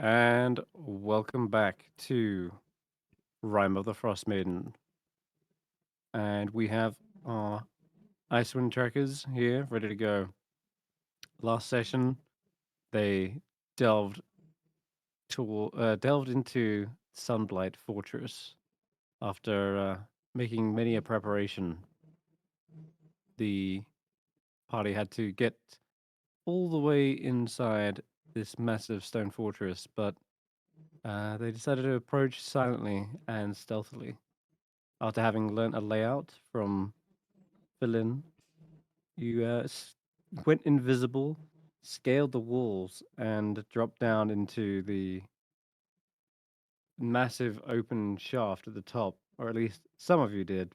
And welcome back to Rime of the Frostmaiden. And we have our Icewind Trekkers here, ready to go. Last session, they delved delved into Sunblight Fortress after making many a preparation. The party had to get all the way inside this massive stone fortress, but they decided to approach silently and stealthily. After having learnt a layout from Berlin, you went invisible, scaled the walls, and dropped down into the massive open shaft at the top, or at least some of you did.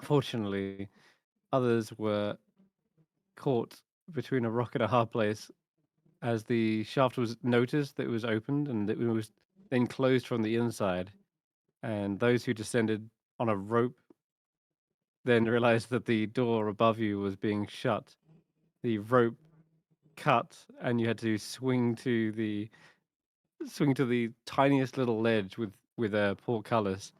Fortunately, others were caught between a rock and a hard place as the shaft was noticed that it was opened and it was then closed from the inside. And those who descended on a rope then realized that the door above you was being shut. The rope cut, and you had to swing to the tiniest little ledge with portcullis.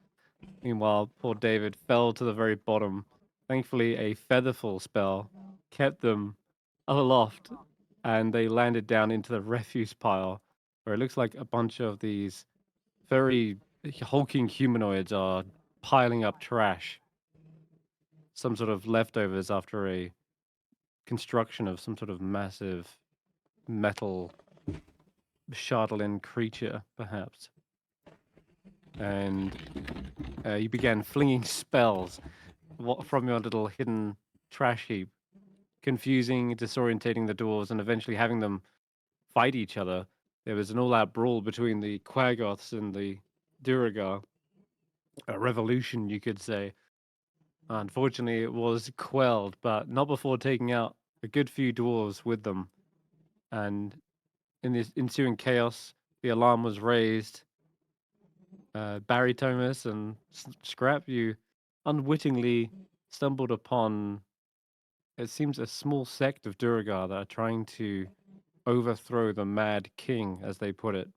Meanwhile, poor David fell to the very bottom. Thankfully, a featherfall spell kept them aloft, and they landed down into the refuse pile, where it looks like a bunch of these very hulking humanoids are piling up trash, some sort of leftovers after a construction of some sort of massive metal Shardlin creature, perhaps. And you began flinging spells from your little hidden trash heap, confusing, disorientating the dwarves, and eventually having them fight each other. There was an all-out brawl between the Quagoths and the Duragar. A revolution, you could say. Unfortunately, it was quelled, but not before taking out a good few dwarves with them. And in this ensuing chaos, the alarm was raised. Barritomus and Skrapp, you unwittingly stumbled upon, it seems, a small sect of Duragar that are trying to overthrow the Mad King, as they put it.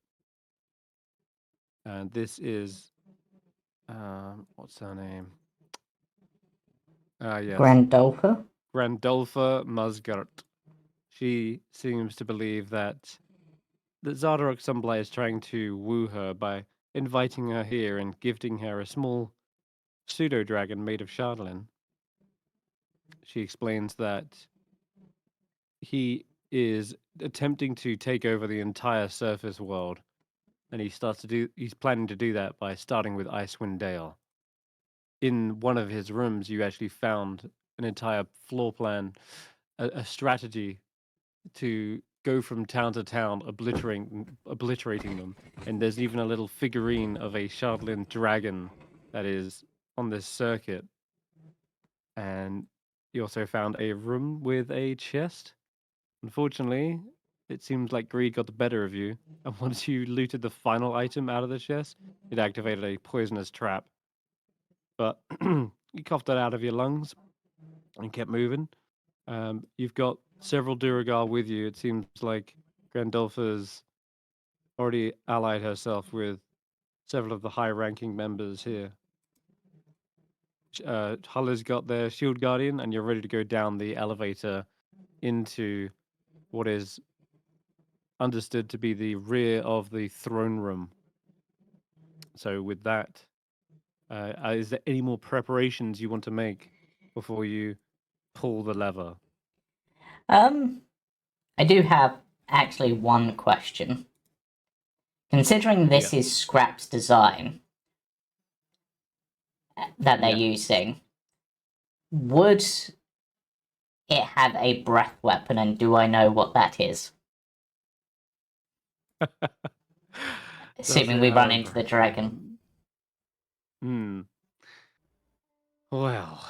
And this is, what's her name? Ah, yes. Grandolpher? Grandolpha Musgart. She seems to believe that Zardarok Sunblight is trying to woo her by inviting her here and gifting her a small pseudo dragon made of Shardlin. She explains that he is attempting to take over the entire surface world, and he's planning to do that by starting with Icewindale. In one of his rooms, you actually found an entire floor plan, a strategy to go from town to town, obliterating them. And there's even a little figurine of a Shardlin dragon that is on this circuit. And you also found a room with a chest. Unfortunately, it seems like greed got the better of you, and once you looted the final item out of the chest, it activated a poisonous trap. But you coughed that out of your lungs and kept moving. You've got several Duragar with you. It seems like Grandolpha's already allied herself with several of the high-ranking members here. Hulla's got their shield guardian, and you're ready to go down the elevator into what is understood to be the rear of the throne room. So, with that, is there any more preparations you want to make before you pull the lever? I do have actually one question. Considering this is Skrapp's design that they're using, would it have a breath weapon, and do I know what that is? Assuming we run into the dragon. Well,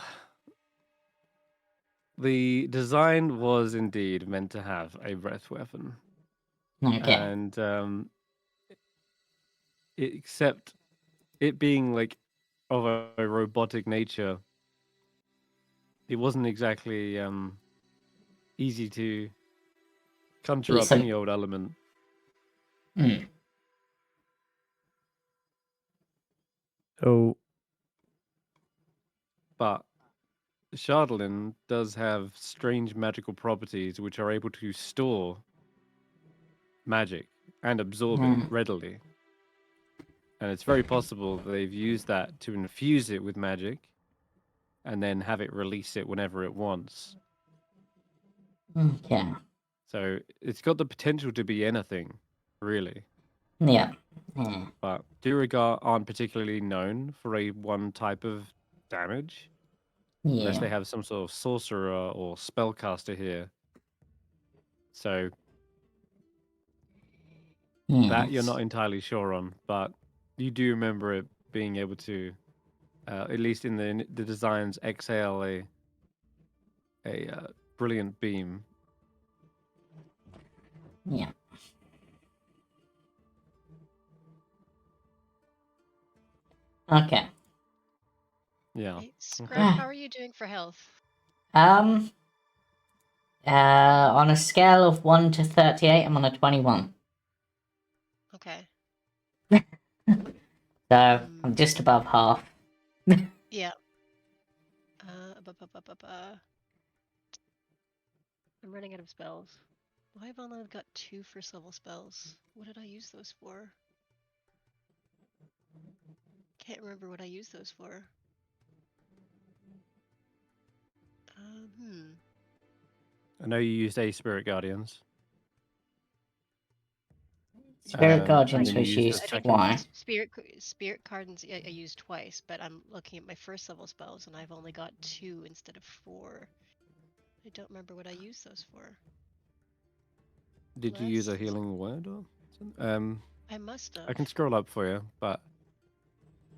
the design was indeed meant to have a breath weapon. Okay. And except it being like of a robotic nature, it wasn't exactly easy to conjure up any old element. Hmm. So But Shardlin does have strange magical properties which are able to store magic and absorb it readily. And it's very possible that they've used that to infuse it with magic and then have it release it whenever it wants. Okay. So it's got the potential to be anything, really. Yeah. Yeah. But Durigar aren't particularly known for a one type of damage, unless they Yeah. have some sort of sorcerer or spellcaster here. So that you're Yes. not entirely sure on, but you do remember it being able to, at least in the designs, exhale a brilliant beam. Yeah. Okay. Yeah. Hey, Skrapp, how are you doing for health? On a scale of 1 to 38, I'm on a 21. Okay. So I'm just above half. Yeah. I'm running out of spells. Why have I only got 2 first level spells? What did I use those for? Can't remember what I used those for. I know you used a Spirit Guardians. Spirit and Guardians then you was used a used second. why? Spirit Guardians I used twice, but I'm looking at my first level spells and I've only got 2 instead of 4. I don't remember what I used those for. Did you use a healing word or something? I must have. I can scroll up for you, but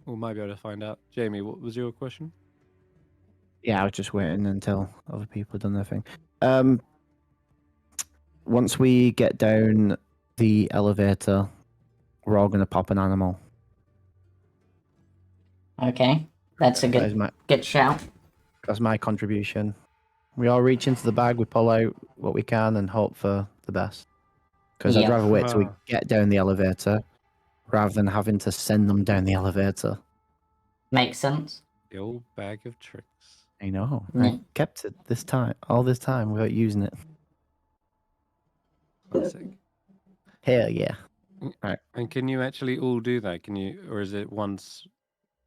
we might be able to find out. Jamie, what was your question? yeah, I was just waiting until other people had done their thing. Once we get down the elevator, we're all going to pop an animal. Okay. That's a That is good shout. That's my contribution. We all reach into the bag, we pull out what we can, and hope for the best. Because I'd Yep. rather wait till we get down the elevator rather than having to send them down the elevator. Makes sense. The old bag of tricks. I know. Yeah. I kept it all this time without using it. Classic. Hell yeah. Right. And can you actually all do that? Can you, or is it once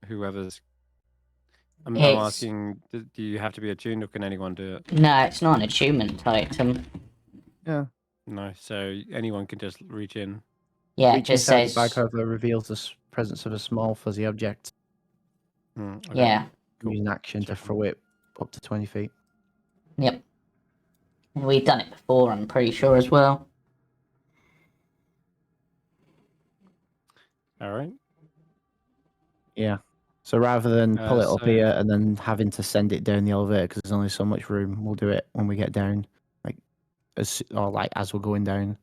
whoever's? I'm asking, do you have to be attuned, or can anyone do it? No, it's not an attunement item. Yeah. No, so anyone can just reach in. Yeah, it Reach just inside says. the bag, however, reveals the presence of a small fuzzy object. Okay. Yeah. Cool. Use an action to throw it up to 20 feet. Yep. We've done it before, I'm pretty sure as well. All right. Yeah. So rather than pull it up So- here and then having to send it down the elevator because there's only so much room, we'll do it when we get down, as we're going down.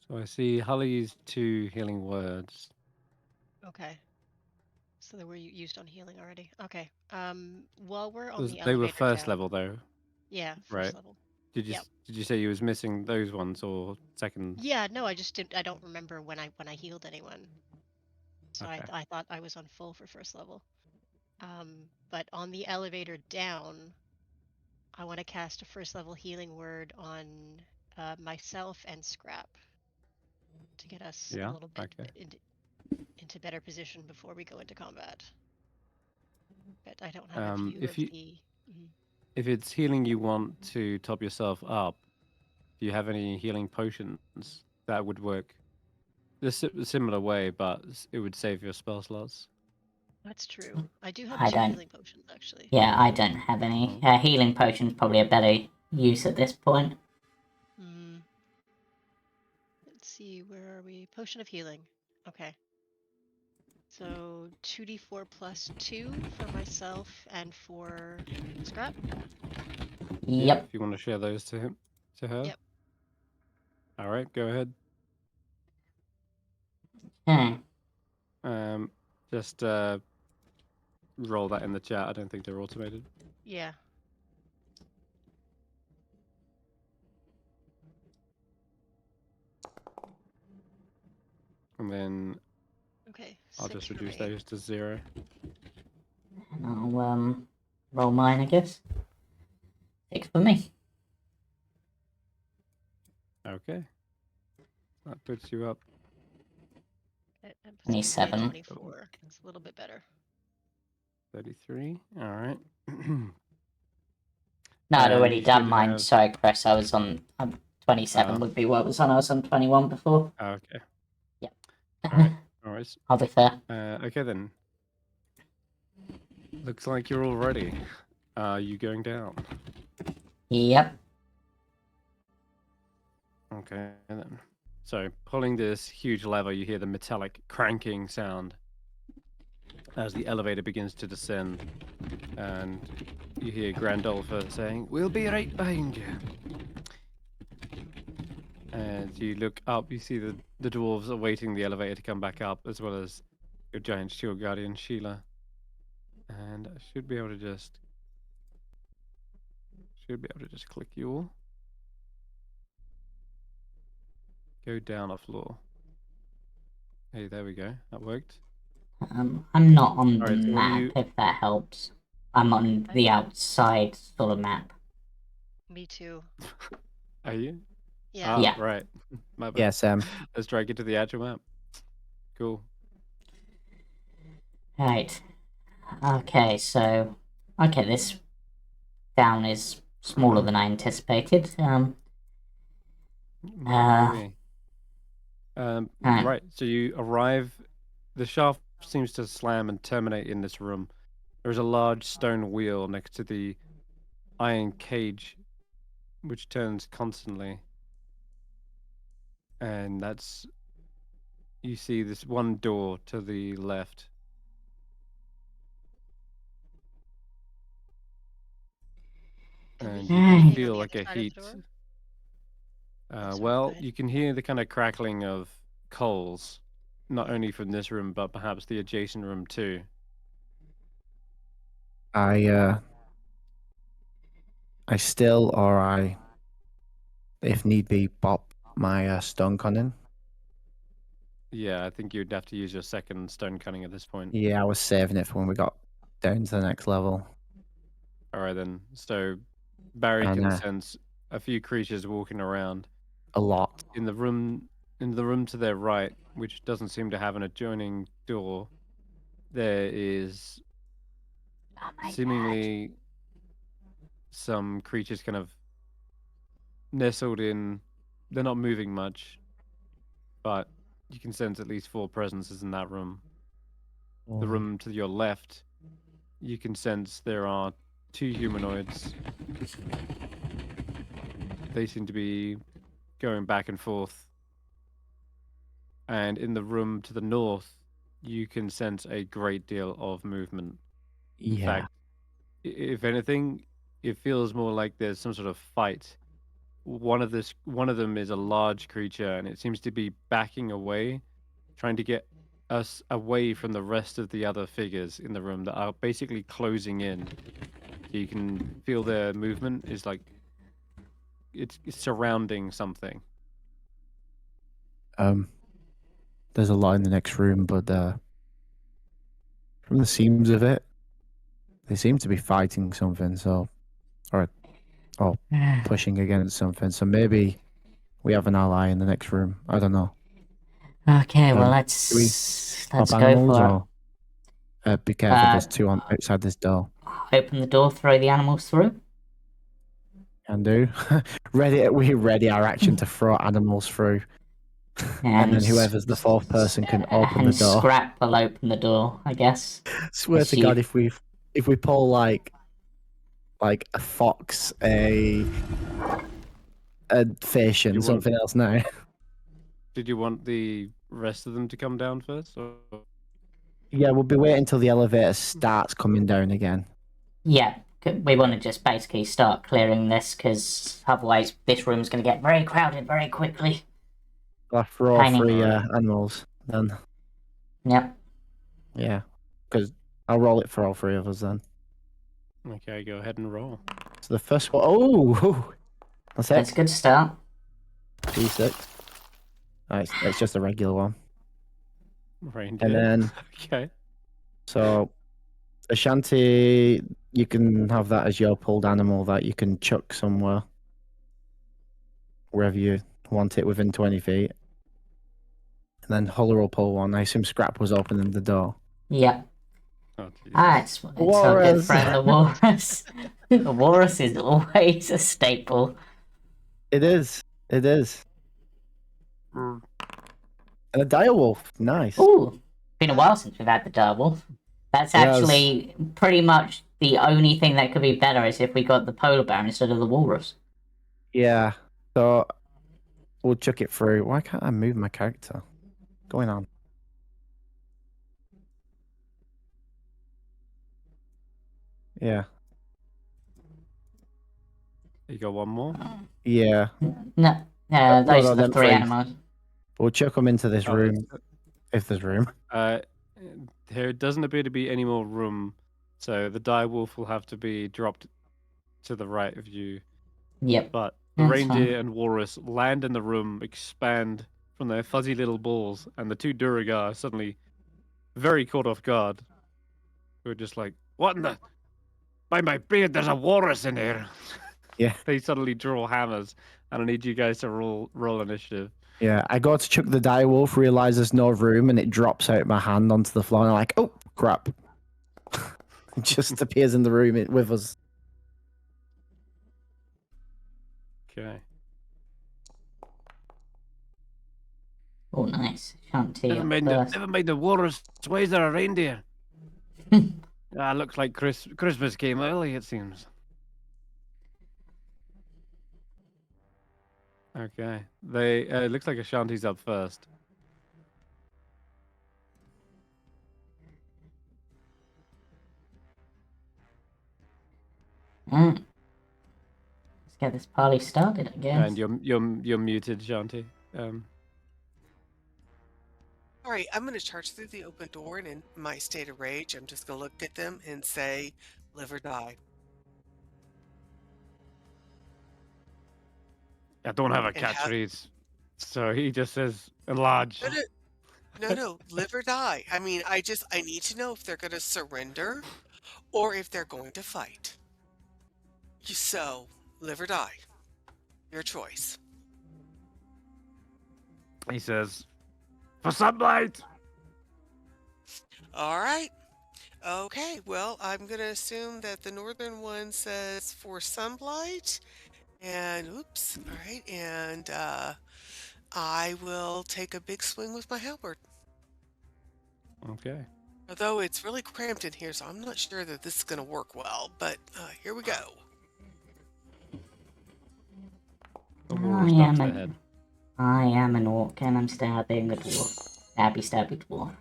So I see Hulla used 2 healing words. Okay. So they were used on healing already. Okay. While we're on the They were elevator first down- level though. Yeah, Right. first level. Did you Yep. did you say you was missing those ones or second? Yeah, no, I just didn't. I don't remember when I healed anyone. So Okay. I thought I was on full for first level. But on the elevator down, I want to cast a first level healing word on myself and Skrapp to get us a little bit into better position before we go into combat. But I don't have a view of the. If it's healing you want to top yourself up, do you have any healing potions that would work a similar way, but it would save your spell slots? That's true. I do have 2 healing potions, actually. Yeah, I don't have any. Healing potion's probably a better use at this point. Let's see, where are we? Potion of healing. Okay. So 2d4 plus 2 for myself and for Skrapp. Yep. If you want to share those to her. Yep. All right, go ahead. Just roll that in the chat. I don't think they're automated. Yeah. And then Okay. I'll 6 just for reduce me. those to 0. And I'll roll mine, I guess. 6 for me. Okay. That puts you up. That puts me at 27. 24. It's a little bit better. 33. All right. No, I'd And already you done should mine. have- Sorry, Chris. I was on 27 would be what was on. I was on 21 before. Okay. Yep. All right. All right. I'll be fair. Okay then. Looks like you're all ready. Are you going down? Yep. Okay then. So pulling this huge lever, you hear the metallic cranking sound as the elevator begins to descend, and you hear Grandolpher saying, "We'll be right behind you." As you look up, you see the dwarves awaiting the elevator to come back up, as well as your giant shield guardian Sheila. And I should be able to just click you all. Go down a floor. Hey, there we go. That worked. I'm not on the Alright, so when map, you- if that helps. I'm on the outside sort of map. Me too. Are you? Yeah. Ah, Yeah. right. My bad. Yeah, Sam. Let's try to get to the actual map. Cool. Right. Okay, so... Okay, this down is smaller than I anticipated. Maybe. Alright. Right. So you arrive. The shaft seems to slam and terminate in this room. There is a large stone wheel next to the iron cage, which turns constantly. And that's. You see this one door to the left. And you anything can on feel the like other a side of the heat. door? Sorry, go Well, ahead. you can hear the kind of crackling of coals, not only from this room, but perhaps the adjacent room too. I still, or I, if need be, pop my stone cunning. Yeah, I think you'd have to use your second stone cunning at this point. Yeah, I was saving it for when we got down to the next level. All right then. So Barry And, can sense a few creatures walking around A lot. in the room. In the room to their right, which doesn't seem to have an adjoining door, there is Oh my god. seemingly some creatures kind of nestled in. They're not moving much, but you can sense at least 4 presences in that room. The room to your left, you can sense there are 2 humanoids. They seem to be going back and forth. And in the room to the north, you can sense a great deal of movement. In Yeah. fact, if anything, it feels more like there's some sort of fight. One of them is a large creature, and it seems to be backing away, trying to get us away from the rest of the other figures in the room that are basically closing in. So you can feel their movement is like it's surrounding something. There's a lot in the next room, but from the seams of it, they seem to be fighting something. So, or pushing against something. So maybe we have an ally in the next room. I don't know. Okay, well do let's Pop go animals for or be careful. There's 2 on outside this door. it. Open the door, throw the animals through. Can do. We ready our action to throw animals through, and then whoever's the 4th person can open the door. Skrapp will open the door, I guess. Swear to God, if we pull like a fox, a fish, and something else now. Did you want the rest of them to come down first? Or... Yeah, we'll be waiting until the elevator starts coming down again. Yeah, we want to just basically start clearing this, because otherwise this room's going to get very crowded very quickly. I'll throw Tiny. 3 animals then. Yep. Yeah, because I'll roll it for all 3 of us then. Okay, go ahead and roll. So the first one, oh, that's That's it. a good start. D6. Nice. It's just a regular one. Reindeer. And then, Okay. so Ashanti, you can have that as your pulled animal that you can chuck somewhere, wherever you want it within 20 feet. And then Hulla will pull one. I assume Skrapp was opening the door. Yep. Oh, Jesus. It's a good Walrus. friend, the walrus. The walrus is always a staple. It is. It is. Mm. And a direwolf. Nice. Ooh, been a while since we've had the direwolf. That's Yes. actually pretty much the only thing that could be better is if we got the polar bear instead of the walrus. Yeah. So we'll chuck it through. Why can't I move my character? What's going on? Yeah. You got one more? Yeah. No, no, those are the them three three. animals. We'll chuck them into this Oh, room, if there's room. There doesn't appear to be any more room, so the direwolf will have to be dropped to the right of you. Yep. But the That's reindeer fine. and walrus land in the room, expand from their fuzzy little balls, and the two Duragar are suddenly very caught off guard. We're just like, what in the... By my beard, there's a walrus in here! Yeah. They suddenly draw hammers, and I need you guys to roll initiative. Yeah. I go to chuck the direwolf, realize there's no room, and it drops out my hand onto the floor. And I'm like, oh, crap. It just appears in the room with us. Okay. Oh, nice. Shanty Never up mind the first. walrus. Why is there a reindeer? Looks like Christmas came early, it seems. Okay. It looks like Ashanti's up first. Let's get this party started, I guess. And you're muted, Ashanti. Alright, I'm going to charge through the open door, and in my state of rage, I'm just going to look at them and say, live or die. I don't have a And how- catchphrase, so he just says enlarge. No, live or die. I mean, I need to know if they're going to surrender or if they're going to fight. So, live or die. Your choice. He says, for Sunblight! Alright. Okay, well, I'm going to assume that the northern one says for Sunblight. And, oops, alright, and I will take a big swing with my halberd. Okay. Although it's really cramped in here, so I'm not sure that this is going to work well, but here we go. The walrus ducks their head. I am an orc and I'm stabbing a dwarf. Stabby dwarf.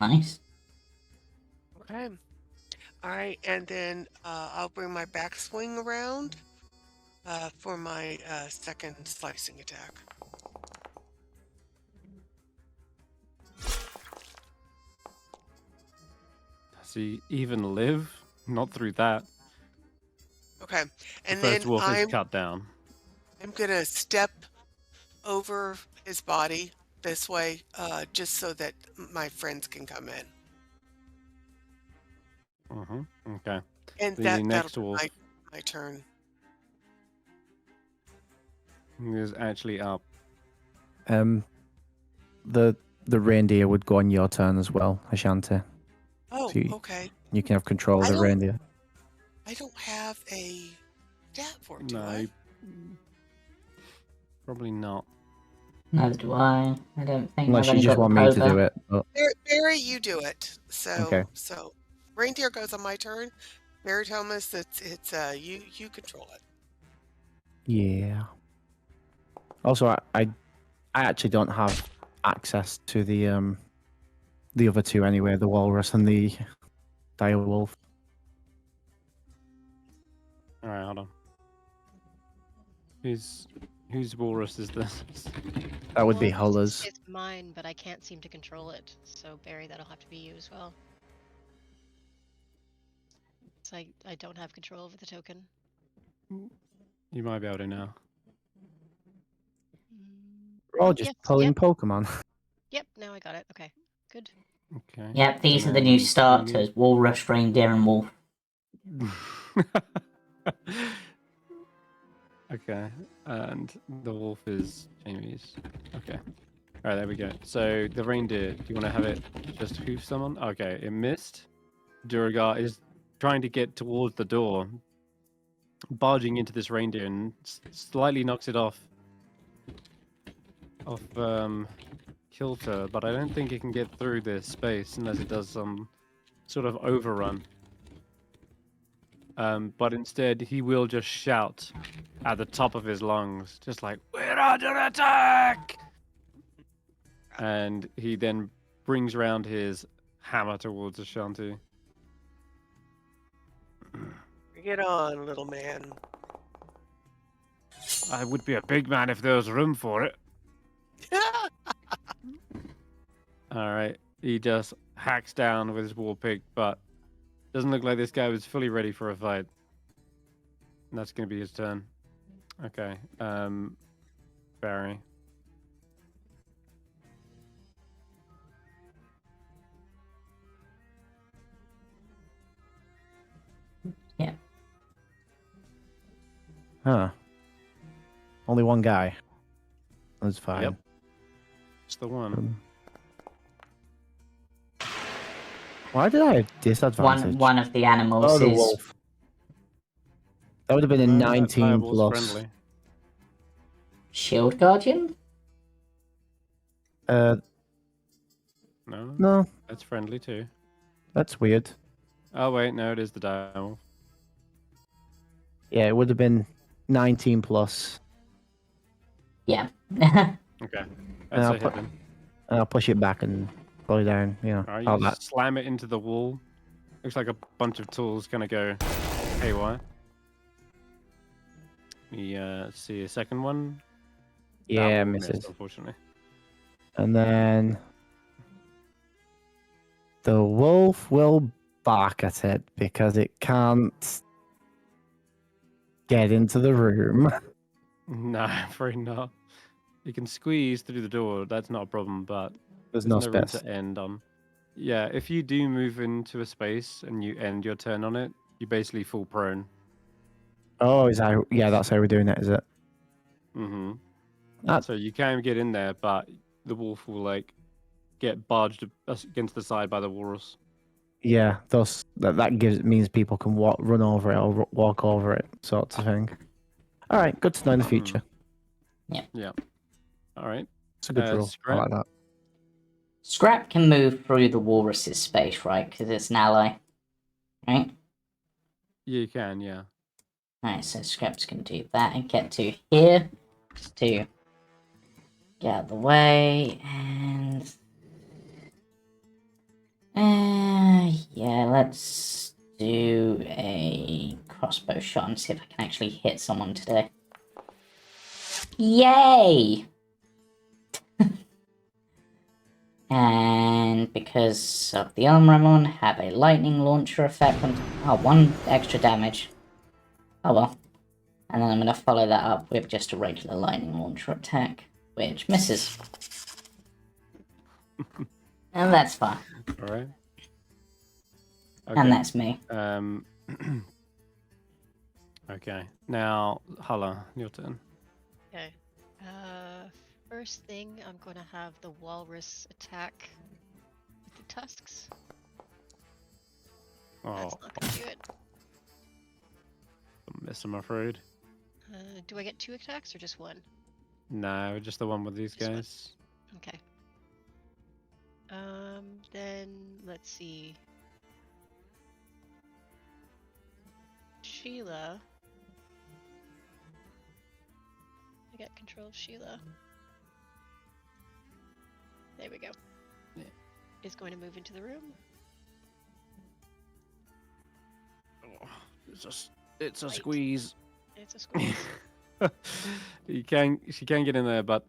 Nice. Okay. Alright, and then I'll bring my backswing around for my second slicing attack. Does he even live? Not through that. Okay, The and first then wolf is I'm cut down. going to step over his body this way, just so that my friends can come in. Okay. And The that'll next be wolf my turn. is actually up. The reindeer would go on your turn as well, Ashanti. Oh, So okay. You can have control of the reindeer. I don't have a stat for it, do No, I? probably not. Neither do I. I don't think Unless I've you only just got want the me to polar. do it. But Barry, you do it. So, Okay. so reindeer goes on my turn. Barritomus, it's you control it. yeah. Also, I actually don't have access to the other two anyway, the walrus and the direwolf. All right, hold on. Whose walrus is this? That would be Walrus Hulla's. It's mine, but I can't seem to control it. So Barry, that'll have to be you as well. So I don't have control over the token. You might be able to now. We're all Oh, just yes, pulling yep. Pokemon. Yep, now I got it. Okay, good. Okay. Yep, these are And the new then starters: Walrus, Reindeer, and Wolf. Okay, and the wolf is Jamie's. Okay. All right, there we go. So the reindeer, do you want to have it just hoof someone? Okay, it missed. Duragar is trying to get towards the door, barging into this reindeer and slightly knocks it off kilter, but I don't think it can get through this space unless it does some sort of overrun. But instead, he will just shout at the top of his lungs, just like, "We're under attack!" And he then brings round his hammer towards Ashanti. Bring it on, little man. I would be a big man if there was room for it. All right. He just hacks down with his war pig, but doesn't look like this guy was fully ready for a fight. And that's going to be his turn. Okay. Barry. Yeah. Huh. Only one guy. That's fine. Yep. It's the one. Why did I have disadvantage? One of the animals Oh, the is wolf. That would have been a No, that 19 direbol's plus. friendly. Shield Guardian. No, No, that's friendly too. that's weird. Oh wait, no, it is the direwolf. Yeah, it would have been 19 plus. Yeah. Okay, And that's I'll a hit put- then. And I'll push it back and pull it down. You know, All right, all you that. slam it into the wall. Looks like a bunch of tools gonna go haywire. We see a second one. That Yeah, one missed, misses. unfortunately. And then the wolf will bark at it because it can't get into the room. No, I'm afraid not. You can squeeze through the door. That's not a problem, but There's there's no no room space. to end on. Yeah, if you do move into a space and you end your turn on it, you basically fall prone. Oh, is that? Yeah, that's how we're doing it, is it? Mm-hmm. That, So you can get in there, but the wolf will like get barged against the side by the walrus. yeah, that means people can run over it or walk over it, sorts of thing. All right, good to know in the future. Yeah. All right. It's a good rule. I Skrapp? like that. Skrapp can move through the walrus's space, right? Because it's an ally, right? Yeah, you can. Yeah. Alright, so Skrapp's gonna do that and get to here. Just to get out of the way, and... yeah, let's do a crossbow shot and see if I can actually hit someone today. Yay! And because of the armor I'm on, have a lightning launcher effect on... Oh, 1 extra damage. Oh well. And then I'm going to follow that up with just a regular lightning launcher attack, which misses. And that's fine. All right. And that's me. Okay. Now, Hulla, your turn. Okay. First thing, I'm going to have the walrus attack with the tusks. Oh, That's not going to do it. miss, I'm afraid. Do I get 2 attacks or just 1? No, just the one with these Just one. guys. Okay. Then let's see. Sheila. I got control of Sheila. There we go. Yeah. Is going to move into the room. Oh, it's a Right. squeeze. It's a squeeze. She can get in there, but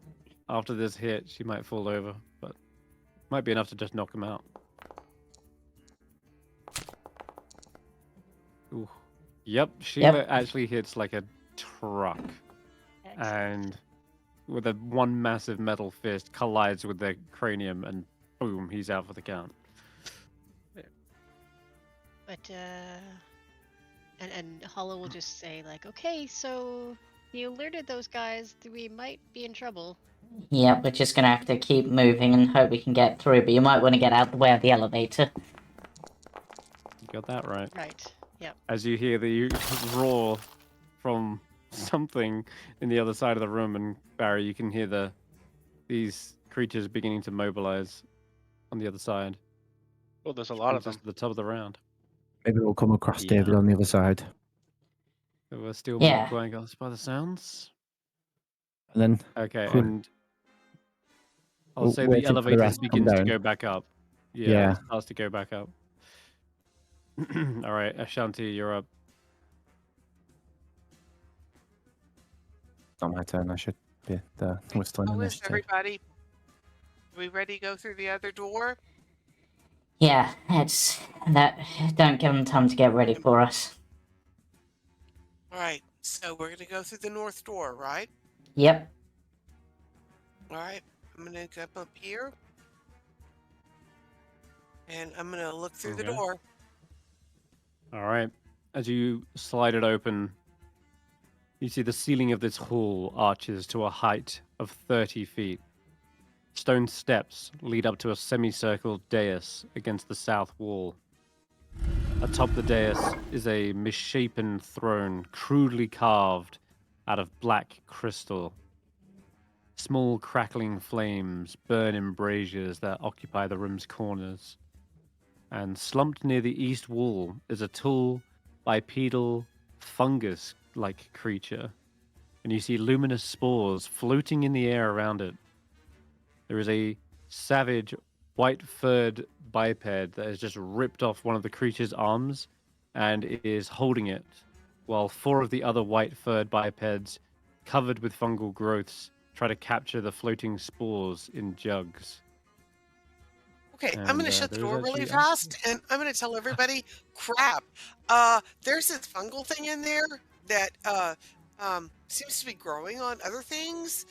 after this hit, she might fall over. But might be enough to just knock him out. Ooh. Yep, Sheila actually hits like a truck. Excellent. And with a one massive metal fist collides with their cranium, and boom, he's out for the count. But and Hulla will just say like, okay, so you alerted those guys that we might be in trouble. Yep, we're just gonna have to keep moving and hope we can get through, but you might want to get out the way of the elevator. You got that right. Right. Yep. As you hear the roar from something in the other side of the room, and Barry, you can hear these creatures beginning to mobilize on the other side. Well, there's a lot of Brings us them. to the top of the round. Maybe we'll come across Yeah. David on the other side. There were still Yeah. more Quagos by the sounds. And then Okay, Cool. and I'll We'll say wait the for the elevator rest to come begins to down. go back up. Yeah. It starts to go back up. All right, Ashanti, you're up. It's not my turn. I should be there. We're still in How is initiative. everybody? We ready to go through the other door? Yeah, it's that. Don't give them time to get ready for us. All right, so we're gonna go through the north door, right? Yep. All right, I'm gonna come up here, and I'm gonna look through the Okay. door. All right. As you slide it open, you see the ceiling of this hall arches to a height of 30 feet. Stone steps lead up to a semicircle dais against the south wall. Atop the dais is a misshapen throne crudely carved out of black crystal. Small crackling flames burn in braziers that occupy the room's corners. And slumped near the east wall is a tall, bipedal, fungus-like creature. And you see luminous spores floating in the air around it. There is a savage, white-furred biped that has just ripped off one of the creature's arms and is holding it, while 4 of the other white-furred bipeds, covered with fungal growths, try to capture the floating spores in jugs. Okay, I'm And, gonna shut the there is door really actually- fast, and I'm gonna tell everybody, crap. There's this fungal thing in there that seems to be growing on other things.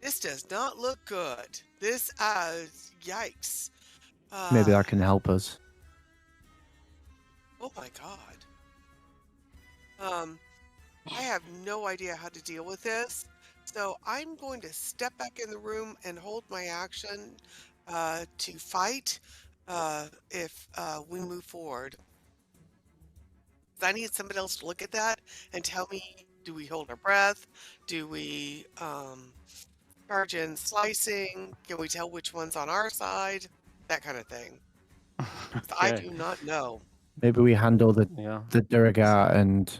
This does not look good. This yikes. Maybe that can help us. Oh my god. I have no idea how to deal with this. So I'm going to step back in the room and hold my action to fight if we move forward. I need somebody else to look at that and tell me, do we hold our breath? Do we charge in slicing? Can we tell which one's on our side? That kind of thing. I Okay. do not know. Maybe we handle the Yeah. Dirigar and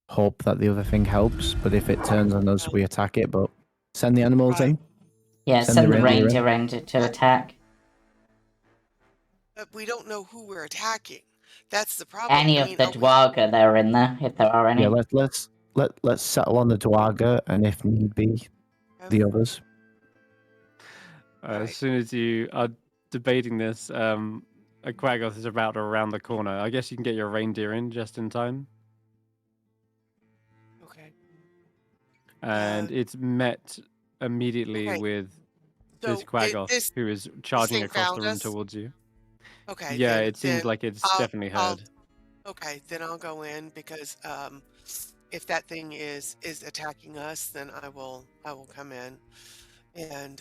hope that the other thing helps. But if it turns on us, we attack it. But send the animals Right. in. Yeah, Send send the the reindeer reindeer in to attack. But we don't know who we're attacking. That's the problem. Any I of mean, the are we- Dwarga that are in there, if there are any. Yeah, let's settle on the Dwarga, and if need be, the others. As Right. soon as you are debating this, a Quaggoth is about to round the corner. I guess you can get your reindeer in just in time. Okay. And it's met immediately Okay. with So this Quaggoth this who is charging thing across the found room us? towards you. Okay. Yeah, then, it seems then like it's I'll- definitely I'll- heard. Okay, then I'll go in because if that thing is attacking us, then I will come in, and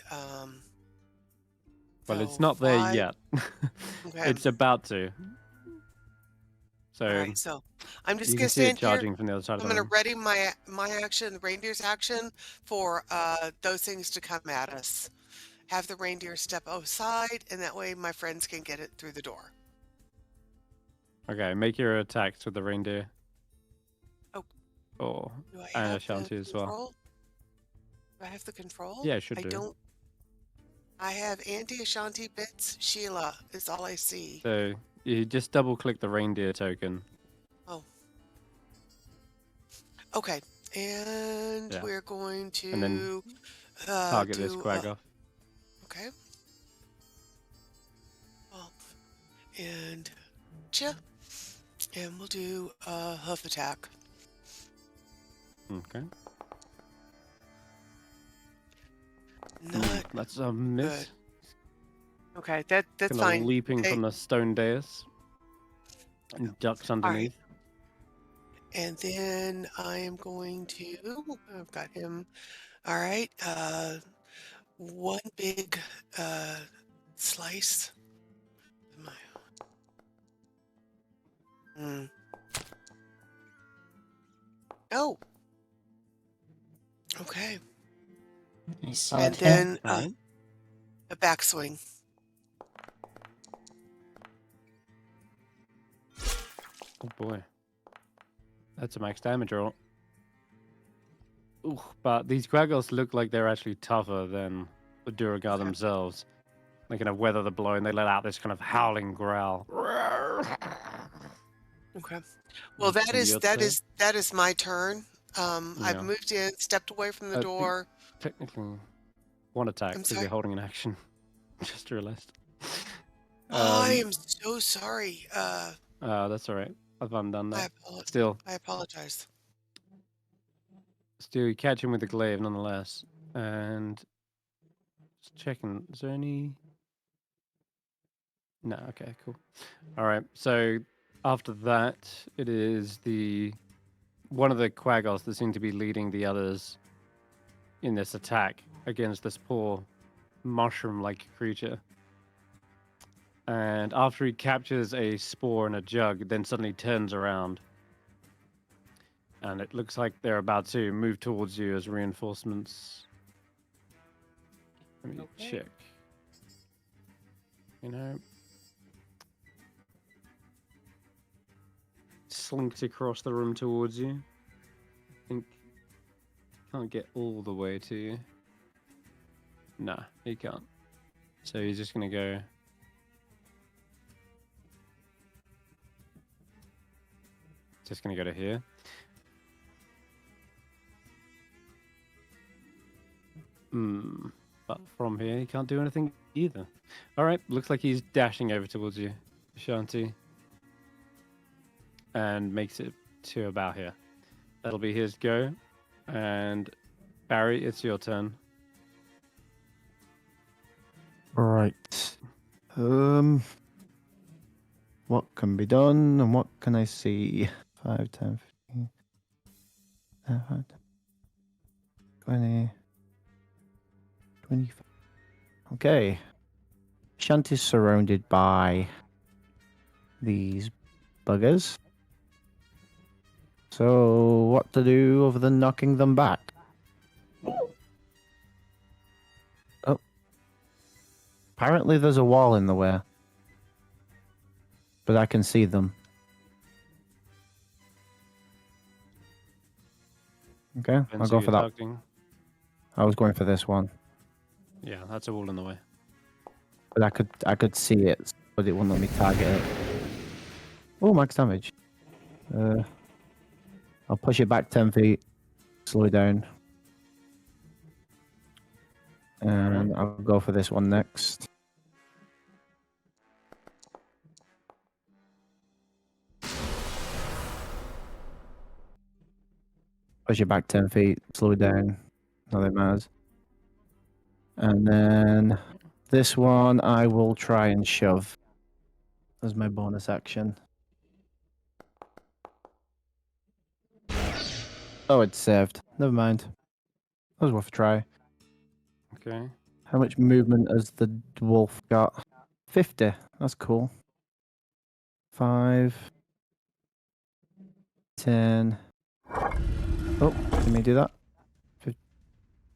Well, it's so not there 5 yet. Okay. It's about to. So All right, so I'm just you gonna can see it stand here. charging from the other side I'm of the gonna room. ready my action, the reindeer's action, for those things to come at us. Have the reindeer step aside, and that way my friends can get it through the door. Okay, make your attacks with the reindeer. Oh. Oh, Do I and have Ashanti the as well. control? Do I have the control? Yeah, it should I do. don't. I have Andy, Ashanti, Bits, Sheila is all I see. So you just double click the reindeer token. Oh. Okay, and Yeah. we're going to And then target this Quaggoth. Okay. Oh, and cha, and we'll do a hoof attack. Okay. Not That's a miss. good. Okay, that's Kind of fine. leaping Okay. from the stone dais and ducks All right. underneath. And then I am going to, I've got him. All right. One big slice. Oh. Okay. Nice solid And hit. then Alright. a backswing. Oh boy. That's a max damage roll. Ooh, but these Quaggles look like they're actually tougher than the Duragar Okay. themselves. They kind of weather the blow and they let out this kind of howling growl. Okay. Well, And your turn? that is my turn. I've Yeah. moved in, stepped away from the I think door. technically one attack I'm because sorry. you're holding an action. Just realized. I am so sorry. That's alright. I've undone that. I apologize. Still, you catch him with the glaive nonetheless. And just checking, is there any? No, okay, cool. Alright, so after that, it is one of the Quaggles that seem to be leading the others in this attack against this poor mushroom-like creature. And after he captures a spore in a jug, then suddenly turns around. And it looks like they're about to move towards you as reinforcements. Let me check. You know, slinks across the room towards you. I think can't get all the way to you. Nah, he can't. So he's just gonna go. Just gonna go to here. But from here, he can't do anything either. All right, looks like he's dashing over towards you, Ashanti, and makes it to about here. That'll be his go. And Barry, it's your turn. Right. What can be done and what can I see? 5, 10, 15, 20, 25. Okay. Shanty's surrounded by these buggers. So, what to do other than knocking them back? Oh. Apparently there's a wall in the way. But I can see them. Okay, And I'll so go you're for that. targeting. I was going for this one. Yeah, that's a wall in the way. But I could see it, but it wouldn't let me target it. Oh, max damage. I'll push it back 10 feet. Slow it down. And I'll go for this one next. Push it back 10 feet. Slow it down. Nothing matters. And then this one I will try and shove as my bonus action. Oh, it's saved. Never mind. That was worth a try. Okay. How much movement has the wolf got? 50. That's cool. 5, 10. Oh, did me do that?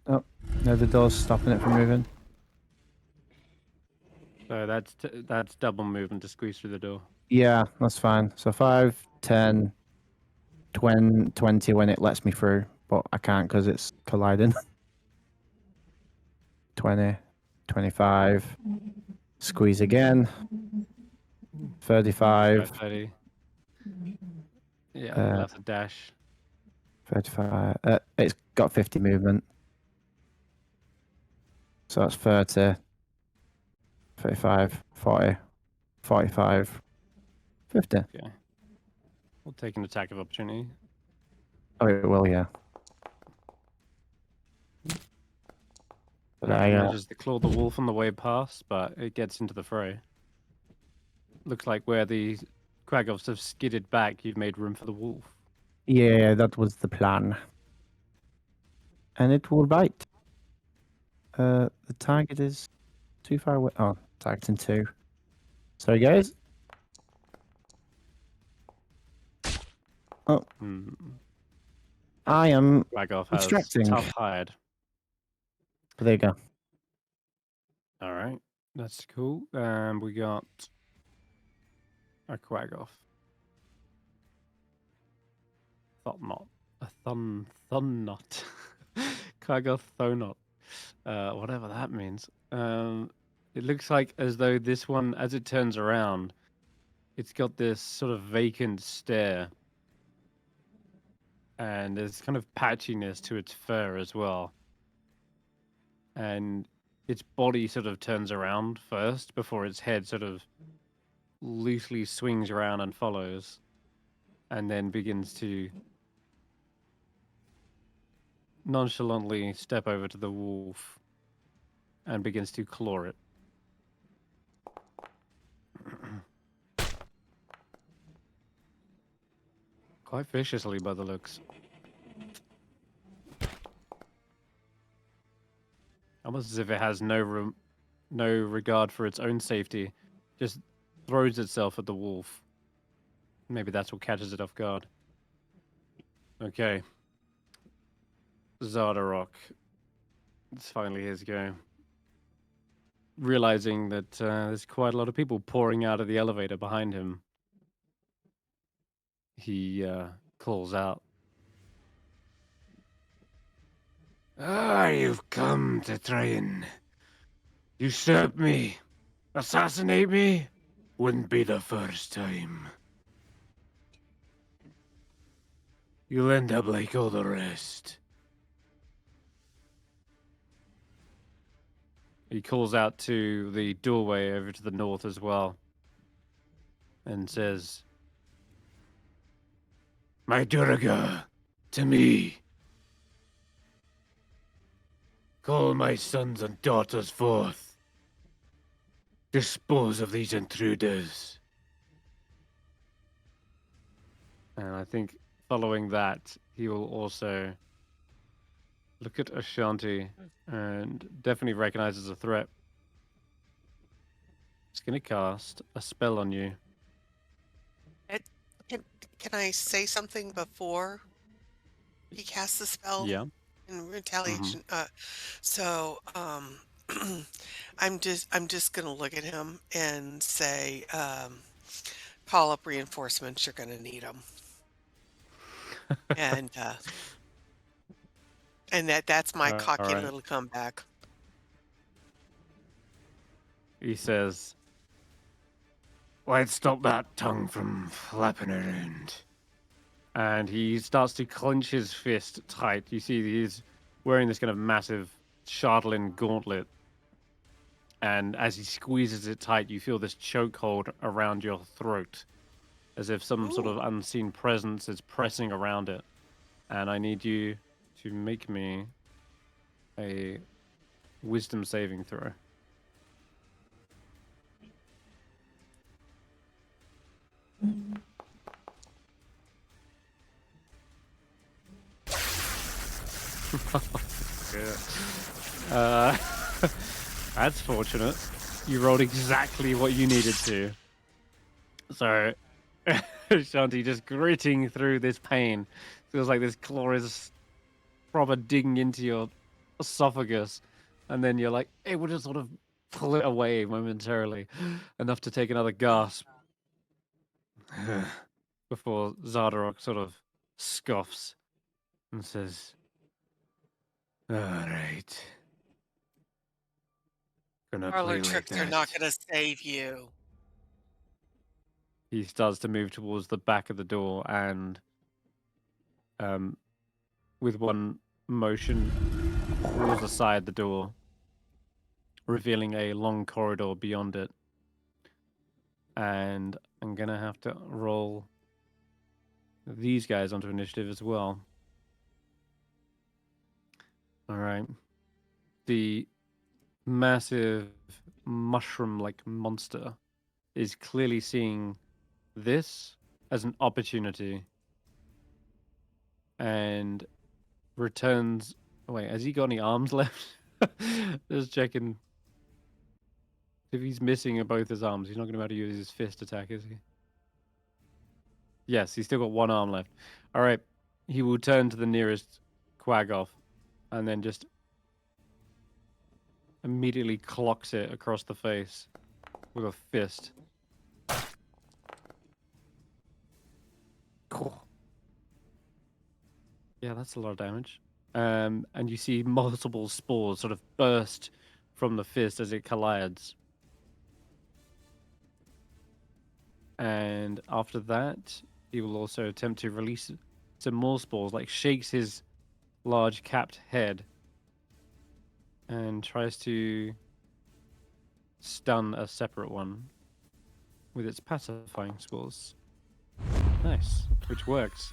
Oh, no, the door's stopping it from moving. So that's double movement to squeeze through the door. Yeah, that's fine. So 5, 10, 20 when it lets me through, but I can't because it's colliding. 20, 25. Squeeze again. 35. 30. Yeah, you'll have to dash. 35. It's got 50 movement. So that's 30, 35, 40, 45, 50. Okay. We'll take an attack of opportunity. Oh, it will, yeah. But I manages to claw the wolf on the way past, but it gets into the fray. Looks like where the Kragovs have skidded back, you've made room for the wolf. yeah, that was the plan. And it will bite. The target is too far away. Oh, target's in 2. Sorry, guys. Oh, Hmm. I am Kragov has distracting. tough hide. But there you go. All right, that's cool. We got a Kragov. Thought a Thunnot. Kragov Thonot. Whatever that means. It looks like as though this one, as it turns around, it's got this sort of vacant stare. And there's kind of patchiness to its fur as well. And its body sort of turns around first before its head sort of loosely swings around and follows. And then begins to nonchalantly step over to the wolf and begins to claw it. Quite viciously by the looks. Almost as if it has no regard for its own safety. Just throws itself at the wolf. Maybe that's what catches it off guard. Okay. Zardarok. It's finally his go. Realizing that there's quite a lot of people pouring out of the elevator behind him. He calls out. Ah, you've come to try and usurp me, assassinate me? Wouldn't be the first time. You'll end up like all the rest. He calls out to the doorway over to the north as well and says, My Durga, to me. Call my sons and daughters forth. Dispose of these intruders. And I think following that, he will also look at Ashanti and definitely recognizes a threat. It's going to cast a spell on you. Can I say something before he casts the spell? Yeah. In retaliation. So I'm just gonna look at him and say, call up reinforcements. You're gonna need them. And that's my cocky right. little comeback. He says, Why'd stop that tongue from flapping around? And he starts to clench his fist tight. You see he's wearing this kind of massive chatelain gauntlet. And as he squeezes it tight, you feel this chokehold around your throat. As if some sort of unseen presence is pressing around it. And I need you to make me a wisdom saving throw. Yeah. That's fortunate. You rolled exactly what you needed to. So, Shanti just gritting through this pain. Feels like this claw is proper digging into your esophagus. And then you're like able to sort of pull it away momentarily. Enough to take another gasp. Before Zardarok sort of scoffs and says, All right. Gonna Parlor play like tricks are not that. gonna save you. He starts to move towards the back of the door and with one motion pulls aside the door, revealing a long corridor beyond it. And I'm gonna have to roll these guys onto initiative as well. All right. The massive mushroom-like monster is clearly seeing this as an opportunity and returns. Wait, has he got any arms left? Just checking. If he's missing both his arms, he's not going to be able to use his fist attack, is he? Yes, he's still got one arm left. All right, he will turn to the nearest Quagoth and then just immediately clocks it across the face with a fist. Cool. Yeah, that's a lot of damage. And you see multiple spores sort of burst from the fist as it collides. And after that, he will also attempt to release some more spores, like shakes his large capped head and tries to stun a separate one with its pacifying spores. Nice, which works.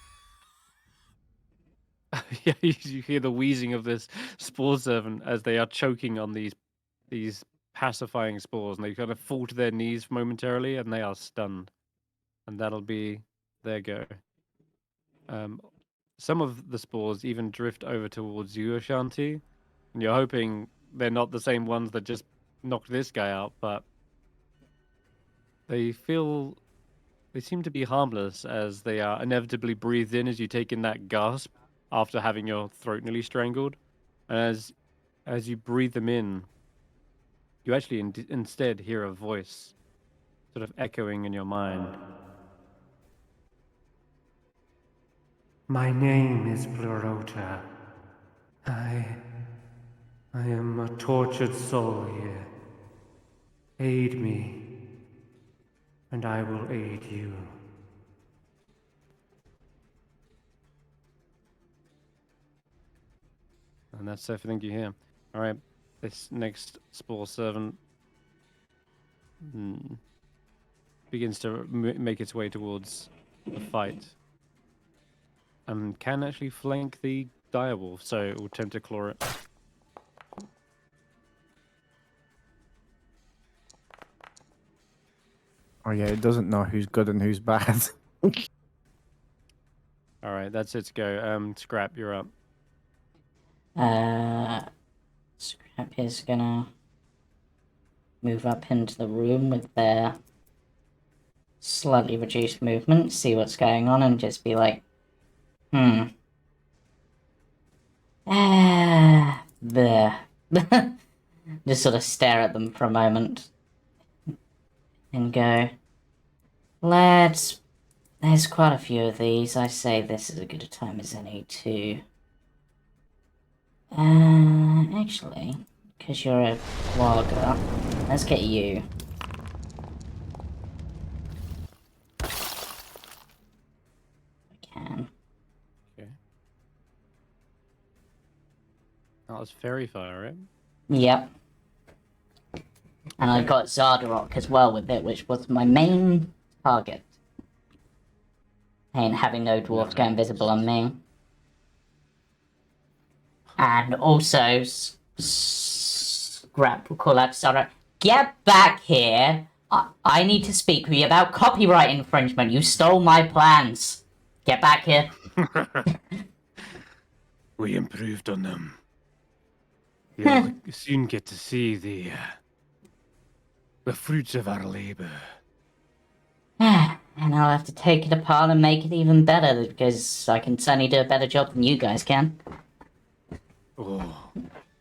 Yeah, you hear the wheezing of this spore servant as they are choking on these pacifying spores, and they kind of fall to their knees momentarily, and they are stunned. And that'll be their go. Some of the spores even drift over towards you, Ashanti, and you're hoping they're not the same ones that just knocked this guy out, but they seem to be harmless as they are inevitably breathed in as you take in that gasp after having your throat nearly strangled. And as you breathe them in, you actually instead hear a voice sort of echoing in your mind. My name is Plurota. I am a tortured soul here. Aid me, and I will aid you. And that's everything you hear. All right, this next spore servant begins to make its way towards the fight. And can actually flank the direwolf, so it will attempt to claw it. Oh yeah, it doesn't know who's good and who's bad. All right, that's its go. Skrapp, you're up. Skrapp is gonna move up into the room with their slightly reduced movement, see what's going on, and just be like, there. Just sort of stare at them for a moment and go, there's quite a few of these. I say this is as good a time as any to actually, because you're a logger, let's get you. I can. Okay. That was fairy fire, right? Yep. And I got Zardarok as well with it, which was my main target. And having no dwarfs go invisible on me. And also, Skrapp will call out to Sara, get back here! I need to speak with you about copyright infringement. You stole my plans. Get back here. We improved on them. You'll soon get to see the fruits of our labor. And I'll have to take it apart and make it even better, because I can certainly do a better job than you guys can. Oh,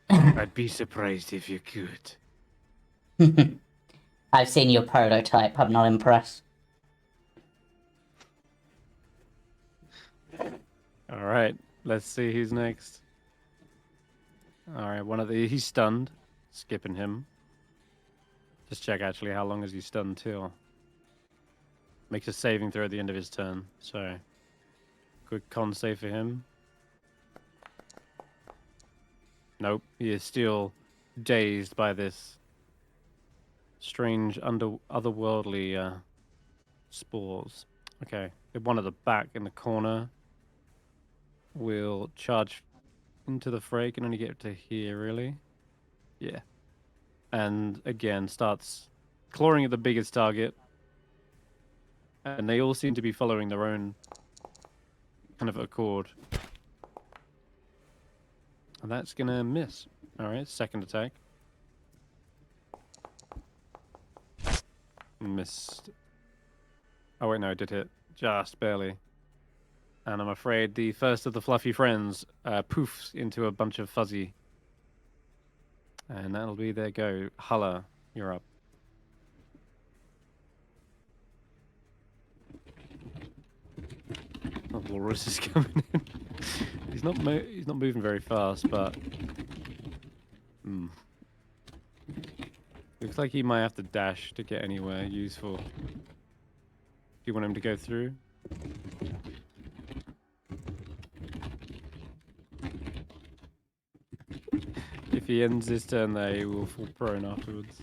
I'd be surprised if you could. I've seen your prototype. I'm not impressed. All right, let's see who's next. All right, he's stunned. Skipping him. Just check actually how long is he stunned till. Makes a saving throw at the end of his turn. So, quick con save for him. Nope, he is still dazed by this strange otherworldly spores. Okay, the one at the back in the corner will charge into the fray. Can only get to here, really. Yeah. and again starts clawing at the biggest target. And they all seem to be following their own kind of accord. And that's gonna miss. All right, second attack. Missed. Oh wait, no, it did hit just barely. And I'm afraid the first of the fluffy friends poofs into a bunch of fuzzy. And that'll be their go. Hulla, you're up. Oh, Walrus is coming in. He's not moving very fast, but looks like he might have to dash to get anywhere useful. Do you want him to go through? If he ends his turn there, he will fall prone afterwards.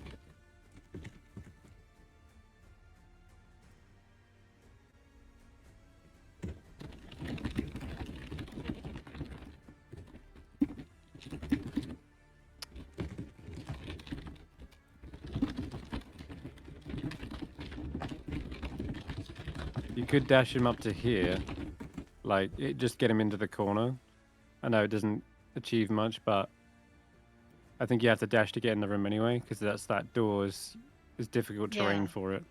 You could dash him up to here, like just get him into the corner. I know it doesn't achieve much, but I think you have to dash to get in the room anyway, because that door is difficult terrain Yeah. for it.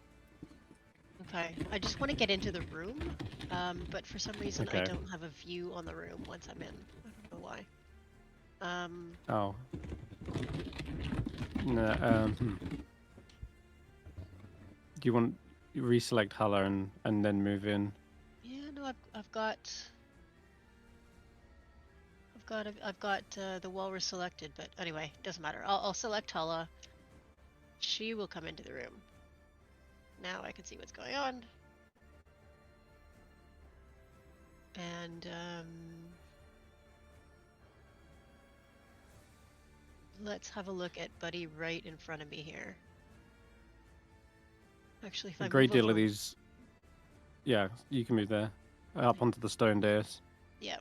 Okay, I just want to get into the room, but for some reason I Okay. don't have a view on the room once I'm in. I don't know why. Oh. No, Do you want reselect Hulla and then move in? Yeah, no, I've got the walrus selected, but anyway, doesn't matter. I'll select Hulla. She will come into the room. Now I can see what's going on. And let's have a look at Buddy right in front of me here. Actually, if I A great move deal over, of these. Yeah, you can move there, up onto the stone dais. yeah.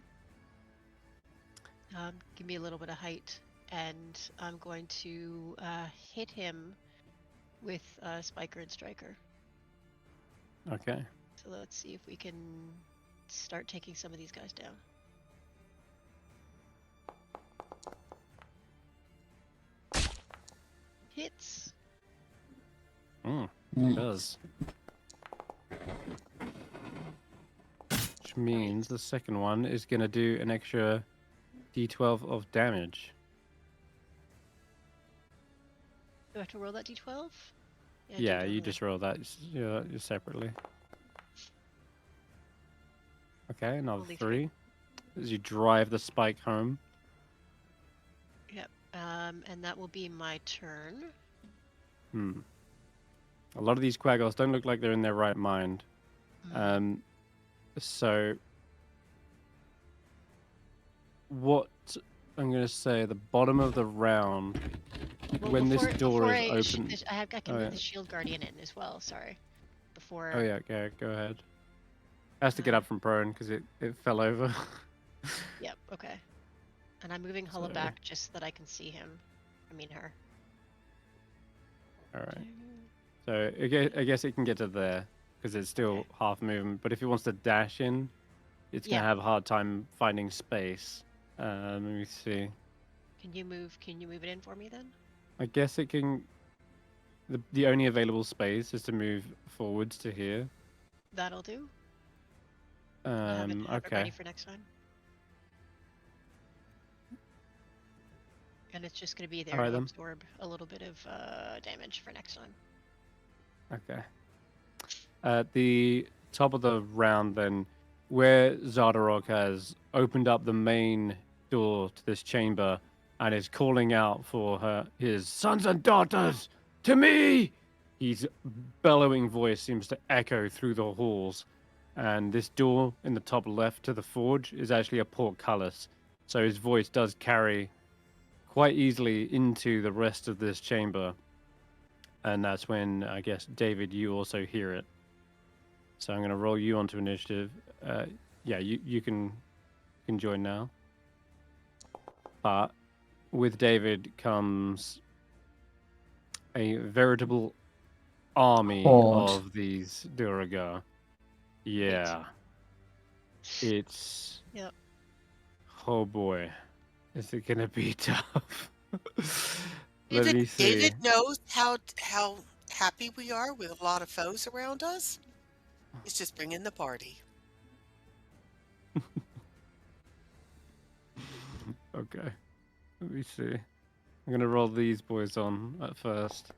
Give me a little bit of height, and I'm going to hit him with Spiker and Striker. Okay. So let's see if we can start taking some of these guys down. Hits. It does. Which means the second one is going to do an extra d12 of damage. Do I have to roll that d12? Yeah, D12 you there. just roll that separately. Okay, another Only 3. As you drive the spike home. Yep. And that will be my turn. A lot of these quaggles don't look like they're in their right mind. So what I'm going to say, the bottom of the round, Well, when this door before is open. I can Oh, move yeah. the shield guardian in as well. Sorry. Before. Oh yeah, okay, go ahead. Has to get up from prone because it fell over. Yep. Okay. And I'm moving Hulla So- back just so that I can see him. I mean her. All right. So I guess it can get to there because it's still Okay. half movement. But if it wants to dash in, it's gonna Yeah. have a hard time finding space. Let me see. Can you move it in for me then? I guess it can. The only available space is to move forwards to here. That'll do. Have it Okay. ready for next time. And it's just going to be there Alright to then. absorb a little bit of damage for next time. Okay. At the top of the round, then, where Zardarok has opened up the main door to this chamber and is calling out for his sons and daughters, to me! His bellowing voice seems to echo through the halls. And this door in the top left to the forge is actually a portcullis. So his voice does carry quite easily into the rest of this chamber. And that's when, I guess, David, you also hear it. So I'm going to roll you onto initiative. Yeah, you can join now. But with David comes a veritable army Horde. of these Duragar. Yeah. It's Yep. oh boy. Is it gonna be tough? Let David me see. David knows how happy we are with a lot of foes around us. He's just bringing the party. Okay. Let me see. I'm gonna roll these boys on at first.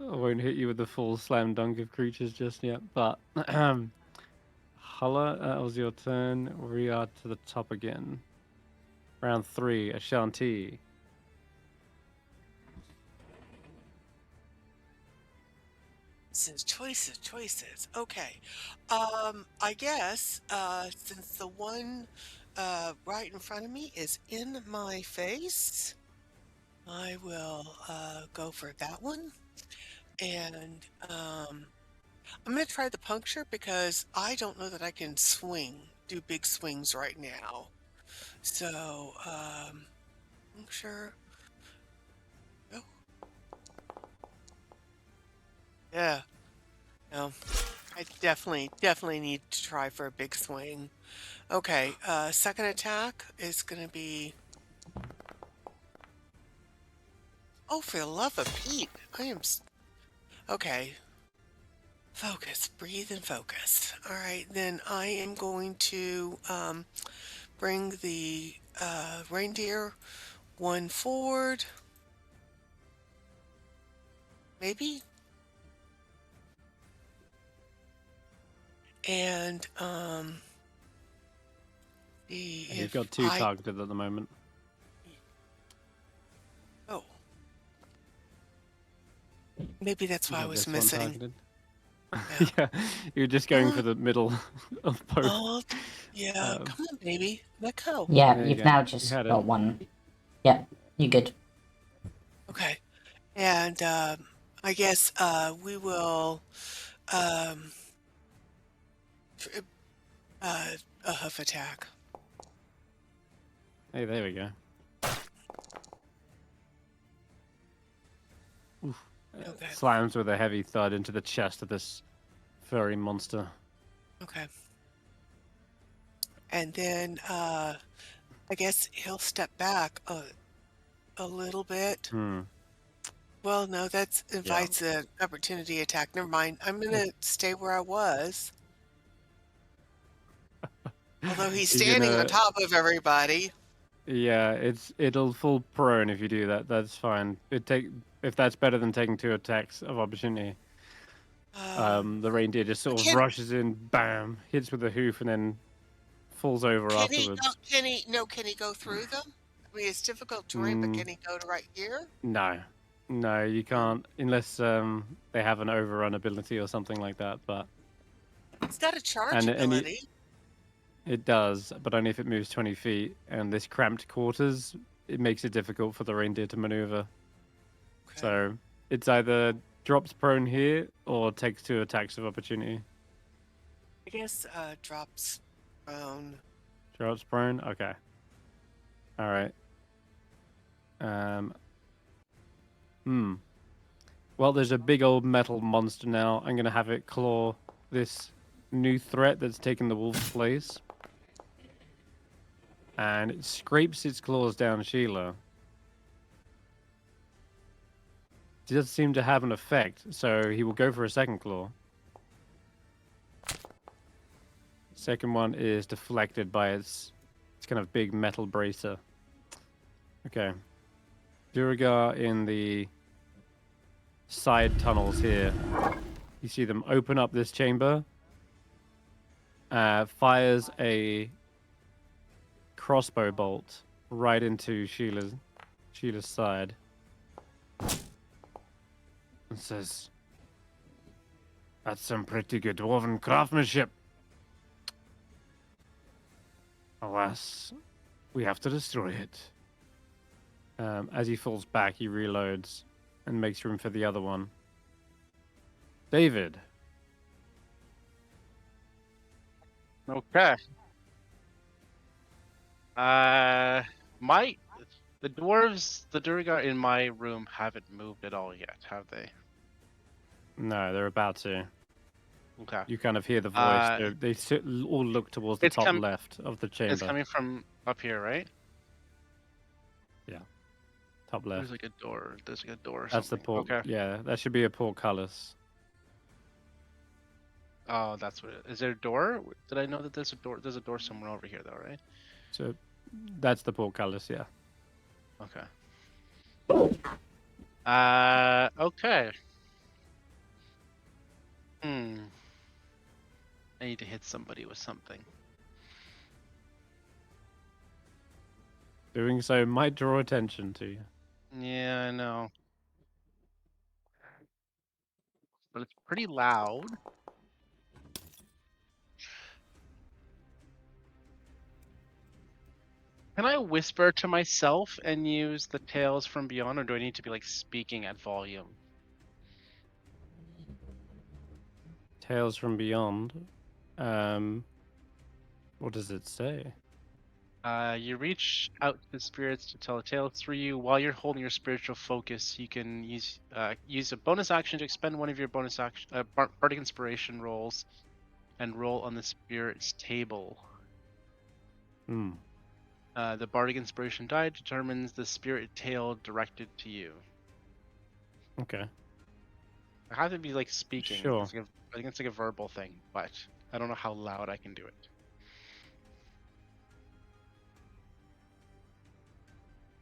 I won't hit you with the full slam dunk of creatures just yet, but Hulla, that was your turn. We are to the top again. Round 3, Ashanti. Choices. Okay. I guess since the one right in front of me is in my face, I will go for that one. And I'm gonna try the puncture because I don't know that I can do big swings right now. So puncture. Oh. Yeah. No. I definitely need to try for a big swing. Okay, second attack is gonna be. Oh, for the love of Pete! Okay. Focus, breathe and focus. All right, then I am going to bring the reindeer one forward. Maybe. And see You've if got 2 targeted at the moment. Oh. Maybe that's You why I got was this one missing. targeted. Yeah. Yeah, you're just going for the middle of both. Oh, yeah. Come on, baby. Let go. Yeah, There you you've go. now You just had it. got one. Yeah, you're good. Okay. And I guess we will a hoof attack. Hey, there we go. Oof. Okay. Slams with a heavy thud into the chest of this furry monster. Okay. And then I guess he'll step back a little bit. Hmm. Well, no, that invites an opportunity attack. Never mind. I'm gonna stay where I was. Although he's standing on top of everybody. Yeah, it'll fall prone if you do that. That's fine. If that's better than taking 2 attacks of opportunity. The reindeer just sort of rushes in, bam, hits with the hoof, and then falls over afterwards. Can he go through them? I mean, it's difficult terrain, but can he go to right here? No, you can't unless they have an overrun ability or something like that. But It's got a charge ability. It does, but only if it moves 20 feet. And this cramped quarters, it makes it difficult for the reindeer to maneuver. Okay. So it's either drops prone here or takes 2 attacks of opportunity. I guess drops prone. Drops prone? Okay. Alright. Well, there's a big old metal monster now. I'm going to have it claw this new threat that's taken the wolf's place. And it scrapes its claws down Sheila. It does seem to have an effect, so he will go for a second claw. Second one is deflected by its kind of big metal bracer. Okay. Duragar in the side tunnels here. You see them open up this chamber. Fires a crossbow bolt right into Sheila's side. And says, "That's some pretty good dwarven craftsmanship. Alas, we have to destroy it." As he falls back, he reloads and makes room for the other one. David. Okay. My The dwarves, the Durgar in my room haven't moved at all yet, have they? No, they're about to. Okay. You kind of hear the voice. Uh, They all look towards the It's top com- left of the It's chamber. coming from up here, right? Top left. There's like a door. There's like a door or That's the something. port. Okay. Yeah, that should be a portcullis. Oh, that's what it is. Is there a door? Did I know that there's a door? There's a door somewhere over here, though, right? So that's the portcullis. Yeah. Okay. Okay. I need to hit somebody with something. Doing so might draw attention to you. Yeah, I know. But it's pretty loud. Can I whisper to myself and use the Tales from Beyond, or do I need to be like speaking at volume? Tales from Beyond. What does it say? You reach out to the spirits to tell a tale through you. While you're holding your spiritual focus, you can use a bonus action to expend one of your bonus action bardic inspiration rolls, and roll on the spirit's table. The bardic inspiration die determines the spirit tale directed to you. Okay. I have to be like speaking. Sure. I think it's like a verbal thing, but I don't know how loud I can do it.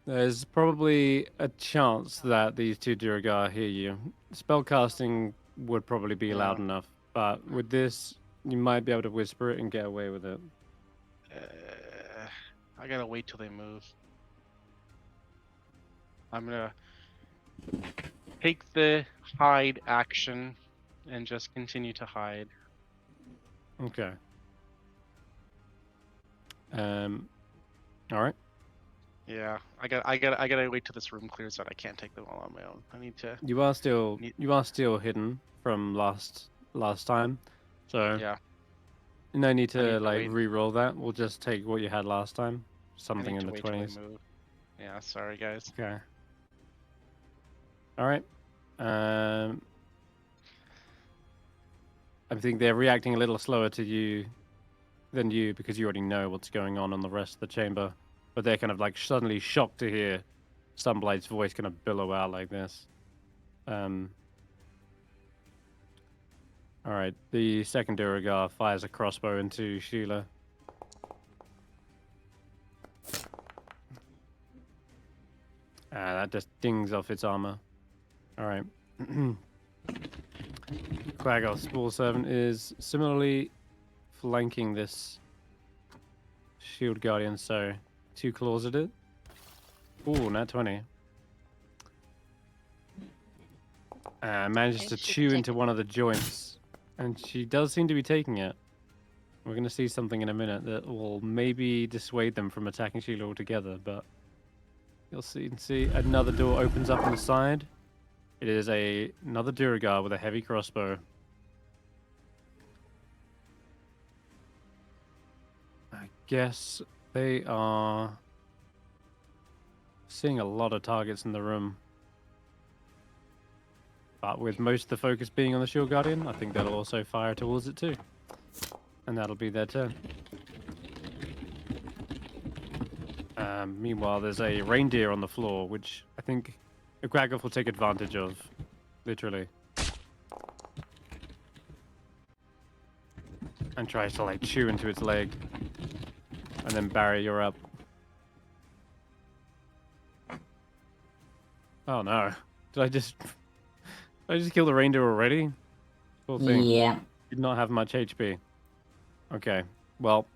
There's probably a chance that these two Duragar hear you. Spellcasting would probably be loud Yeah. enough, but with this, you might be able to whisper it and get away with it. I gotta wait till they move. I'm gonna take the hide action and just continue to hide. Okay. All right. Yeah, I gotta wait till this room clears out. I can't take them all on my own. I need to. You are still hidden from last time, so Yeah. no need I need to to like wait. re-roll that. We'll just take what you had last time, I something need in to the wait till they 20s. move. Yeah, sorry guys. Okay. All right. I think they're reacting a little slower to you than you because you already know what's going on the rest of the chamber. But they're kind of like suddenly shocked to hear Sunblight's voice kind of billow out like this. All right. The second Duragar fires a crossbow into Sheila. That just dings off its armor. All right. Quaggoth Small Servant is similarly flanking this Shield Guardian, so 2 claws at it. Ooh, nat 20. Manages Okay, to she chew can into take it. one of the joints, and she does seem to be taking it. We're going to see something in a minute that will maybe dissuade them from attacking Sheila altogether, but you'll see. Another door opens up on the side. It is another Duragar with a heavy crossbow. I guess they are seeing a lot of targets in the room. But with most of the focus being on the Shield Guardian, I think they'll also fire towards it too. And that'll be their turn. Meanwhile, there's a reindeer on the floor, which I think Quaggoth will take advantage of, literally. And tries to like chew into its leg. And then Barry, you're up. Oh no. Did I just kill the reindeer already? Poor thing. Yeah. Did not have much HP. Okay. Well,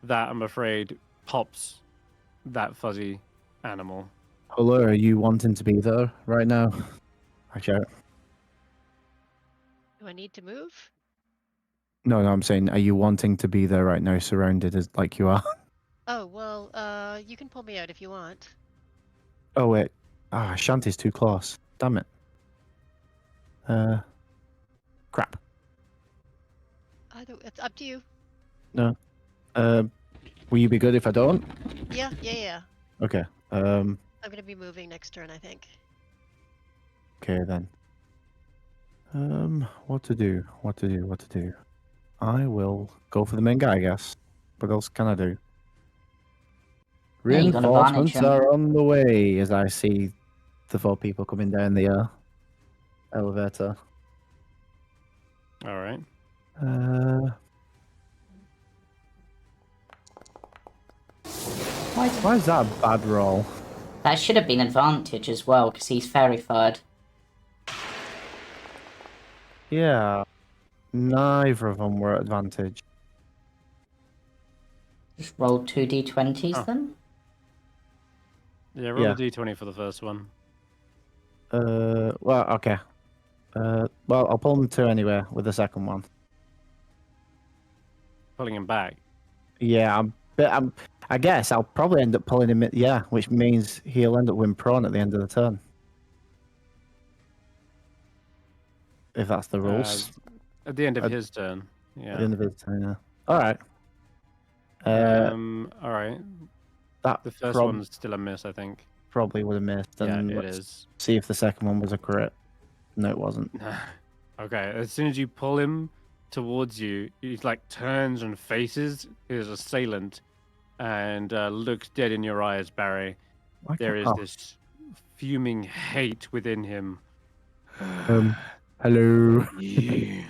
that I'm afraid pops that fuzzy animal. Hulla, are you wanting to be there right now? Okay. Do I need to move? No, I'm saying, are you wanting to be there right now, surrounded as like you are? Oh, well, you can pull me out if you want. Oh wait, Ashanti's too close. Damn it. Crap. It's up to you. No. Will you be good if I don't? Yeah. Okay. Um. I'm gonna be moving next turn, I think. Okay then. What to do? What to do? What to do? I will go for the main guy, I guess. What else can I do? Yeah, you got advantage Reinforcements him. are on the way as I see the 4 people coming down the elevator. All right. Why is that a bad roll? That should have been advantage as well, because he's fairy fired. Yeah, neither of them were at advantage. Just roll 2 d20s Oh. then? Yeah, roll Yeah. a d20 for the first one. Well, okay. Well, I'll pull them 2 anyway with the second one. Pulling him back. Yeah, I guess I'll probably end up pulling him. Yeah, which means he'll end up winning prone at the end of the turn. If that's the rules. At the end of At- his turn. At the Yeah. end of his turn, yeah. All right. All right. That The first one's still a miss, I think. probably would have missed. Yeah, And it let's is. see if the second one was a crit. No, it wasn't. Okay, as soon as you pull him towards you, he like turns and faces his assailant and looks dead in your eyes, Barry. Why There can't- is oh, this fuming hate within him. hello. Yeah.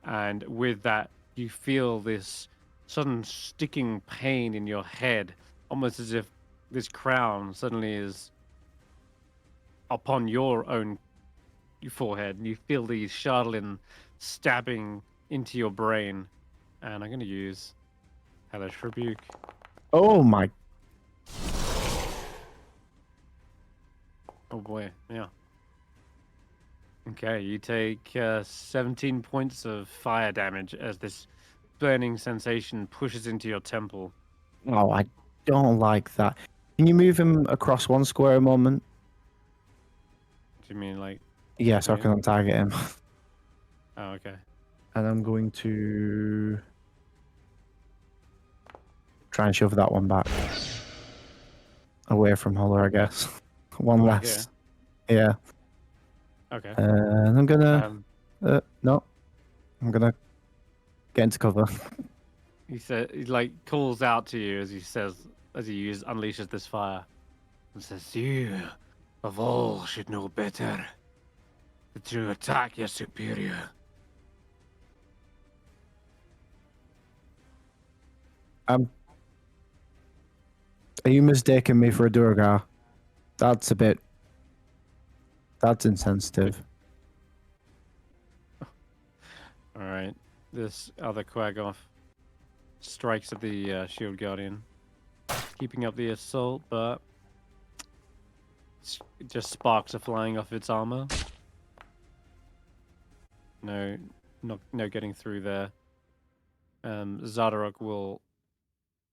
And with that, you feel this sudden sticking pain in your head, almost as if this crown suddenly is upon your own forehead. And you feel these Charlatan stabbing into your brain. And I'm going to use Hellish Rebuke. Oh my. Oh boy, yeah. Okay, you take 17 points of fire damage as this burning sensation pushes into your temple. Oh, I don't like that. Can you move him across 1 square a moment? Do you mean like... Yeah, so I Yeah. can target him. Oh, okay. And I'm going to try and shove that one back. Away from Hulla, I guess. One Over less. Yeah. Okay. And I'm gonna... no. I'm gonna get into cover. He said, he like calls out to you as he says, as he unleashes this fire, and says, "You, of all, should know better. To attack your superior." Are you mistaking me for a Durgar? That's a bit... That's insensitive. All right. This other Quagoth strikes at the Shield Guardian, keeping up the assault, but just sparks are flying off its armor. No getting through there. Zadarok will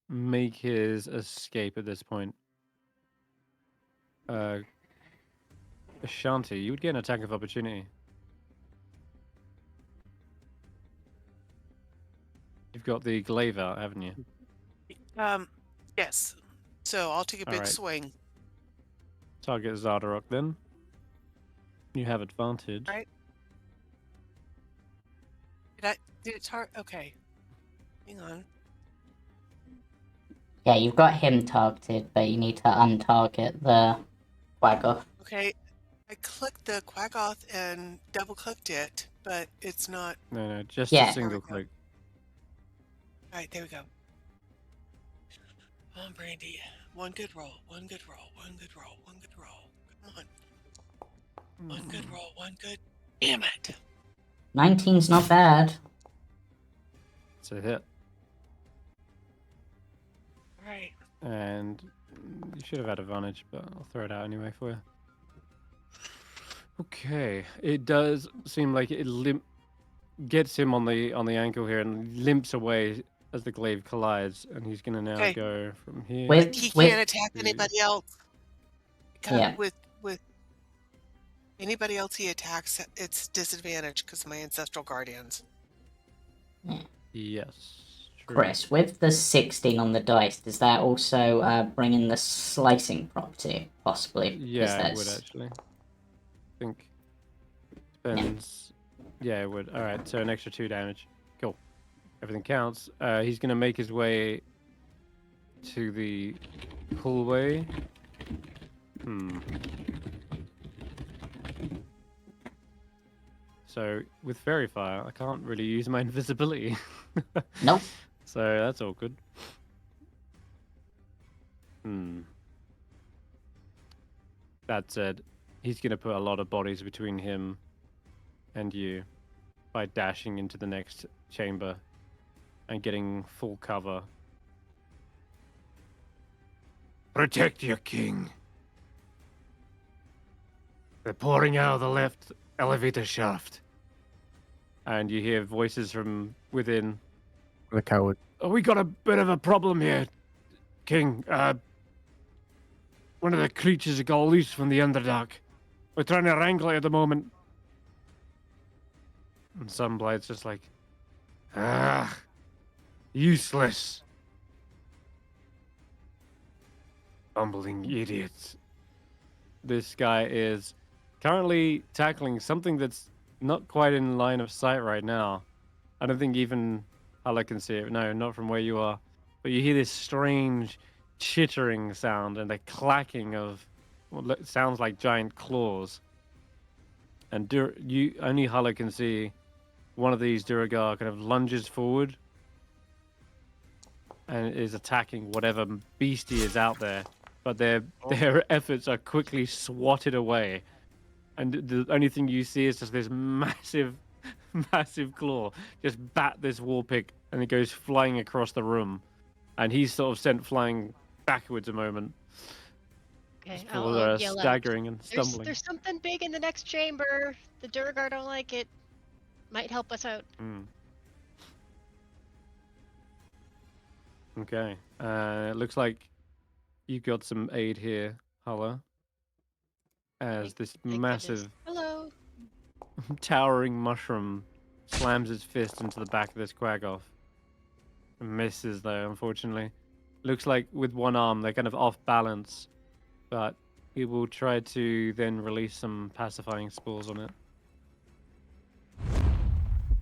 make his escape at this point. Ashanti, you would get an attack of opportunity. You've got the glaive out, haven't you? Yes. So I'll take a big Alright. swing. Target Zadarok then. You have advantage. Right. Did it target? Okay. Hang on. Yeah, you've got him targeted, but you need to untarget the Quaggoth. Okay. I clicked the Quagoth and double clicked it, but it's not. No, just Yeah. a single click. All right, there we go. Come on, Brandee. One good roll. One good roll. One good roll. One good roll. Come on. One good roll. One good. Damn it. 19's not bad. It's a hit. All right. And you should have had advantage, but I'll throw it out anyway for you. Okay, it does seem like it gets him on the ankle here and limps away as the glaive collides, and he's gonna now Okay. go from here. With- He with- can't attack anybody else. Yeah. With anybody else he attacks, it's disadvantage because of my ancestral guardians. Yes, True. Chris, with the 16 on the dice, does that also bring in the slicing property, possibly? Because Yeah, it would that's... actually. I think depends. Yeah, it would. All right, so an extra 2 damage. Cool. Everything counts. He's gonna make his way to the hallway. So with Fairy Fire, I can't really use my invisibility. Nope. So that's awkward. That said, he's gonna put a lot of bodies between him and you by dashing into the next chamber and getting full cover. Protect your king. They're pouring out of the left elevator shaft. And you hear voices from within. The coward. Oh, we got a bit of a problem here, King. One of the creatures got loose from the Underdark. We're trying to wrangle it at the moment. And Sunblight's just like, useless. Bumbling idiots. This guy is currently tackling something that's not quite in line of sight right now. I don't think even Hulla can see it. No, not from where you are. But you hear this strange chittering sound and the clacking of what sounds like giant claws. And only Hulla can see one of these Duragar kind of lunges forward and is attacking whatever beastie is out there. But their efforts are quickly swatted away. And the only thing you see is just this massive claw just bat this war pig, and it goes flying across the room. And he's sort of sent flying backwards a moment. Okay, People I'll are yell out. staggering and stumbling. There's something big in the next chamber. The Duragar don't like it. Might help us out. Okay. It looks like you've got some aid here, Hulla. As this Thank massive, Hello. towering mushroom slams its fist into the back of this Quagoth. Misses though, unfortunately. Looks like with one arm they're kind of off balance, but he will try to then release some pacifying spores on it.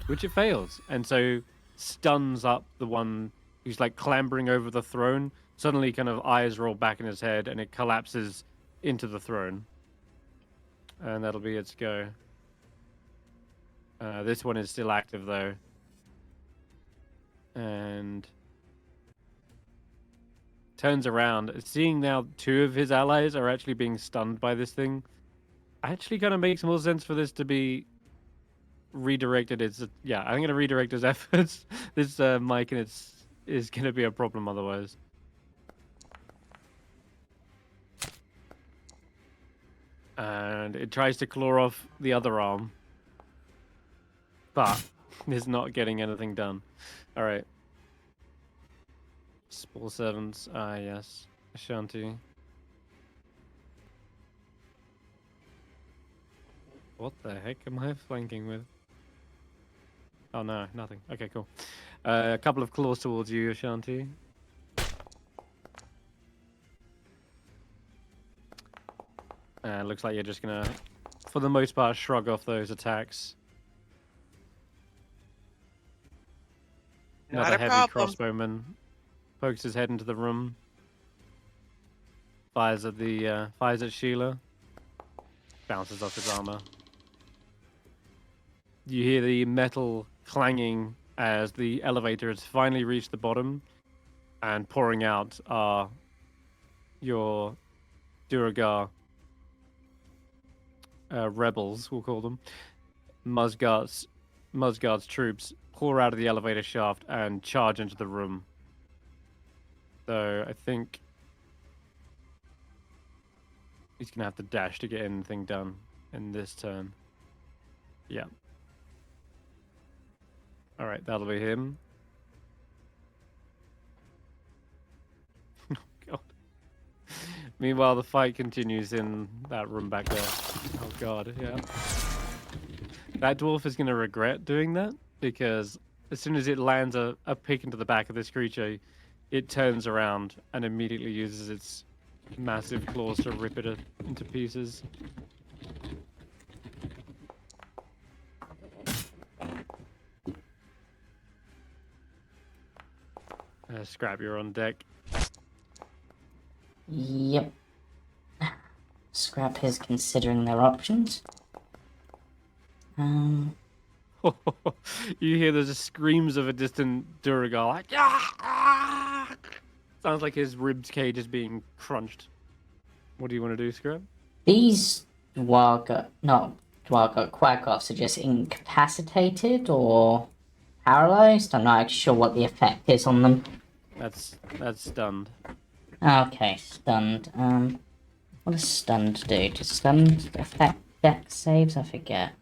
Which it fails, and so stuns up the one who's like clambering over the throne. Suddenly kind of eyes roll back in his head and it collapses into the throne. And that'll be its go. This one is still active though. And turns around, seeing now 2 of his allies are actually being stunned by this thing. Actually kind of makes more sense for this to be redirected. I'm going to redirect his efforts. This Mike and is going to be a problem otherwise. And it tries to claw off the other arm, but is not getting anything done. All right. Spore servants. Ah, yes. Ashanti. What the heck am I flanking with? Oh no, nothing. Okay, cool. A couple of claws towards you, Ashanti. Looks like you're just gonna, for the most part, shrug off those attacks. Not Another a heavy problem. crossbowman pokes his head into the room. Fires at Sheila. Bounces off his armor. You hear the metal clanging as the elevator has finally reached the bottom, and pouring out are your Duragar rebels, we'll call them. Musgart's troops pour out of the elevator shaft and charge into the room. So I think he's gonna have to dash to get anything done in this turn. Yeah. All right, that'll be him. Oh god. Meanwhile, the fight continues in that room back there. Oh god, yeah. That dwarf is gonna regret doing that because as soon as it lands a pick into the back of this creature, it turns around and immediately uses its massive claws to rip it into pieces. Skrapp, you're on deck. Yep. Skrapp is considering their options. You hear the screams of a distant Duragar, like, "Ah!" Sounds like his ribs cage is being crunched. What do you want to do, Skrapp? These Quackoffs are just incapacitated or paralyzed. I'm not actually sure what the effect is on them. That's stunned. Okay, stunned. What does stunned do? Does stunned affect dex saves? I forget.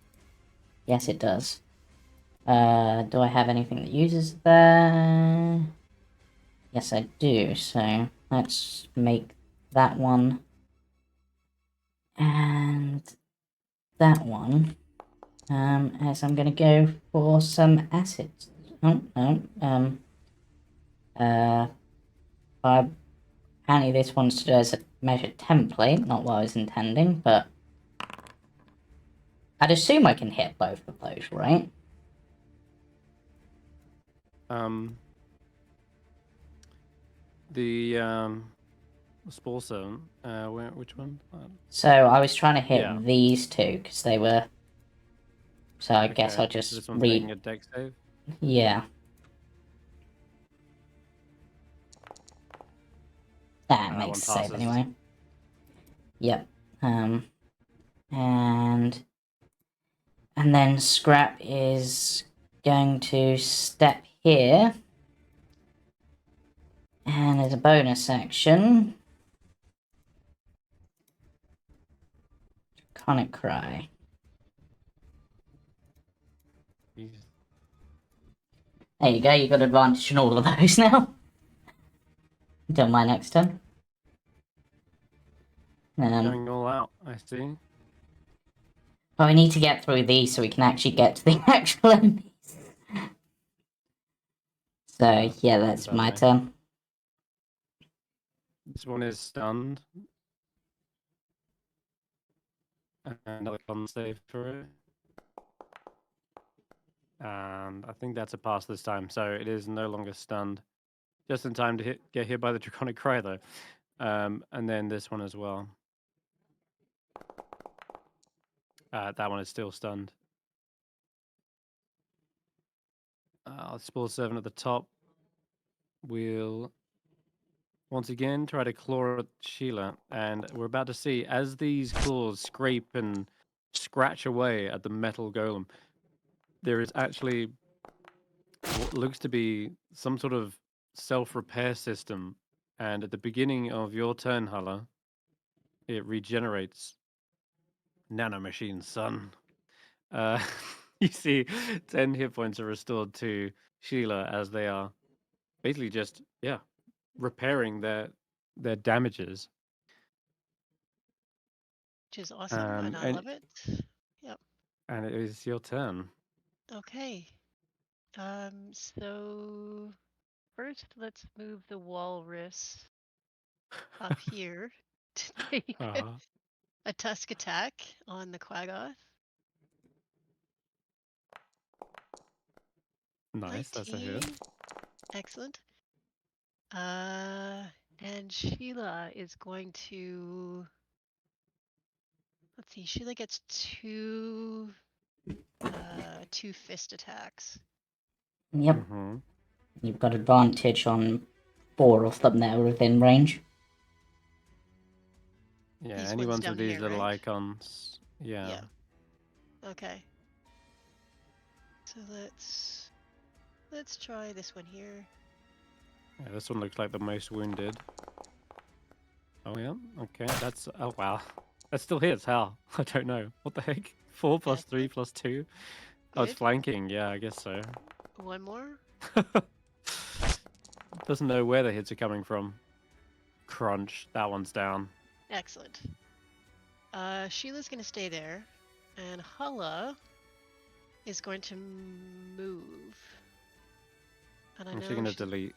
Yes, it does. Do I have anything that uses that? Yes, I do. So let's make that one and that one. As I'm gonna go for some acids. Oh no. Apparently this one's as a measured template, not what I was intending, but I'd assume I can hit both of those, right? The Spore Zone, which one? So I was trying to hit Yeah. these two because they were. So I guess Okay, I'll just this one's read. making a dex save. Yeah. That That makes one a save passes. anyway. Yep. And then Skrapp is going to step here. And as a bonus action, Draconic Cry. Jesus. There you go, you got advantage on all of those now. Until my next turn. Going all out, I see. But I need to get through these so we can actually get to the actual enemies. So, yeah, that's my turn. This one is stunned. Another con save for it. And I think that's a pass this time, so it is no longer stunned. Just in time to get hit by the Draconic Cry, though. And then this one as well. That one is still stunned. Spore Servant at the top will once again try to claw at Sheila, and we're about to see as these claws scrape and scratch away at the metal golem, there is actually what looks to be some sort of self-repair system, and at the beginning of your turn, Hulla, it regenerates. Nanomachine, son. You see 10 hit points are restored to Sheila as they are basically just, repairing their damages. Which is awesome, and I love it. Yep. And it is your turn. Okay. So first let's move the walrus up here to take a tusk attack on the Quaggoth. Nice, that's a hit. 19. Excellent. And Sheila is going to. Let's see. Sheila gets two fist attacks. Yep. Mm-hmm. You've got advantage on 4 of them that are within range. Yeah, These any ones ones down with these here, little right? icons. Yeah. Okay. So let's try this one here. Yeah, this one looks like the most wounded. Oh yeah, okay, that's, oh wow. That still hits, how? I don't know. What the heck? 4 plus 3 plus 2? Oh, it's Good. flanking, yeah, I guess so. One more. Doesn't know where the hits are coming from. Crunch, that one's down. Excellent. Sheila's gonna stay there, and Hulla is going to move. And I I'm know actually going to she's- delete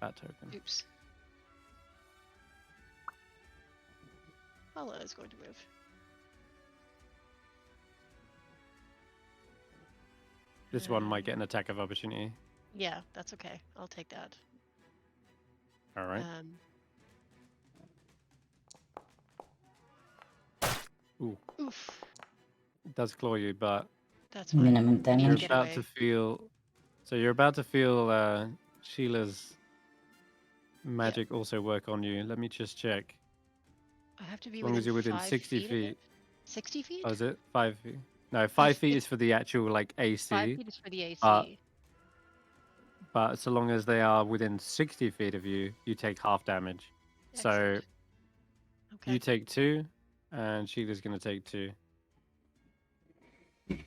that token. Oops. Hulla is going to move. This one might get an attack of opportunity. Yeah, that's okay. I'll take that. All right. Ooh. Oof. It does claw you, but That's fine. Minimum I need to damage. you're get about away. to feel. So you're about to feel Sheila's magic also work on you. Let me just check. I have to be As long as you're within 5 60 feet. Of feet. it? 60 feet? Oh, is it 5 feet? No, 5 I feet think is for the actual like 5 AC. feet is for the AC. But so long as they are within 60 feet of you, you take half damage. So Excellent. Okay. you take 2, and Sheila's going to take 2. And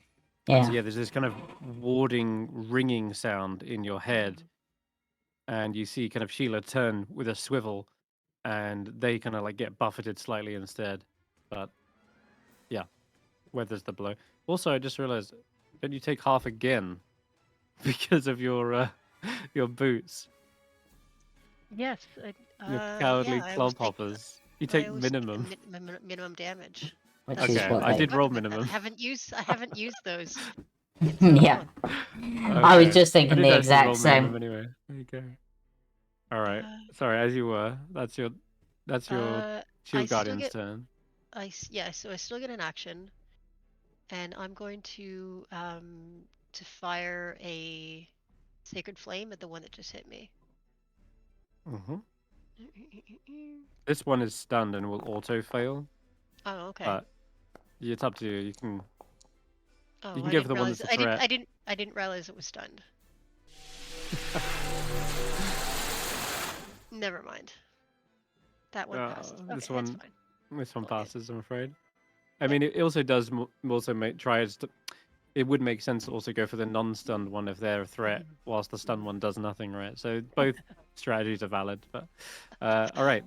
Yeah. so yeah, there's this kind of warding, ringing sound in your head, and you see kind of Sheila turn with a swivel, and they kind of like get buffeted slightly instead. But yeah, weathers the blow. Also, I just realized, don't you take half again because of your boots, Yes. your cowardly yeah, I club was taking, hoppers? You I take always take the minimum. minimum damage. Which That's is Okay, what I they... did roll remember that. minimum. I haven't used those in so Yeah. long. I was Okay. just I thinking did the actually exact roll same. minimum anyway. There you go. All right. Uh, Sorry, as you were. That's your I shield still guardian's get turn. so I still get an action, and I'm going to fire a sacred flame at the one that just hit me. hmm This one is stunned and will auto fail, Oh, okay. but it's up to you. You can Oh, you can I go for didn't the one realize. that's a threat. I didn't realize it was stunned. Never mind. That one passes. Okay, This that's one fine. this one All good. passes, I'm afraid. I mean, it also does also make tries to. It would make sense to also go for the non-stunned one if they're a threat, whilst the stunned one does nothing, right? So both strategies are valid. But all right,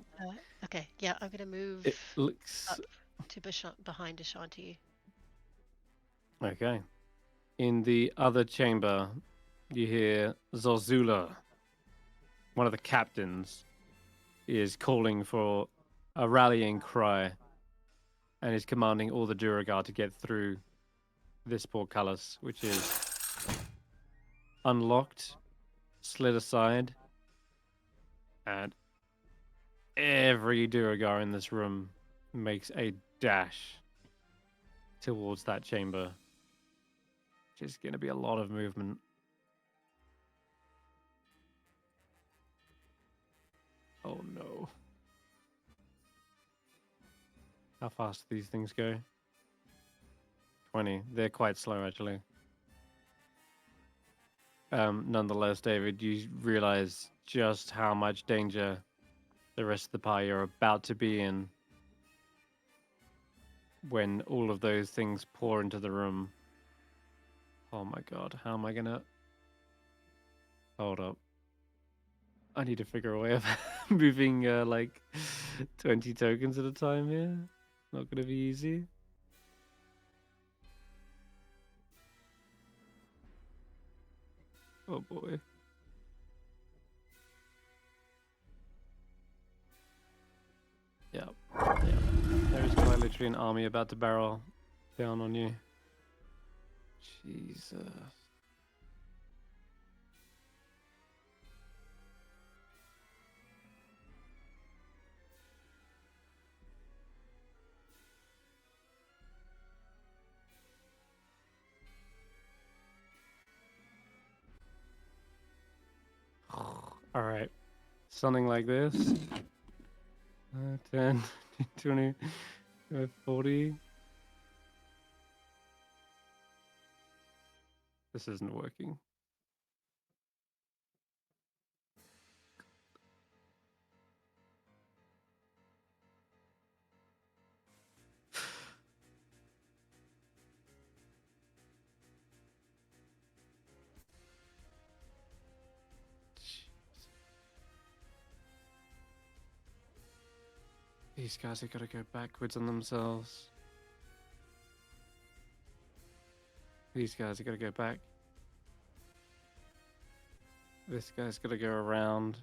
Okay, yeah, I'm gonna move it looks up to behind Ashanti. okay. In the other chamber, you hear Zorzula, one of the captains, is calling for a rallying cry and is commanding all the Duragar to get through this portcullis, which is unlocked, slid aside, and every Duragar in this room makes a dash towards that chamber. Which is going to be a lot of movement. Oh no. How fast do these things go? 20. They're quite slow, actually. Nonetheless, David, you realize just how much danger the rest of the party are about to be in when all of those things pour into the room. Oh my god, how am I gonna... Hold up. I need to figure a way of moving like 20 tokens at a time here. Not gonna be easy. Oh boy. Yeah. There's quite literally an army about to barrel down on you. Jesus. All right. Something like this. 10, 20, 40. This isn't working. These guys have got to go backwards on themselves. These guys are going to go back. This guy's got to go around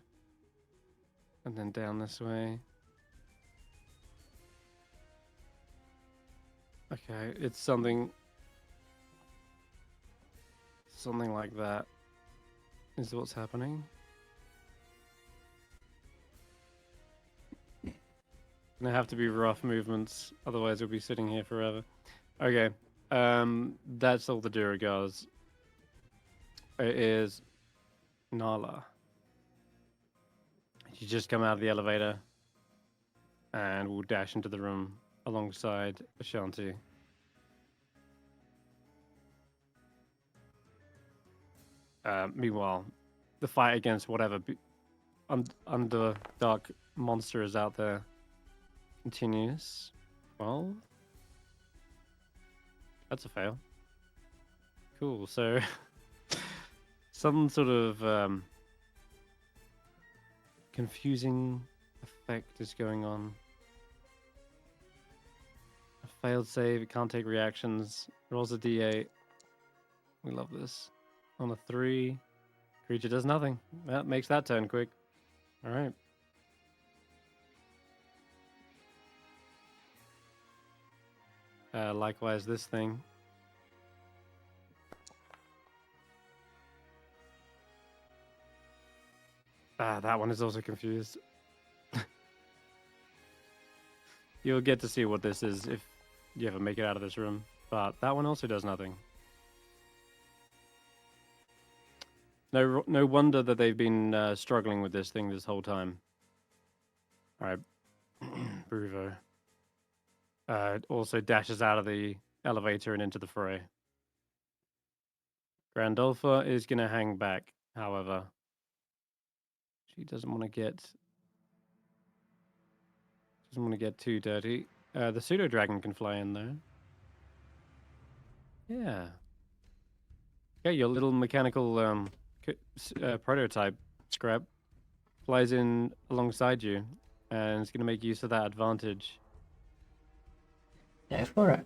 and then down this way. Okay, it's something like that is what's happening. Gonna have to be rough movements, otherwise we'll be sitting here forever. Okay, that's all the Duragars. It is Nala. She just come out of the elevator and will dash into the room alongside Ashanti. Meanwhile, the fight against whatever underdark monster is out there continues. 12. That's a fail. Cool. So some sort of confusing effect is going on. A failed save. It can't take reactions. Rolls a d8. We love this. On a 3, creature does nothing. That makes that turn quick. All right. Likewise, this thing. That one is also confused. You'll get to see what this is if you ever make it out of this room. But that one also does nothing. No wonder that they've been struggling with this thing this whole time. All right. Bruvo. Also dashes out of the elevator and into the fray. Grandolpha is going to hang back, however. She doesn't want to get too dirty. The pseudo dragon can fly in there. Yeah. Yeah, your little mechanical prototype, Skrapp, flies in alongside you, and it's going to make use of that advantage Go for it.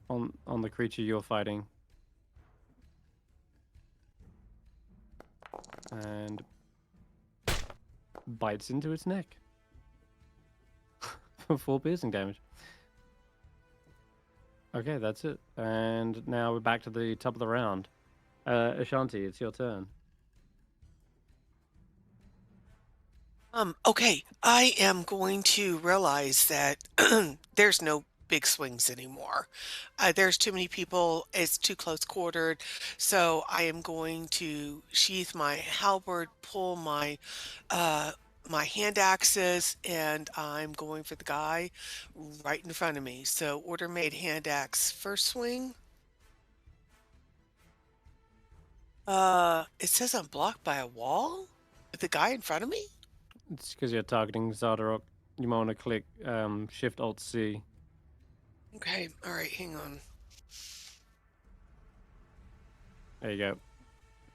on the creature you're fighting. And bites into its neck for 4 piercing damage. Okay, that's it. And now we're back to the top of the round. Ashanti, it's your turn. Okay, I am going to realize that there's no big swings anymore. There's too many people, it's too close quartered. So I am going to sheath my halberd, pull my my hand axes, and I'm going for the guy right in front of me. So order made hand axe first swing. It says I'm blocked by a wall with the guy in front of me. It's because you're targeting Zardarok. You might want to click Shift Alt C. Okay, all right, hang on. There you go.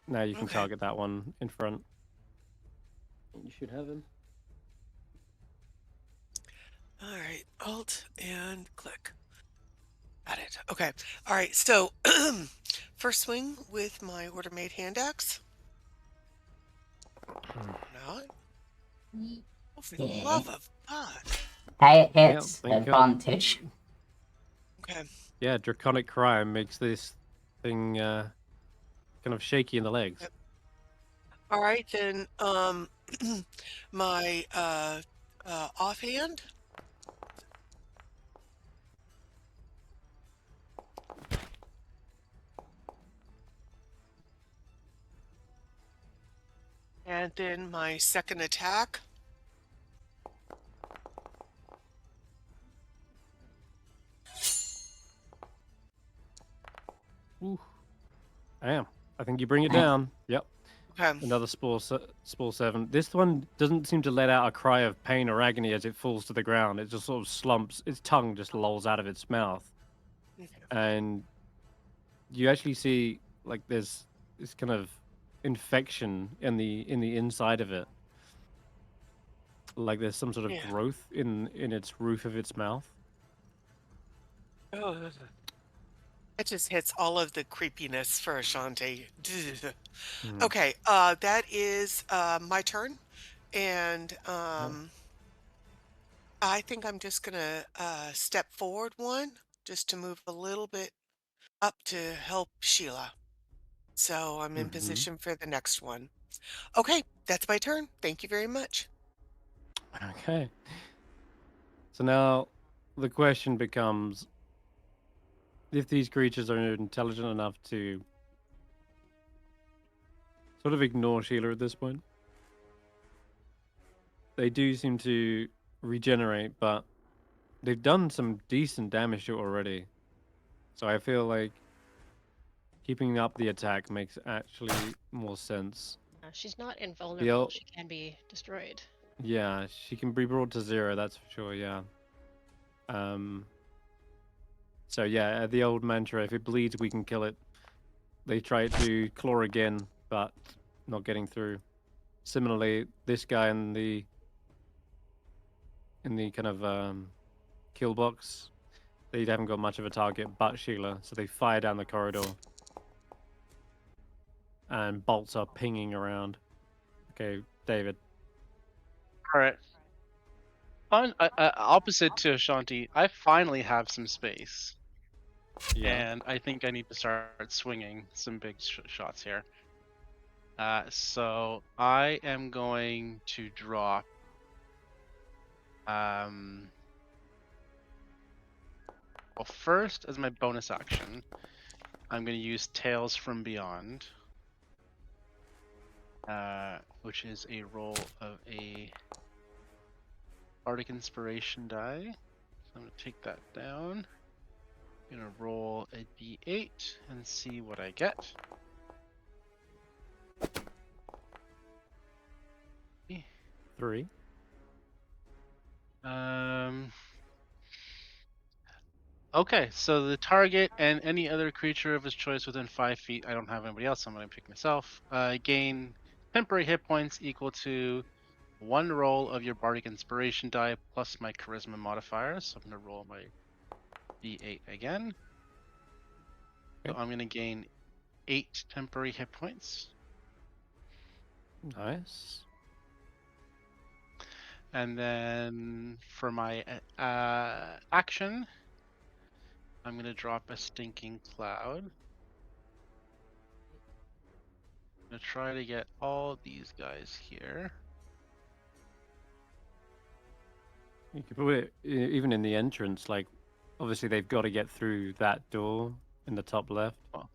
Now you can Okay. target that one in front. You should have him. All right, Alt and click. Got it. Okay. All right. So, first swing with my order made hand axe. Not. Oh, for the Yeah. love of God. Hey, it Yeah, hits. thank God. Advantage. Okay. Yeah, Draconic Crime makes this thing kind of shaky in the legs. Yep. All right, then my offhand. And then my second attack. Ooh. Damn. I think you bring it down. Yep. Okay. Another Spore 7. This one doesn't seem to let out a cry of pain or agony as it falls to the ground. It just sort of slumps. Its tongue just lolls out of its mouth. Okay. And you actually see, like, there's this kind of infection in the inside of it. Like there's some sort of Yeah. growth in its roof of its mouth. Oh. It just hits all of the creepiness for Ashanti. Hmm. Okay, that is my turn, and I think I'm just gonna step forward one just to move a little bit up to help Sheila. So I'm in Mm-hmm. position for the next one. Okay, that's my turn. Thank you very much. Okay. So now the question becomes, if these creatures are intelligent enough to sort of ignore Sheila at this point. They do seem to regenerate, but they've done some decent damage to it already. So I feel like keeping up the attack makes actually more sense. She's not The invulnerable. She can be destroyed. yeah, she can be brought to 0, that's for sure, yeah. So yeah, the old mantra, if it bleeds, we can kill it. They try to claw again, but not getting through. Similarly, this guy in the kind of kill box, they haven't got much of a target but Sheila, so they fire down the corridor. And bolts are pinging around. Okay, David. All right. Opposite to Ashanti, I finally have some space, Yeah. and I think I need to start swinging some big shots here. So I am going to drop. Well, first, as my bonus action, I'm going to use Tales from Beyond, which is a roll of a Bardic Inspiration die. So I'm going to take that down. I'm going to roll a d8 and see what I get. Three. Okay, so the target and any other creature of his choice within 5 feet, I don't have anybody else, so I'm going to pick myself, gain temporary hit points equal to 1 roll of your Bardic Inspiration die plus my Charisma modifier. So I'm going to roll my d8 again. So Okay. I'm going to gain 8 temporary hit points. Nice. And then for my action, I'm going to drop a Stinking Cloud. I'm going to try to get all these guys here. You could put it even in the entrance, like obviously they've got to get through that door in the top left. Well,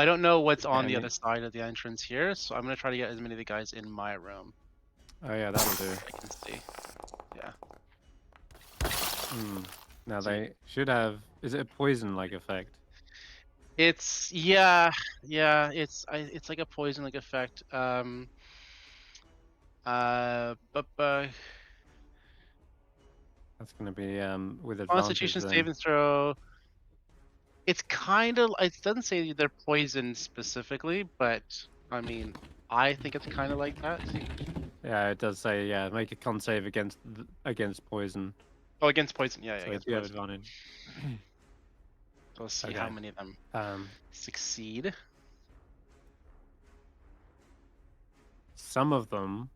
I don't know what's on the Damn other it. side of the entrance here, so I'm going to try to get as many of the guys in my room. Oh yeah, that'll do. I can see. Yeah. Now So they should have. Is it a poison-like effect? it's it's like a poison-like effect. But That's going to be with advantage Constitution then. saving throw. It's kind of. It doesn't say they're poisoned specifically, but I mean, I think it's kind of like that. Yeah, it does say make a con save against poison. Oh, against poison. Yeah, So against you have poison. advantage. So let's see Okay. how many of them succeed. Some of them,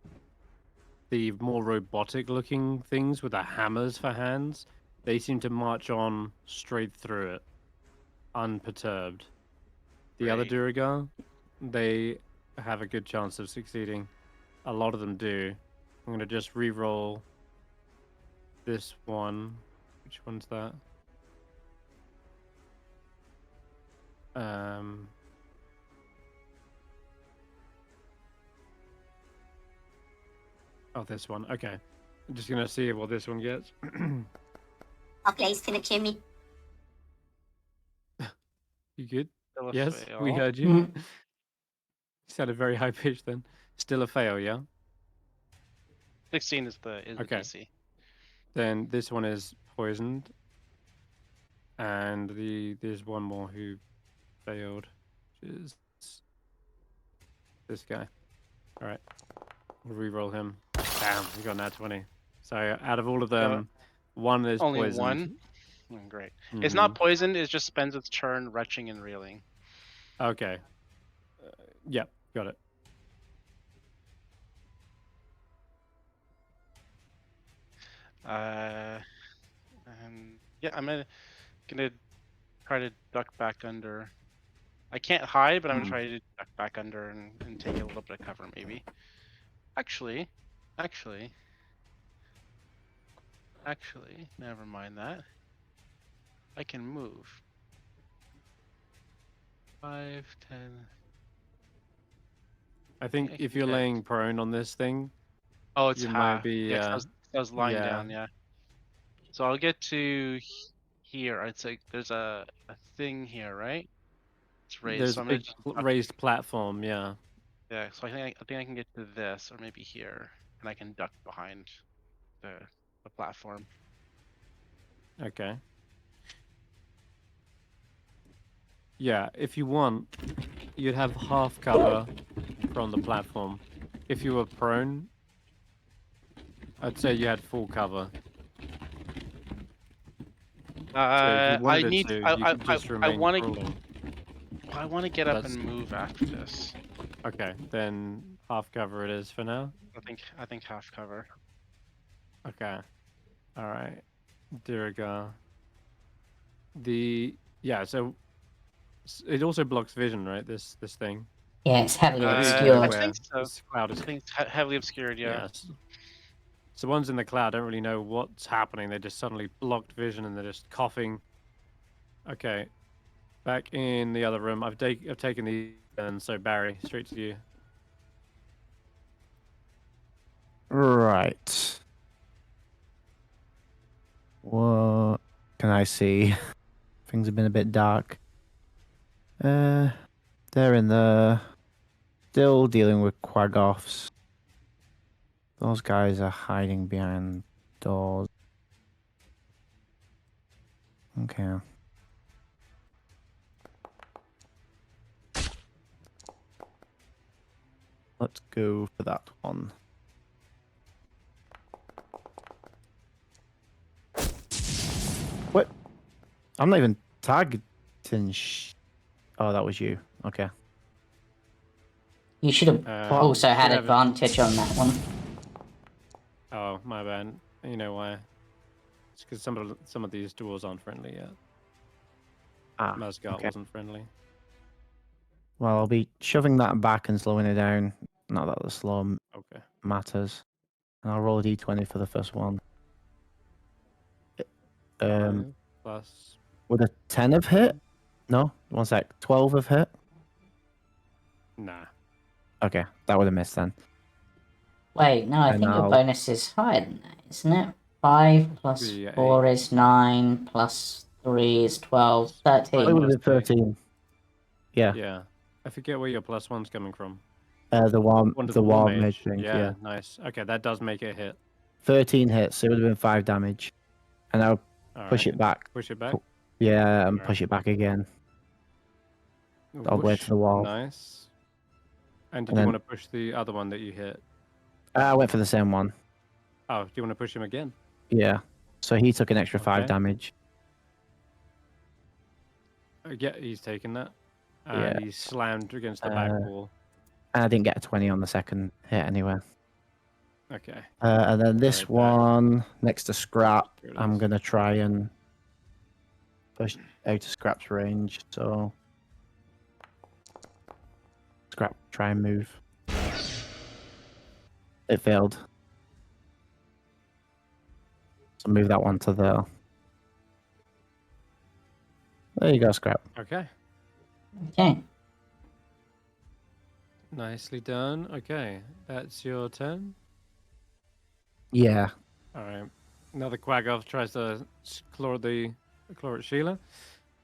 the more robotic-looking things with the hammers for hands, they seem to march on straight through it, unperturbed. The other Right. Durigar, they have a good chance of succeeding. A lot of them do. I'm going to just re-roll this one. Which one's that? Oh, this one. Okay. I'm just going to see what this one gets. A place in a chimney. You good? Still a Yes, we fail. heard you. Sounded very high pitched then. Still a fail, yeah? 16 is the Okay. DC. Then this one is poisoned. And there's one more who failed, which is this guy. Alright. We'll re-roll him. Damn, we got an nat 20. So out of all of them, one is Only poisoned. one. Great. It's not Mhm. poisoned. It just spends its turn retching and reeling. Okay. Yep, got it. Yeah, I'm gonna try to duck back under. I can't hide, but I'm gonna Hmm. try to duck back under and take a little bit of cover, maybe. Actually, never mind that. I can move. 5, 10. I think I if can you're get. laying prone on this thing, Oh, it's you might half. be. Yeah, 'cause I was lying Yeah. down. Yeah. So I'll get to here. I'd say there's a thing here, right? It's raised. There's So a I'm gonna big just duck. raised platform. Yeah. Yeah. So I think I can get to this, or maybe here, and I can duck behind the platform. Okay. Yeah. If you want, you'd have half cover from the platform. If you were prone, I'd say you had full cover. So if you I wanted it need. to, you could just I remain want to. crawling. I want to get up That's and move after this. okay. Then half cover it is for now. I think half cover. Okay. All right. Dirigar. So it also blocks vision, right? This thing. Yeah, it's heavily I think you know I obscured. where think so. this cloud I is. think it's heavily obscured. Yeah. Yes. So ones in the cloud don't really know what's happening. They just suddenly blocked vision and they're just coughing. Okay. Back in the other room. I've taken the and so Barry, straight to you. Right. What can I see? Things have been a bit dark. They're in the still dealing with quagoffs. Those guys are hiding behind doors. Okay. Let's go for that one. What? I'm not even targeting. Oh, that was you. Okay. You should have also Should had have it. advantage on that one. Oh, my bad. You know why? It's because some of these doors aren't friendly yet. Ah, Mascot okay. wasn't friendly. Well, I'll be shoving that back and slowing it down. Not that the slow Okay. matters. And I'll roll a d20 for the first one. 5 plus. Would a 10 have hit? No? 1 sec. 12 have hit? Nah. Okay, that would have missed then. Wait, no, I And think your I'll- bonus is higher than that, isn't it? 5 plus Be 4 8. is 9, plus 3 is 12, Oh, it 13. would have been Plus 8. 13. Yeah. Yeah. I forget where your plus one's coming from. The One to the war warm mage mage. thing. Yeah, Yeah. nice. Okay, that does make it hit. 13 hits, so it would have been 5 damage. And I'll All push right. it back. Push it back. Yeah, and All push it back again. right. All the way Whoosh. to the wall. Nice. And did And you then- want to push the other one that you hit? I went for the same one. Oh, do you want to push him again? Yeah. So he took an extra 5 Okay. damage. Yeah, he's taken that. Yeah. And he's slammed against the back wall. And I didn't get a 20 on the second hit anyway. Okay. And then this Alright, one next to Skrapp, Here it I'm is. going to try and push out of Skrapp's range. So Skrapp, try and move. It failed. So move that one to the... There you go, Skrapp. Okay. Okay. Nicely done. Okay. That's your turn. Yeah. Alright. Another Quagoth tries to claw at Sheila.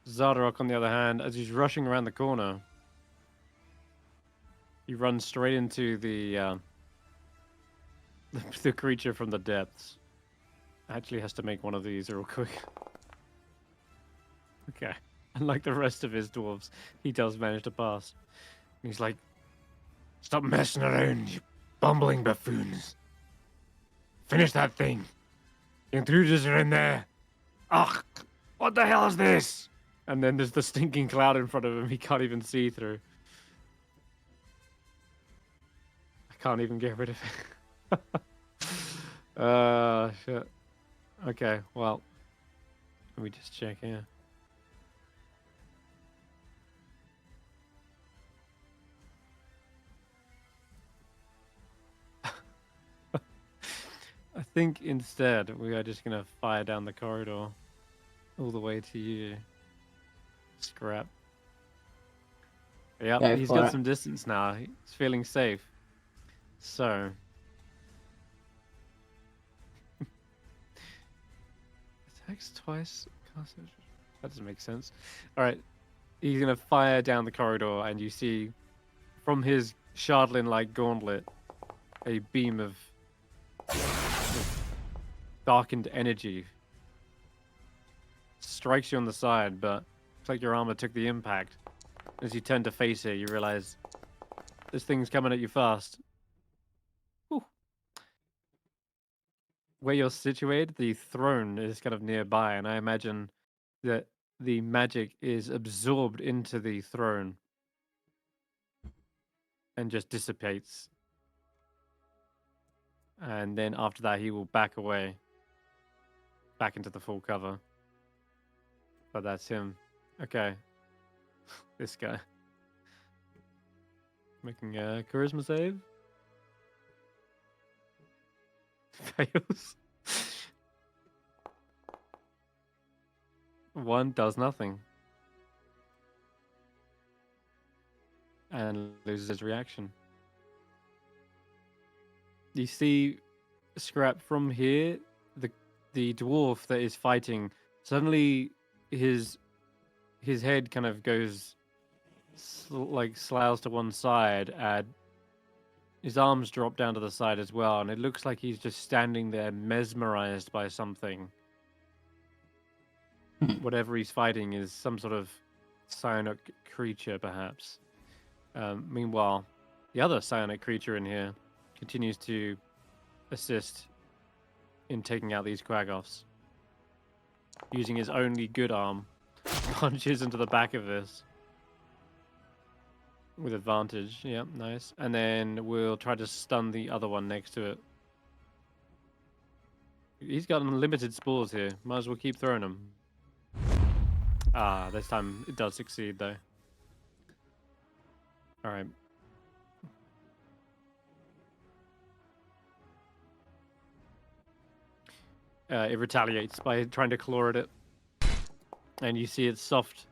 Zardarok, on the other hand, as he's rushing around the corner, he runs straight into the the creature from the depths. Actually has to make one of these real quick. Okay. Unlike the rest of his dwarves, he does manage to pass. And he's like, "Stop messing around, you bumbling buffoons. Finish that thing. The intruders are in there. Ugh." What the hell is this? And then there's the stinking cloud in front of him he can't even see through. I can't even get rid of it. Shit. Okay, well. Let me just check here. I think instead we are just gonna fire down the corridor all the way to you, Skrapp. Yep, Go he's for got it. some distance now. He's feeling safe. So attacks twice. That doesn't make sense. All right, he's gonna fire down the corridor, and you see from his shardlin-like gauntlet a beam of darkened energy strikes you on the side, but it's like your armor took the impact. As you turn to face it, you realize this thing's coming at you fast. Whew. Where you're situated, the throne is kind of nearby, and I imagine that the magic is absorbed into the throne and just dissipates. And then after that, he will back away, back into the full cover. But that's him. Okay. This guy. Making a charisma save. Fails. 1 does nothing. And loses his reaction. You see Skrapp from here, the dwarf that is fighting, suddenly his head kind of goes like sloughs to one side, and his arms drop down to the side as well, and it looks like he's just standing there mesmerized by something. Whatever he's fighting is some sort of psionic creature, perhaps. Meanwhile, the other psionic creature in here continues to assist in taking out these Quagoths. Using his only good arm, punches into the back of this. With advantage, yep, nice. And then we'll try to stun the other one next to it. He's got unlimited spores here. Might as well keep throwing them. Ah, this time it does succeed, though. Alright. It retaliates by trying to claw at it. And you see its soft,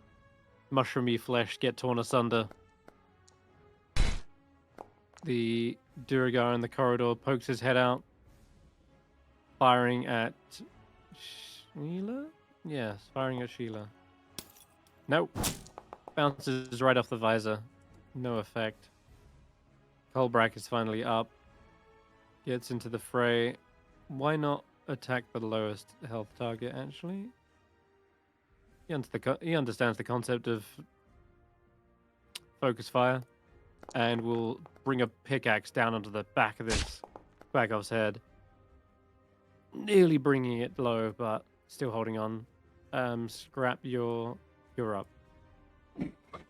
mushroomy flesh get torn asunder. The Duragar in the corridor pokes his head out, firing at Sheila? Yes, firing at Sheila. Nope. Bounces right off the visor. No effect. Colbrack is finally up. Gets into the fray. Why not attack the lowest health target, actually? He understands the concept of focus fire. And we'll bring a pickaxe down onto the back of this Quagoth's head. Nearly bringing it low, but still holding on. Skrapp, you're up.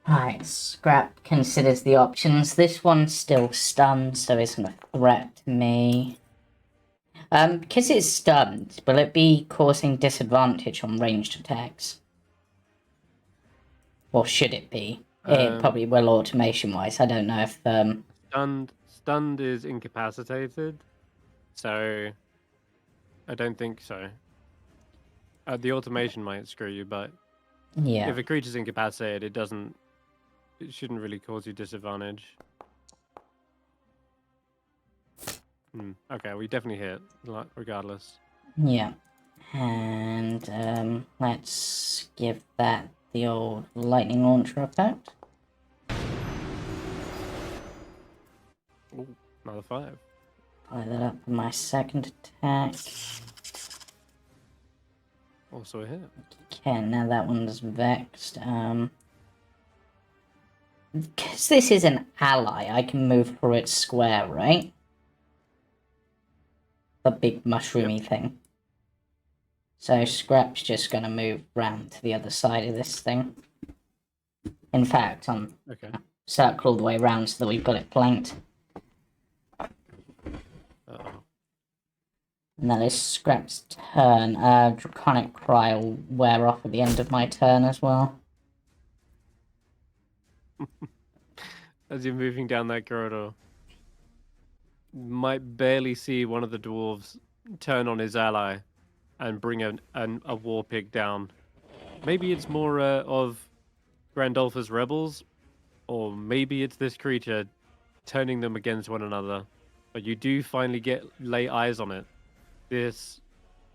Alright, Skrapp considers the options. This one's still stunned, so it's gonna threat me. Because it's stunned, will it be causing disadvantage on ranged attacks? Or should it be? It probably will automation-wise. I don't know if... Stunned is incapacitated, so I don't think so. The automation might screw you, but yeah. if a creature's incapacitated, it shouldn't really cause you disadvantage. Okay, we definitely hit, regardless. Yeah. And let's give that the old lightning launcher effect. Ooh, another 5. Apply that up for my second attack. Also a hit. Okay, now that one's vexed. Because this is an ally, I can move through its square, right? The big mushroomy thing. So Skrapp's just gonna move round to the other side of this thing. In fact, I'm Okay. circle all the way around so that we've got it flanked. Uh-oh. And then it's Skrapp's turn. Draconic Cry will wear off at the end of my turn as well. As you're moving down that corridor, you might barely see one of the dwarves turn on his ally and bring a war pig down. Maybe it's more of Grandolpha's rebels, or maybe it's this creature turning them against one another. But you do finally lay eyes on it. This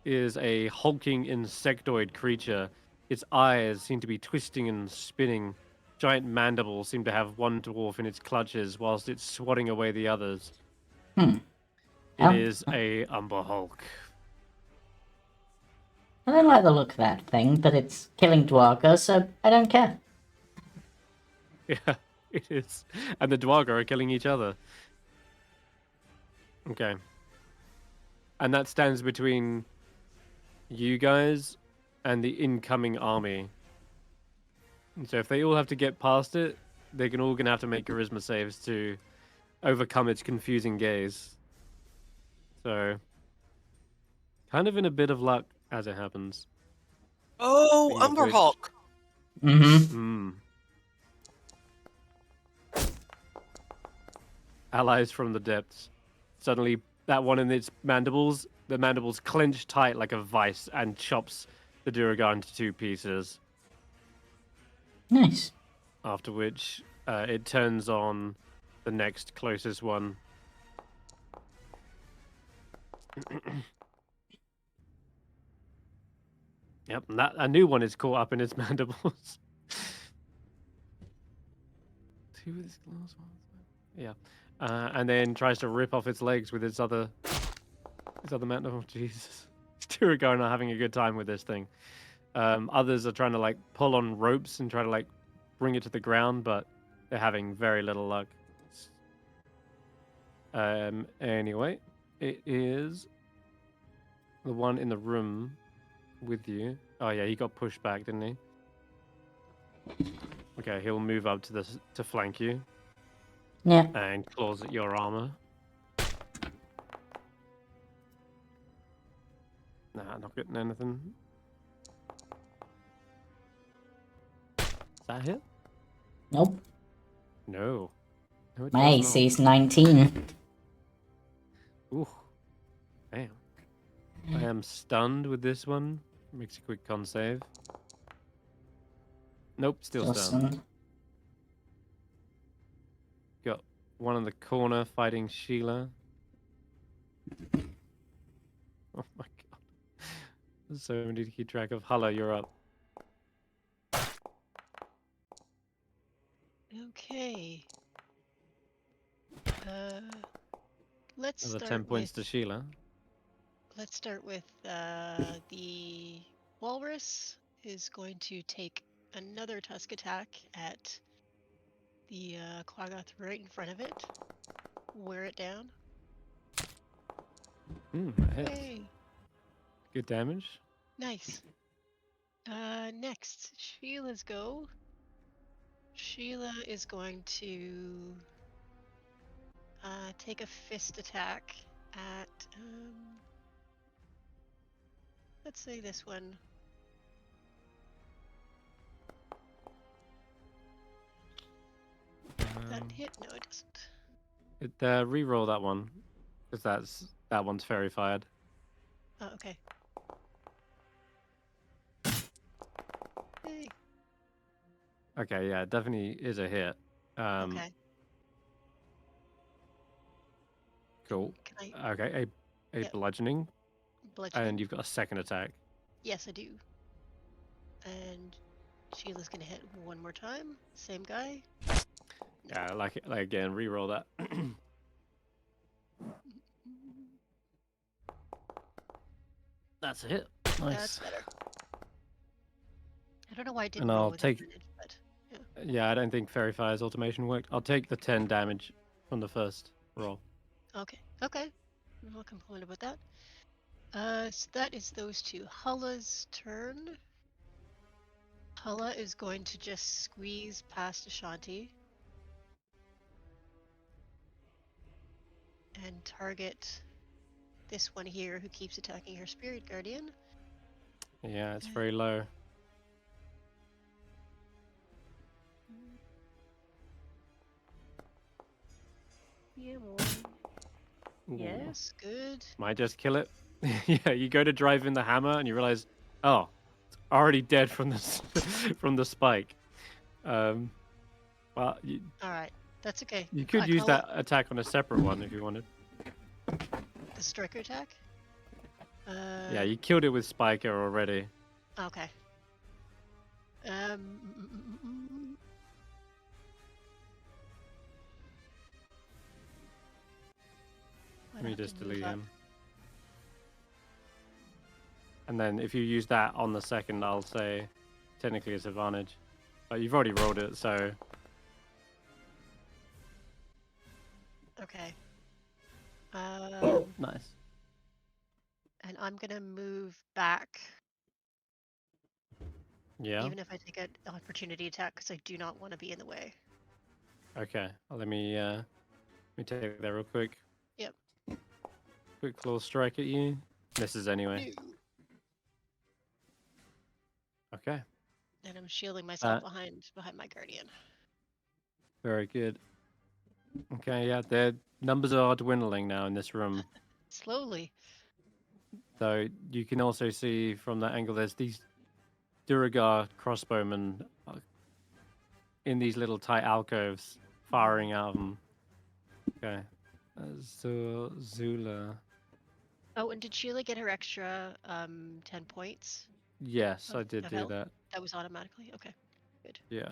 is a hulking insectoid creature. Its eyes seem to be twisting and spinning. Giant mandibles seem to have one dwarf in its clutches whilst it's swatting away the others. Hmm. It is a Umber Hulk. I don't like the look of that thing, but it's killing Dwarka, so I don't care. Yeah, it is. And the Dwarga are killing each other. Okay. And that stands between you guys and the incoming army. And so if they all have to get past it, they're all gonna have to make charisma saves to overcome its confusing gaze. So, kind of in a bit of luck as it happens. Oh, Speaking of Umber which- Hulk. Mm-hmm. Allies from the depths. Suddenly, that one in its mandibles, the mandibles clench tight like a vice and chops the Duragar into two pieces. Nice. After which, it turns on the next closest one. Yep, and a new one is caught up in its mandibles. Two of these glass ones. Yeah, and then tries to rip off its legs with its other mandible. Oh, Jesus, Duragar not having a good time with this thing. Others are trying to like pull on ropes and try to like bring it to the ground, but they're having very little luck. Anyway, it is the one in the room with you. Oh yeah, he got pushed back, didn't he? Okay, he'll move up to flank you Yeah. and claws at your armor. Nah, not getting anything. Is that hit? Nope. No. No, it My does AC not. is 19. Ooh. Damn. I am stunned with this one. Makes a quick con save. Nope, still stunned. Awesome. Got one in the corner fighting Sheila. Oh my god. There's so many to keep track of. Hulla, you're up. Okay. Let's Another start 10 points with to Sheila. The walrus is going to take another tusk attack at the Quaggoth right in front of it. Wear it down. That hits. Yay! Good damage. Nice. Next, Sheila's go. Sheila is going to take a fist attack at let's say this one. That hit? No, it doesn't. Re-roll that one, because that one's fairy fired. Oh, okay. Hey. Okay, yeah, it definitely is a hit. Okay. Cool. Can I Okay, a Yep. bludgeoning, bludgeoning? and you've got a second attack. Yes, I do. And Sheila's gonna hit one more time. Same guy. Yeah, like again, re-roll that. That's a hit. Nice. That's better. I don't know why I didn't And roll I'll with take. advantage, but yeah. Yeah, I don't think Fairy Fire's automation worked. I'll take the 10 damage from the first roll. Okay. Okay. I'm not complaining about that. So that is those two. Hulla's turn. Hulla is going to just squeeze past Ashanti and target this one here who keeps attacking her spirit guardian. Yeah, it's very low. Yeah, boy. Ooh. Yes, good. Might just kill it. Yeah, you go to drive in the hammer and you realize, oh, it's already dead from the from the spike. Well, you Alright, that's okay. could I use call that attack on a separate one if you wanted. the striker attack. Yeah, you killed it with Spiker already. Okay. Let me just delete him. And then if you use that on the second, I'll say technically it's advantage. But you've already rolled it, so... Okay. Nice. And I'm gonna move back, Yeah? even if I take an opportunity attack, because I do not want to be in the way. Okay. Let me take that real quick. Yep. Quick claw strike at you. Misses anyway. Okay. And I'm shielding myself behind my guardian. Very good. Okay, yeah, their numbers are dwindling now in this room. Slowly. So you can also see from that angle there's these Duragar crossbowmen in these little tight alcoves firing out of them. Okay. Zula. Oh, and did Sheila get her extra 10 points? Yes, I Of- did of do health? that. That was automatically? Okay, good. Yeah.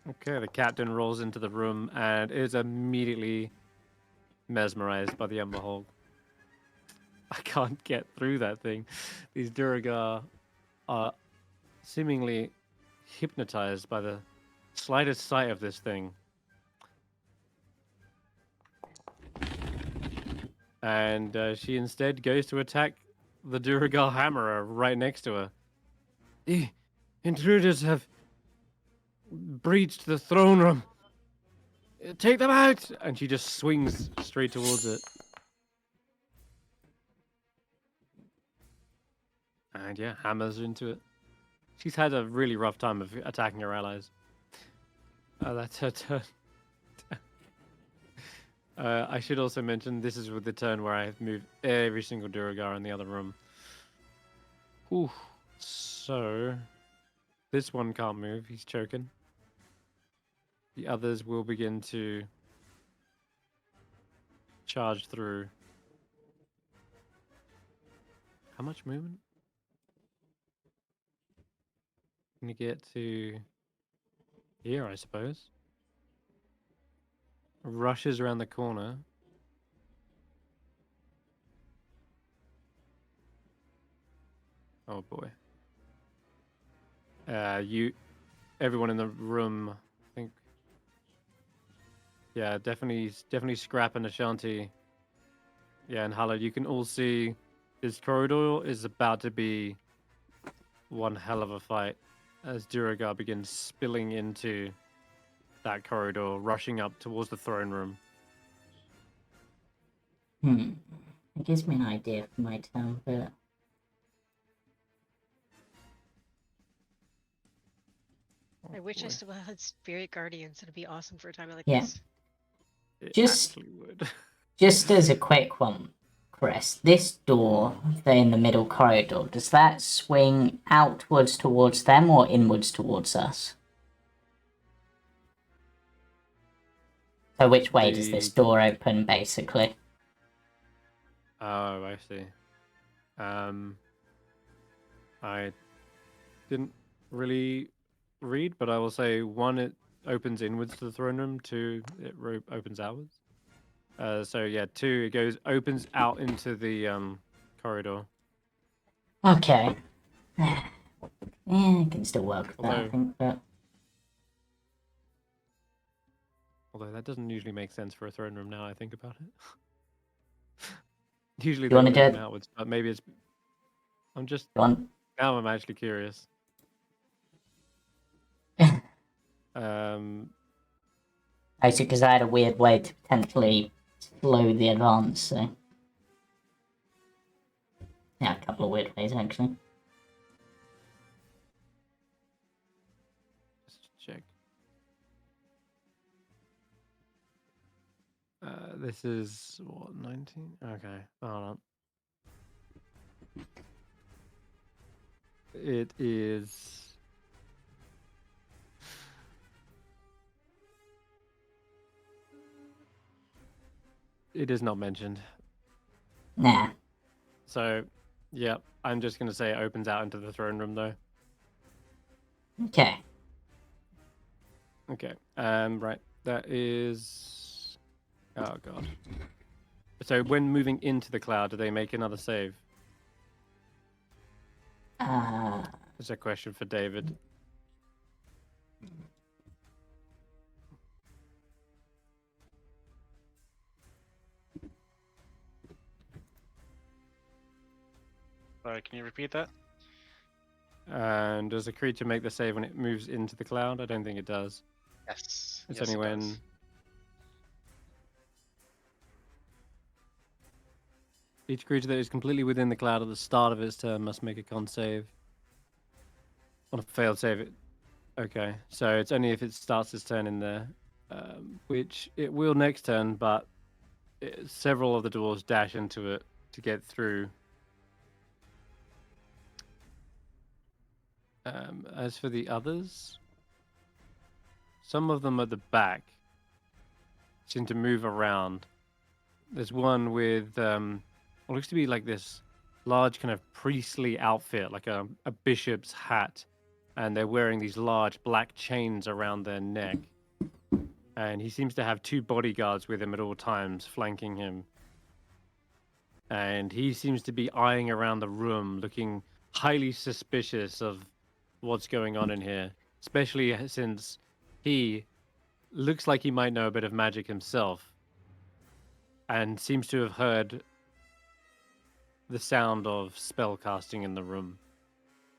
Okay, the captain rolls into the room and is immediately mesmerized by the Ember Hulk. I can't get through that thing. These Duragar are seemingly hypnotized by the slightest sight of this thing. And she instead goes to attack the Duragar Hammerer right next to her. The intruders have breached the throne room. Take them out! And she just swings straight towards it. And yeah, hammers into it. She's had a really rough time of attacking her allies. That's her turn. I should also mention this is with the turn where I have moved every single Duragar in the other room. Ooh. So this one can't move, he's choking. The others will begin to charge through. How much movement? Can you get to here, I suppose? Rushes around the corner. Oh boy. Everyone in the room, I think. Yeah, definitely Skrapp and Ashanti. Yeah, and Hulla, you can all see this corridor is about to be one hell of a fight as Duragar begins spilling into that corridor, rushing up towards the throne room. It gives me an idea for my turn, but I wish I boy. still had Spirit Guardians. It'd be awesome for a time like Yeah. this. It Just- actually would. just as a quick one, Chris, this door in the middle corridor, does that swing outwards towards them or inwards towards us? So which way does this door open, basically? Oh, I see. I didn't really read, but I will say one, it opens inwards to the throne room. Two, it opens outwards. So yeah, two, it opens out into the corridor. Okay. Yeah, I can still work with that, I Although- think, but... Although that doesn't usually make sense for a throne room now I think about it. Usually You they wanna would do open it? outwards, but maybe it's. I'm just You want? now. I'm actually curious. Basically, because I had a weird way to potentially slow the advance, so. Yeah, a couple of weird ways, actually. Let's check. This is what 19. Okay, hold on. It is. It is not mentioned. Nah. So, yeah, I'm just gonna say it opens out into the throne room though. Okay. Okay. Right. That is. Oh god. So when moving into the cloud, do they make another save? That's a question for David. Sorry, can you repeat that? And does a creature make the save when it moves into the cloud? I don't think it does. Yes. It's Yes, only it when. does. Each creature that is completely within the cloud at the start of its turn must make a con save. On a failed save, it. Okay, so it's only if it starts its turn in there, which it will next turn, but several of the dwarves dash into it to get through. As for the others, some of them at the back seem to move around. There's one with what looks to be like this large kind of priestly outfit, like a bishop's hat, and they're wearing these large black chains around their neck. And he seems to have 2 bodyguards with him at all times, flanking him. And he seems to be eyeing around the room, looking highly suspicious of what's going on in here, especially since he looks like he might know a bit of magic himself and seems to have heard the sound of spell casting in the room.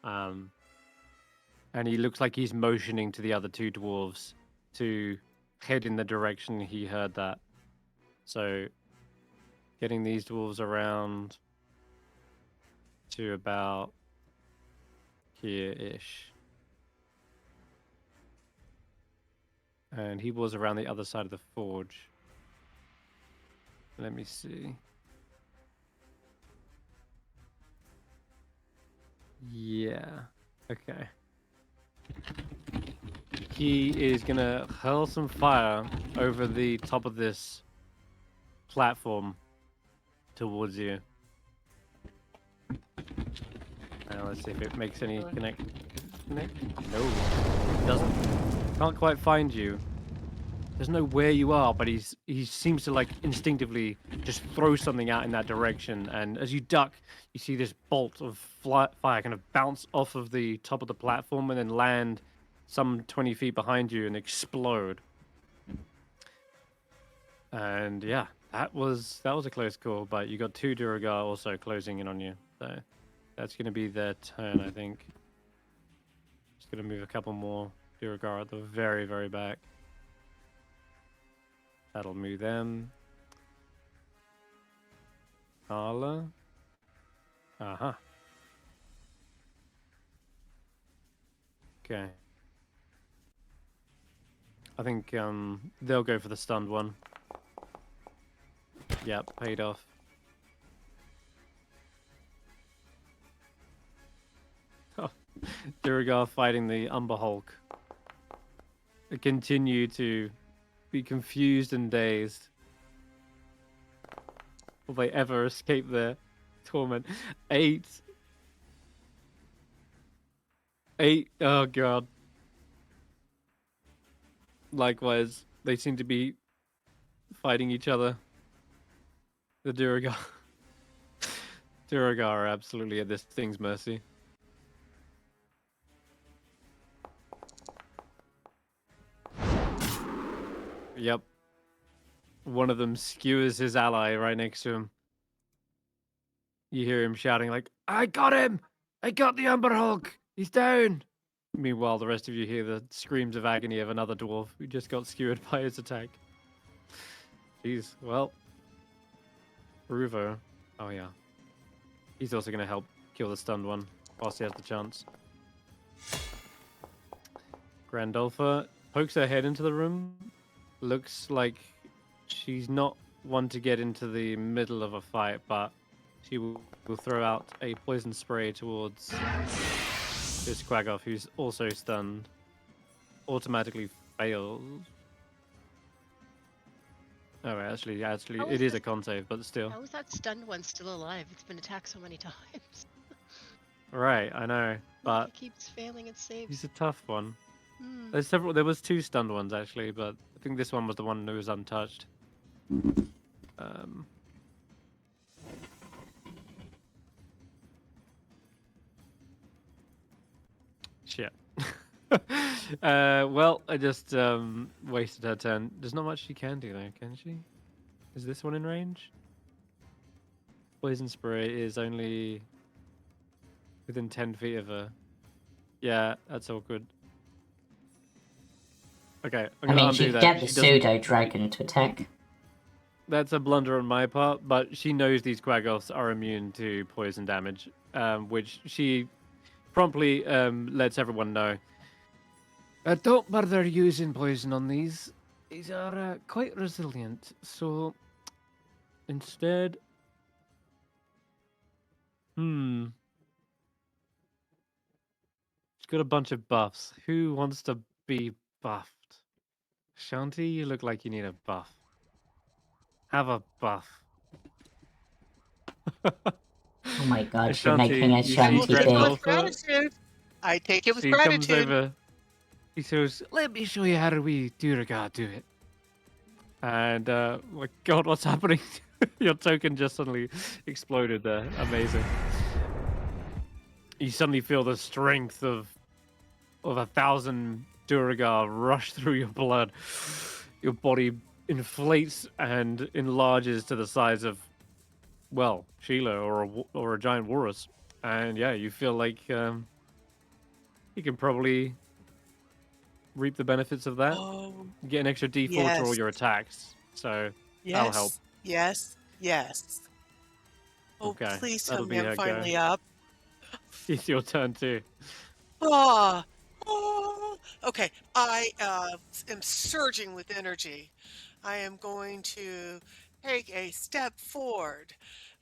And he looks like he's motioning to the other 2 dwarves to head in the direction he heard that. So getting these dwarves around to about here-ish. And he was around the other side of the forge. Let me see. Yeah. Okay. He is gonna hurl some fire over the top of this platform towards you. Now let's see if it makes any connect. No, it doesn't. Can't quite find you. Doesn't know where you are, but he seems to like instinctively just throw something out in that direction. And as you duck, you see this bolt of fire kind of bounce off of the top of the platform and then land some 20 feet behind you and explode. And yeah, that was a close call. But you got 2 Duragar also closing in on you, so that's going to be their turn, I think. Just going to move a couple more Duragar at the very, very back. That'll move them. Hulla. Uh-huh. Okay. I think they'll go for the stunned one. Yep, paid off. Oh, Duragar fighting the Umber Hulk. They continue to be confused and dazed. Will they ever escape their torment? 8. 8. Oh god. Likewise, they seem to be fighting each other. The Duragar. Duragar are absolutely at this thing's mercy. Yep. One of them skewers his ally right next to him. You hear him shouting like, "I got him! I got the Umber Hulk! He's down!" Meanwhile, the rest of you hear the screams of agony of another dwarf who just got skewered by his attack. Jeez, well, Ruvo. Oh yeah. He's also going to help kill the stunned one whilst he has the chance. Grandolpha pokes her head into the room. Looks like she's not one to get into the middle of a fight, but she will throw out a poison spray towards this Quaggoth, who's also stunned. Automatically fails. Oh, wait, actually, How it is is this- a con save, but still. How is that stunned one still alive? It's been attacked so many times. Right, I know, but It keeps failing its saves. he's a tough one. Hmm. There's several. There was 2 stunned ones actually, but I think this one was the one who was untouched. Shit. Well, I just wasted her turn. There's not much she can do though, can she? Is this one in range? Poison spray is only within 10 feet of her. Yeah, that's all good. Okay, I'm I gonna mean, she undo could that. get the She doesn't- pseudo dragon to attack. That's a blunder on my part, but she knows these Quaggoths are immune to poison damage, which she promptly lets everyone know. Don't bother using poison on these. These are quite resilient, so instead... She's got a bunch of buffs. Who wants to be buffed? Ashanti, you look like you need a buff. Have a buff. Oh my god, you're Ashanti, making you a see I will shanty take it with big. gratitude. I take it with She comes gratitude. over. He says, "Let me show you how we do it." And my God, what's happening? Your token just suddenly exploded there. Amazing. You suddenly feel the strength of 1,000 Duragar rush through your blood. Your body inflates and enlarges to the size of, well, Sheila or a giant walrus. And yeah, you feel like you can probably reap the benefits of that. Oh, You get an extra D4 to all yes. your attacks. So yes. that'll help. Yes. Yes. Oh, Okay, please that'll tell be me her I'm go. finally up. It's your turn too. Ah. Okay, I am surging with energy. I am going to take a step forward.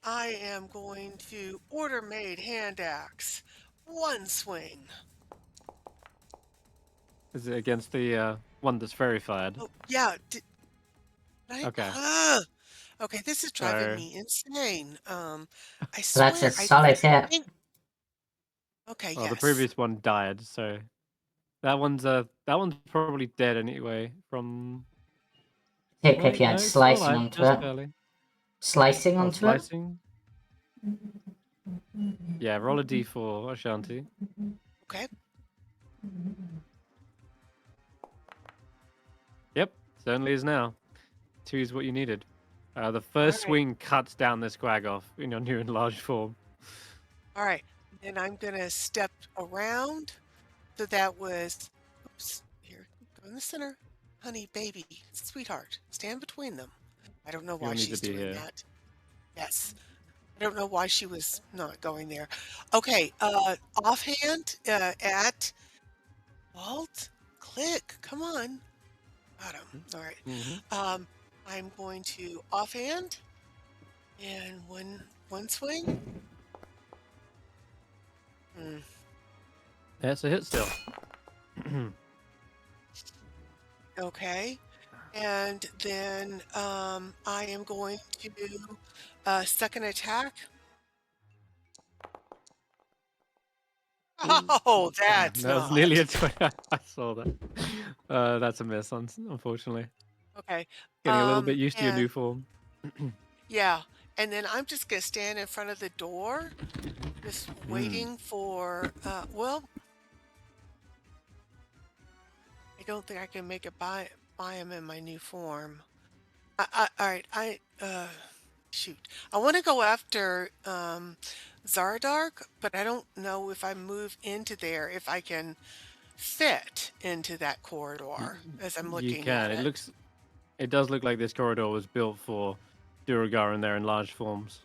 I am going to order made hand axe. One swing. Is it against the one that's verified? Oh, yeah. Okay. Okay, this is driving So me insane. I So that's swear, a solid hit. think. Okay, well, the yes. previous one died, so that one's probably dead anyway. From Particularly if you no, had it's still slicing alive, onto just it. barely. Slicing Oh, onto slicing. Yeah, roll a D4, Ashanti. Okay. Yep, certainly is now. 2 is what you needed. The first Alright. swing cuts down this Quaggoth in your new enlarged form. All right. Then I'm going to step around. So that was, oops, here, go in the center. Honey, baby, sweetheart, stand between them. I don't know why You'll need to she's be doing here. that. Yes. I don't know why she was not going there. Okay, offhand at Walt, click, come on. Got him. All right. Mm-hmm. I'm going to offhand and one swing. That's a hit still. Okay. And then I am going to do a second attack. Oh, that's That was not. nearly a 20. I saw that. That's a miss, unfortunately. Okay. Getting a little bit used to your and new form. yeah. And then I'm just going to stand in front of the door, just waiting for, well, I don't think I can make it by him in my new form. All right. shoot. I want to go after Zardark, but I don't know if I move into there if I can fit into that corridor as I'm You looking can. at it. It does look like this corridor was built for Duragar in their enlarged forms.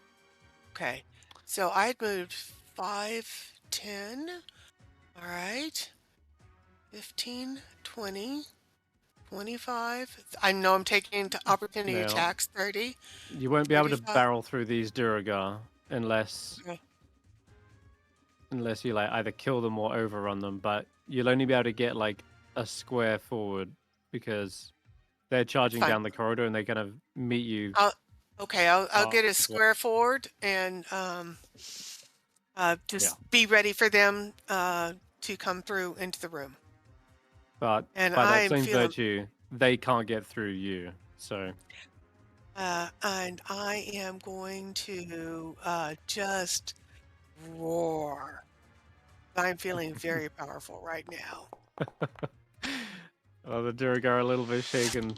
Okay. So I'd moved 5, 10. All right. 15, 20, 25. I know I'm taking into opportunity Now, attacks. 30, you won't be able to 35. barrel through these Duragar unless Okay. you like either kill them or overrun them, but you'll only be able to get like a square forward because they're charging Fine. down the corridor and they're gonna meet you. I'll get a Yeah. square forward and just be ready for them to come through into the room. But And by that I'm same feeling, virtue, they can't get through you. So and I am going to just roar. I'm feeling very powerful right now. the Duragar are a little bit shaken.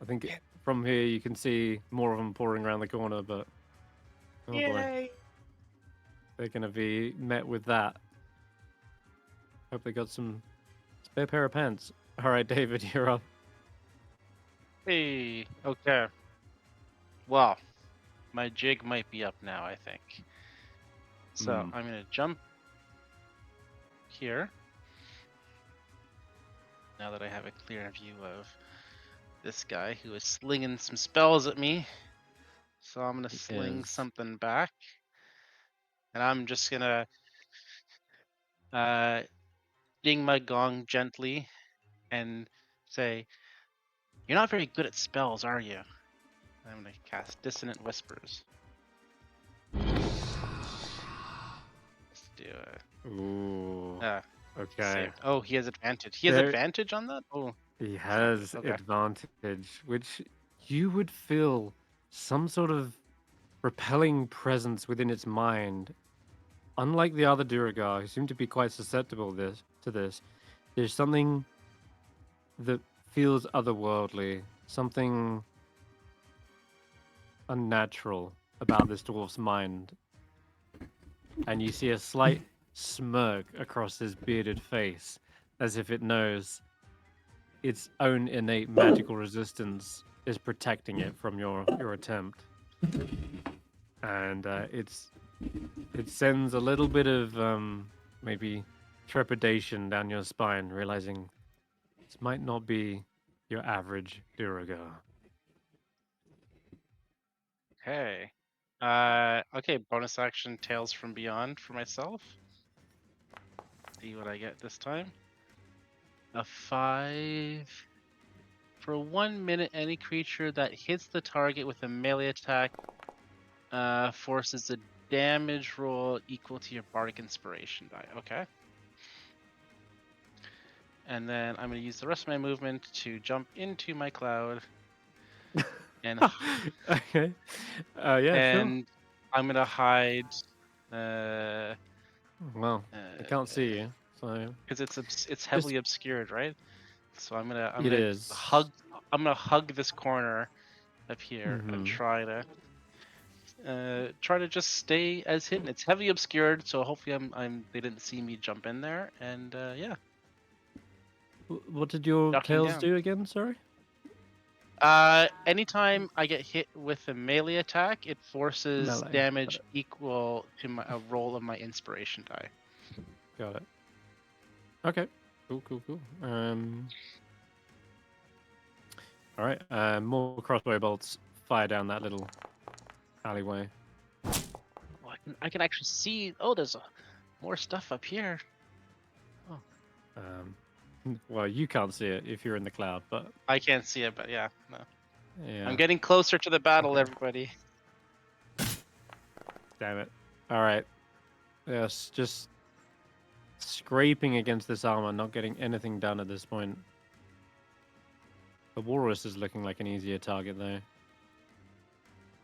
I think from here you can see more of them pouring around the corner, but oh boy, Yay! they're gonna be met with that. Hope they got some spare pair of pants. All right, David, you're up. Hey, okay. Well, my jig might be up now, I think. So I'm gonna jump here. Now that I have a clear view of this guy who is slinging some spells at me. So I'm gonna sling something back. And I'm just gonna ding my gong gently and say, "You're not very good at spells, are you?" I'm gonna cast Dissonant Whispers. Let's do it. Ooh. Okay. Saved. Oh, he has advantage. He has advantage on that? Oh. He has advantage, which you would feel some sort of repelling presence within its mind. Unlike the other Duragar, who seem to be quite susceptible to this, there's something that feels otherworldly, something unnatural about this dwarf's mind. And you see a slight smirk across his bearded face, as if it knows its own innate magical resistance is protecting it from your attempt. And it sends a little bit of maybe trepidation down your spine, realizing this might not be your average Duragar. Okay. Okay, bonus action Tales from Beyond for myself. See what I get this time. A 5. For 1 minute, any creature that hits the target with a melee attack forces a damage roll equal to your Bardic Inspiration die. Okay. And then I'm going to use the rest of my movement to jump into my cloud. And okay. And sure. I'm going to hide. Well, I can't see you, so because it's heavily obscured, right? So I'm gonna hug this corner up here and try to just stay as hidden. It's heavily obscured, so hopefully they didn't see me jump in there, and yeah. What did your tails do again? Sorry. Anytime I get hit with a melee attack, it forces damage equal to a roll of my inspiration die. Got it. Okay. Cool. All right. More crossbow bolts fire down that little alleyway. Oh, I can actually see. Oh, there's more stuff up here. Oh. Well, you can't see it if you're in the cloud, but I can't see it. But yeah, no. Yeah. I'm getting closer to the battle, everybody. Damn it! All right. Yes, just scraping against this armor, not getting anything done at this point. The walrus is looking like an easier target though.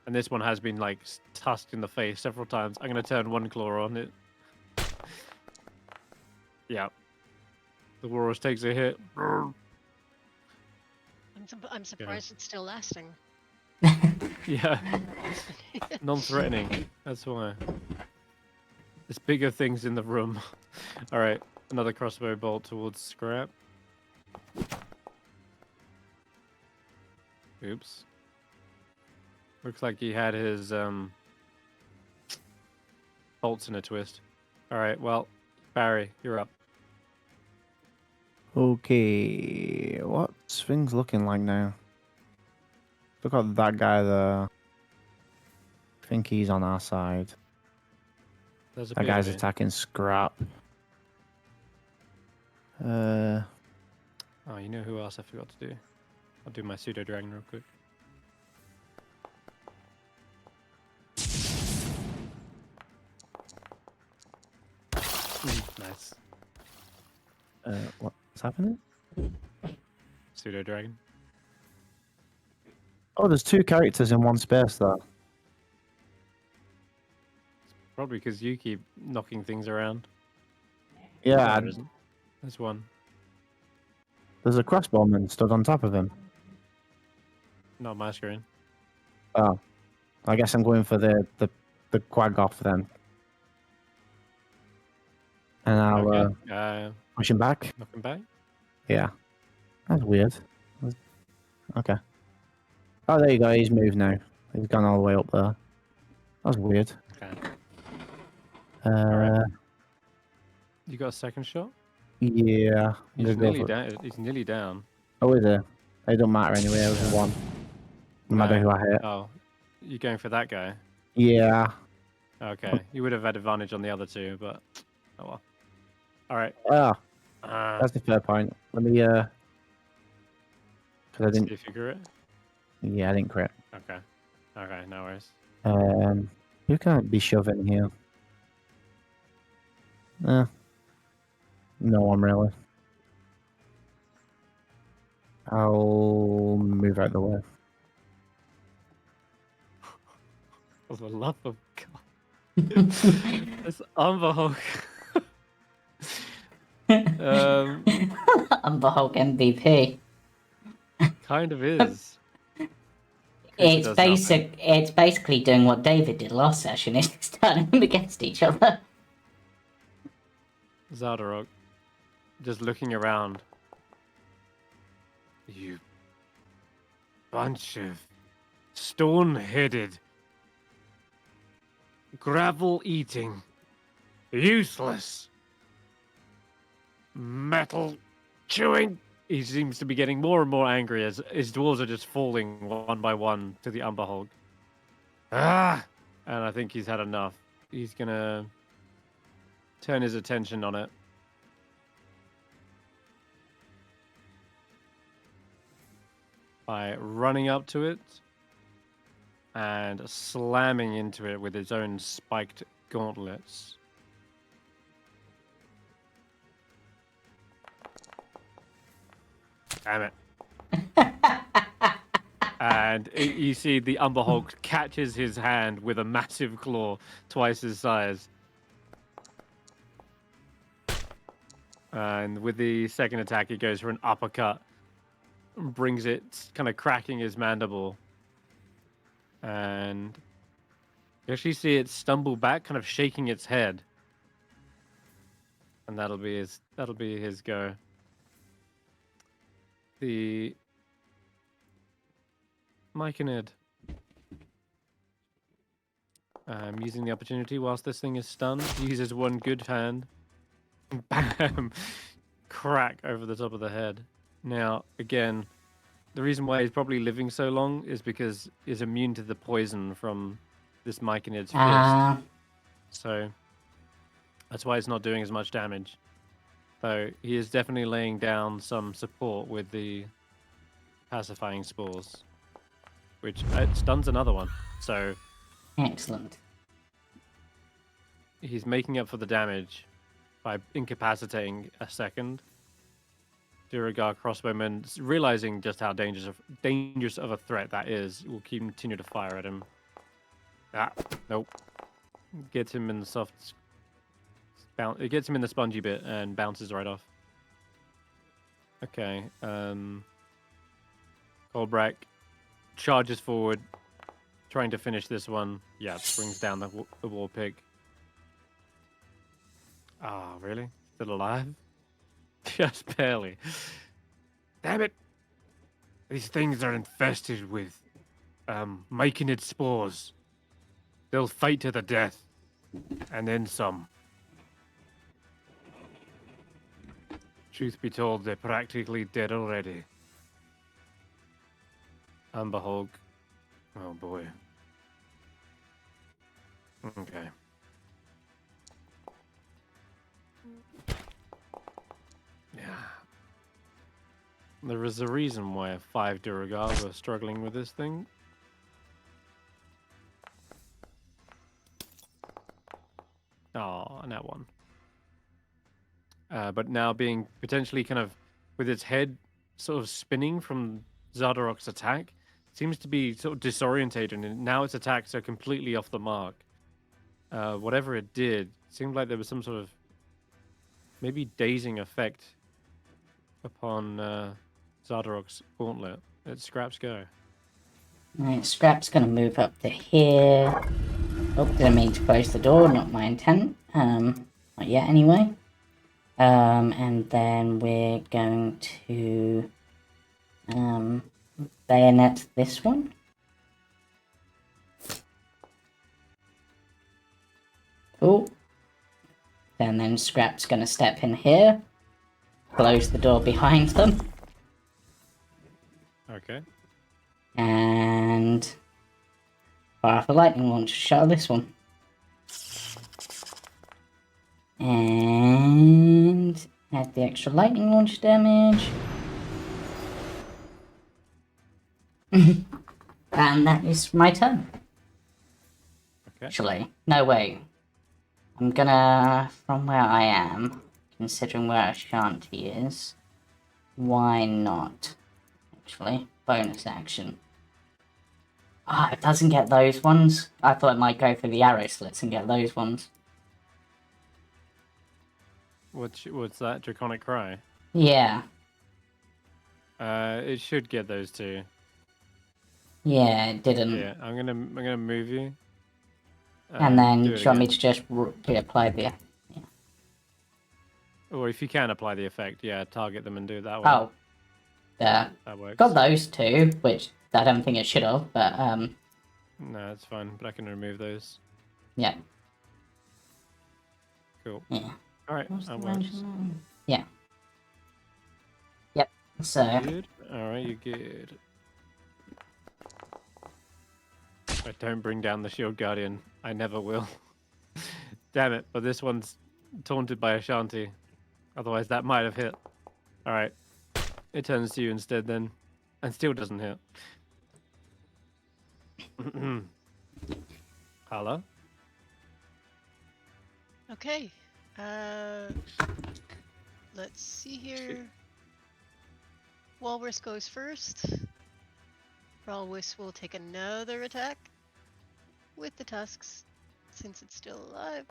And this one has been like tusked in the face several times. I'm going to turn one claw on it. Yeah. The walrus takes a hit. I'm surprised it's still lasting. Yeah. Non-threatening. That's why. There's bigger things in the room. All right. Another crossbow bolt towards Skrapp. Oops. Looks like he had his bolts in a twist. All right. Well, Barry, you're up. Okay, what's things looking like now? Look at that guy there. I think he's on our side. There's a That bit guy's of it. attacking Skrapp. Oh, you know who else I forgot to do? I'll do my pseudo dragon real quick. Nice. What's happening? Pseudo dragon. Oh, there's two characters in one space there. Probably because you keep knocking things around. Yeah, No, there isn't. There's one. there's a crossbowman stood on top of him. Not my screen. Oh, I guess I'm going for the quag off then. And I'll Okay. push him back. Knock him back. Yeah. That's weird. Okay. Oh, there you go. He's moved now. He's gone all the way up there. That's weird. Okay. Uh, You got a second shot? yeah. I'm He's gonna go nearly for- down. He's nearly down. Oh, is it? It don't matter anyway. It was one. No matter who I hit. Oh, you're going for that guy. Yeah. Okay. You would have had advantage on the other two, but oh well. All right. Ah, Uh, that's the fair point. Let me because I did didn't. you figure it? Yeah, I didn't crit. Okay. Okay. No worries. Who can I be shoving here? No one really. I'll move out the way. For the love of God. It's Umberhawk. Umberhawk MVP. Kind of is. Creature does nothing. It's basically doing what David did last session. It's turning them against each other. Zardarok, just looking around. You bunch of stone-headed, gravel-eating, useless, metal-chewing. He seems to be getting more and more angry as his dwarves are just falling one by one to the Umberhog. Ah! And I think he's had enough. He's gonna turn his attention on it. By running up to it and slamming into it with his own spiked gauntlets. Damn it. And you see the Umberhawk catches his hand with a massive claw, twice his size. And with the second attack, he goes for an uppercut. Brings it, kind of cracking his mandible. And you actually see it stumble back, kind of shaking its head. And that'll be his go. The Myconid. Using the opportunity whilst this thing is stunned, uses one good hand. Bam! Crack over the top of the head. Now, again, the reason why he's probably living so long is because he's immune to the poison from this Myconid's fist. So that's why it's not doing as much damage. Though he is definitely laying down some support with the pacifying spores, which it stuns another one. So Excellent. he's making up for the damage by incapacitating a second. Duragar crossbowman, realizing just how dangerous of a threat that is, will continue to fire at him. Ah, nope. Gets him in the soft. It gets him in the spongy bit and bounces right off. Okay. Coldbrack charges forward, trying to finish this one. Yeah, brings down the war pig. Ah, really? Still alive? Just barely. Damn it! These things are infested with myconid spores. They'll fight to the death. And then some. Truth be told, they're practically dead already. Amber Hog. Oh boy. Okay. Yeah. There is a reason why 5 Duragar were struggling with this thing. Oh, and that one. But now being potentially kind of with its head sort of spinning from Zardarok's attack, seems to be sort of disorientated, and now its attacks are completely off the mark. Whatever it did, seemed like there was some sort of maybe dazing effect upon Zardarok's gauntlet. It's Skrapp's go. Right, Scrap's gonna move up to here. Oh, didn't mean to close the door, not my intent. Not yet anyway. And then we're going to bayonet this one. Cool. And then Scrap's gonna step in here, close the door behind them, Okay. and fire off a lightning launcher shot at this one. And add the extra lightning launch damage. And that is my turn. Okay. Actually, no, wait. I'm gonna, from where I am, considering where Ashanti is, why not? Actually, bonus action. Ah, it doesn't get those ones. I thought it might go for the arrow slits and get those ones. What's that? Draconic Cry? Yeah. It should get those two. Yeah, it didn't. Yeah, I'm gonna move you. And then, do do it you want me again. to just reapply the... Or if you can apply the effect, yeah, target them and do it that way. Oh. That works. Got those two, which I don't think it should have, but, No, it's fine, but I can remove those. yeah. Cool. Yeah. Alright, What's that the works. range? Yeah. Yep, so... Good. Alright, you're good. I don't bring down the Shield Guardian. I never will. Damn it, but this one's taunted by Ashanti. Otherwise that might have hit. Alright. It turns to you instead then. And still doesn't hit. Hulla? Okay. Let's see here. Walrus goes first. Walrus will take another attack with the tusks, since it's still alive.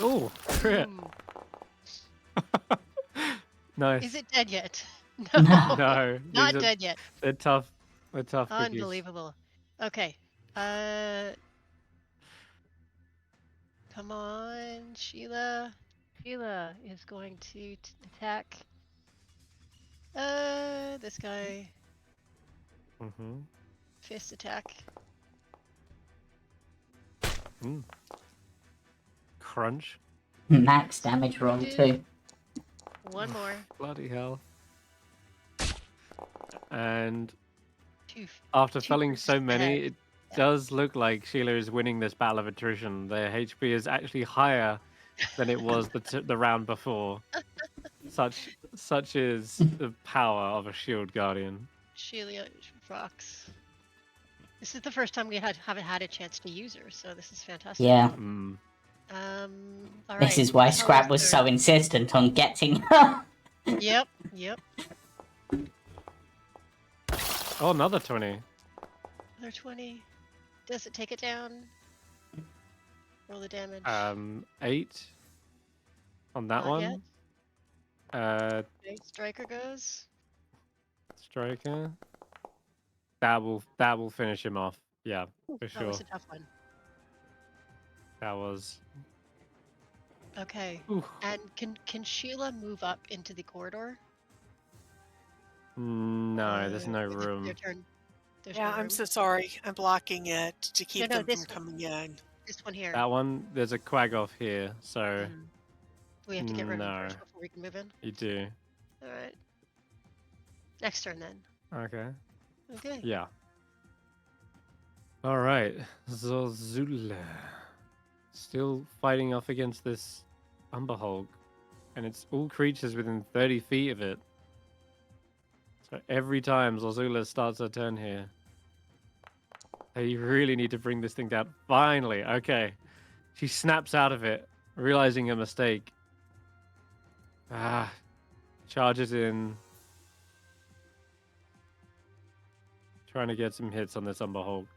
Oh, crit. Ooh. Nice. Is it dead yet? No. No. Not these are- dead yet. They're tough. They're tough cookies. Unbelievable. Okay. Come on, Sheila. Sheila is going to attack this guy. Mm-hmm. Fist attack. Crunch. Max damage roll too. One more. Bloody hell. And Two. after Two felling so first many, ahead. it does look like Sheila is winning this battle of attrition. Their HP is actually higher than it was the round before. Such is the power of a Shield Guardian. Sheila rocks. This is the first time we haven't had a chance to use her, so this is fantastic. Yeah. Mm. All right. This is why Hulla's Scrap was so turn. insistent on getting her. Yep. Yep. Oh, another 20. Another 20. Does it take it down? Roll the damage. 8 on that Not yet. one. Okay, Striker goes. Striker. That will finish him off. Yeah, for That sure. was a tough one. That was. Okay. Ooh. And can Sheila move up into the corridor? No, there's no Their room. turn. There's Yeah, no I'm room. so sorry. I'm blocking it to keep No, them this from one. coming in. This one here. That one, there's a quag off here, so Mm. We have to get rid of him no, first before we can move in. you do. All right. Next turn then. Okay. Okay. Yeah. All right. Zozula. Still fighting off against this Umberhulk. And it's all creatures within 30 feet of it. So every time Zozula starts her turn here, they really need to bring this thing down. Finally. Okay. She snaps out of it, realizing her mistake. Charges in. Trying to get some hits on this Umberhulk.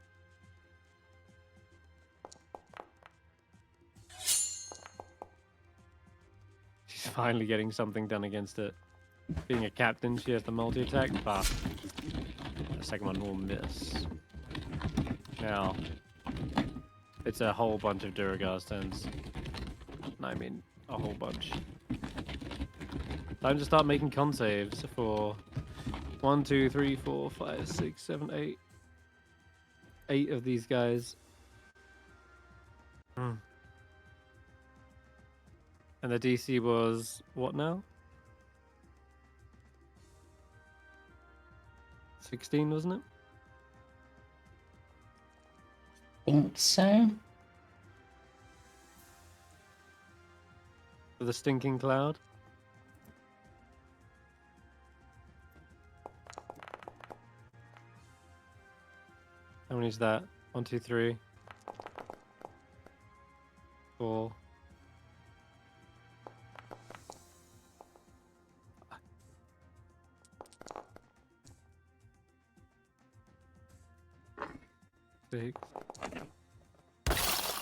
She's finally getting something done against it. Being a captain, she has the multi-attack, but the second one will miss. Now, it's a whole bunch of Duragar's turns. I mean, a whole bunch. Time to start making con saves for 1, 2, 3, 4, 5, 6, 7, 8. 8 of these guys. And the DC was what now? 16, wasn't it? Think so. For the stinking cloud. How many is that? 1, 2, 3, 4. Six.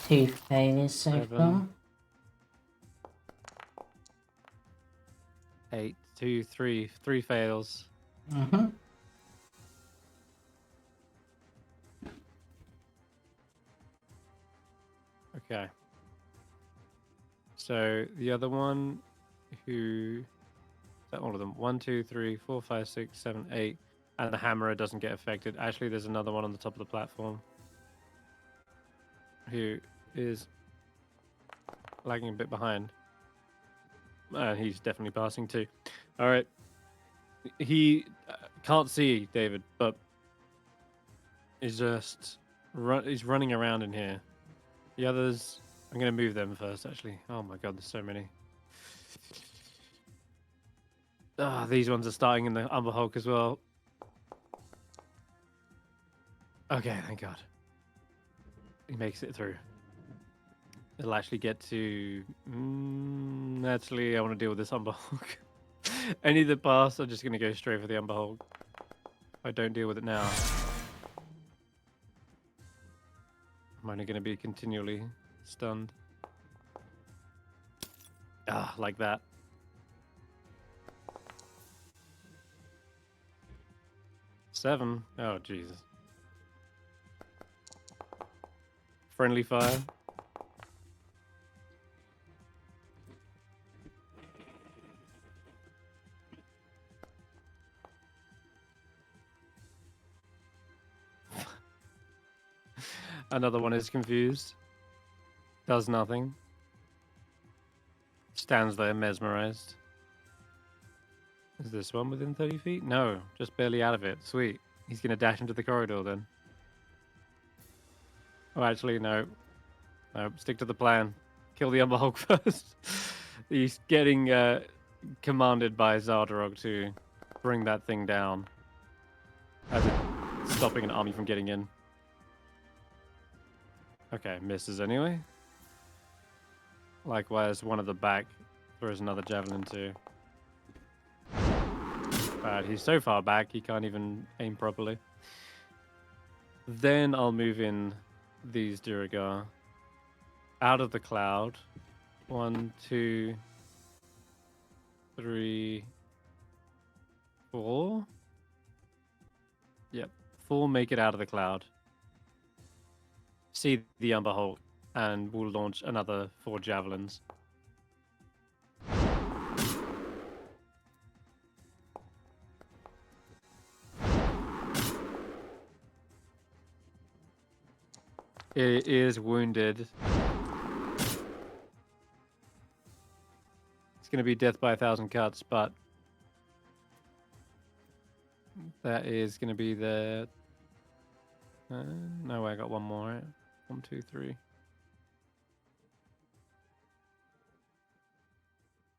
2 failures so 7. far. 8, 2, 3. 3 fails. Mm-hmm. Okay. So the other one, who... Is that all of them? 1, 2, 3, 4, 5, 6, 7, 8. And the hammerer doesn't get affected. Actually, there's another one on the top of the platform. Who is lagging a bit behind. And he's definitely passing too. All right. He can't see David, but is just he's running around in here. The others, I'm going to move them first, actually. Oh my god, there's so many. These ones are starting in the Umberhulk as well. Okay, thank god. He makes it through. It'll actually get to... actually, I want to deal with this Umberhulk. Any that pass, I'm just going to go straight for the Umberhulk. If I don't deal with it now, I'm only going to be continually stunned. Like that. Seven. Oh, Jesus. Friendly fire. Another one is confused. Does nothing. Stands there mesmerized. Is this one within 30 feet? No, just barely out of it. Sweet. He's going to dash into the corridor then. Oh, actually, no. No, stick to the plan. Kill the Umberhulk first. He's getting commanded by Zardarog to bring that thing down. As it's stopping an army from getting in. Okay, misses anyway. Likewise, one at the back throws another javelin too. But he's so far back, he can't even aim properly. Then I'll move in these Duragar out of the cloud. 1, 2, 3, 4. Yep, 4 make it out of the cloud, see the Umber Hulk, and will launch another 4 javelins. It is wounded. It's going to be death by 1,000 cuts, but that is going to be the... no, I got one more. Right? 1, 2, 3.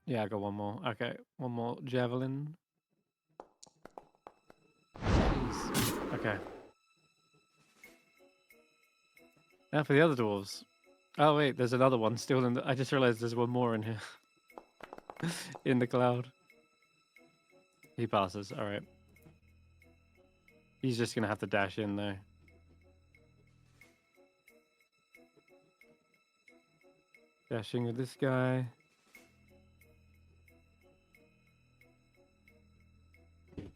Yeah, I got one more. Okay, one more javelin. Jeez. Okay. Now for the other dwarves. Oh wait, there's another one still in the... I just realized there's one more in here. In the cloud. He passes, alright. He's just gonna have to dash in there. Dashing with this guy.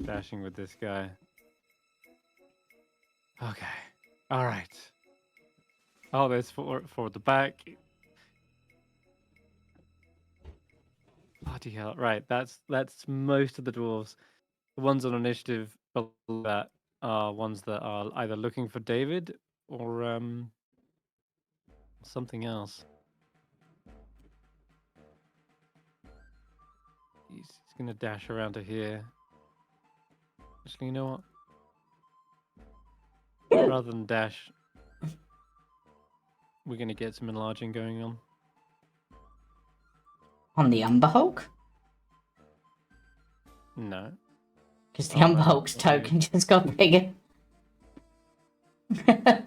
Dashing with this guy. Okay. Alright. Oh, there's for the back. Bloody hell. Right, that's most of the dwarves. The ones on initiative below that are ones that are either looking for David or something else. He's gonna dash around to here. Actually, you know what? Rather than dash, we're gonna get some enlarging going on. On the Umber Hulk? No. Because the Umber right, Hulk's okay. token just got bigger. Okay,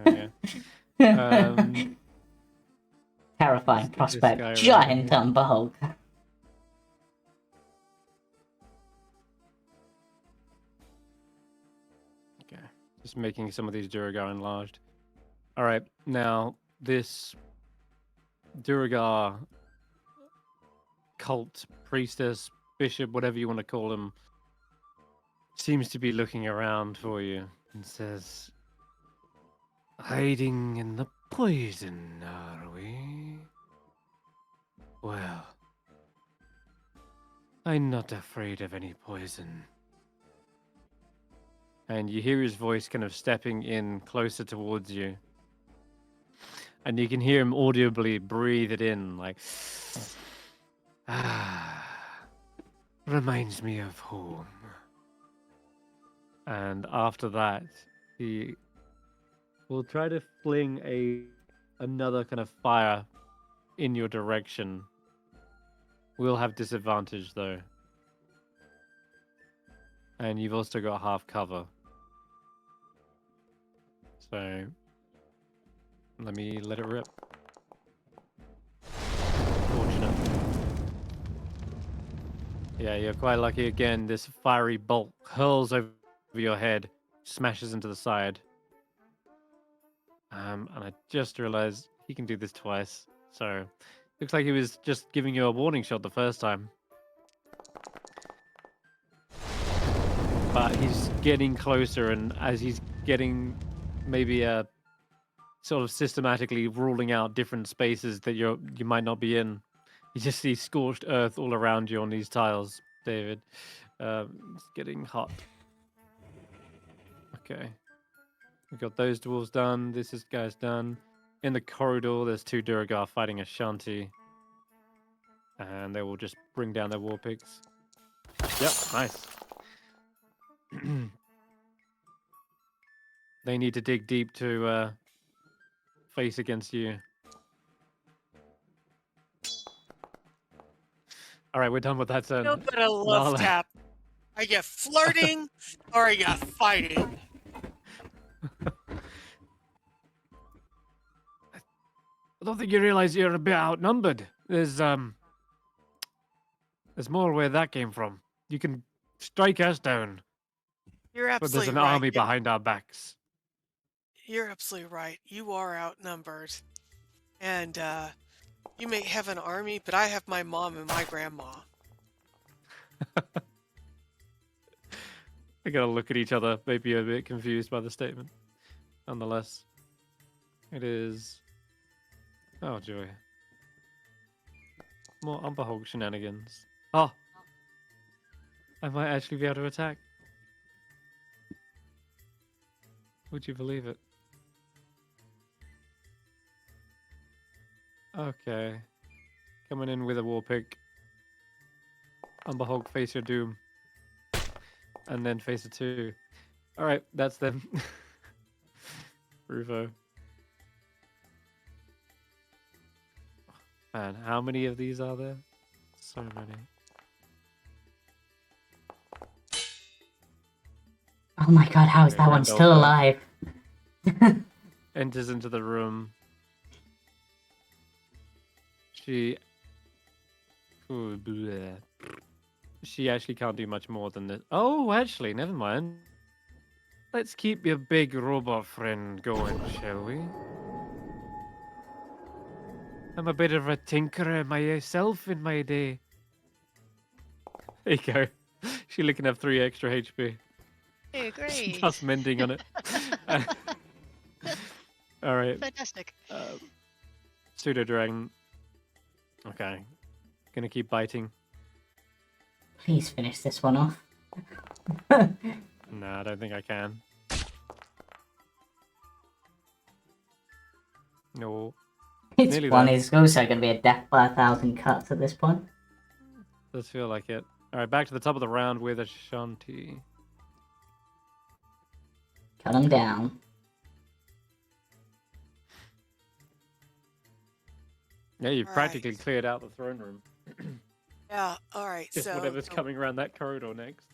there we go. Terrifying Let's get this prospect. guy around Giant here. Umber Hulk. Okay, just making some of these Duragar enlarged. All right, now this Duragar cult, priestess, bishop, whatever you want to call him, seems to be looking around for you and says, "Hiding in the poison, are we? Well, I'm not afraid of any poison." And you hear his voice kind of stepping in closer towards you. And you can hear him audibly breathe it in, like, reminds me of home. And after that, he will try to fling another kind of fire in your direction. We'll have disadvantage though. And you've also got half cover. So let me let it rip. Fortunate. Yeah, you're quite lucky again. This fiery bolt hurls over your head, smashes into the side. And I just realized he can do this twice. So looks like he was just giving you a warning shot the first time. But he's getting closer, and as he's getting maybe sort of systematically ruling out different spaces that you might not be in, you just see scorched earth all around you on these tiles, David. It's getting hot. Okay. We got those dwarves done. This guy's done. In the corridor, there's 2 Duragar fighting Ashanti. And they will just bring down their war pigs. Yep, nice. They need to dig deep to face against you. All right, we're done with that turn. No, but I love Nala. tap. Are you flirting or are you fighting? I don't think you realize you're a bit outnumbered. There's more where that came from. You can strike us down, You're but there's absolutely an right. army behind our backs. You're absolutely right. You are outnumbered. And you may have an army, but I have my mom and my grandma. We gotta look at each other, maybe a bit confused by the statement. Nonetheless, it is. Oh, joy. More Umberhog shenanigans. Oh! I might actually be able to attack. Would you believe it? Okay. Coming in with a war pig. Umberhog, face your doom. And then face a 2. Alright, that's them. Rufo. Man, how many of these are there? So many. Oh my god, how is Okay, that one Grand still Alpha alive? enters into the room. She... Ooh, bleh. She actually can't do much more than this. Oh, actually, never mind. Let's keep your big robot friend going, shall we? I'm a bit of a tinkerer myself in my day. There you go. She can have 3 extra HP. Hey, great. Plus mending on it. All right. Fantastic. Pseudo dragon. Okay. Gonna keep biting. Please finish this one off. Nah, I don't think I can. No. This Nearly one there. is also going to be a death by 1,000 cuts at this point. Does feel like it. All right, back to the top of the round with Ashanti. Cut him down. Yeah, you've All practically right. cleared out the throne room. Yeah. All right. Just So whatever's coming around that corridor next.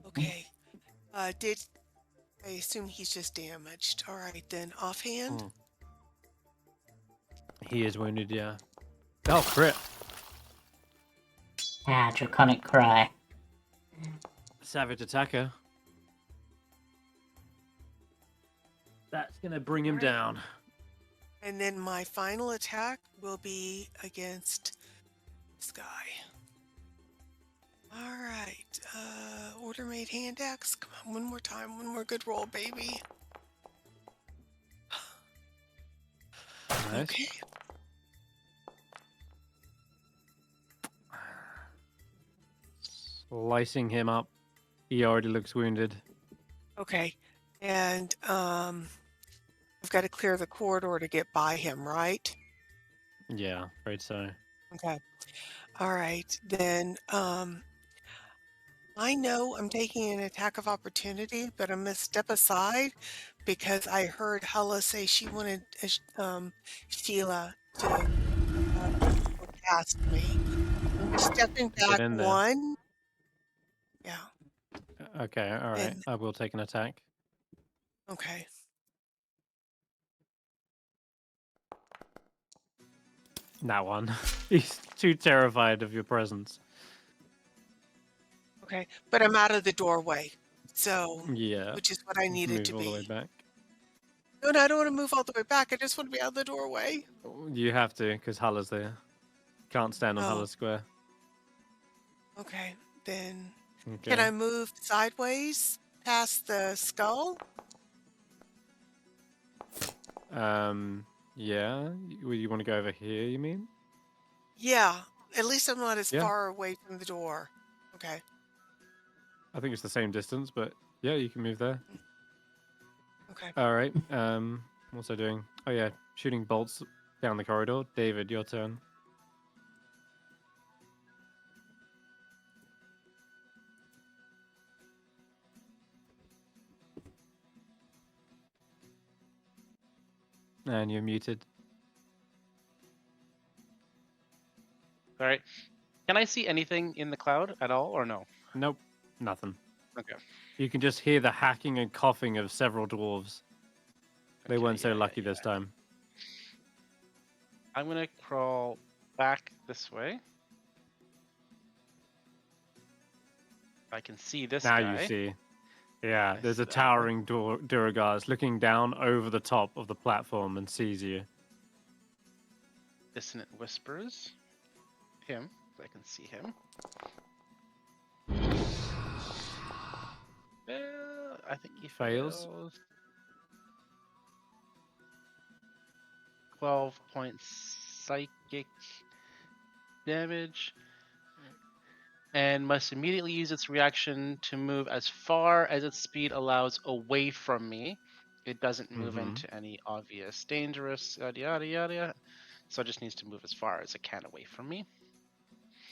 okay. Did I assume he's just damaged? All right then. Offhand. He is wounded, yeah. Oh, crit. Ah, Draconic Cry. Savage attacker. That's gonna bring him Alright. down. And then my final attack will be against this guy. All right. Order made hand axe. Come on, one more time. One more good roll, baby. Nice. Okay. Slicing him up. He already looks wounded. Okay. And I've got to clear the corridor to get by him, right? Yeah, afraid so. Okay. All right. Then I know I'm taking an attack of opportunity, but I'm going to step aside because I heard Hulla say she wanted Sheila to cast me. I'm just stepping Get back in there. 1. Yeah. Okay, alright. And I will take an attack. okay. That one. He's too terrified of your presence. Okay. But I'm out of the doorway. So, Yeah. which is what I needed Move to all the way be. back. No, I don't want to move all the way back. I just want to be out of the doorway. You have to, because Hulla's there. Can't stand on Oh. Hulla Square. Okay. Then Okay. can I move sideways past the skull? Yeah. You want to go over here, you mean? Yeah. At least I'm not as Yeah. far away from the door. Okay. I think it's the same distance, but yeah, you can move there. Okay. Alright. What's I doing? Oh yeah, shooting bolts down the corridor. David, your turn. And you're muted. All right. Can I see anything in the cloud at all, or no? Nope. Nothing. Okay. You can just hear the hacking and coughing of several dwarves. They Okay, weren't so yeah, lucky this time. I'm gonna crawl back this way. I can see this Now guy. you see. Yeah, there's a Yes, towering Duragars looking down over the top of the platform and sees you. Dissonant whispers. Him. So I can see him. I think he Fails. fails. 12 points psychic damage. And must immediately use its reaction to move as far as its speed allows away from me. It doesn't move into any obvious dangerous yada yada yada. So it just needs to move as far as it can away from me.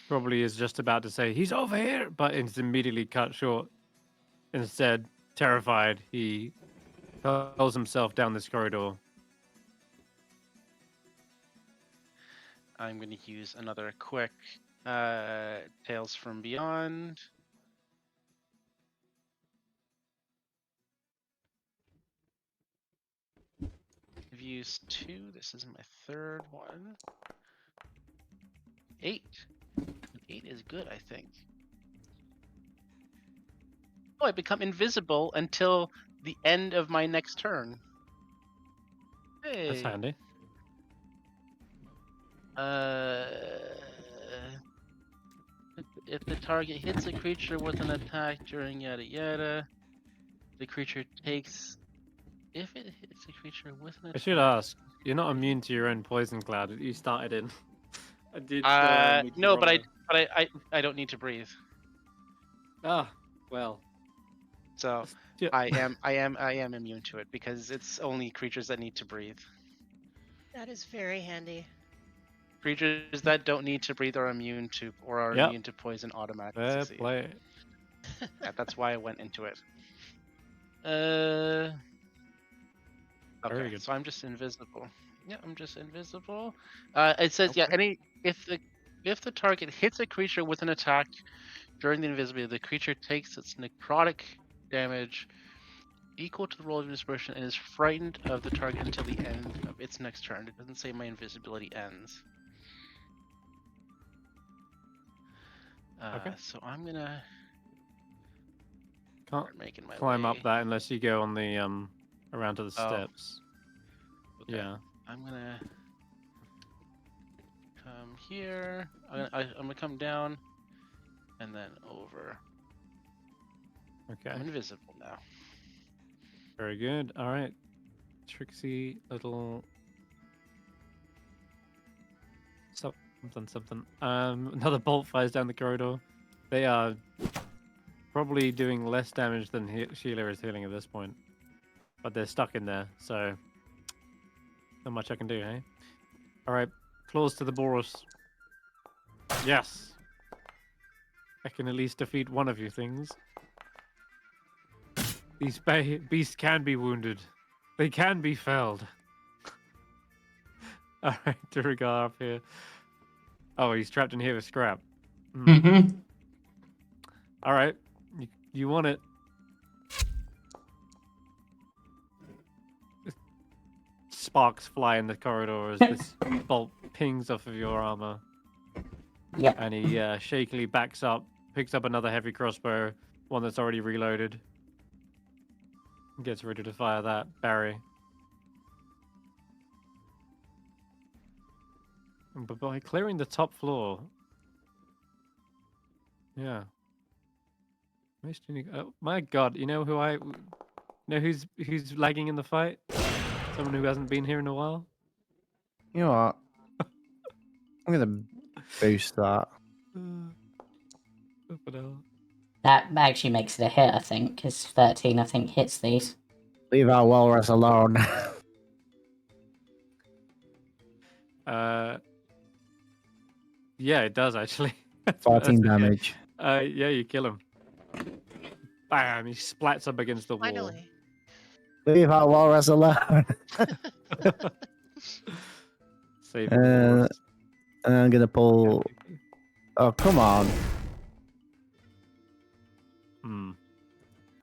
Probably is just about to say, he's over here, but it's immediately cut short. Instead, terrified, he hurls himself down this corridor. I'm going to use another quick Tales from Beyond. I've used 2. This is my 3rd one. 8. 8 is good, I think. Oh, I become invisible until the end of my next turn. Hey. That's handy. If the target hits a creature with an attack during yada yada, the creature takes. If it hits a creature with an attack. I should ask, you're not immune to your own poison cloud that you started in. I did. No, but I don't need to breathe. Ah, well. So Yeah. I am immune to it because it's only creatures that need to breathe. That is very handy. Creatures that don't need to breathe are immune to immune to poison automatically. Fair succeed. play. Yeah, that's why I went into it. Very Okay, good. so I'm just invisible. Yeah, I'm just invisible. It says if the target hits a creature with an attack during the invisibility, the creature takes its necrotic damage equal to the roll of inspiration and is frightened of the target until the end of its next turn. It doesn't say my invisibility ends. Okay. So I'm gonna Can't start making my climb way. up that unless you go on the around to the Oh. steps. Okay. Yeah. I'm gonna come here. I'm gonna come down and then over. Okay. I'm invisible now. Very good. All right. Tricksy little something. Another bolt fires down the corridor. They are probably doing less damage than Sheila is healing at this point, but they're stuck in there, so not much I can do, hey? All right, claws to the Boros. Yes, I can at least defeat one of you things. These beasts can be wounded. They can be felled. All right, Duragar up here. Oh, he's trapped in here with Skrapp. Mm-hmm. All right, you want it. Sparks fly in the corridor as this bolt pings off of your armor. Yep. And he shakily backs up, picks up another heavy crossbow, one that's already reloaded. Gets ready to fire that. Barry. But by clearing the top floor... Yeah. Oh, my god, you know who's lagging in the fight? Someone who hasn't been here in a while? You know what? I'm gonna boost that. That actually makes it a hit, I think, because 13, I think, hits these. Leave our walrus alone. Yeah, it does actually. 14 damage. Yeah, you kill him. Bam! He splats up against the wall. Finally. Leave our walrus alone. Save the walrus. And I'm gonna pull. Oh, come on.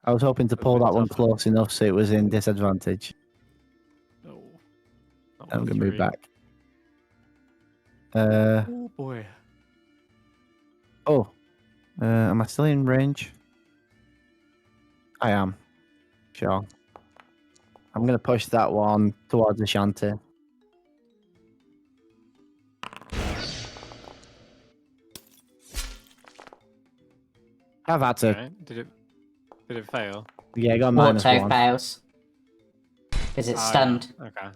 I was hoping to pull that one close enough so it was in disadvantage. Oh. I'm gonna move back. Oh boy. Oh. Am I still in range? I am. Sure. I'm going to push that one towards Ashanti. I've had to. Alright. Did it fail? Yeah, I got minus Auto one. fails. Because it's Oh, stunned. yeah. Okay.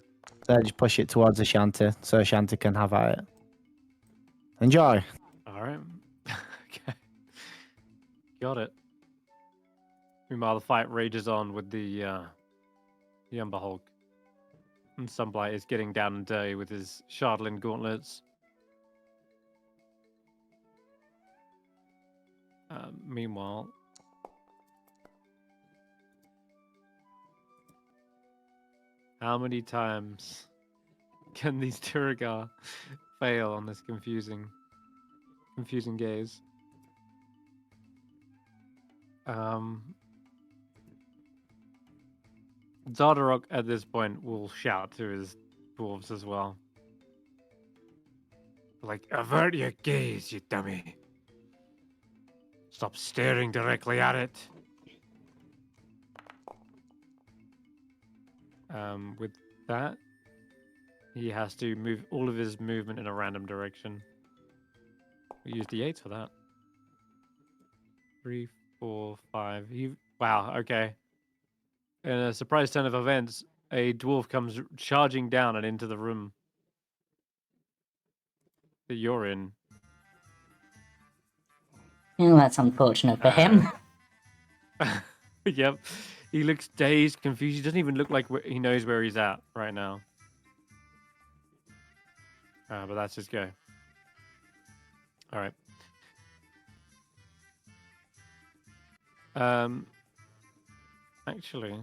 So just push it towards Ashanti so Ashanti can have at it. Enjoy. Alright. Okay. Got it. Meanwhile, the fight rages on with the Umber Hulk. And Sunblight is getting down and dirty with his Shardlin gauntlets. Meanwhile, how many times can these Turagar fail on this confusing gaze? Zardarok at this point will shout to his dwarves as well. Like, avert your gaze, you dummy. Stop staring directly at it. With that, he has to move all of his movement in a random direction. We use the 8s for that. 3, 4, 5. Wow, okay. In a surprise turn of events, a dwarf comes charging down and into the room that you're in. Oh, that's unfortunate for him. Yep. He looks dazed, confused. He doesn't even look like he knows where he's at right now. But that's his go. All right. Actually,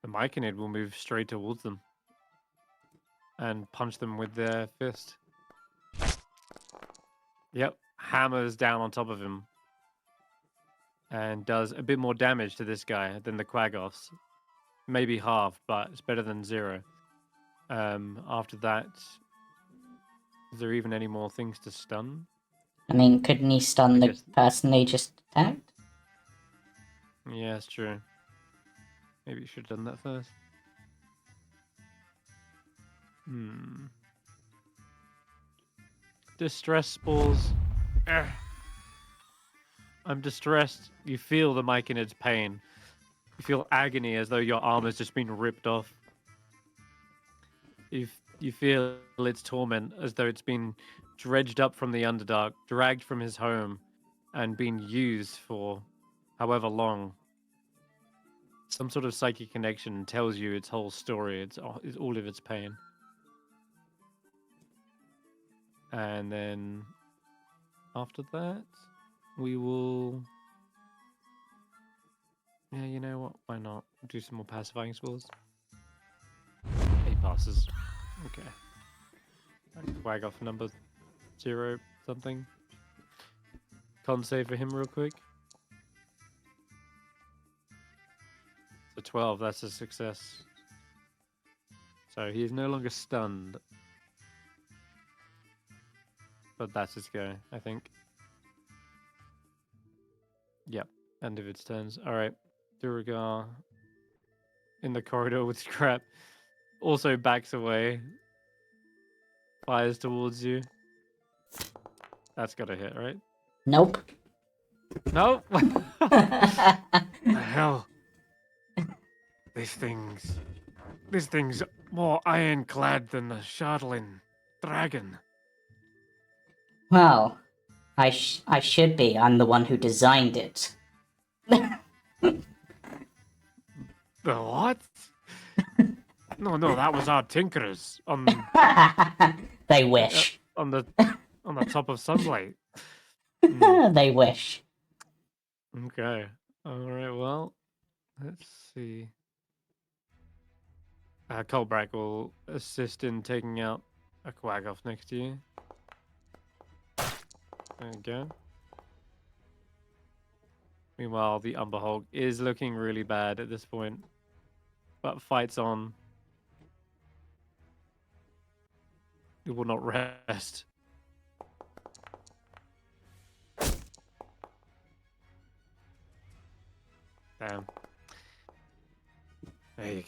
the Myconid will move straight towards them and punch them with their fist. Yep. Hammers down on top of him and does a bit more damage to this guy than the Quagoths. Maybe half, but it's better than 0. After that, is there even any more things to stun? I mean, couldn't he stun the person they just attacked? Yeah, it's true. Maybe you should have done that first. Distress spores. I'm distressed. You feel the Myconid's pain. You feel agony as though your arm has just been ripped off. You feel its torment as though it's been dredged up from the Underdark, dragged from his home, and been used for however long. Some sort of psychic connection tells you its whole story. It's all of its pain. And then after that, we will... Yeah, you know what? Why not? Do some more pacifying spells. 8 passes. Okay. Wag off number 0 something. Con save for him real quick. So 12, that's a success. So he is no longer stunned. But that's his go, I think. Yep, end of its turns. Alright. Duragar in the corridor with Skrapp. Also backs away. Fires towards you. That's gotta hit, right? Nope. Nope! The hell? This thing's more ironclad than the Shardlin dragon. Well, I should be. I'm the one who designed it. The what? No, that was our tinkerers on They wish. on the top of Sunblight. They wish. Okay. All right. Well, let's see. Colbrack will assist in taking out a Quagoth next to you. There you go. Meanwhile, the Umber Hulk is looking really bad at this point, but fights on. It will not rest.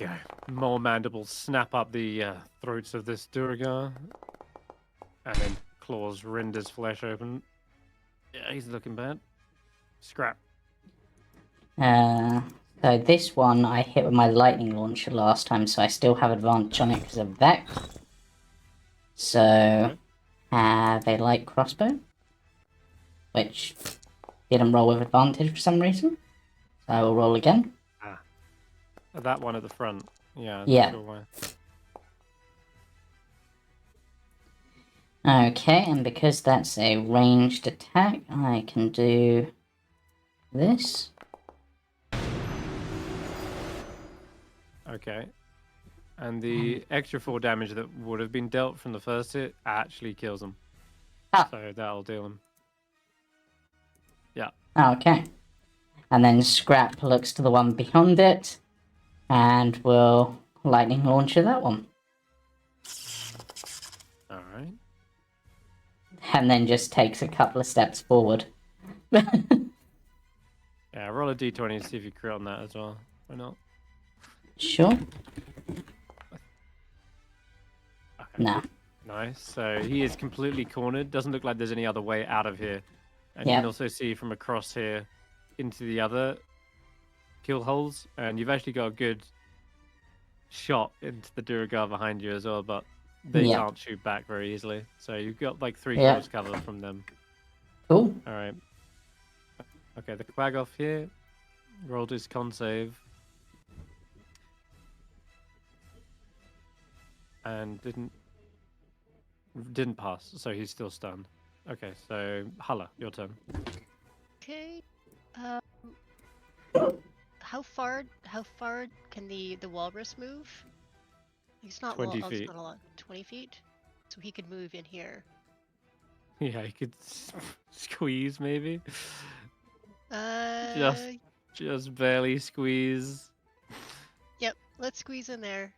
go. More mandibles snap up the throats of this Duragar. And then claws rend his flesh open. Yeah, he's looking bad. Skrapp. So this one I hit with my lightning launcher last time, so I still have advantage on it because of that. So, have a light crossbow, which didn't roll with advantage for some reason. So I will roll again. That one at the front. Yeah. Yeah. Sure why. Okay, and because that's a ranged attack, I can do this. Okay. And the extra 4 damage that would have been dealt from the first hit actually kills him. Ah. So that'll deal him. Yeah. Okay. And then Skrapp looks to the one beyond it, and will lightning launcher that one. Alright. And then just takes a couple of steps forward. Yeah, roll a d20 and see if you crit on that as well. Why not? Sure. Okay. No. Nice. So he is completely cornered. Doesn't look like there's any other way out of here. And you Yeah. can also see from across here into the other kill holes. And you've actually got a good shot into the Duragar behind you as well, but they Yeah. can't shoot back very easily. So you've got like 3 Yeah. kills cover from them. Cool. Alright. Okay, the Quag off here. Rolled his con save. And didn't pass, so he's still stunned. Okay, so Hulla, your turn. Okay. How far can the walrus move? It's not 20 It's feet. not a lot. 20 feet. So he could move in here. Yeah, he could squeeze maybe. Uh. Just barely squeeze. Yep. Let's squeeze in there,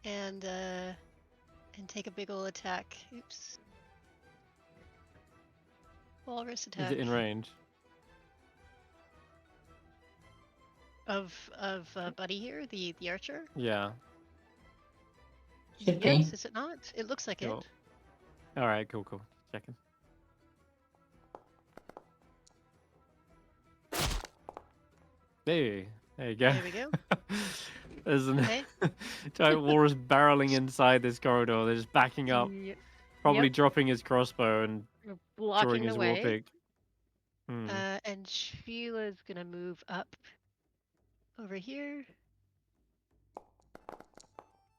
and take a big ol' attack. Oops. Walrus attack. Is it in range? Of Buddy here, the archer. Should Yeah. be. Yes, is it not? It looks like Cool. it. All right, cool. Checking. There you go. There we go. There's an Okay. giant walrus barreling inside this corridor. They're just backing up, probably Yep. dropping his crossbow and drawing Blocking his the war way. pick. Hmm. And Sheila's gonna move up over here.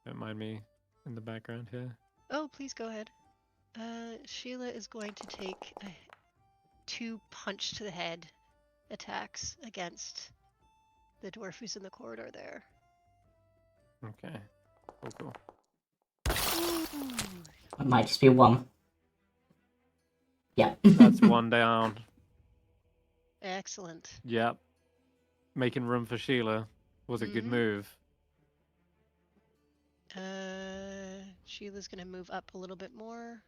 Don't mind me in the background here. Oh, please go ahead. Sheila is going to take 2 punch to the head attacks against the dwarf who's in the corridor there. Okay. Cool. It might just be one. Yeah. That's one down. Excellent. Yep. Making room for Sheila was a good Mhm. move. Sheila's gonna move up a little bit more.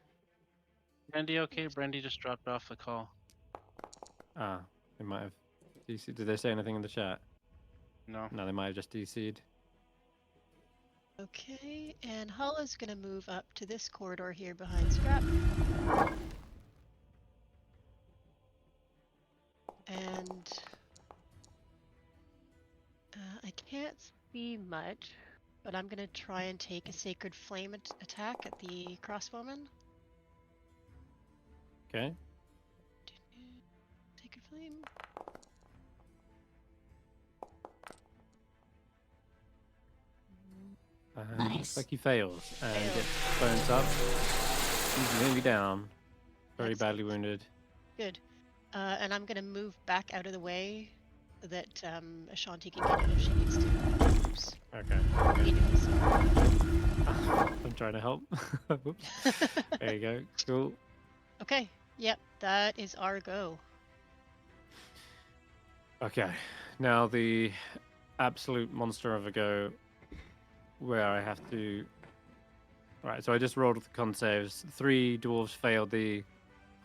Brandee, okay? Brandee just dropped off the call. Ah, they might have DC'd. Did they say anything in the chat? No. No, they might have just DC'd. Okay, and Hulla's gonna move up to this corridor here behind Skrapp. And I can't see much, but I'm gonna try and take a Sacred Flame attack at the crossbowman. Okay. Sacred Flame. Nice. Looks like he fails and Fails. gets bones up. He's nearly down. Very Excellent. badly wounded. Good. And I'm gonna move back out of the way so that Ashanti can get in if she needs to. Oops. Okay. Need to do some- I'm trying to help. Whoops. There you go. Cool. Okay. Yep. That is our go. Okay. Now the absolute monster of a go where I have to... Right, so I just rolled with the con saves. 3 dwarves failed the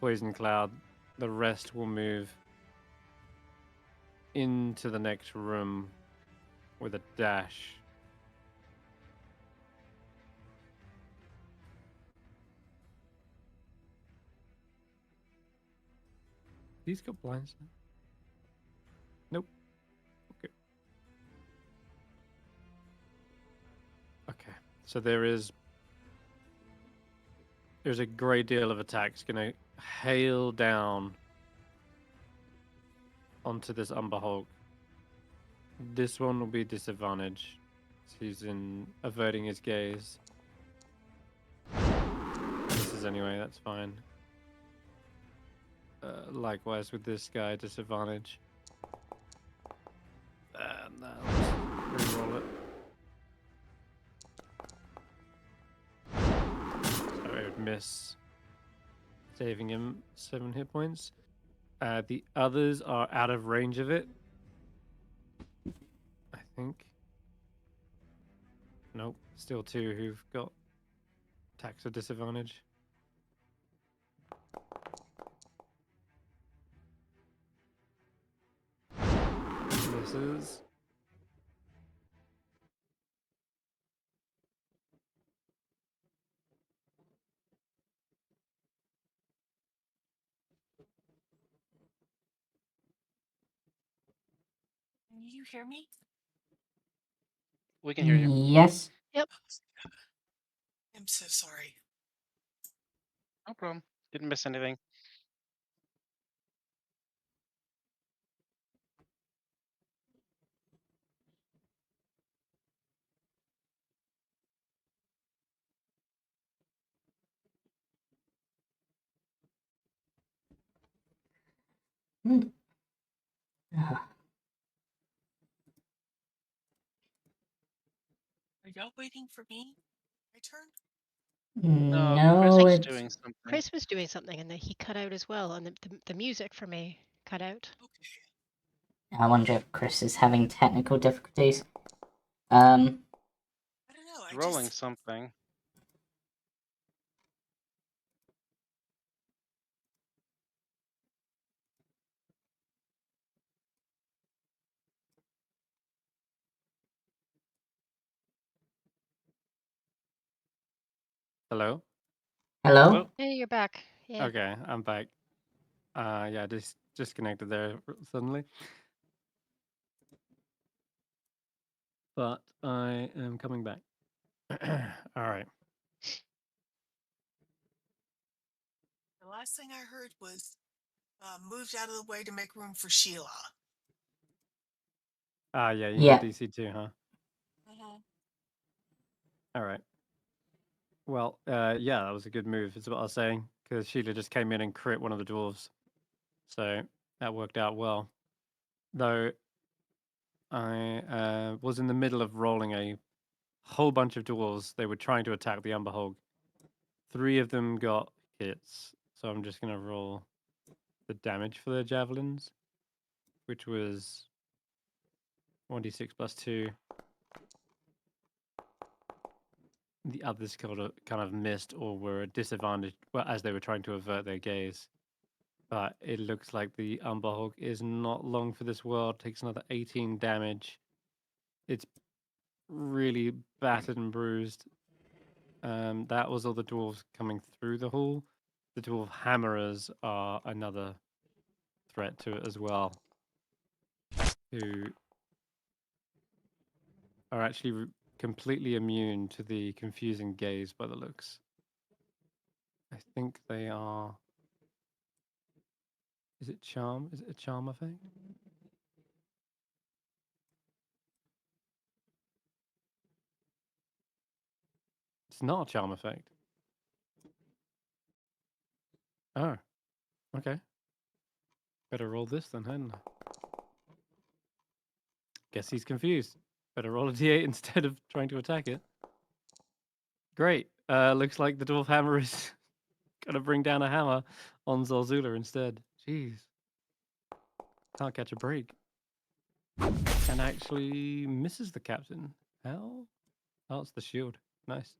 poison cloud. The rest will move into the next room with a dash. He's got blinds. Nope. Okay. Okay. So there's a great deal of attacks gonna hail down onto this Umber Hulk. This one will be disadvantage. He's in averting his gaze. Misses anyway, that's fine. Likewise with this guy, disadvantage. And now let's reroll it. So it would miss, saving him 7 hit points. The others are out of range of it, I think. Nope, still 2 who've got attacks of disadvantage. Misses. Can you hear me? We can hear you. Yes. I'm so sorry. No problem. Didn't miss anything. Hmm. Are y'all waiting for me? My turn? No, No, Chris was it's. doing something. Chris was doing something and then he cut out as well, and the music for me cut out. Okay. I wonder if Chris is having technical difficulties. I don't know. He's rolling something. Hello? Hello? Hello? Hey, you're back. Yeah. Okay, I'm back. Yeah, just disconnected there suddenly. But I am coming back. All right. The last thing I heard was moved out of the way to make room for Sheila. Yeah, you Yeah. got DC too, huh? Mm-hmm. All right. Well, yeah, that was a good move, is what I was saying, because Sheila just came in and crit one of the dwarves. So that worked out well. Though I was in the middle of rolling a whole bunch of dwarves. They were trying to attack the Umber Hog. 3 of them got hits. So I'm just going to roll the damage for the javelins, which was 1d6 plus 2. The others kind of missed or were disadvantaged as they were trying to avert their gaze. But it looks like the Umber Hog is not long for this world. Takes another 18 damage. It's really battered and bruised. That was all the dwarves coming through the hall. The dwarf hammerers are another threat to it as well, who are actually completely immune to the confusing gaze by the looks. I think they are. Is it charm? Is it a charm effect? It's not a charm effect. Oh, okay. Better roll this then, hadn't I? Guess he's confused. Better roll a d8 instead of trying to attack it. Great. Looks like the dwarf hammer is gonna bring down a hammer on Zorzula instead. Jeez. Can't catch a break. And actually misses the captain. How? Oh, it's the shield. Nice.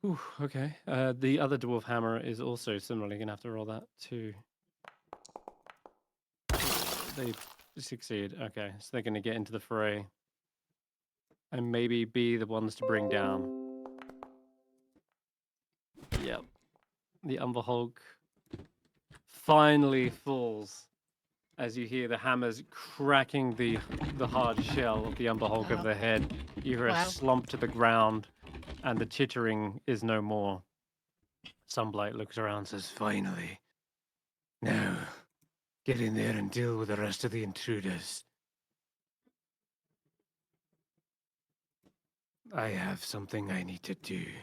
Ooh, okay. The other dwarf hammer is also similarly gonna have to roll that too. They succeed. Okay, so they're gonna get into the fray. And maybe be the ones to bring down. Yep. The Umber Hulk finally falls as you hear the hammers cracking the hard shell of the umber hulk of Oh. the head. You hear a Wow. slump to the ground, and the chittering is no more. Sunblight looks around and says, "Finally. Now, get in there and deal with the rest of the intruders. I have something I need to do.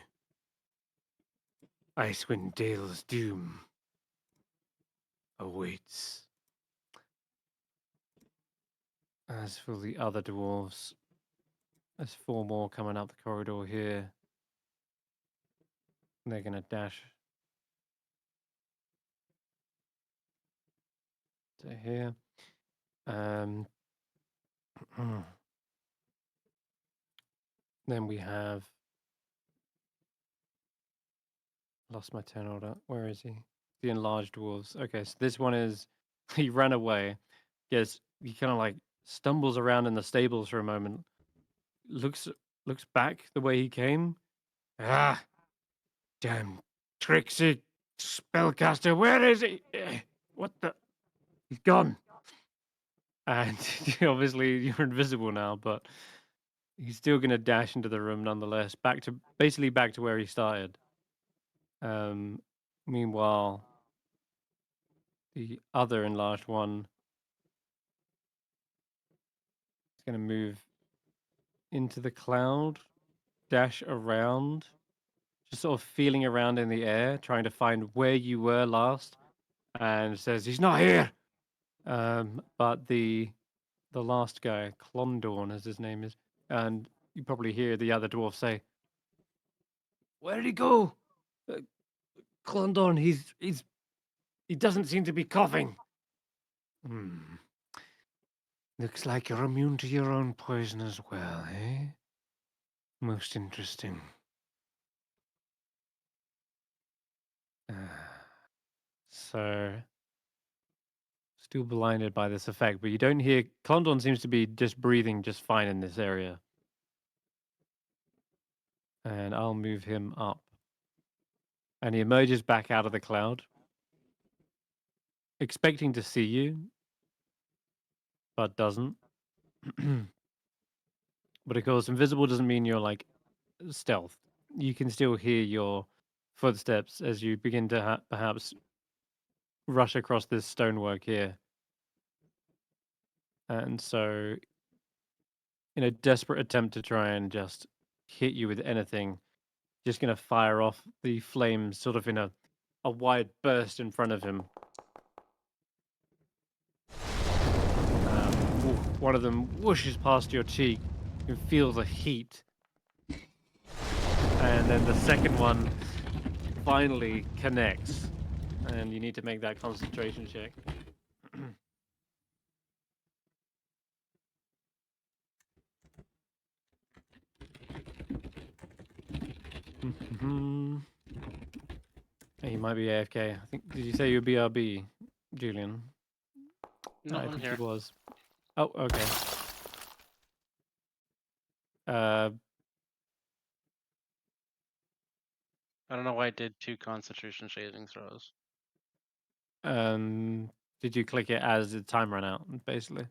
Icewindale's doom awaits." As for the other dwarves, there's 4 more coming up the corridor here. They're gonna dash to here. Then we have lost my turn order. Where is he? The enlarged dwarves. Okay, so this one is he ran away. Yes, he kind of like stumbles around in the stables for a moment. Looks back the way he came. Ah, damn tricksy spellcaster! Where is he? What the? He's gone. And obviously you're invisible now, but he's still gonna dash into the room nonetheless. Back to where he started. Meanwhile, the other enlarged one is gonna move into the cloud, dash around, just sort of feeling around in the air, trying to find where you were last, and says he's not here. But the last guy, Clondorn, as his name is, and you probably hear the other dwarf say, "Where did he go? Clondorn, he doesn't seem to be coughing." Looks like you're immune to your own poison as well, eh? Most interesting. So, still blinded by this effect, but you don't hear. Clondorn seems to be just breathing just fine in this area. And I'll move him up. And he emerges back out of the cloud, expecting to see you, but doesn't. But of course, invisible doesn't mean you're like stealth. You can still hear your footsteps as you begin to perhaps rush across this stonework here. And so, in a desperate attempt to try and just hit you with anything, just going to fire off the flames sort of in a wide burst in front of him. One of them whooshes past your cheek. You can feel the heat. And then the second one finally connects. And you need to make that concentration check. Hey, you might be AFK. I think. Did you say you're BRB, Julian? No, I I'm think here. he was. Oh, okay. I don't know why I did 2 concentration shading throws. Did you click it as the time ran out? Basically,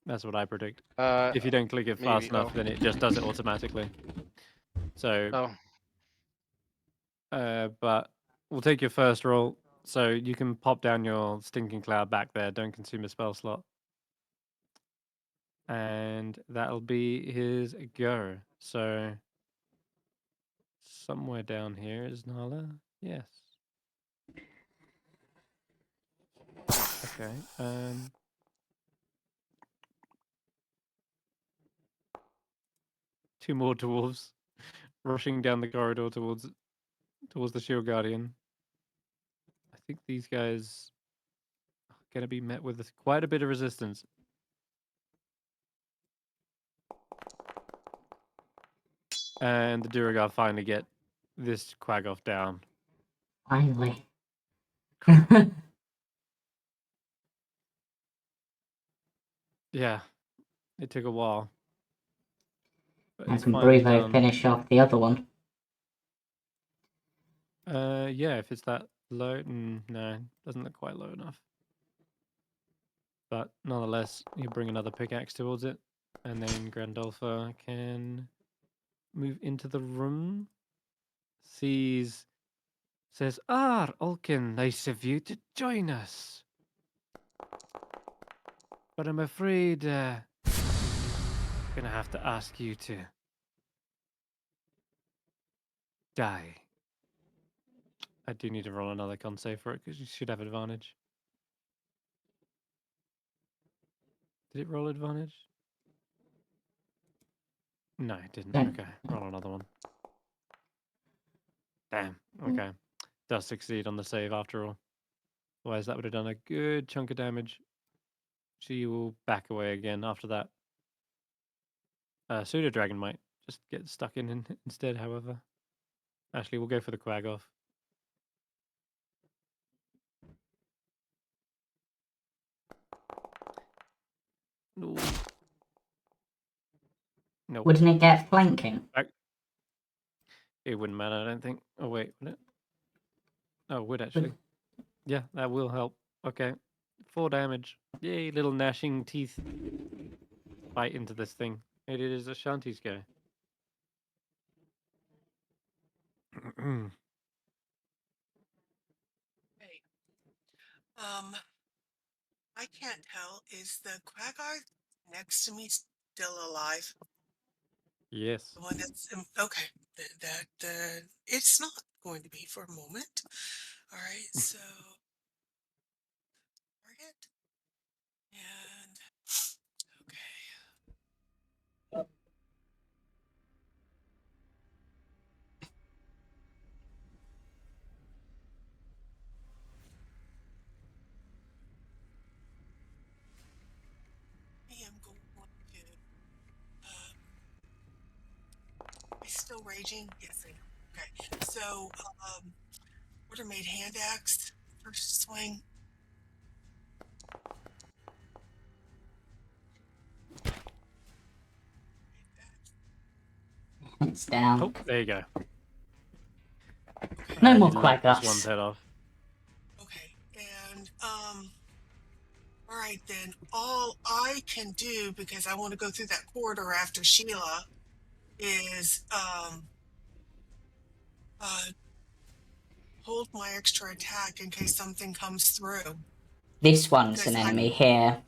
that's what I predict. If you don't click it fast Maybe. enough, then it just does it automatically. So, but we'll take your first roll. So you can pop down your stinking cloud back there. Don't consume a spell slot. And that'll be his go. So somewhere down here is Nala. Yes. Okay. 2 more dwarves rushing down the corridor towards the Shield Guardian. I think these guys are going to be met with quite a bit of resistance. And the Duragar finally get this Quaggoth down. Finally. Yeah, it took a while. But I it's can finally Brevo done. finish off the other one. Yeah, if it's that Low? No, doesn't look quite low enough. But nonetheless, you bring another pickaxe towards it, and then Grandolpha can move into the room. Says, Ulkin, nice of you to join us. But I'm afraid gonna have to ask you to die. I do need to roll another con save for it because you should have advantage. Did it roll advantage? No, it didn't. Yeah. Okay, roll another one. Damn. Okay. Does succeed on the save after all. Otherwise, that would have done a good chunk of damage. She will back away again after that. Pseudo Dragon might just get stuck in instead, however. Actually, we'll go for the Quag off. No. Nope. Wouldn't it get flanking? It wouldn't matter, I don't think. Oh, wait, would it? Oh, it would actually. Yeah, that will help. Okay. 4 damage. Yay, little gnashing teeth. Bite into this thing. It is Ashanti's go. Hey, I can't tell. Is the Quaggar next to me still alive? Yes. The one that's okay. That it's not going to be for a moment. All right, so target and okay. I am going to. Am I still raging? Yes, I am. Okay, so order made hand axe first swing. It's down. Oh, there you go. Okay. No more You knocked this Quaggas. one's head off. Okay, and all right then. All I can do, because I want to go through that corridor after Sheila, is hold my extra attack in case something comes through. This one's Because an I- enemy here.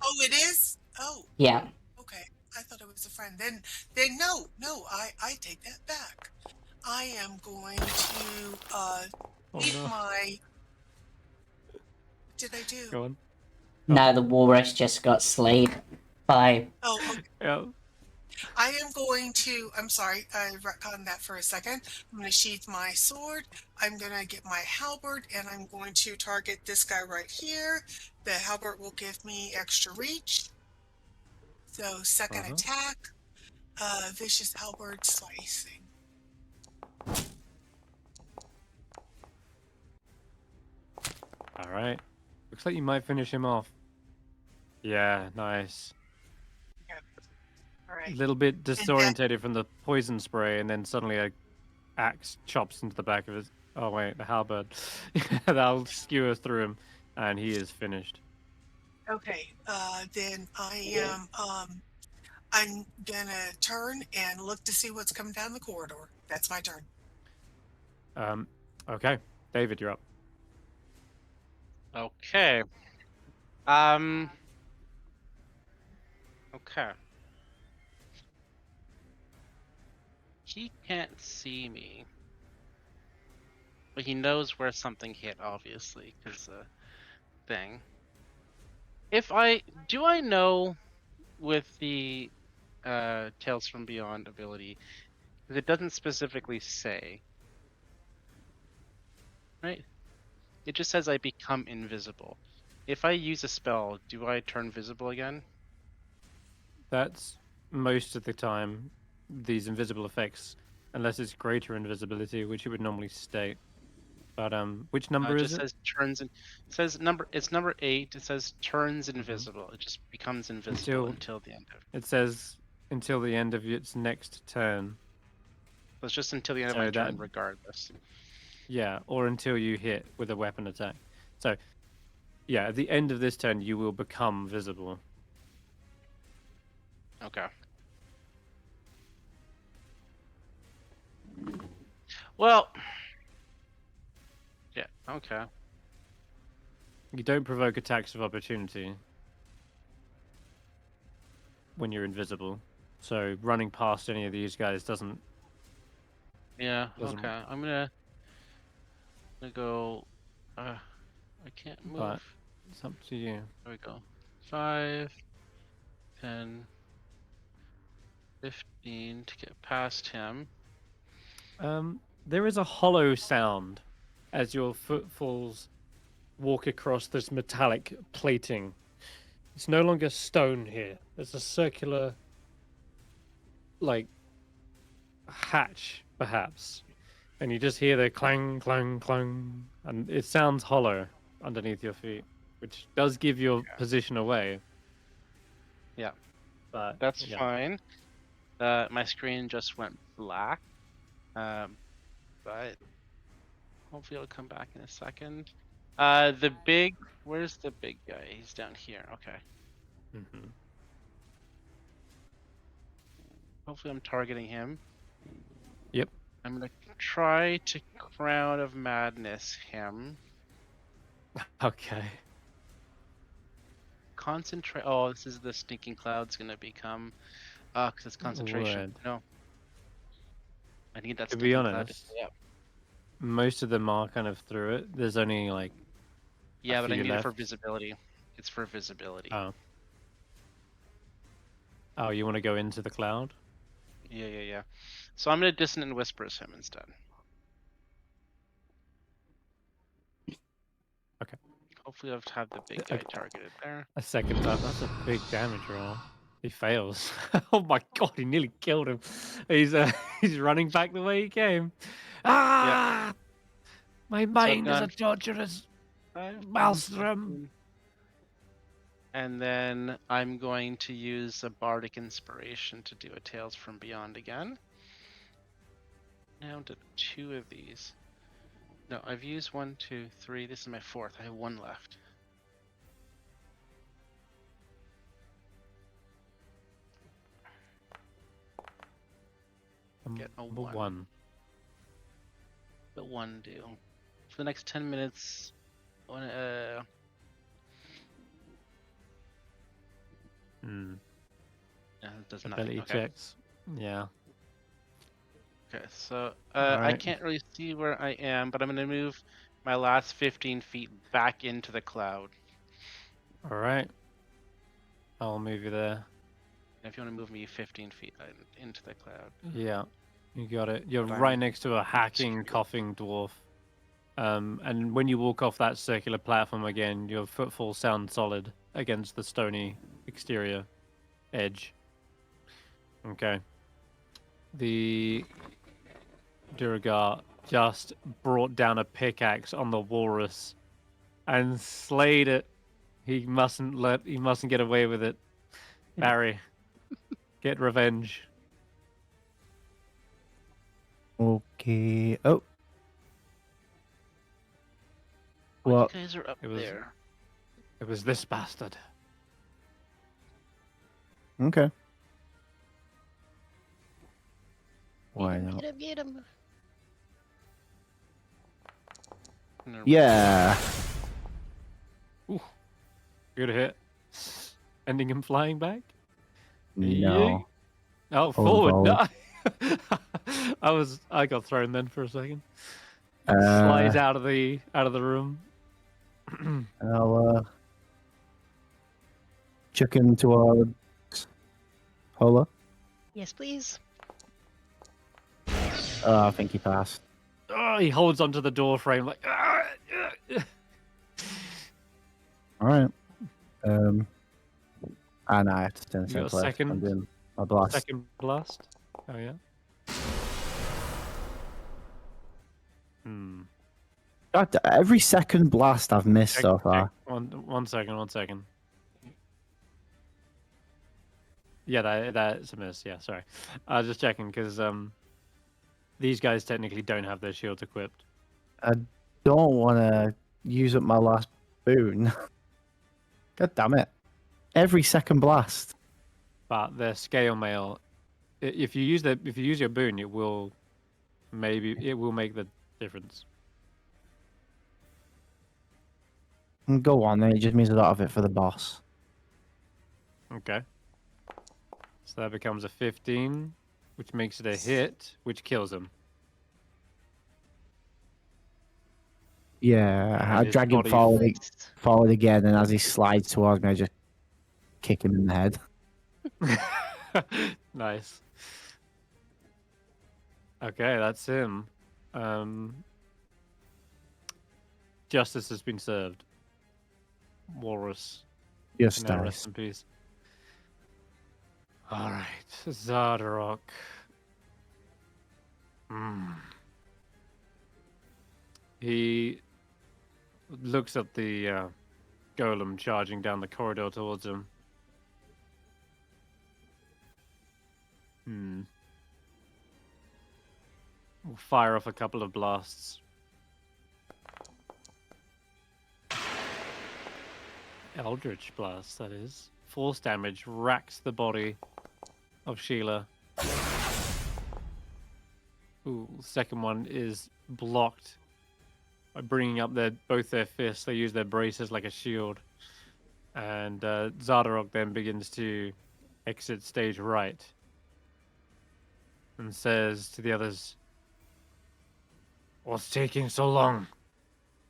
Oh, it is? Oh, Yeah. okay. I thought it was a friend. Then no, I take that back. I am going to keep no. my. What did I do? Go on. No, the walrus just got slayed by. Oh, okay. Yeah. I am going to. I'm sorry, I retconned that for a second. I'm going to sheath my sword. I'm going to get my halberd, and I'm going to target this guy right here. The halberd will give me extra reach. So second attack, vicious halberd slicing. All right. Looks like you might finish him off. Yeah, nice. All A right. little bit disorientated from the poison spray, and then suddenly a axe chops into the back of his. Oh wait, the halberd. That'll skewer through him, and he is finished. Okay. Then I am. I'm gonna turn and look to see what's coming down the corridor. That's my turn. Okay, David, you're up. Okay. Okay. He can't see me. But he knows where something hit, obviously, because the thing. Do I know with the Tales from Beyond ability, because it doesn't specifically say, right? It just says I become invisible. If I use a spell, do I turn visible again? That's most of the time these invisible effects, unless it's greater invisibility, which it would normally state. But which number It is just it? says turns in. It says it's number 8. It says turns invisible. It just becomes invisible until the end of. It says until the end of its next turn. So it's just until the end of So my turn, that- regardless. Yeah, or until you hit with a weapon attack. So, yeah, at the end of this turn, you will become visible. Okay. Well. Yeah. Okay. You don't provoke attacks of opportunity when you're invisible. So running past any of these guys doesn't. Yeah. Doesn't- Okay. I'm gonna go. I can't move. But it's up to you. There we go. 5, 10, 15 to get past him. There is a hollow sound as your footfalls walk across this metallic plating. It's no longer stone here. It's a circular, like, hatch, perhaps. And you just hear the clang, clang, clang. And it sounds hollow underneath your feet, which does give your position away. Yeah. But That's yeah. fine. My screen just went black. But hopefully it'll come back in a second. Where's the big guy? He's down here. Okay. Mm-hmm. Hopefully I'm targeting him. Yep. I'm gonna try to Crown of Madness him. Okay. Concentrate. Oh, this is the stinking cloud's gonna become. Because it's concentration. Word. No. I need that To stinking be cloud to honest, stay up. most of them are kind of through it. There's only like Yeah, but I few need it for left. visibility. It's for visibility. Oh, you want to go into the cloud? Yeah. So I'm gonna Dissonant Whispers him instead. Okay. Hopefully I've had the big guy targeted there. A second time. That's a big damage roll. He fails. Oh my god, he nearly killed him. He's he's running back the way he came. Ah! My mind is a gone torturous 5, maelstrom. and then I'm going to use a Bardic Inspiration to do a Tales from Beyond again. Now to 2 of these. No, I've used 1, 2, 3. This is my 4th. I have 1 left. Get a 1. The 1 do. For the next 10 minutes, Hmm. yeah, it does nothing. Ability Okay. checks. Yeah. Okay, so I Alright. can't really see where I am, but I'm going to move my last 15 feet back into the cloud. Alright. I'll move you there. And if you want to move me 15 feet into the cloud. Yeah. You got it. You're Bang. right next to a hacking, Screw. coughing dwarf. And when you walk off that circular platform again, your footfalls sound solid against the stony exterior edge. Okay. The Duragar just brought down a pickaxe on the walrus and slayed it. He mustn't get away with it. Barry, get revenge. Okay. Oh. Oh, Well, you guys are up it was- there. It was this bastard. okay. Why not? Get him. Yeah. Good hit. Ending him flying back. No. Oh, forward. No. Forward. I got thrown then for a second. Uh, Slides out of the room. I'll check in towards Hulla. Yes, please. I think he passed. Oh, he holds onto the door frame like. All right. And I have to stand You the same got a place. second? I'm doing my blast. Second blast. Oh yeah. God, every second blast I've missed so far. One second. Yeah, that's a miss. Yeah, sorry. I was just checking because these guys technically don't have their shields equipped. I don't want to use up my last boon. God damn it! Every second blast. But the scale mail, if you use your boon, it will make the difference. Go on, then. It just means a lot of it for the boss. Okay. So that becomes a 15, which makes it a hit, which kills him. Yeah, And I his drag him body forward again, and as he slides towards me, I just kick him in the head. Nice. Okay, that's him. Justice has been served. Walrus Just can now dies. rest in peace. All right, Zardarok. He looks at the golem charging down the corridor towards him. We'll fire off a couple of blasts. Eldritch blast, that is. Force damage racks the body of Sheila. Ooh, the second one is blocked by bringing up both their fists. They use their braces like a shield. And Zardarok then begins to exit stage right and says to the others, "What's taking so long?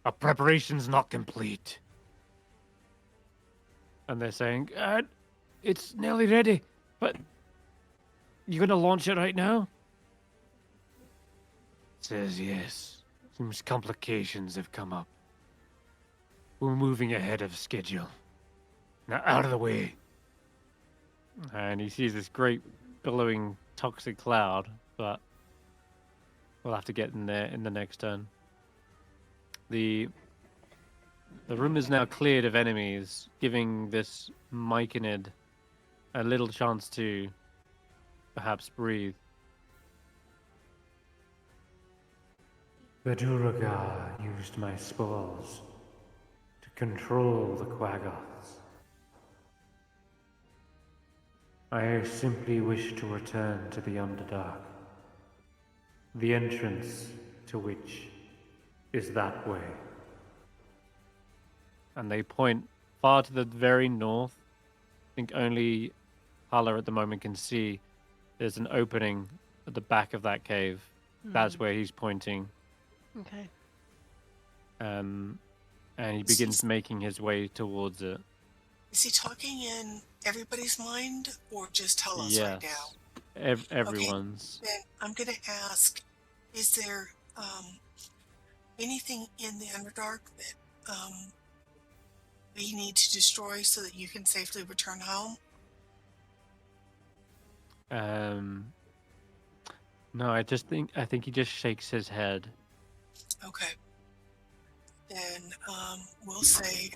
Our preparation's not complete." And they're saying, "It's nearly ready, but you gonna launch it right now?" Says yes. Seems complications have come up. We're moving ahead of schedule. Now out of the way. And he sees this great billowing toxic cloud, but we'll have to get in there in the next turn. The room is now cleared of enemies, giving this Myconid a little chance to perhaps breathe. The Duragar used my spores to control the Quaggoths. I simply wish to return to the Underdark, the entrance to which is that way. And they point far to the very north. I think only Hulla at the moment can see there's an opening at the back of that cave. That's where he's pointing. Okay. And he begins making his way towards it. Is he talking in everybody's mind or just Hulla's right now? Everyone's. Okay, then I'm going to ask, is there anything in the Underdark that we need to destroy so that you can safely return home? No, I think he just shakes his head. Okay. Then we'll say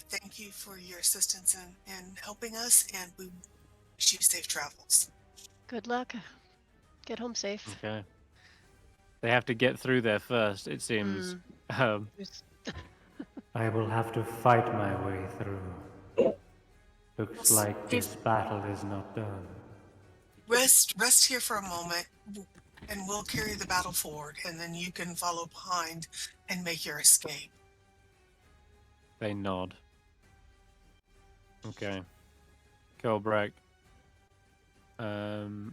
thank you for your assistance in helping us, and we wish you safe travels. Good luck. Get home safe. Okay. They have to get through there first, it seems. I will have to fight my way through. Looks like this battle is not done. Rest here for a moment, and we'll carry the battle forward, and then you can follow behind and make your escape. They nod. Okay. Colbrack. There's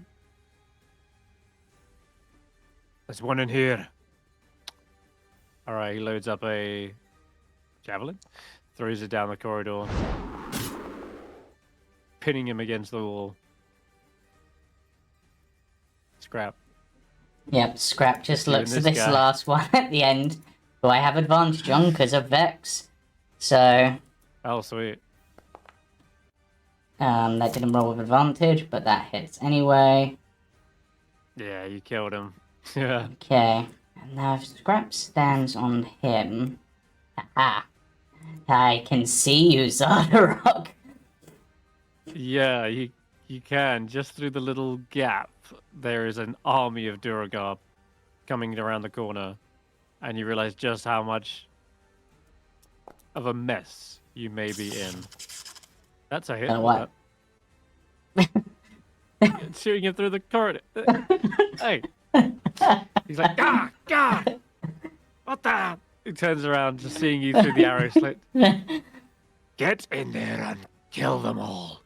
one in here. Alright, he loads up a javelin, throws it down the corridor, pinning him against the wall. Skrapp. Yep, Skrapp just Even looks at this this guy. last one at the end, who I have advantage on because of Vex. So, Oh, sweet. that didn't roll with advantage, but that hits anyway. Yeah, you killed him. Yeah. Okay, and now if Skrapp stands on him, haha, I can see you, Zardarok. Yeah, you can. Just through the little gap, there is an army of Duragar coming around the corner. and you realize just how much of a mess you may be in. That's a hit. What? Shooting him through the corridor. Hey. He's like, God! What the? He turns around, just seeing you through the arrow slit. Get in there and kill them all.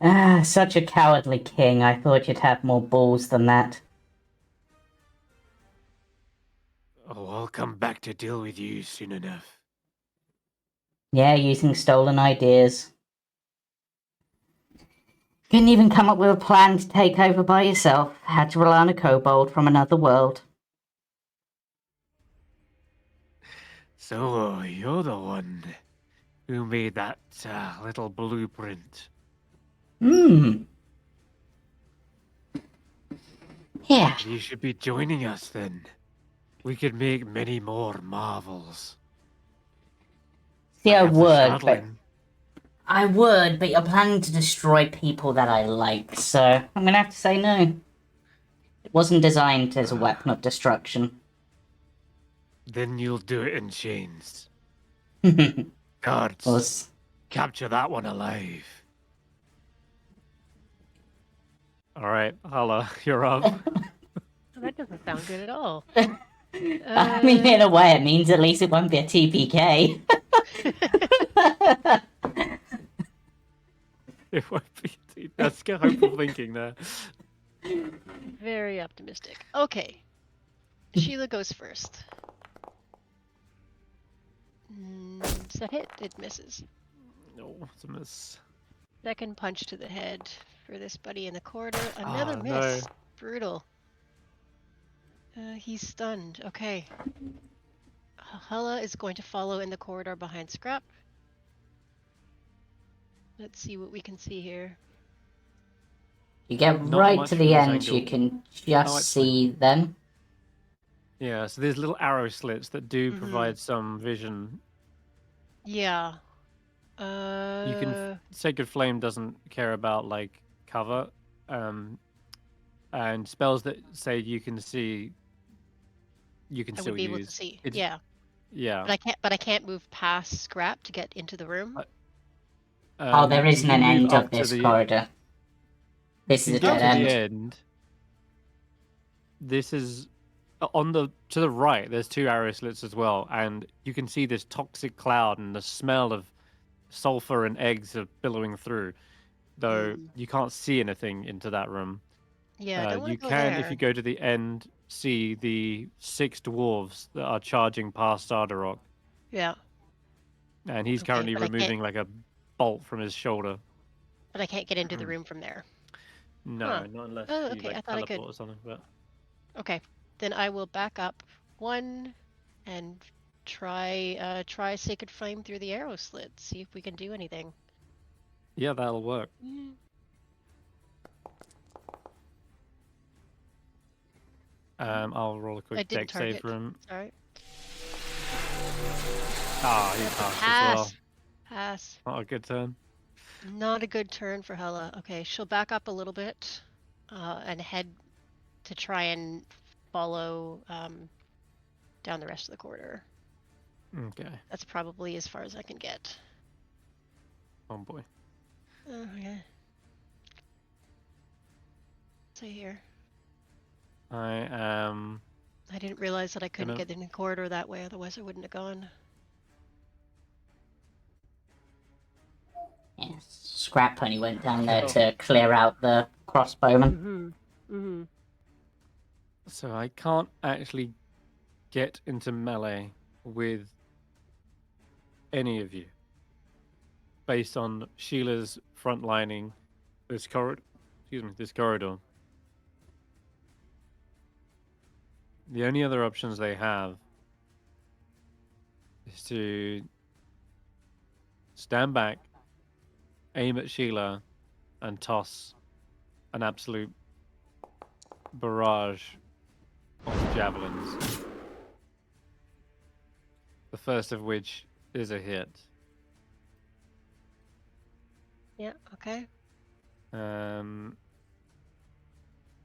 Ah, such a cowardly king. I thought you'd have more balls than that. Oh, I'll come back to deal with you soon enough. Yeah, using stolen ideas. Couldn't even come up with a plan to take over by yourself. Had to rely on a kobold from another world. So, you're the one who made that little blueprint. Hmm. Yeah. You should be joining us then. We could make many more marvels. See, I have the would, but shardling. I would, but you're planning to destroy people that I like, so I'm gonna have to say no. It wasn't designed as a weapon of destruction. Then you'll do it in chains. Was Guards, capture that one alive. All right, Hulla, you're up. That doesn't sound good at all. I mean, in a way, it means at least it won't be a TPK. It won't be. That's hopeful thinking there. Very optimistic. Okay. Sheila goes first. Does that hit? It misses. No, it's a miss. Second punch to the head for this buddy in the corridor. Another Oh, miss. no. Brutal. He's stunned. Okay. Hulla is going to follow in the corridor behind Skrapp. Let's see what we can see here. You get Not right much to from the this end, angle. you can Oh, just it's see them. Yeah, so there's little arrow slits that do provide some vision. Yeah. You can Sacred Flame doesn't care about like cover, and spells that say you can see, you can I still would be able to use. see. It's- Yeah. Yeah. But I can't move past Skrapp to get into the room. Oh, there you isn't can an move end up of to this the- corridor. This You is a can dead get to end. the end. This is to the right. There's two arrow slits as well, and you can see this toxic cloud and the smell of sulfur and eggs are billowing through. Though you can't see anything into that room. Yeah, I don't want You to go can, there. if you go to the end, see the 6 dwarves that are charging past Sardarok, Yeah, and he's Okay, currently but I can't- removing like a bolt from his shoulder. but I can't get into the room from there. No, Huh. not unless Oh, you okay, I like thought I teleport could. or something. But Okay, then I will back up one and try Sacred Flame through the arrow slit. See if we can do anything. yeah, that'll work. I'll roll a I quick didn't deck save target. for him. Sorry. Ah, he passed as well. Pass. Not a good turn. Not a good turn for Hulla. Okay, she'll back up a little bit and head to try and follow down the rest of the corridor. Okay. That's probably as far as I can get. Oh boy. Okay. Stay here. I I didn't realize that I couldn't Gonna- get in the corridor that way, otherwise I wouldn't have gone. Yes. Skrapp only went down there to clear out the crossbowman. So I can't actually get into melee with any of you based on Sheila's frontlining this corridor. This corridor. The only other options they have is to stand back, aim at Sheila, and toss an absolute barrage of javelins. The first of which is a hit. Yeah, okay.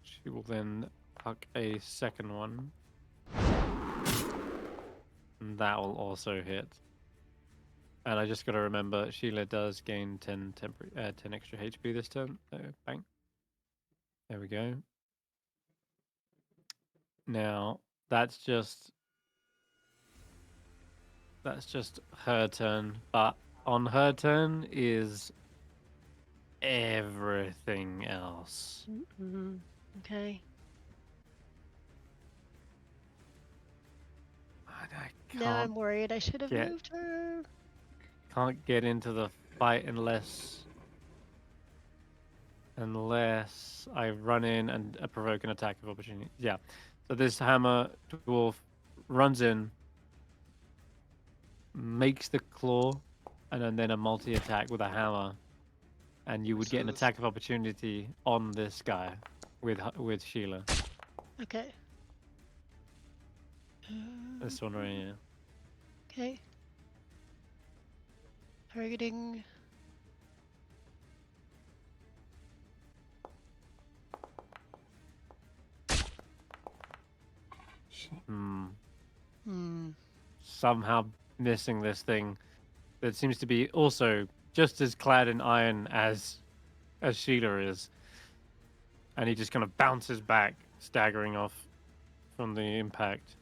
She will then huck a second one. And that will also hit. And I just got to remember, Sheila does gain 10 extra HP this turn. So bang. There we go. Now that's just her turn, but on her turn is everything else. Mm-hmm. Okay. And I Now I'm can't worried. I should have moved her. get into the fight unless I run in and provoke an attack of opportunity. Yeah. So this hammer dwarf runs in, makes the claw, and then a multi-attack with a hammer, and you would get an This is- attack of opportunity on this guy with Sheila. Okay. This one right here. Okay. Targeting. Somehow missing this thing that seems to be also just as clad in iron as Sheila is. And he just kind of bounces back, staggering off from the impact.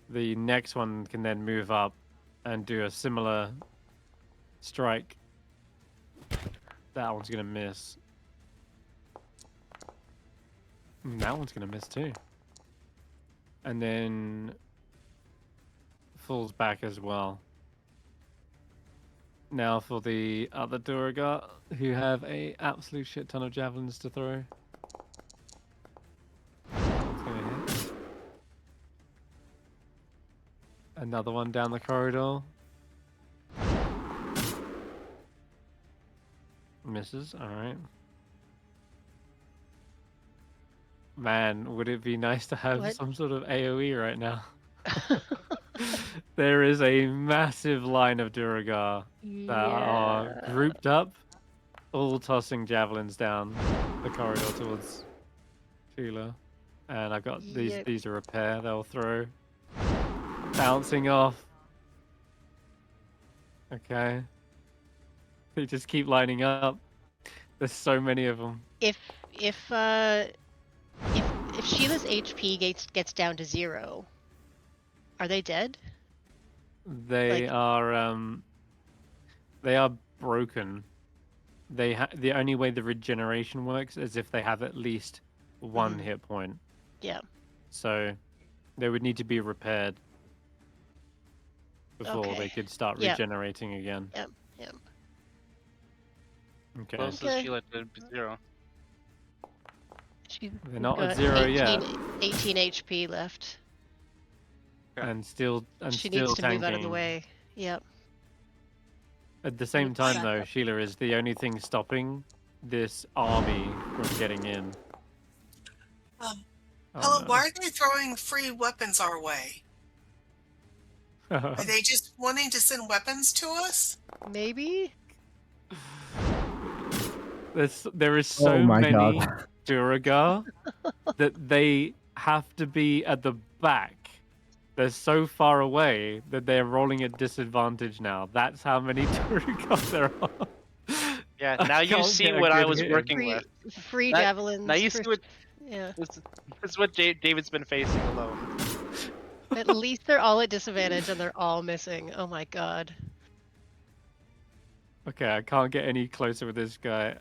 The next one can then move up and do a similar strike. That one's going to miss. That one's going to miss too. And then falls back as well. Now for the other Duragar, who have a absolute shit ton of javelins to throw. That one's gonna hit. Another one down the corridor. Misses, alright. Man, would it be nice to have What? some sort of AoE right now? There is a massive line of Duragar that are grouped up, all tossing javelins down the corridor towards Sheila. And I've got these are repair they'll throw. Bouncing off. Okay. They just keep lining up. There's so many of them. If Sheila's HP gets down to 0, are they dead? They are broken. The only way the regeneration works is if they have at least one hit point. Yeah. So they would need to be repaired before they could start regenerating again. Yep. Yep. Okay. Closest Sheila to 0. They're not at 0 yet. 18 HP left. And still She still needs to tanking. move out of the way. Yep. At the same time, though, Sheila is the only thing stopping this army from getting in. Hello, why are they throwing free weapons our way? Are they just wanting to send weapons to us? Maybe. There is so many Duragar that they have to be at the back. They're so far away that they're rolling at disadvantage now. That's how many Duragar there are. Yeah, now you see what I was working with. Free javelins. Now you see what. Yeah. This is what David's been facing alone. At least they're all at disadvantage and they're all missing. Oh my god. Okay, I can't get any closer with this guy.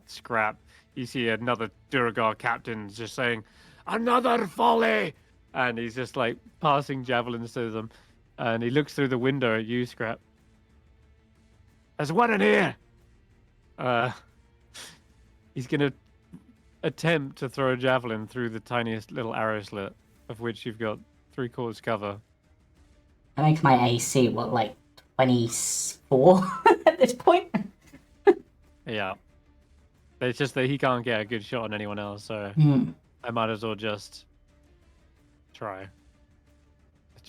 Skrapp. You see another Duragar captain just saying, "Another volley!" And he's just like passing javelins to them. And he looks through the window at you, Skrapp. There's one in here! He's gonna attempt to throw a javelin through the tiniest little arrow slit, of which you've got 3/4 cover. I make my AC, what, like 24 at this point? Yeah. It's just that he can't get a good shot on anyone else, so I might as well just try.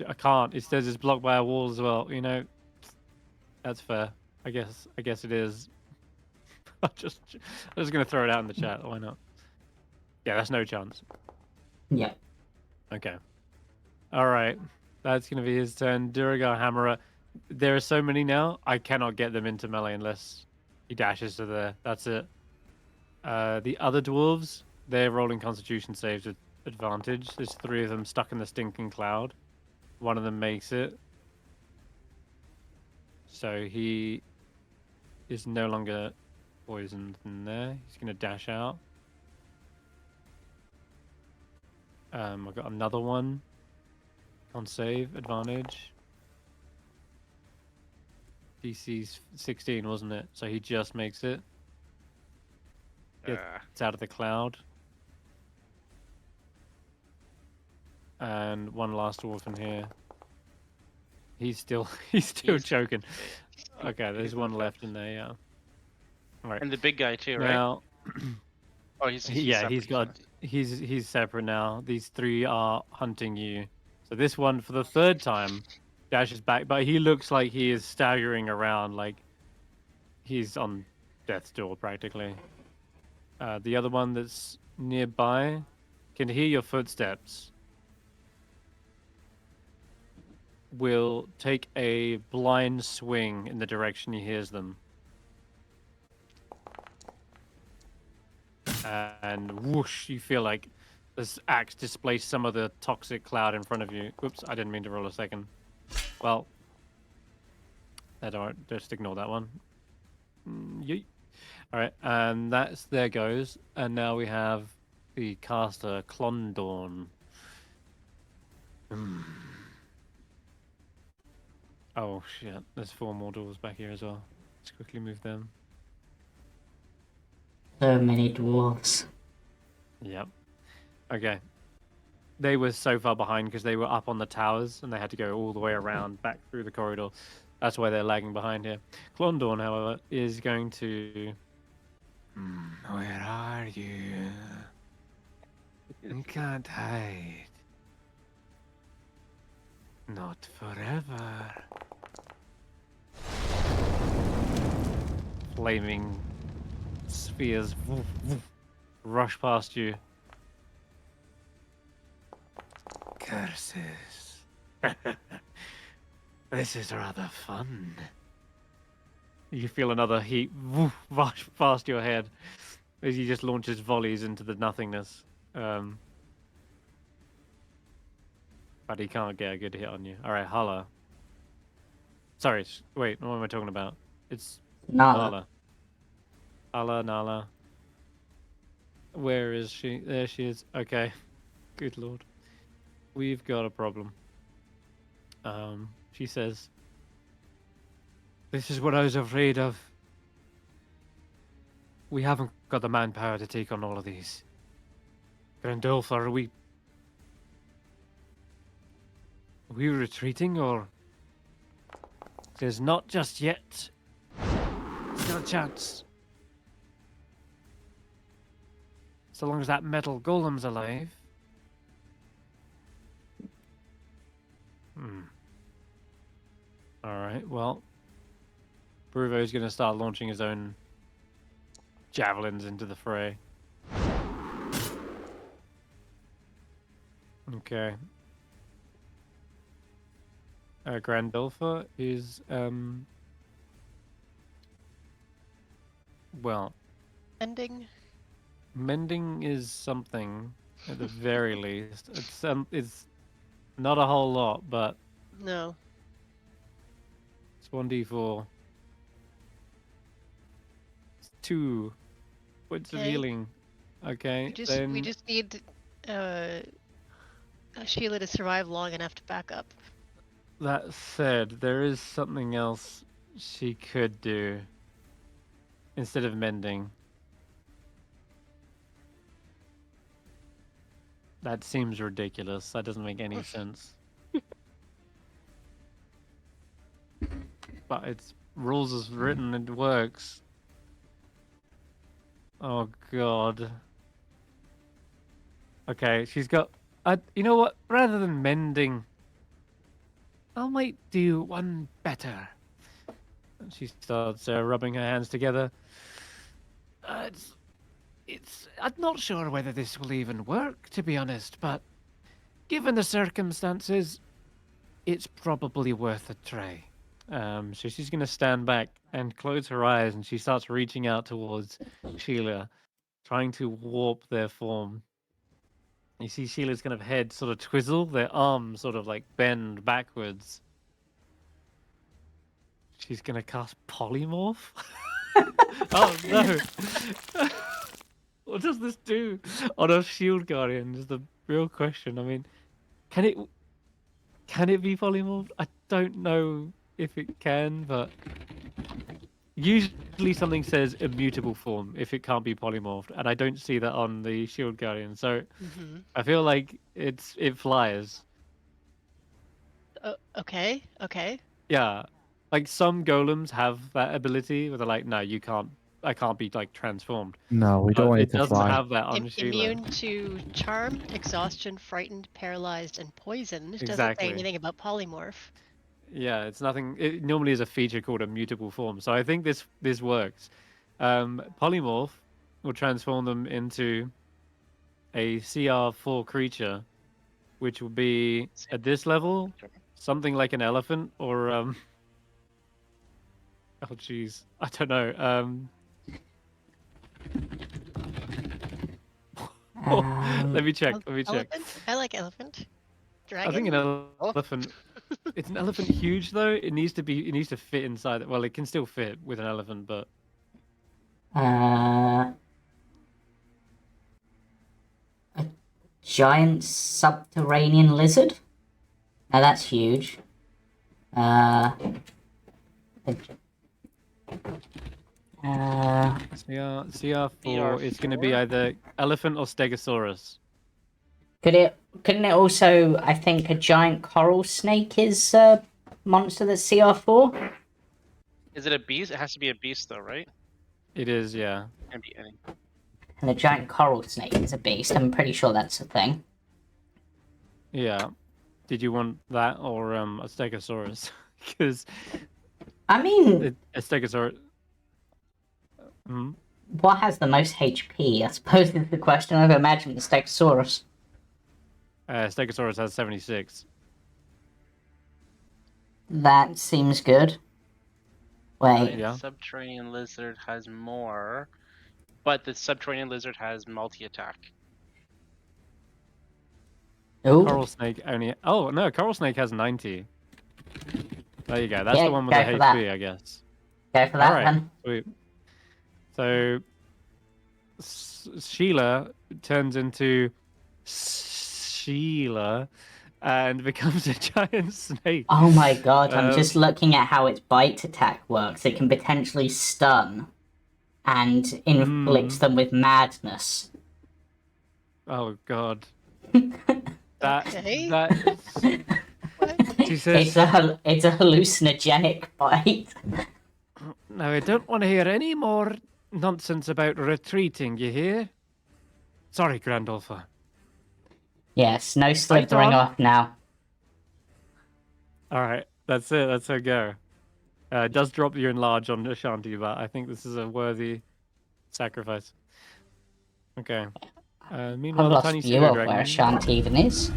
I can't. It says it's blocked by a wall as well. You know, that's fair. I guess it is. I'm just gonna throw it out in the chat. Why not? Yeah, that's no chance. Yeah. Okay. All right. That's going to be his turn. Duragar Hammerer. There are so many now, I cannot get them into melee unless he dashes to there. That's it. The other dwarves, they're rolling constitution saves with advantage. There's 3 of them stuck in the stinking cloud. One of them makes it. So he is no longer poisoned in there. He's going to dash out. I've got another one on save advantage. DC's 16, wasn't it? So he just makes it. It's out of the cloud. And one last dwarf in here. He's still he's choking. Okay, there's one left in there, yeah. All right. And the big guy too, right? Now, Oh, he's separate, he's separate now. These 3 are hunting you. So this one for the 3rd time dashes back, but he looks like he is staggering around, like he's on death's door practically. The other one that's nearby can hear your footsteps. Will take a blind swing in the direction he hears them. And whoosh, you feel like this axe displaced some of the toxic cloud in front of you. Oops, I didn't mean to roll a second. Well, just ignore that one. Yeet. All right, and there goes. And now we have the caster Clondorn. Oh shit, there's 4 more doors back here as well. Let's quickly move them. So many dwarves. Yep. Okay. They were so far behind because they were up on the towers and they had to go all the way around back through the corridor. That's why they're lagging behind here. Clondorn, however, is going to... where are you? You can't hide. Not forever. Flaming spheres woof, woof, rush past you. Curses. This is rather fun. You feel another heat woof, rush past your head as he just launches volleys into the nothingness. But he can't get a good hit on you. Alright, Hulla. Sorry, wait, what am I talking about? It's Nala. Nala. Where is she? There she is. Okay. Good lord. We've got a problem. She says, this is what I was afraid of. We haven't got the manpower to take on all of these. Grandolph, are we retreating, or... There's not just yet. Still a chance. So long as that metal golem's alive. Alright, well... Bruvo's going to start launching his own javelins into the fray. Okay. Grandolpha is, well... Mending is something, at the very least. It's not a whole lot, but... No. It's 1d4. It's 2 points of healing. Okay, We just need Sheila to survive long enough to back up. That said, there is something else she could do instead of mending. That seems ridiculous. That doesn't make any sense. But it's rules as written, it works. Oh god. Okay, she's got... you know what? Rather than mending, I might do one better. And she starts rubbing her hands together. I'm not sure whether this will even work, to be honest, but given the circumstances, it's probably worth a try. So she's going to stand back and close her eyes, and she starts reaching out towards Sheila, trying to warp their form. You see Sheila's kind of head sort of twizzle, their arms sort of like bend backwards. She's going to cast Polymorph? Oh no! What does this do on a Shield Guardian? Is the real question. I mean, can it be polymorphed? I don't know if it can, but usually something says immutable form if it can't be polymorphed, and I don't see that on the Shield Guardian. So I feel like it flies. Okay. Yeah, like some golems have that ability where they're like, no, you can't. I can't be like transformed. No, we don't But want it it to doesn't fly. have that on Sheila. Immune to charm, exhaustion, frightened, paralyzed, and poisoned. It doesn't Exactly. say anything about polymorph. Yeah, it's nothing. It normally is a feature called a mutable form. So I think this works. Polymorph will transform them into a CR4 creature, which will be at this level something like an elephant or oh jeez, I don't know. Let me check. Elephant? I like elephant. Dragon? I think an elephant. It's an elephant huge though. It needs to fit inside it. Well, it can still fit with an elephant, but A giant subterranean lizard. Now that's huge. CR4 is going to be either elephant or stegosaurus. Couldn't it also? I think a giant coral snake is a monster that's CR4. Is it a beast? It has to be a beast, though, right? It is, yeah. Can't be any. And a giant coral snake is a beast. I'm pretty sure that's a thing. Yeah. Did you want that or a stegosaurus? Because I mean, a stegosaurus. what has the most HP? I suppose is the question. I've imagined the Stegosaurus. Stegosaurus has 76. That seems good. Wait. Yeah. Subterranean lizard has more, but the subterranean lizard has multi-attack. Ooh. Coral snake only. Oh no, coral snake has 90. There you go. That's Yeah, the one with go the for HP, that. I guess. Go for that All right. then. Sweet. So Sheila turns into Sheila and becomes a giant snake. Oh my god, I'm just looking at how its bite attack works. It can potentially stun and inflict them with madness. Oh god. Okay. She says, It's a hallucinogenic bite. now I don't want to hear any more nonsense about retreating, you hear? Sorry, Grandolpher. Yes, no slithering on. off now. Alright, that's it, that's her go. It does drop your enlarge on Ashanti, but I think this is a worthy sacrifice. Okay. Meanwhile, I've the lost tiny view of pseudo-dragon, where Ashanti even is.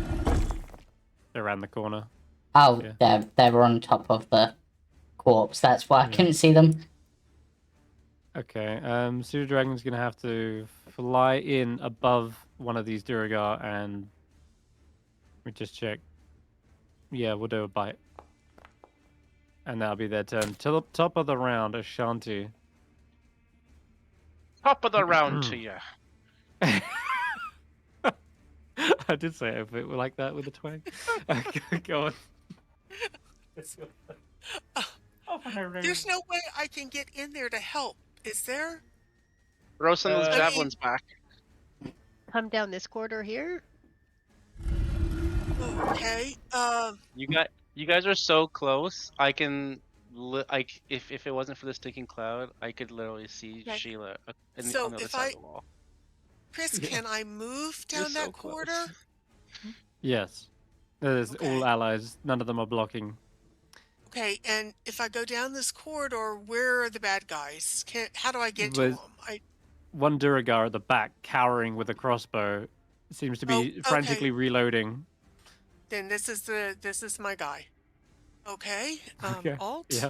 they're around the corner. Oh, Yeah. they were on top of the corpse. That's why I couldn't see them. Okay, pseudo-dragon's gonna have to fly in above one of these Duragar and... Let me just check. Yeah, we'll do a bite. And that'll be their turn. To the top of the round, Ashanti. Top of the round to you. I did say it a bit like that with a twang. Go on. There's no way I can get in there to help, is there? Rosen's javelin's back. Come down this corridor here. Okay. You guys are so close. I can, if it wasn't for the stinking cloud, I could literally see Sheila on the other side of the wall. Chris, can I move down that corridor? Yes. There's all allies. None of them are blocking. Okay, and if I go down this corridor, where are the bad guys? How do I get to them? One Duragar at the back, cowering with a crossbow, seems to be frantically reloading. Then this is my guy. Okay. Okay. Alt. Yeah.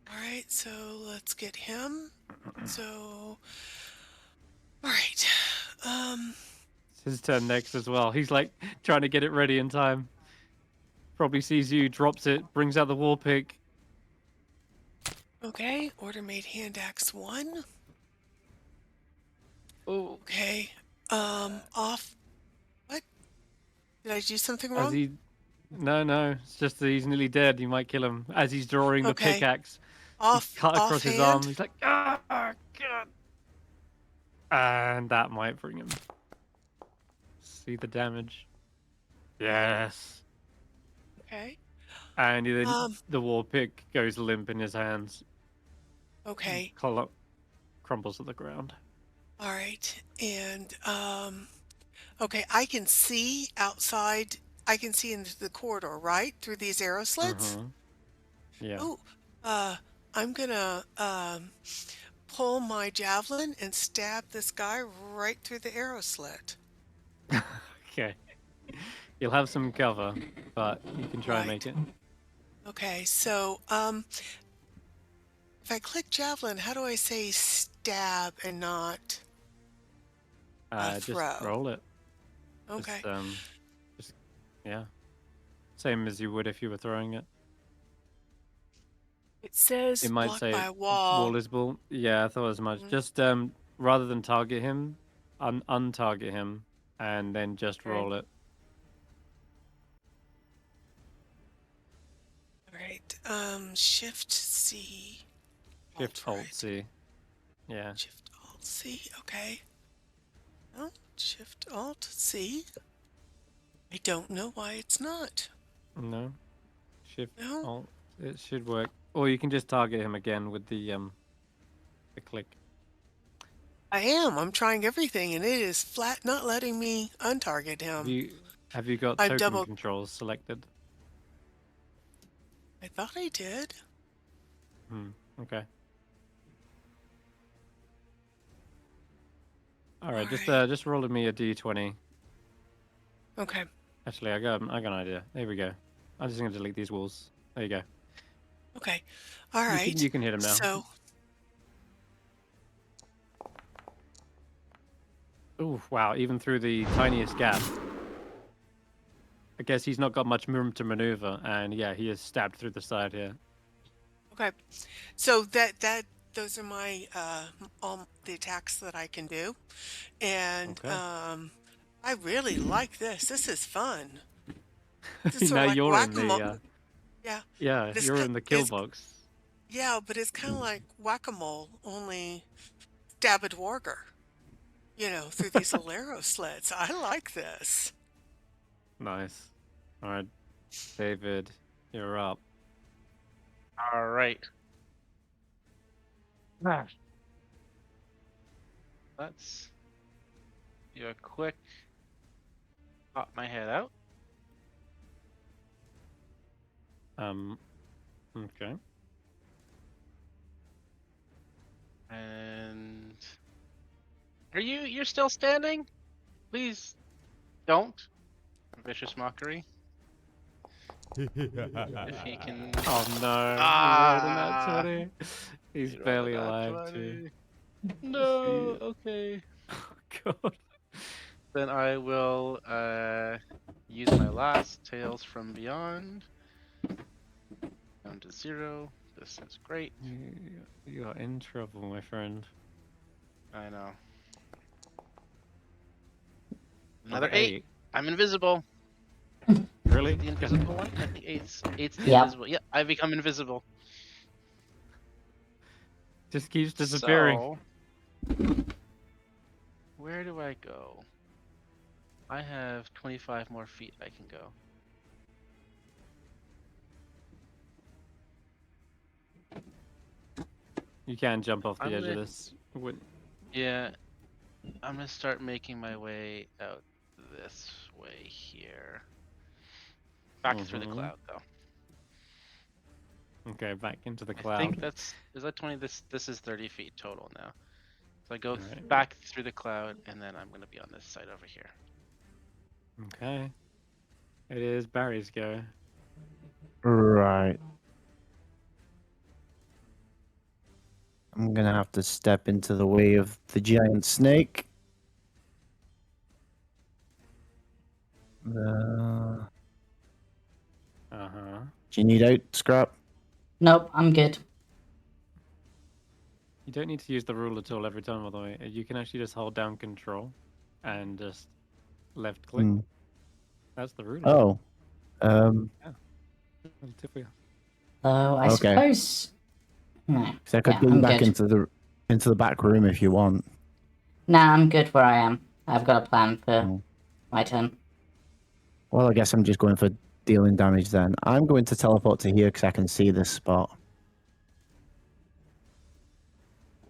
All right. So let's get him. So. All right. It's his turn next as well. He's like trying to get it ready in time. Probably sees you, drops it, brings out the war pick. Okay. Order made hand axe 1. Oh, Okay. Off. What? Did I do something as wrong? he. No. It's just that he's nearly dead. You might kill him as he's drawing the Okay. pickaxe. He's cut across his arm. Offhand. He's like, ah, God. And that might bring him. See the damage. Yes. Okay. And then Um. the war pick goes limp in his hands. Okay. Crumbles to the ground. All right. And okay, I can see outside. I can see into the corridor, right? Through these arrow slits. Yeah. Oh, I'm gonna pull my javelin and stab this guy right through the arrow slit. Okay. You'll have some cover, but you can try and make it. Okay, so if I click javelin, how do I say stab and not Just throw? roll it. Okay. Yeah. Same as you would if you were throwing it. It says It might blocked say by a wall. wall is bull. Yeah, I thought as much. Mhm. Just rather than target him, untarget him, and then just Okay. roll it. All right. Shift C. Shift Alt, Alt right. C. Yeah. Shift Alt C. Okay. Oh, Shift Alt C. I don't know why it's not. No. Shift No. Alt. It should work. Or you can just target him again with the click. I am. I'm trying everything, and it is flat not letting me untarget him. Have you got I've token double. controls selected? I thought I did. Okay. All right. Alright. Just roll me a d20. Okay. Actually, I got an idea. There we go. I'm just gonna delete these walls. There you go. Okay. All right. You can hit him now. So, Ooh, wow! Even through the tiniest gap. I guess he's not got much room to maneuver, and yeah, he is stabbed through the side here. okay. So those are my all the attacks that I can do, and Okay. I really like this. This is fun. This is sort Now of like you're in whack-a-mole. the Yeah. you're in the kill It's, box. yeah, but it's kind of like whack-a-mole, only stab a dwarger. Through these little arrow slits. I like this. Nice. All right, David, you're up. All right. Let's do a quick pop my head out. Okay. And you're still standing? Please don't. Vicious mockery. If he can. Oh no! Ah! He rolled a nat 20. He's He rolled a barely nat alive 20. too. No. Okay. Oh god. Then I will use my last Tales from Beyond. Down to 0. This is great. You are in trouble, my friend. I know. Another 8. I'm invisible. Really? The invisible one? I think 8's the Yep. invisible. Yeah, I become invisible. Just keeps disappearing. So, where do I go? I have 25 more feet I can go. You can jump off the I'm edge of gonna- this. Yeah, I'm gonna start making my way out this way here. Back through the cloud, though. Okay, back into the I cloud. think is that 20? This is 30 feet total now. So I go Alright. back through the cloud, and then I'm gonna be on this side over here. Okay. It is Barry's go. Right. I'm gonna have to step into the way of the giant snake. Do Uh-huh. you need out, Skrapp? Nope, I'm good. You don't need to use the ruler tool every time, by the way. You can actually just hold down control and just left click. Hmm. That's the ruler. Oh. Little tip for you. Though I Okay. suppose. No. Because I could Yeah, get you I'm back good. into the back room if you want. Nah, I'm good where I am. I've got a plan for Hmm. my turn. Well, I guess I'm just going for dealing damage then. I'm going to teleport to here because I can see this spot.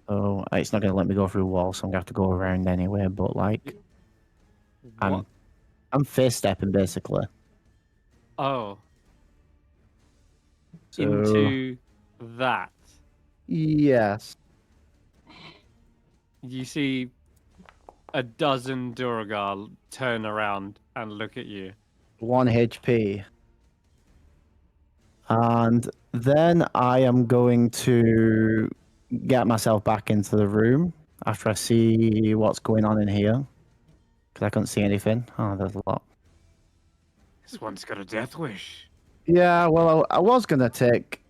Oh, it's not going to let me go through walls, so I'm going to have to go around anyway. But like, What? I'm face stepping basically. Oh, So into that. yes, You see a dozen Duragar turn around and look at you. 1 HP, and then I am going to get myself back into the room after I see what's going on in here because I couldn't see anything. Oh, there's a lot. This one's got a death wish. Yeah, well, I was gonna take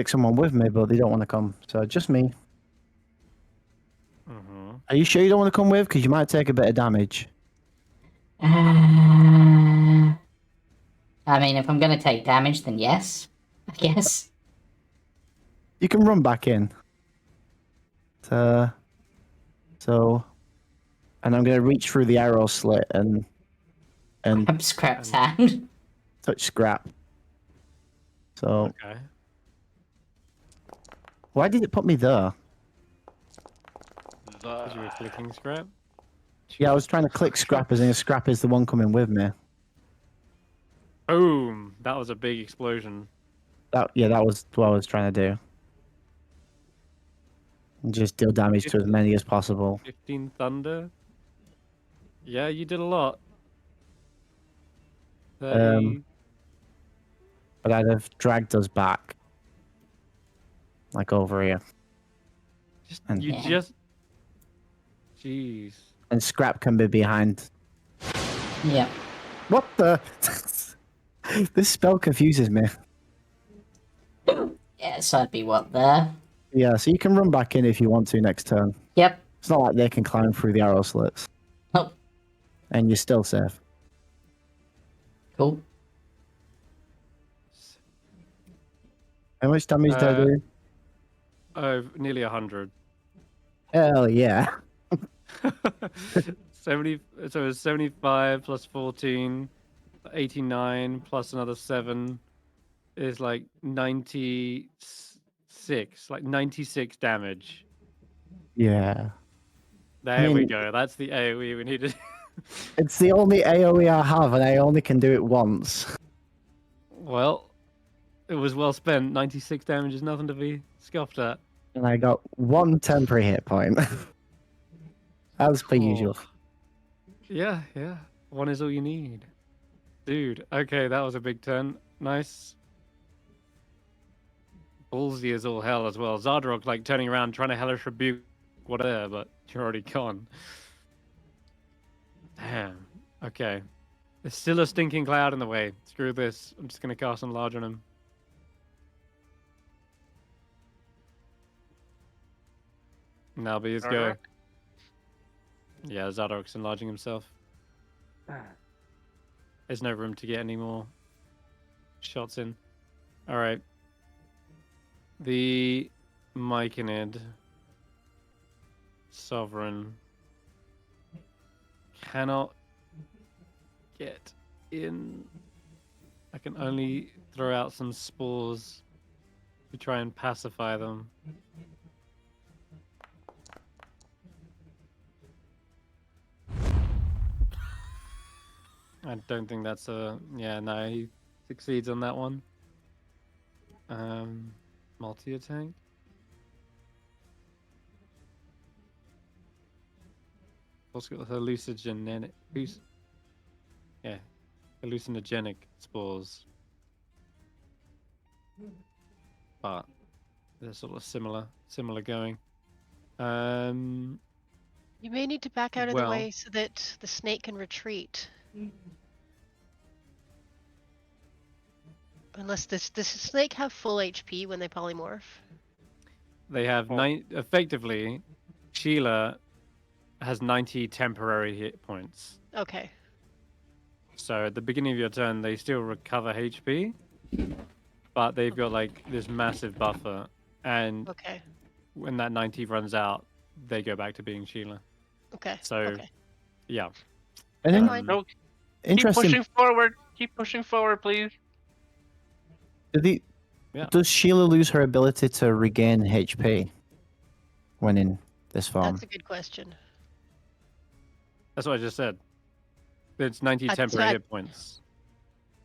someone with me, but they don't want to come, so just me. Mm-hmm. Are you sure you don't want to come with? Because you might take a bit of damage. I mean, if I'm gonna take damage, then yes. I guess. You can run back in. So, and I'm gonna reach through the arrow slit and Grab Skrapp's hand. touch Skrapp. So, Okay. why did it put me there? Because you were clicking Skrapp. Yeah, I was trying to click Skrapp as in Skrapp is the one coming with me. Boom! That was a big explosion. That was what I was trying to do. And just deal damage to as many as possible. 15 thunder. Yeah, you did a lot. 30. But I'd have dragged us back, like over here. And You Yeah. just. Jeez. and Skrapp can be behind. Yep. What the? This spell confuses me. Yeah, so I'd be what there? Yeah, so you can run back in if you want to next turn. Yep. It's not like they can climb through the arrow slits. Oh, And you're still safe. cool. How much damage did I do? Oh, nearly 100. Hell yeah. 70. So it's 75 plus 14, 89 plus another 7 is like 96. Like 96 damage. Yeah. There we mean- go. That's the AoE we needed. It's the only AoE I have, and I only can do it once. Well, it was well spent. 96 damage is nothing to be scoffed at. And I got 1 temporary hit point. As per usual. Yeah, yeah. One is all you need. Dude, okay, that was a big turn. Nice. Ballsy as all hell as well. Zardrok like turning around, trying to hellish rebuke whatever, but you're already gone. Damn. Okay. There's still a stinking cloud in the way. Screw this. I'm just gonna cast Enlarge on him. Now be his go. Zardrok? Yeah, Zardrok's enlarging himself. There's no room to get any more shots in. Alright. The Myconid Sovereign cannot get in. I can only throw out some spores to try and pacify them. I don't think that's a... Yeah, no, he succeeds on that one. Multi-attack? Also got hallucinogenic... Yeah, hallucinogenic spores. but they're sort of similar going. You may need to back out of the Well- way so that the snake can retreat. Unless does the snake have full HP when they polymorph? They have effectively, Sheila has 90 temporary hit points. Okay. So at the beginning of your turn, they still recover HP, but they've got like this massive buffer, and Okay. when that 90 runs out, they go back to being Sheila. Okay. So, okay. yeah. And then, Fine. No, keep interesting. pushing forward. Keep pushing forward, please. Yeah. Does Sheila lose her ability to regain HP when in this form? That's a good question. That's what I just said. It's 90 So temporary at hit points.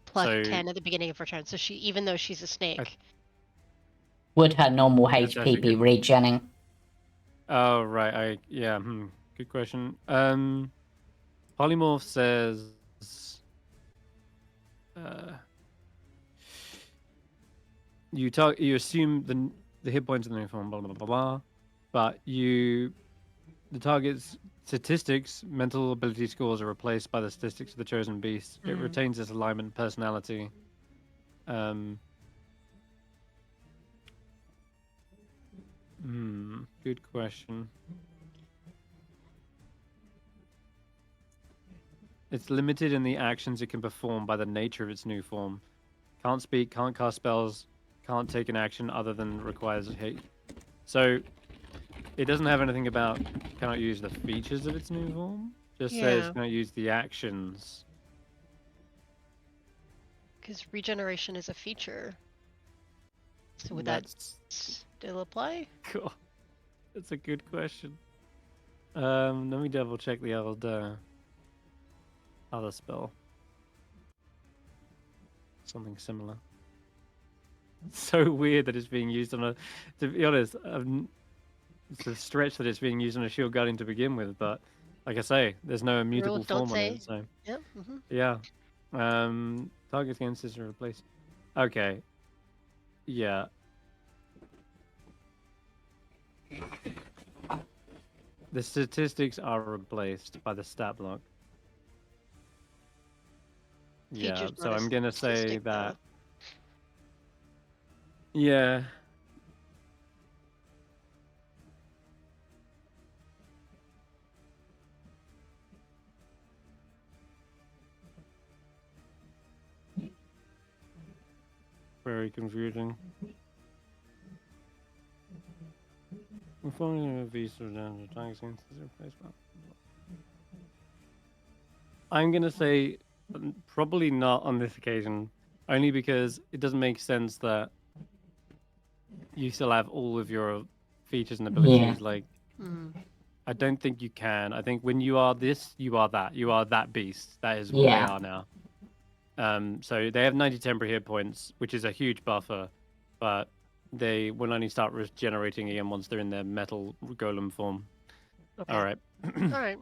plus So- 10 at the beginning of her turn. So she, even though she's a snake, Would her normal That's HP actually be good. regenning? Oh, right. Good question. Polymorph says... you assume the hit points in the new form, blah, blah, blah, blah, but the target's statistics, mental ability scores are replaced by the statistics of the chosen beast. It retains its alignment and personality. Good question. It's limited in the actions it can perform by the nature of its new form. Can't speak, can't cast spells, can't take an action other than requires hate. So, it doesn't have anything about cannot use the features of its new form. Just says Yeah. cannot use the actions. because regeneration is a feature. So would that That's still apply? cool. That's a good question. Let me double check the other spell. Something similar. It's so weird that it's being used on a. To be honest, it's a stretch that it's being used on a shield guardian to begin with, but like I say, there's no immutable Rules don't form on say. it. So Yep. Mm-hmm. yeah. Targets against this are replaced. Okay. Yeah. The statistics are replaced by the stat block. Yeah, Feature's so not a I'm gonna say statistic, though. that. Yeah. Very confusing. Informing a beast or down to target against this replacement. I'm gonna say probably not on this occasion, only because it doesn't make sense that you still have all of your features and abilities. Like, Mm. I don't think you can. I think when you are this, you are that. You are that beast. That is what Yeah. they are now. So they have 90 temporary hit points, which is a huge buffer, but they will only start regenerating again once they're in their metal golem form. Okay. All right. All right.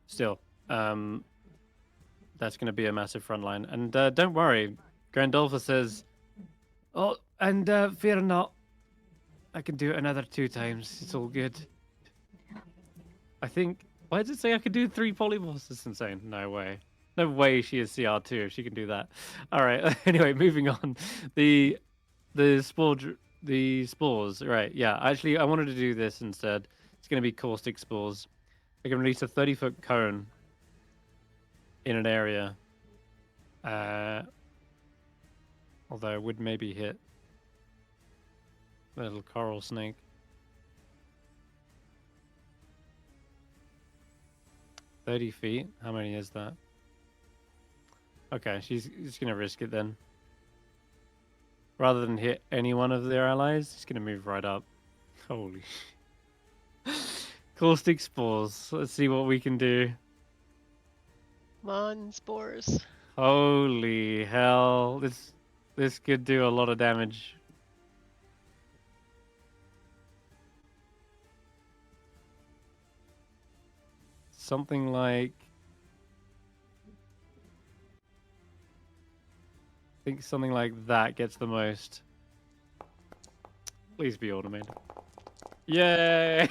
Still, that's going to be a massive front line. And don't worry, Grandolpha says, "Oh, and fear not, I can do it another 2 times. It's all good." I think. Why does it say I could do 3 polymorphs? That's insane. No way. No way she is CR2 if she can do that. All right. Anyway, moving on. The spores. Right. Yeah. Actually, I wanted to do this instead. It's going to be caustic spores. I can release a 30-foot cone in an area. Although it would maybe hit the little coral snake. "30 feet? How many is that?" Okay, she's gonna risk it then. Rather than hit any one of their allies, she's gonna move right up. Holy caustic spores. Let's see what we can do. Come on, spores. Holy hell. This could do a lot of damage. Something like think something like that gets the most. Please be automated. Yay!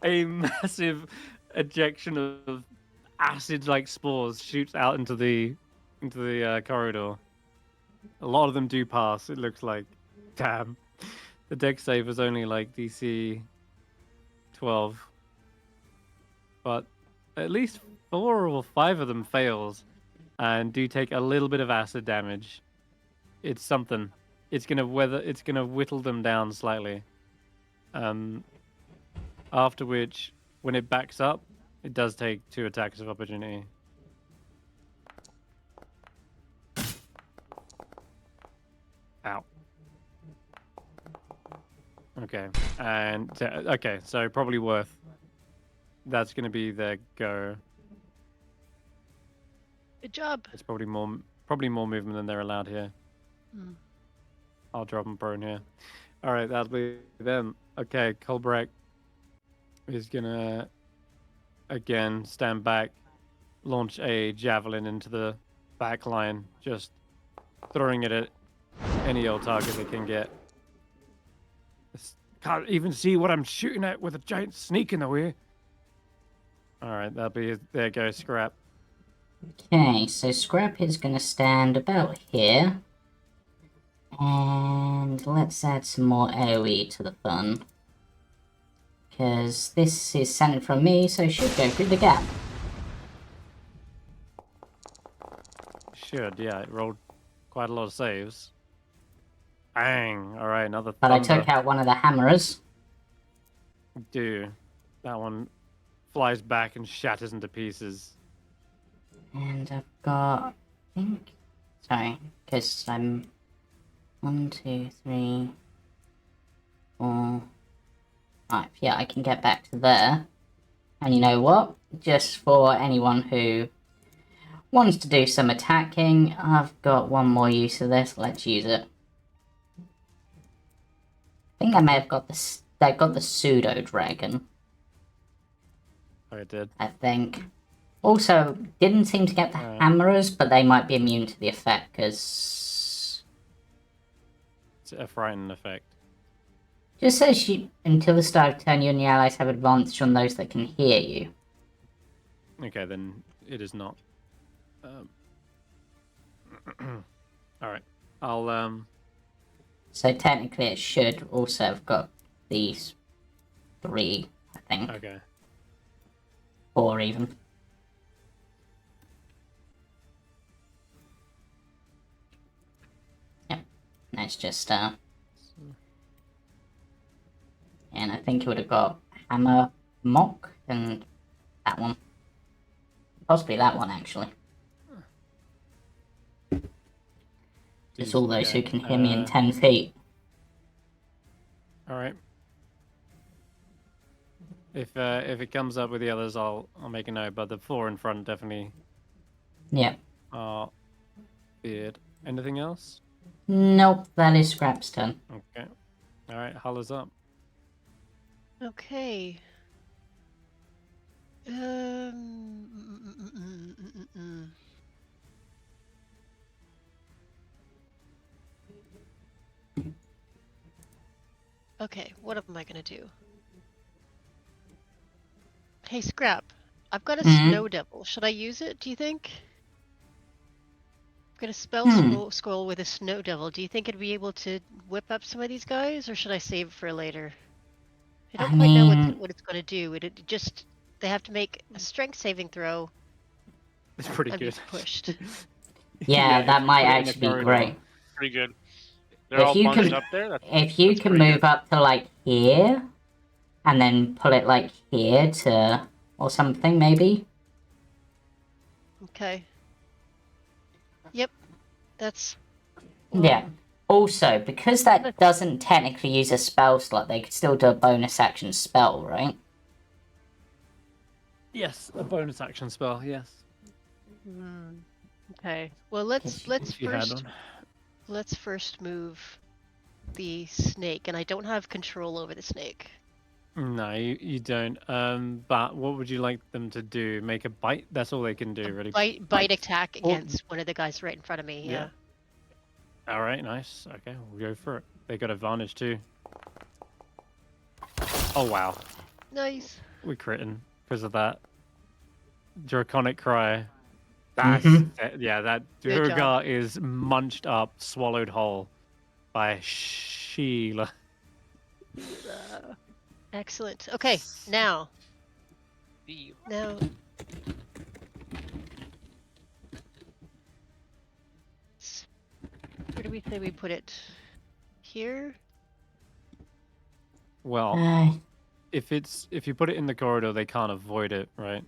A massive ejection of acid-like spores shoots out into the corridor. A lot of them do pass. It looks like. Damn. The dex save was only like DC 12, but at least 4 or 5 of them fails, and do take a little bit of acid damage. It's something. It's gonna whittle them down slightly. After which, when it backs up, it does take 2 attacks of opportunity. Ow. Okay, and okay, so probably worth. That's gonna be their go. Good job. It's probably more movement than they're allowed here. Hmm. I'll drop them prone here. All right, that'll be them. Okay, Kolbrek is gonna again stand back, launch a javelin into the back line, just throwing it at any old target they can get. Can't even see what I'm shooting at with a giant snake in the way. All right, that'll be there. Goes Skrapp. Okay, so Skrapp is going to stand about here. And let's add some more AoE to the fun. Because this is sent from me, so it should go through the gap. Should, yeah. It rolled quite a lot of saves. Bang! All right, another But I thunder. took out one of the hammerers. Dude, that one flies back and shatters into pieces. And I've got, I think, sorry, because I'm 1, 2, 3, 4, 5. Yeah, I can get back to there. And you know what? Just for anyone who wants to do some attacking, I've got one more use of this. Let's use it. I think I may have got the pseudo dragon. Oh, it did. I think. Also, didn't seem to get the hammerers, but they might be immune to the effect, because... It's a frightening effect. Just says you, until the start of turn, you and your allies have advantage on those that can hear you. Okay, then it is not. Alright. I'll, So technically it should also have got these 3, I think. Okay. 4 even. Yep. That's just, and I think it would have got Hammer Mock and that one. Possibly that one, actually. Just all those who can hear me in 10 feet. Alright. If it comes up with the others, I'll make a note, but the 4 in front definitely Yep. are feared. Anything else? Nope, that is Skrapp's turn. Okay. Alright, Hulla's up. Okay. Okay, what am I gonna do? Hey, Skrapp, I've got a snow devil. Should I use it, do you think? I've got a spell scroll with a snow devil. Do you think it'd be able to whip up some of these guys, or should I save it for later? I don't quite know what it's going to do. It just, they have to make a strength saving throw. It's pretty and good. Be pushed. Yeah, that might actually be great. Pretty good. They're all bunched up there. If you can move up to like here, and then pull it like here to, or something maybe. Okay. Yep. That's. Yeah. Also, because that doesn't technically use a spell slot, they could still do a bonus action spell, right? Yes, a bonus action spell, yes. Okay. Well, let's first move the snake, and I don't have control over the snake. No, you don't. But what would you like them to do? Make a bite? That's all they can do, really. Bite attack against one of the guys right in front of me. Yeah. All right, nice. Okay, we'll go for it. They got advantage too. Oh wow, Nice. we're critting because of that draconic cry. That's yeah. That Good job. Durgar is munched up, swallowed whole by Sheila. Excellent. Okay, now. The Now. Where do we say we put it? Here? Well, Uh, if you put it in the corridor, they can't avoid it, right?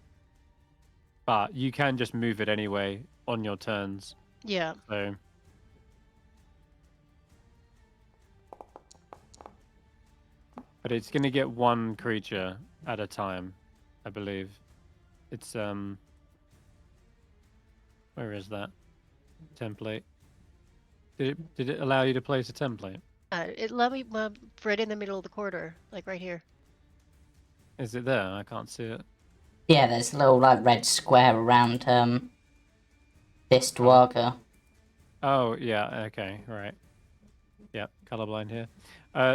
But you can just move it anyway on your turns. Yeah. So but it's gonna get one creature at a time, I believe. It's where is that template? Did it allow you to place a template? It let me right in the middle of the corridor, like right here. Is it there? I can't see it. yeah, there's a little like red square around this dwarger. Oh yeah, okay, right. Yeah, colorblind here.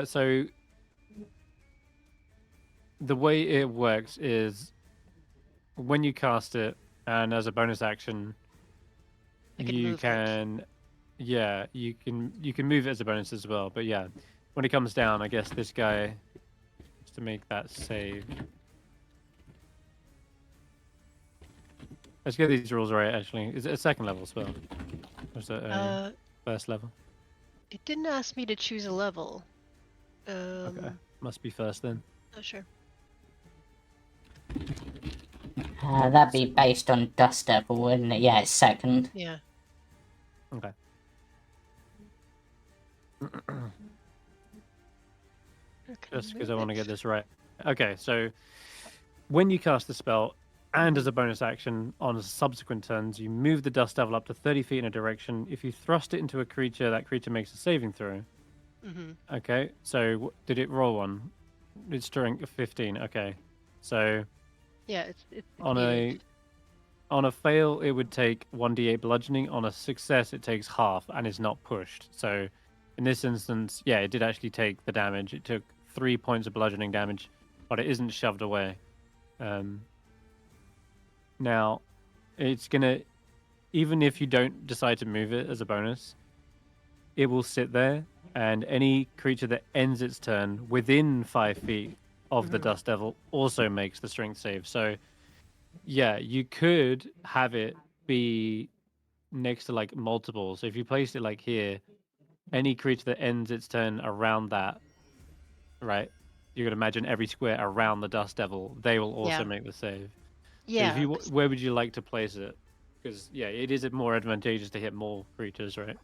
So the way it works is when you cast it, and as a bonus action, I can you move it. can, yeah, you can move it as a bonus as well. But yeah, when it comes down, I guess this guy has to make that save. Let's get these rules right. Actually, is it a second level spell? Or is it a first level? It didn't ask me to choose a level. Okay, must be first then. Not sure. That'd be based on Dust Devil, wouldn't it? Yeah, it's second. Yeah. Okay. Just because I want to get this right. Okay, so when you cast the spell, and as a bonus action on subsequent turns, you move the dust devil up to 30 feet in a direction. If you thrust it into a creature, that creature makes a saving throw. Mm-hmm. Okay, so did it roll one? It's strength of 15. Okay, so Yeah, it's on D8. a fail, it would take 1d8 bludgeoning. On a success, it takes half and is not pushed. So in this instance, yeah, it did actually take the damage. It took 3 points of bludgeoning damage, but it isn't shoved away. Now, it's gonna, even if you don't decide to move it as a bonus, it will sit there, and any creature that ends its turn within 5 feet of the Dust Devil also makes the strength save. So, yeah, you could have it be next to like multiple. So if you placed it like here, any creature that ends its turn around that, right? You could imagine every square around the Dust Devil, they will also Yeah. make the save. Yeah. If you, where would you like to place it? Because yeah, it is more advantageous to hit more creatures, right?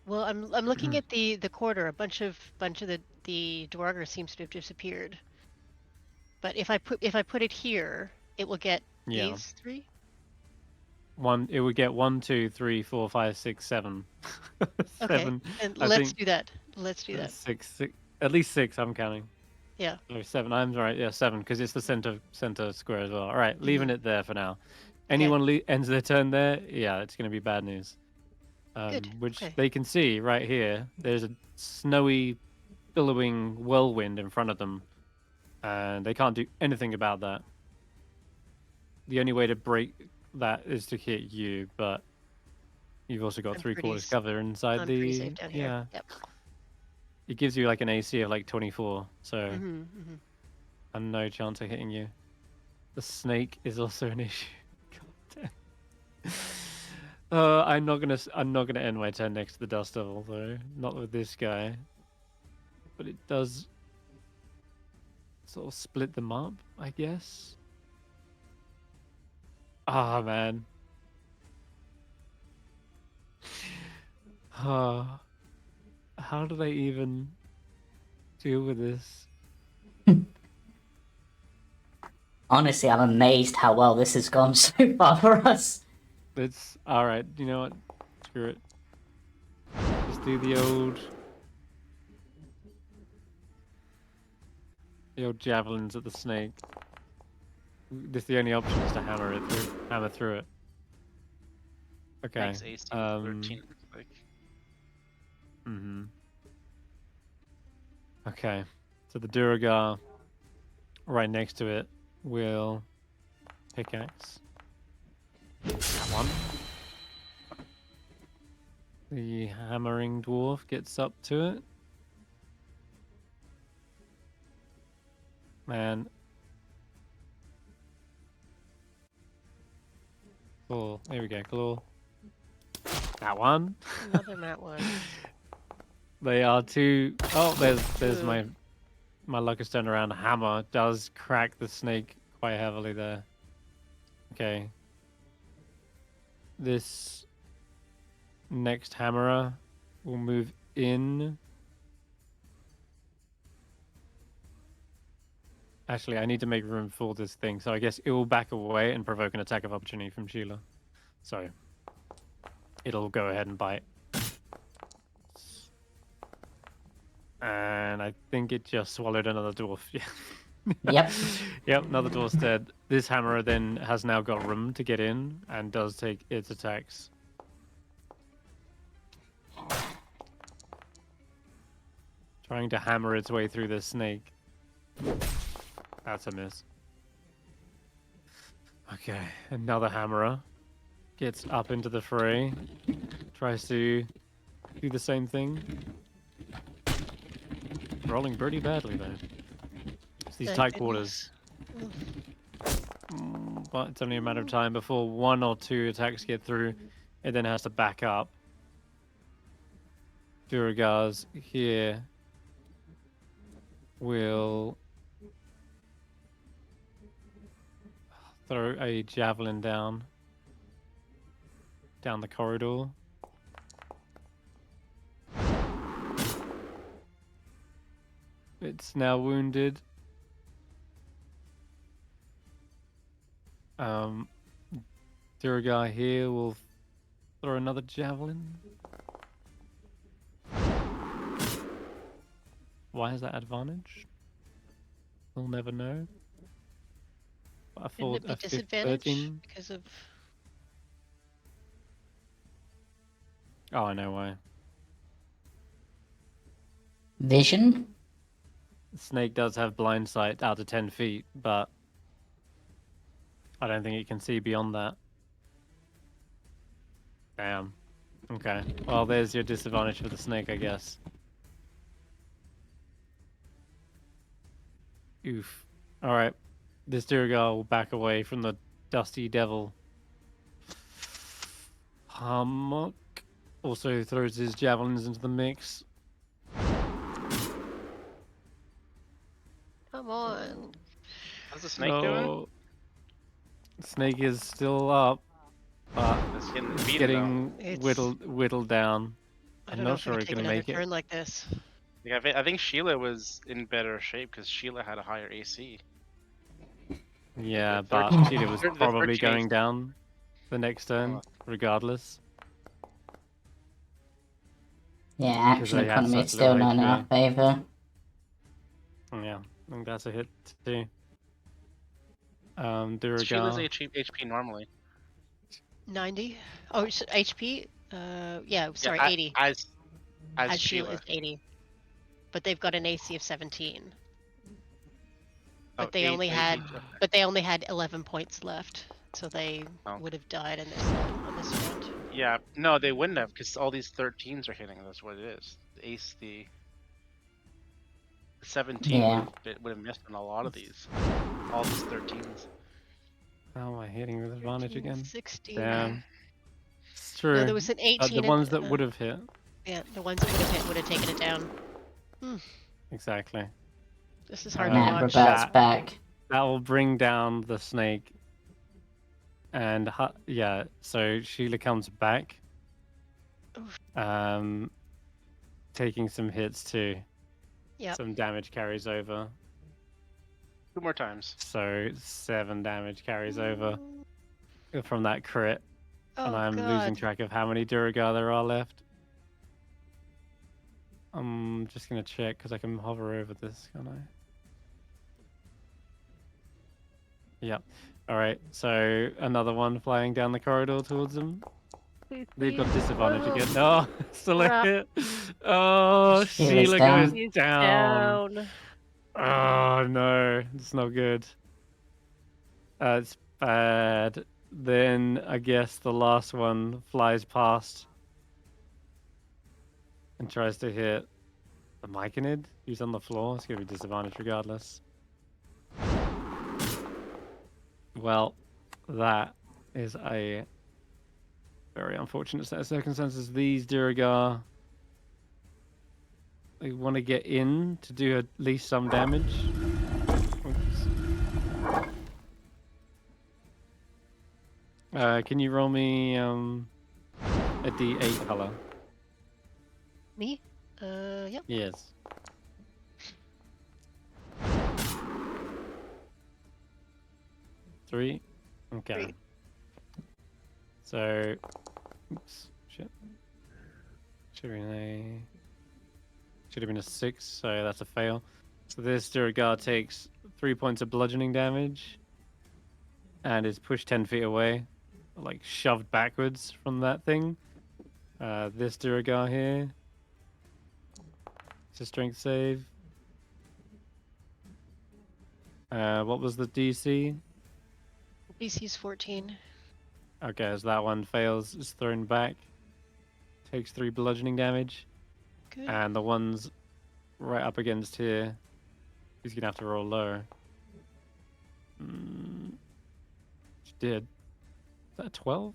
Well, I'm looking at the corridor. A bunch of the Dwarger seems to have disappeared. But if I put it here, it will get these three. It would get 1, 2, 3, 4, 5, 6, 7. Okay, 7. and I let's think do that. Let's do that. 6, at least 6. I'm counting. Yeah. No, 7. I'm right. Yeah, 7 because it's the center square as well. All right, leaving it there for now. Anyone ends their turn there, yeah, it's going to be bad news. Good. Which Okay. they can see right here. There's a snowy, billowing whirlwind in front of them, and they can't do anything about that. The only way to break that is to hit you, but you've also got 3/4 cover inside I'm the. pretty safe down here. Yep. It gives you like an AC of like 24, so Mm-hmm. no chance of hitting you. The snake is also an issue. God damn. I'm not gonna end my turn next to the Dust Devil though. Not with this guy. But it does sort of split them up, I guess. Ah, man. How do they even deal with this? Honestly, I'm amazed how well this has gone so far for us. It's alright, you know what? Screw it. Just do the old javelins at the snake. The only option is to hammer through it. Okay. Max AC 13 Like, Mm-hmm. Okay. So the Duragar right next to it will pickaxe. That one. The hammering dwarf gets up to it. Man. Claw. There we go, claw. That one. Another mat one. They are two. Oh, there's Ugh. my luck is turned around. Hammer does crack the snake quite heavily there. Okay. This next hammerer will move in. Actually, I need to make room for this thing, so I guess it will back away and provoke an attack of opportunity from Sheila. So it'll go ahead and bite. And I think it just swallowed another dwarf. Yep. Yep, another dwarf's dead. This hammerer then has now got room to get in and does take its attacks. Trying to hammer its way through this snake. That's a miss. Okay, another hammerer gets up into the fray. Tries to do the same thing. Rolling pretty badly though. It's these Thank tight quarters. But it's only a matter of time before 1 or 2 attacks get through. It then has to back up. Duragars here will throw a javelin down the corridor. It's now wounded. Duragar here will throw another javelin. Why is that advantage? We'll never know. I Shouldn't thought it be a disadvantage 13. because of? Oh, I know why. Vision? The snake does have blind sight out to 10 feet, but I don't think it can see beyond that. Damn. Okay. Well, there's your disadvantage for the snake, I guess. Oof. Alright. This Duragar will back away from the dusty devil. Hammock also throws his javelins into the mix. Come on. how's the snake doing? Oh, snake is still up, but It's getting it's beaten getting It's- whittled down. I I'm don't know not if sure I it's can take gonna another make it. turn like this. though. Like, I think Sheila was in better shape because Sheila had a higher AC. Yeah, The but 13 Cheetah was the probably 13 going down the next turn, Oh. regardless. Yeah, Because action they had economy is such still little not in our HP. favour. Yeah, I think that's a hit too. Sheila's Duragar. HP normally. 90. Oh, HP. Yeah. Sorry, Yeah, 80. as As Sheila. is 80. But they've got an AC of 17. Oh, But they eight- only eight- had. okay. But they only had 11 points left, so they Oh. would have died in this on this round. Yeah, no, they wouldn't have because all these 13s are hitting. That's what it is. The ace, the 17 Yeah. would have missed on a lot of these. All these 13s. How am I hitting with advantage again? 16. Damn. It's true. No, there was an 18. The ones that would have hit. Yeah, the ones that would have hit would have taken it down. Exactly. This is hard Nat to watch. reverts back. That will bring down the snake. And yeah, so Sheila comes back. Oof. Taking some hits too. Yep. Some damage carries over. 2 more times. So 7 damage carries over from that crit. Oh, And I'm God. losing track of how many Duragar there are left. I'm just going to check because I can hover over this, can't I? Yep. Alright, so another one flying down the corridor towards them. Please, They've got please. disadvantage Oh, again. No, still a crap. hit. Oh, Sheila's Sheila down. goes He's down. down. Oh no, it's not good. It's bad. Then I guess the last one flies past and tries to hit the Myconid, who's on the floor. It's gonna be disadvantage regardless. Well, that is a very unfortunate set of circumstances. These Duragar, they want to get in to do at least some damage. Oops. Can you roll me a D8 color? Me? Yep. Yes. Three? Okay. 3. So, oops, shit. Should have been a 6, so that's a fail. So this Duragar takes 3 points of bludgeoning damage and is pushed 10 feet away, like shoved backwards from that thing. This Duragar here, it's a strength save. What was the DC? DC's 14. Okay, so that one fails, is thrown back, takes 3 bludgeoning damage, Good. and the ones right up against here, he's gonna have to roll low. She did. Is that 12?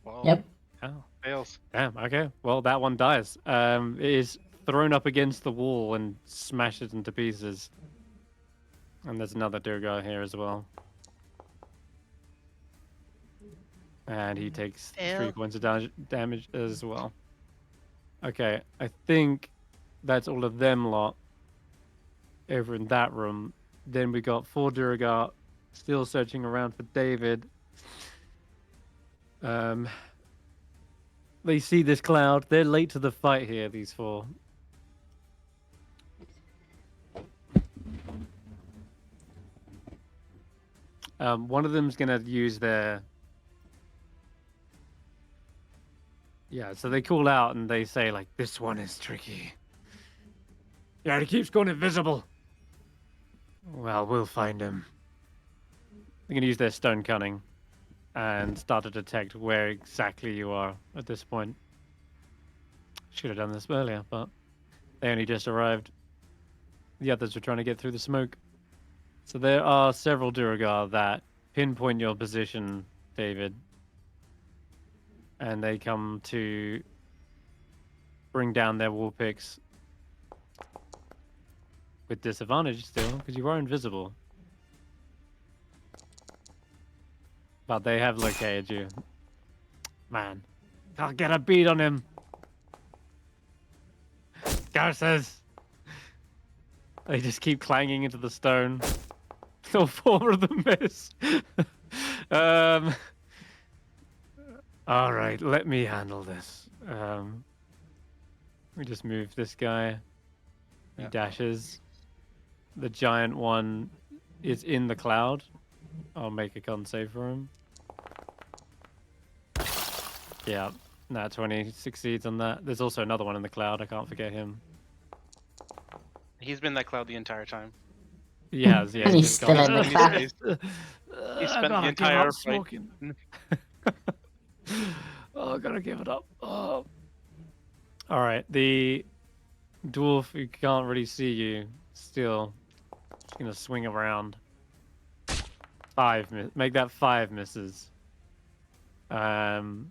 Well, Yep. Oh, fails. damn. Okay. Well, that one dies. It is thrown up against the wall and smashes into pieces. And there's another Durgar here as well. And he takes 3 Fail. points of damage as well. Okay, I think that's all of them lot over in that room. Then we got 4 Duragar still searching around for David. They see this cloud. They're late to the fight here, these 4. One of them's going to use their... Yeah, so they call out and they say, like, this one is tricky. Yeah, he keeps going invisible. Well, we'll find him. They're going to use their stone cunning and start to detect where exactly you are at this point. Should have done this earlier, but they only just arrived. The others were trying to get through the smoke. So there are several Duragar that pinpoint your position, David. And they come to bring down their war picks with disadvantage still, because you are invisible. But they have located you. Man, can't get a beat on him. Curses! They just keep clanging into the stone. All 4 of them miss. All right, let me handle this. We just move this guy. He dashes. The giant one is in the cloud. I'll make a con save for him. Yeah, nat 20 succeeds on that. There's also another one in the cloud. I can't forget him. He's been that cloud the entire time. He has, yeah. He's still in the cloud. He spent the entire fight. Oh, I gotta give it up. Oh. All right, the dwarf who can't really see you still is gonna swing around. 5 make that 5 misses. Wow.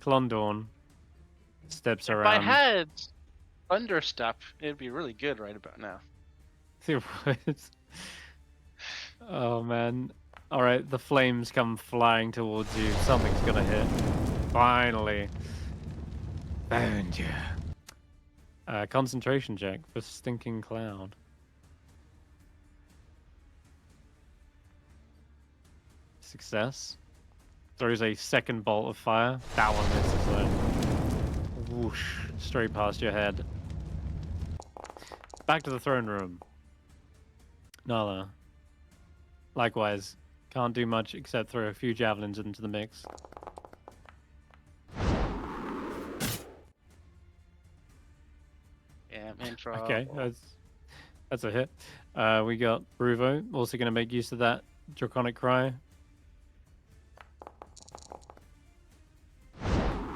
Clondorn steps If I around. had Thunderstep, it'd be really good right about now. It was. Oh man. Alright, the flames come flying towards you. Something's gonna hit. Finally. Found you. Concentration check for Stinking Cloud. Success. Throws a second bolt of fire. That one misses though. Whoosh. Straight past your head. Back to the throne room. Nala. Likewise, can't do much except throw a few javelins into the mix. Yeah, I'm in trouble. Okay, that's a hit. We got Bruvo also going to make use of that Draconic Cry.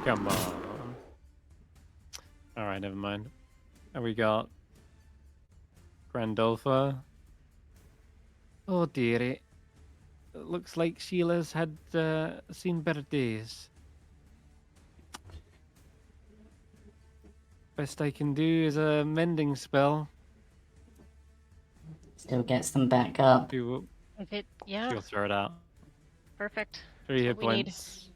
Come on. All right, never mind. And we got Grandolpha. Oh dearie. It looks like Sheila's had seen better days. Best I can do is a mending spell. Still gets them back up. She'll If it, yeah, throw it out. perfect. 3 That's hit what we need. points.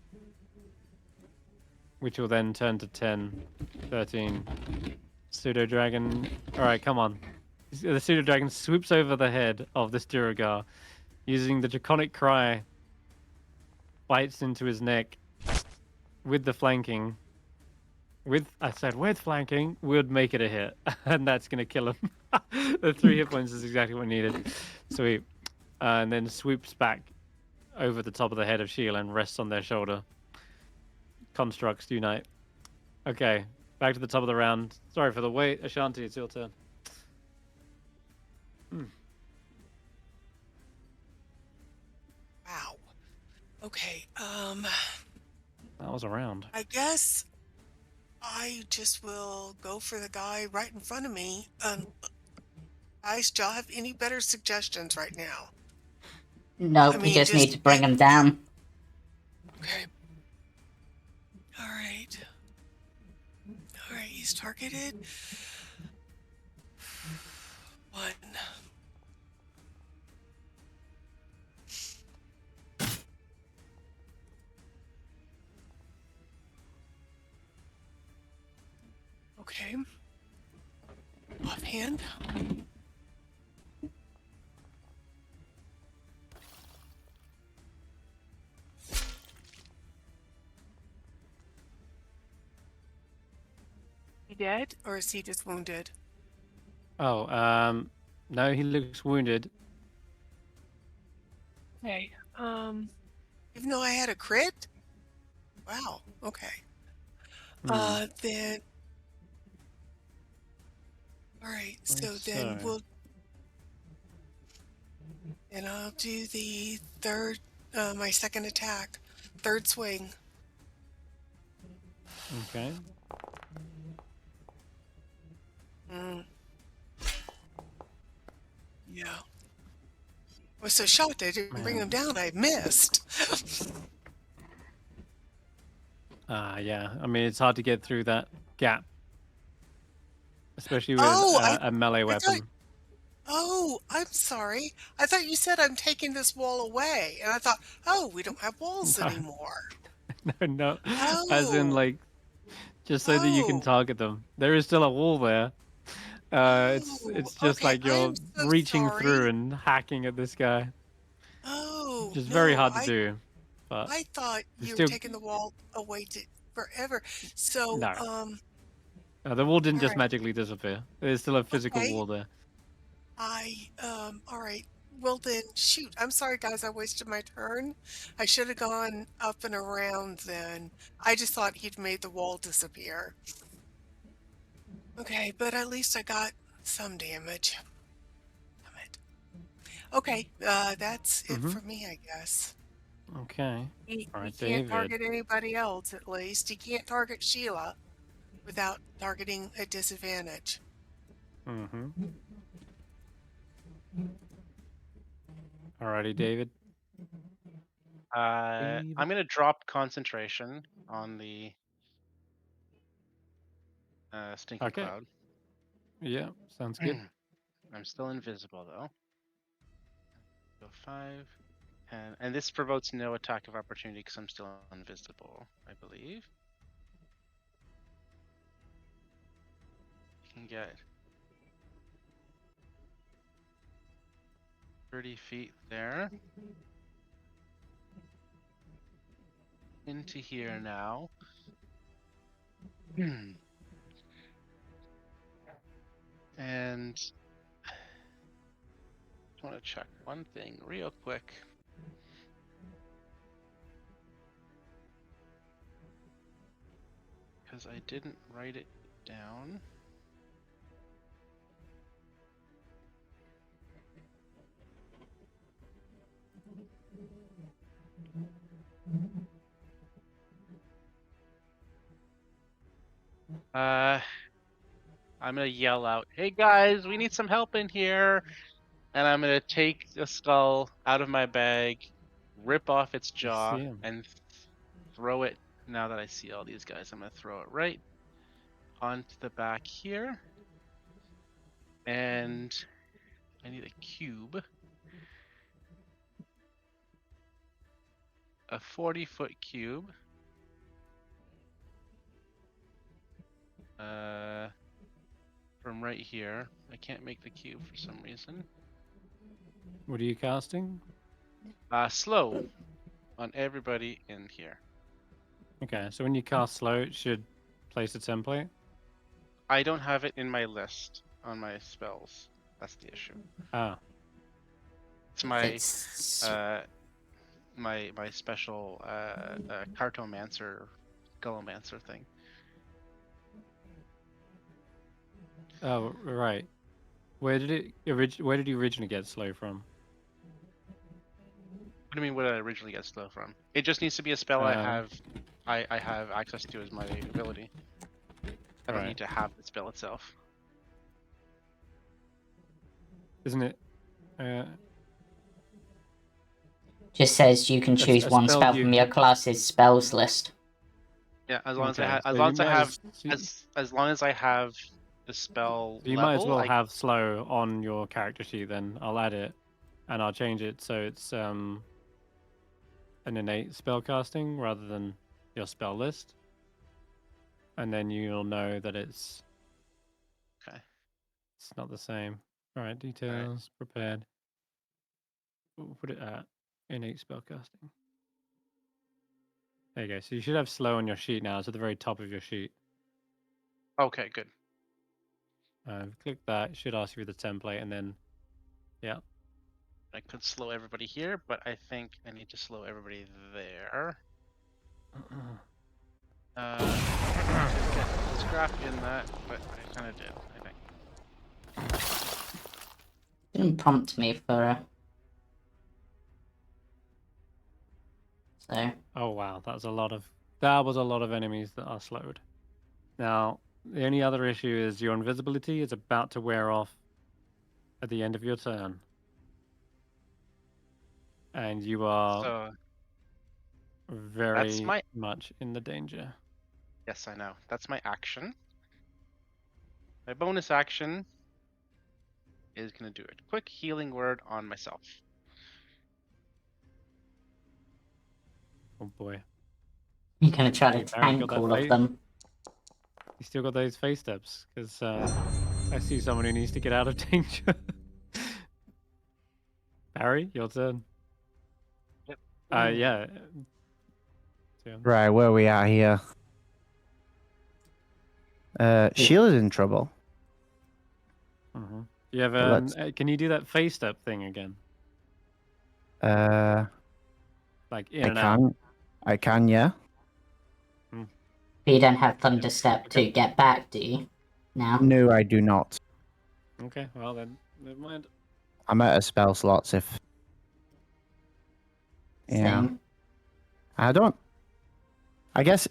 Which will then turn to 10, 13. Pseudo Dragon. Alright, come on. The Pseudo Dragon swoops over the head of this Duergar, using the Draconic Cry, bites into his neck with the flanking. With flanking, would make it a hit, and that's gonna kill him. The 3 hit points is exactly what needed. Sweet. And then swoops back over the top of the head of Sheila and rests on their shoulder. Constructs unite. Okay, back to the top of the round. Sorry for the wait, Ashanti, it's your turn. Wow. Okay. That was a round. I guess I just will go for the guy right in front of me. Guys, do y'all have any better suggestions right now? Nope, I you mean, just need just to bring them down. Okay. All right. All right, he's targeted. 1. Okay. Offhand. He dead, or is he just wounded? Oh, no, he looks wounded. Okay. Even though I had a crit? Wow. Okay. Then. All right. So then we'll. And I'll do the third, my second attack, third swing. Okay. Yeah. I was so shocked I didn't bring him down. I missed. Yeah. I mean, it's hard to get through that gap, especially with a melee weapon. Oh, I'm sorry. I thought you said I'm taking this wall away. And I thought, oh, we don't have walls anymore. No. As in, like, just so that you can target them. There is still a wall there. It's just okay, like you're so reaching sorry. through and hacking at this guy. Oh, Which is no, very hard to do. But I thought you still... were taking the wall away forever. So, no. The wall didn't just right. magically disappear. There's still a physical Okay. wall there. All right. Well then, shoot. I'm sorry, guys. I wasted my turn. I should have gone up and around then. I just thought he'd made the wall disappear. Okay, but at least I got some damage. Damn it. Okay, that's it for me, I guess. Okay. He All right, can't David. target anybody else, at least. He can't target Sheila without targeting a disadvantage. Alrighty, David. I'm gonna drop concentration on the stinky cloud. Yeah, sounds good. I'm still invisible though. Go 5, and this provokes no attack of opportunity because I'm still invisible, I believe. You can get 30 feet there. Into here now. And I want to check one thing real quick. because I didn't write it down. I'm gonna yell out, "Hey guys, we need some help in here!" And I'm gonna take the skull out of my bag, rip off its You jaw, see 'em. and throw it. Now that I see all these guys, I'm gonna throw it right onto the back here. And I need a cube. A 40-foot cube. From right here. I can't make the cube for some reason. What are you casting? Slow on everybody in here. Okay, so when you cast slow, it should place a template. I don't have it in my list on my spells. That's the issue. Ah, It's my It's my special cartomancer, gullomancer thing. oh, right. Where did you originally get slow from? What do you mean? What did I originally get slow from? It just needs to be a spell I have access to as my ability. I don't Right. need to have the spell itself. Isn't it? just says you can A- choose a one spell spell you- from your class's spells list. Yeah, as long as I Okay, have, so as you long as I might have, as- as long as I have the spell You level. might as well I- have slow on your character sheet then. I'll add it and I'll change it so it's an innate spell casting rather than your spell list. And then you'll know that it's Okay. it's not the same. Alright, details, prepared. We'll put it at innate spell casting. There you go. So you should have slow on your sheet now. It's at the very top of your sheet. Okay, good. Click that. It should ask you for the template, and then I could slow everybody here, but I think I need to slow everybody there. Get Skrapp in that, but I kind of did, I think. Didn't prompt me for so oh wow, that was a lot of enemies that are slowed. Now the only other issue is your invisibility is about to wear off at the end of your turn, and you are So very my- much in the danger. yes, I know. That's my action. My bonus action is gonna do a quick healing word on myself. Oh boy, you're gonna try to Hey, Barry, tank got that all of face? them. you still got those face steps because I see someone who needs to get out of danger. Barry, your turn. Yep. Yeah. Right, where are we at here? Sheila's in trouble. Mm-hmm. You have Let's- can you do that face step thing again? Like in I and out. can. I can, yeah. But you don't have Thunder Step to get back, do you? Now? No, I do not. Okay, well then, never mind. I'm out of spell slots if. Yeah. Same. I don't. I guess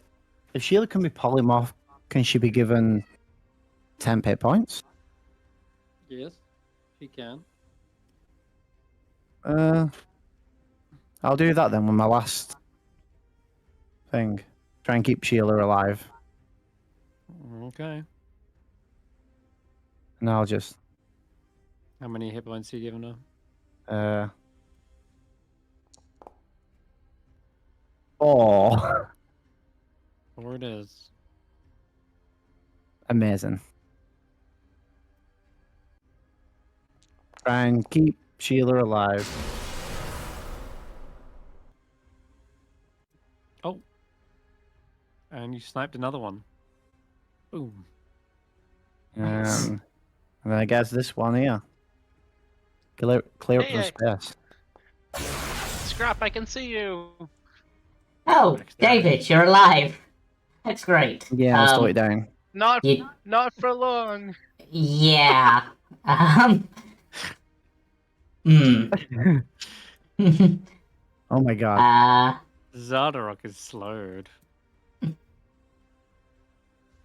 if Sheila can be polymorph, can she be given 10 hit points? Yes, she can. I'll do that then with my last thing. Try and keep Sheila alive. Okay. And I'll just. How many hit points are you giving her? 4. 4 it is. Amazing. Try and keep Sheila alive. Oh. And you sniped another one. Boom. And then I guess this one here. Clear up Hey, some space. Skrapp, I can see you. Oh, Next time. David, you're alive. It's great. Yeah, I'll slow it down. Not You- not for long. Yeah. Hmm. Oh my god. Zardarok is slowed.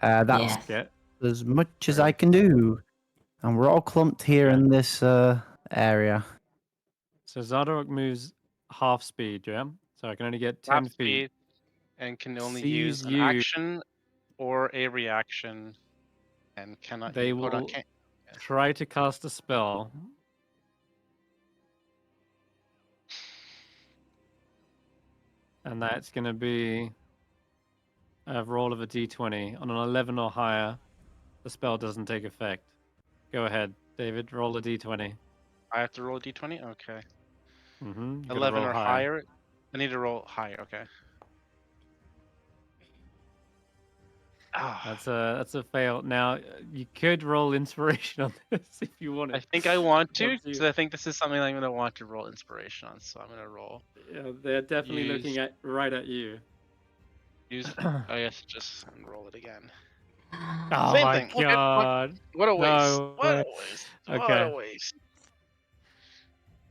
That's Yes. Get as much as Really? I can do. And we're all clumped here Yeah. in this area. So Zardarok moves half speed, yeah? So I can only get 10 Half feet. speed and can only Sees use an you. action or a reaction, and cannot. They Hold on, will can't. try to cast a spell. And that's going to be a roll of a d20. On an 11 or higher, the spell doesn't take effect. Go ahead, David, roll a d20. I have to roll a d20. Okay. Mm-hmm. 11 or higher. I need to roll higher. Okay. Ah, That's a fail. Now you could roll inspiration on this if you I wanted. think I want to, Up to because you. I think this is something I'm gonna want to roll inspiration on. So I'm gonna roll. Yeah, they're definitely looking Use- right at you. I guess just roll it again. Oh Same my thing. Okay. god. What a waste. No What way. a waste. What Okay. a waste.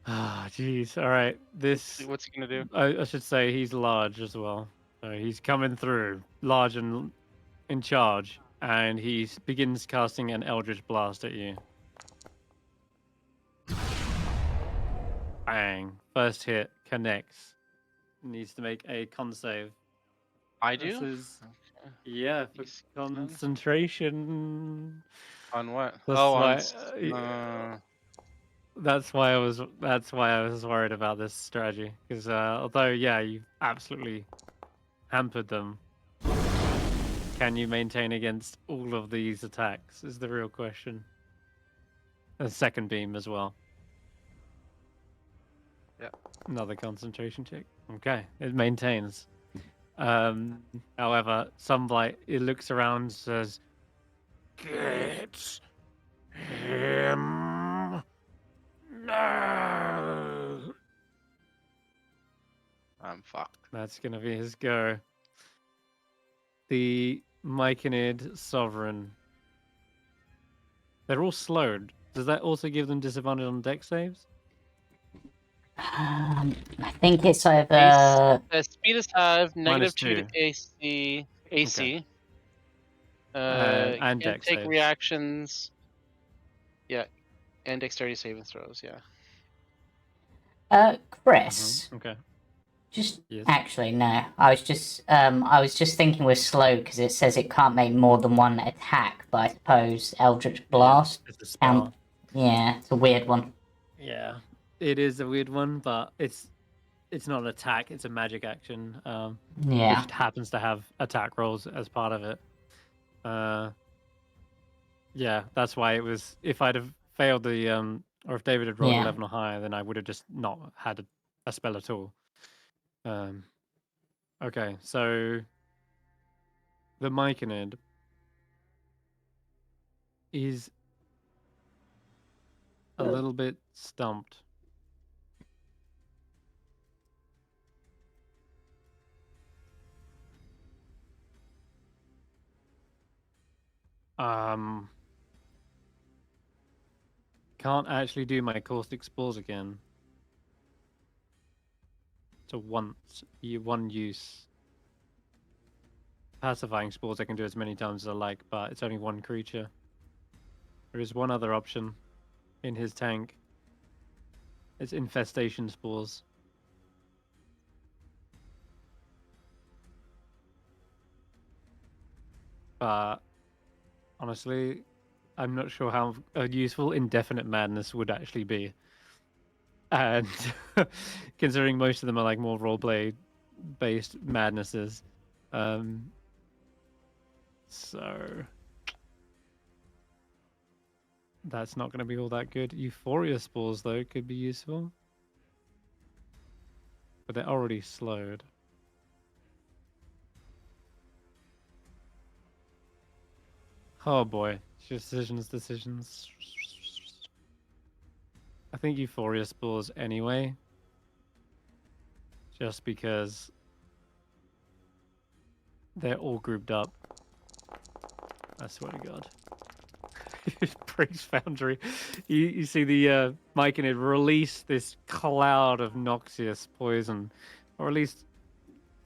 Ah, jeez. All right. This What's he gonna do? I should say he's large as well. So he's coming through, large and in charge, and he begins casting an Eldritch Blast at you. Bang! First hit connects. Needs to make a con save. I This do. is Okay. yeah for He's done. concentration. On what? That's Oh, why. on. That's why I was worried about this strategy because although yeah you absolutely hampered them, can you maintain against all of these attacks is the real question. A second beam as well. Yeah. Another concentration check. Okay, it maintains. However, Sunblight it looks around and says, "Get him now." I'm fucked. That's gonna be his go. The Myconid Sovereign. They're all slowed. Does that also give them disadvantage on deck saves? I think it's over. Speed is have Minus -2 to 2. AC. AC. And Can't deck take saves. reactions. Yeah, and dexterity saving throws. Yeah. Chris. Okay. Just Yes. actually no. I was just thinking we're slow because it says it can't make more than one attack, but I suppose Eldritch Blast. It's a spell. Yeah, it's a weird one. Yeah, it is a weird one, but it's not an attack. It's a magic action, Yeah. which happens to have attack rolls as part of it. Yeah, that's why it was. If I'd have failed the or if David had rolled Yeah. 11 or higher, then I would have just not had a spell at all. Okay, so the Myconid is a little bit stumped. Can't actually do my caustic spores again. So one use. Pacifying spores I can do as many times as I like, but it's only one creature. There is one other option in his tank. It's infestation spores. But honestly, I'm not sure how useful indefinite madness would actually be. And considering most of them are like more roleplay based madnesses. So that's not going to be all that good. Euphoria spores though could be useful. But they're already slowed. Oh boy. Decisions. I think Euphoria spores anyway. Just because They're all grouped up. I swear to God. Breaks Foundry. You see the Myconid release this cloud of noxious poison, or at least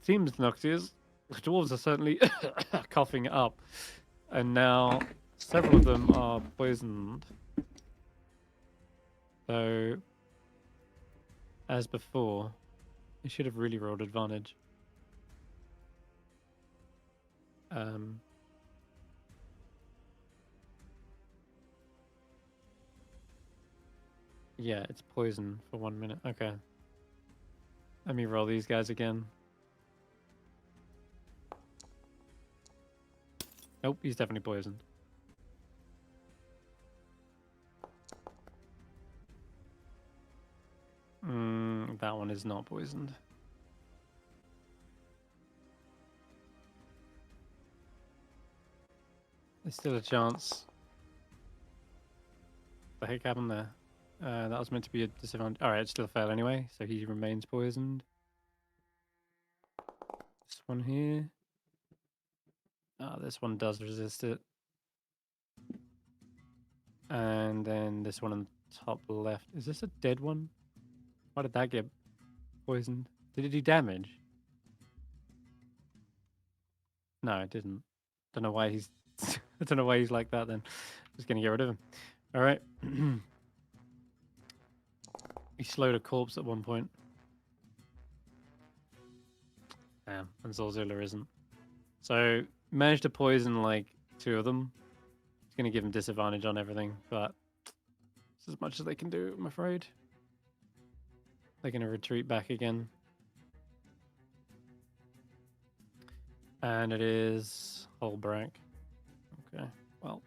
seems noxious. The dwarves are certainly coughing it up, and now several of them are poisoned. So, as before, you should have really rolled advantage. Yeah, it's poison for 1 minute. Okay. Let me roll these guys again. Nope, he's definitely poisoned. That one is not poisoned. There's still a chance. What the heck happened there? That was meant to be a disadvantage. Alright, it still failed anyway, so he remains poisoned. This one here. This one does resist it. And then this one on the top left. Is this a dead one? Why did that get poisoned? Did it do damage? No, it didn't. Don't know why he's I don't know why he's like that then. Just gonna get rid of him. Alright. He slowed a corpse at one point. Damn, and Zorzula isn't. So managed to poison like 2 of them. It's gonna give him disadvantage on everything, but it's as much as they can do, I'm afraid. They're gonna retreat back again. And it is Holbrack. Okay, well.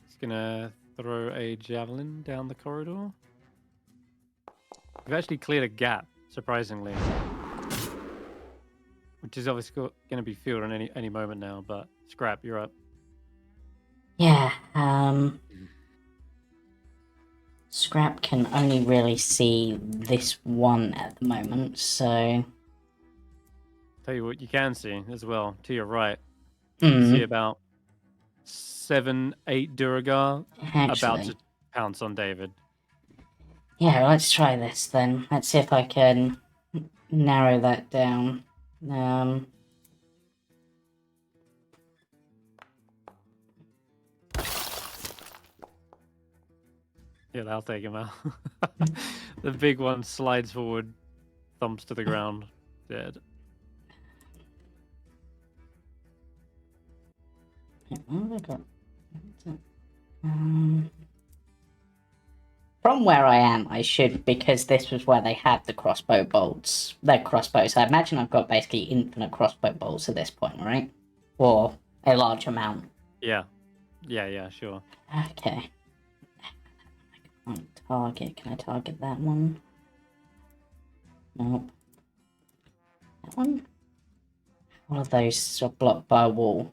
He's gonna throw a javelin down the corridor. We've actually cleared a gap, surprisingly. Which is obviously going to be filled in any moment now, but Skrapp, you're up. Yeah, Skrapp can only really see this one at the moment, so... Tell you what you can see as well, to your right. You see about 7, 8 Duragar about to pounce on David. Yeah, let's try this then. Let's see if I can narrow that down. Yeah, that'll take him out. The big one slides forward, thumps to the ground, dead. What have I got? From where I am, I should, because this was where they had the crossbow bolts. Their crossbows. I imagine I've got basically infinite crossbow bolts at this point, right? Or a large amount. Yeah. Yeah, sure. Okay. On target. Can I target that one? Nope. That one? All of those are blocked by a wall.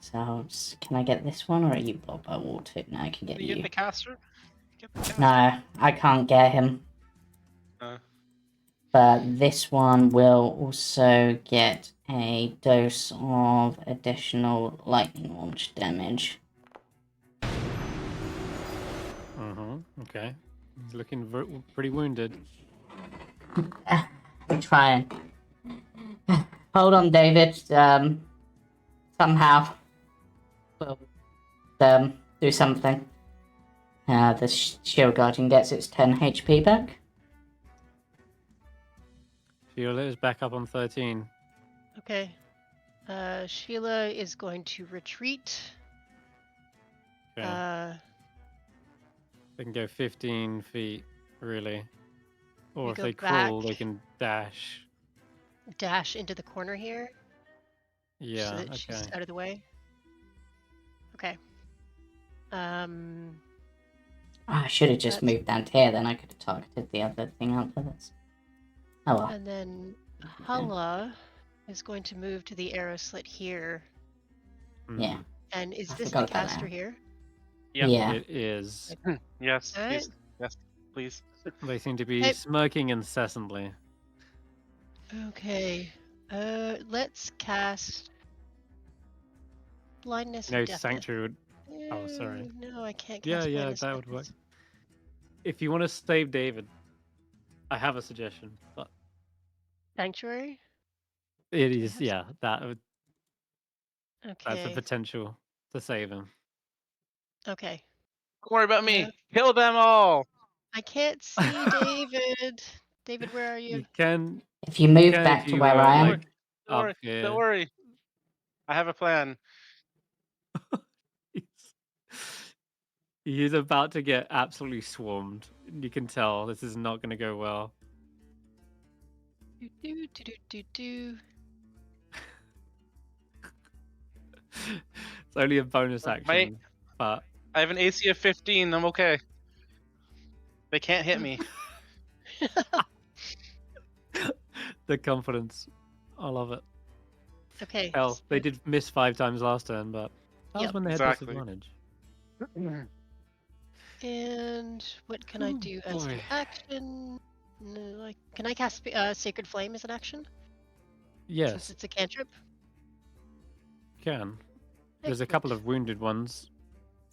So can I get this one, or are you blocked by a wall too? No, I can get you. Get the caster? Get the caster. No, I can't get him. But this one will also get a dose of additional lightning launch damage. Okay. He's looking pretty wounded. I'm trying. Hold on, David. Somehow we'll do something. The Shield Guardian gets its 10 HP back. Sheila is back up on 13. Okay. Sheila is going to retreat. Okay. They can go 15 feet, really. Or if they crawl, they can dash. Dash into the corner here. Yeah, so that she's out of the way. Okay. I should have just moved down here, then I could have targeted the other thing after this. Oh well. And then Hulla is going to move to the arrow slit here. Yeah. And is this the caster here? Yep. Yeah. It is. Yes. Alright. Yes. please. They seem to be Hey. smirking incessantly. Okay. Let's cast blindness No and deafness. sanctuary would. Oh, sorry. No, I can't Yeah, cast yeah, blindness. that would work. If you want to save David, I have a suggestion. But Sanctuary. it Do I is, have yeah, that's a Okay. potential to save him. Okay. Don't worry about me. Uh, Kill them all. I can't see David. David, where are you? You can, If you move can back if to you where I am, like Don't up worry. here. Don't worry. I have a plan. He's about to get absolutely swarmed. You can tell this is not going to go well. Do, do, do, do, do, do. It's only a bonus action, but I have an AC of 15. I'm okay. They can't hit me. the confidence, I love it. Okay. Hell, they did miss 5 times last turn, but that was Yep. when they had Exactly. disadvantage. And what can I Oh, do as an boy. action? No, like, can I cast Sacred Flame as an action? Since Yes, it's a cantrip. you can. There's a Excellent. couple of wounded ones.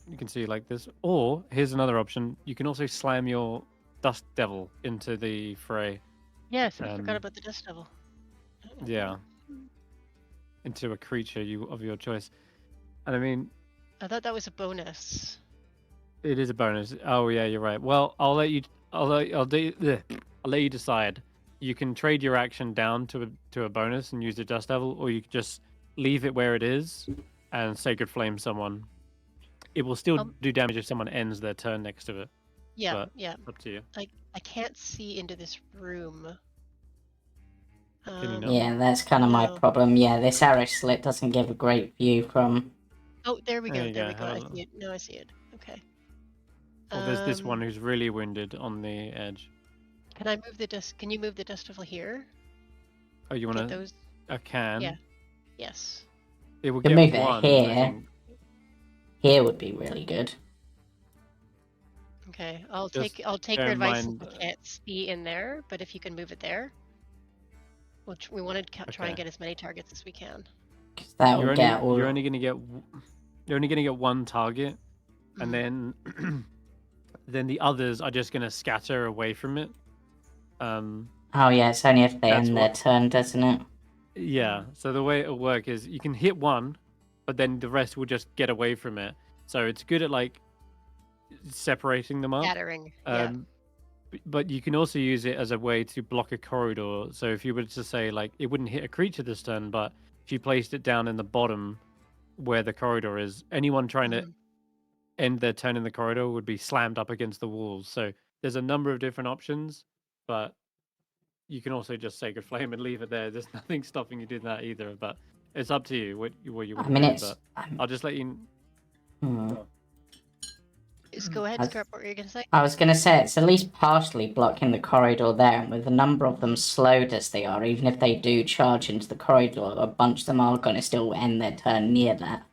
You can see like this. Or here's another option. You can also slam your Dust Devil into the fray. Yes, I forgot Um, about the Dust Devil. Yeah. Into a creature of your choice. And I mean, I thought that was a bonus. it is a bonus. Oh yeah, you're right. Well, I'll let you decide. You can trade your action down to a bonus and use the Dust Devil, or you could just leave it where it is and Sacred Flame someone. It will still do damage if someone ends their turn next to it. Yeah, But yeah. up to you. I can't see into this room. Can you not? yeah, that's kind of my No. problem. Yeah, this arrow slit doesn't give a great view from. Oh, there we There go. you There go, we go. have a I look. see it. No, I see it. Okay. Well, there's this Um, one who's really wounded on the edge. Can I move the dust? Can you move the Dust Devil here? Oh, you Get want to? those? I can. Yeah. Yes. It will Can get move it one. I here. think. Here would be really good. Okay. I'll Just take bear your in advice. mind, I can't see in there, but if you can move it there, which we want to try and Okay. get as many targets as we can. 'Cause that will get all. you're only gonna get one target, and Mhm. then the others are just gonna scatter away from it. Oh yeah, it's only if they That's end their what- turn, doesn't it? Yeah. So the way it'll work is you can hit one, but then the rest will just get away from it. So it's good at like separating them up. Scattering. Yeah. But you can also use it as a way to block a corridor. So if you were to say like it wouldn't hit a creature this turn, but if you placed it down in the bottom where the corridor is, anyone trying to end their turn in the corridor would be slammed up against the walls. So there's a number of different options, but you can also just Sacred Flame and leave it there. There's nothing stopping you doing that either. But it's up to you what you I want mean, to do. it's. But I'll just let you. Just go ahead, Skrapp. What were you gonna say? I was going to say it's at least partially blocking the corridor there, and with the number of them slowed as they are, even if they do charge into the corridor, a bunch of them are going to still end their turn near that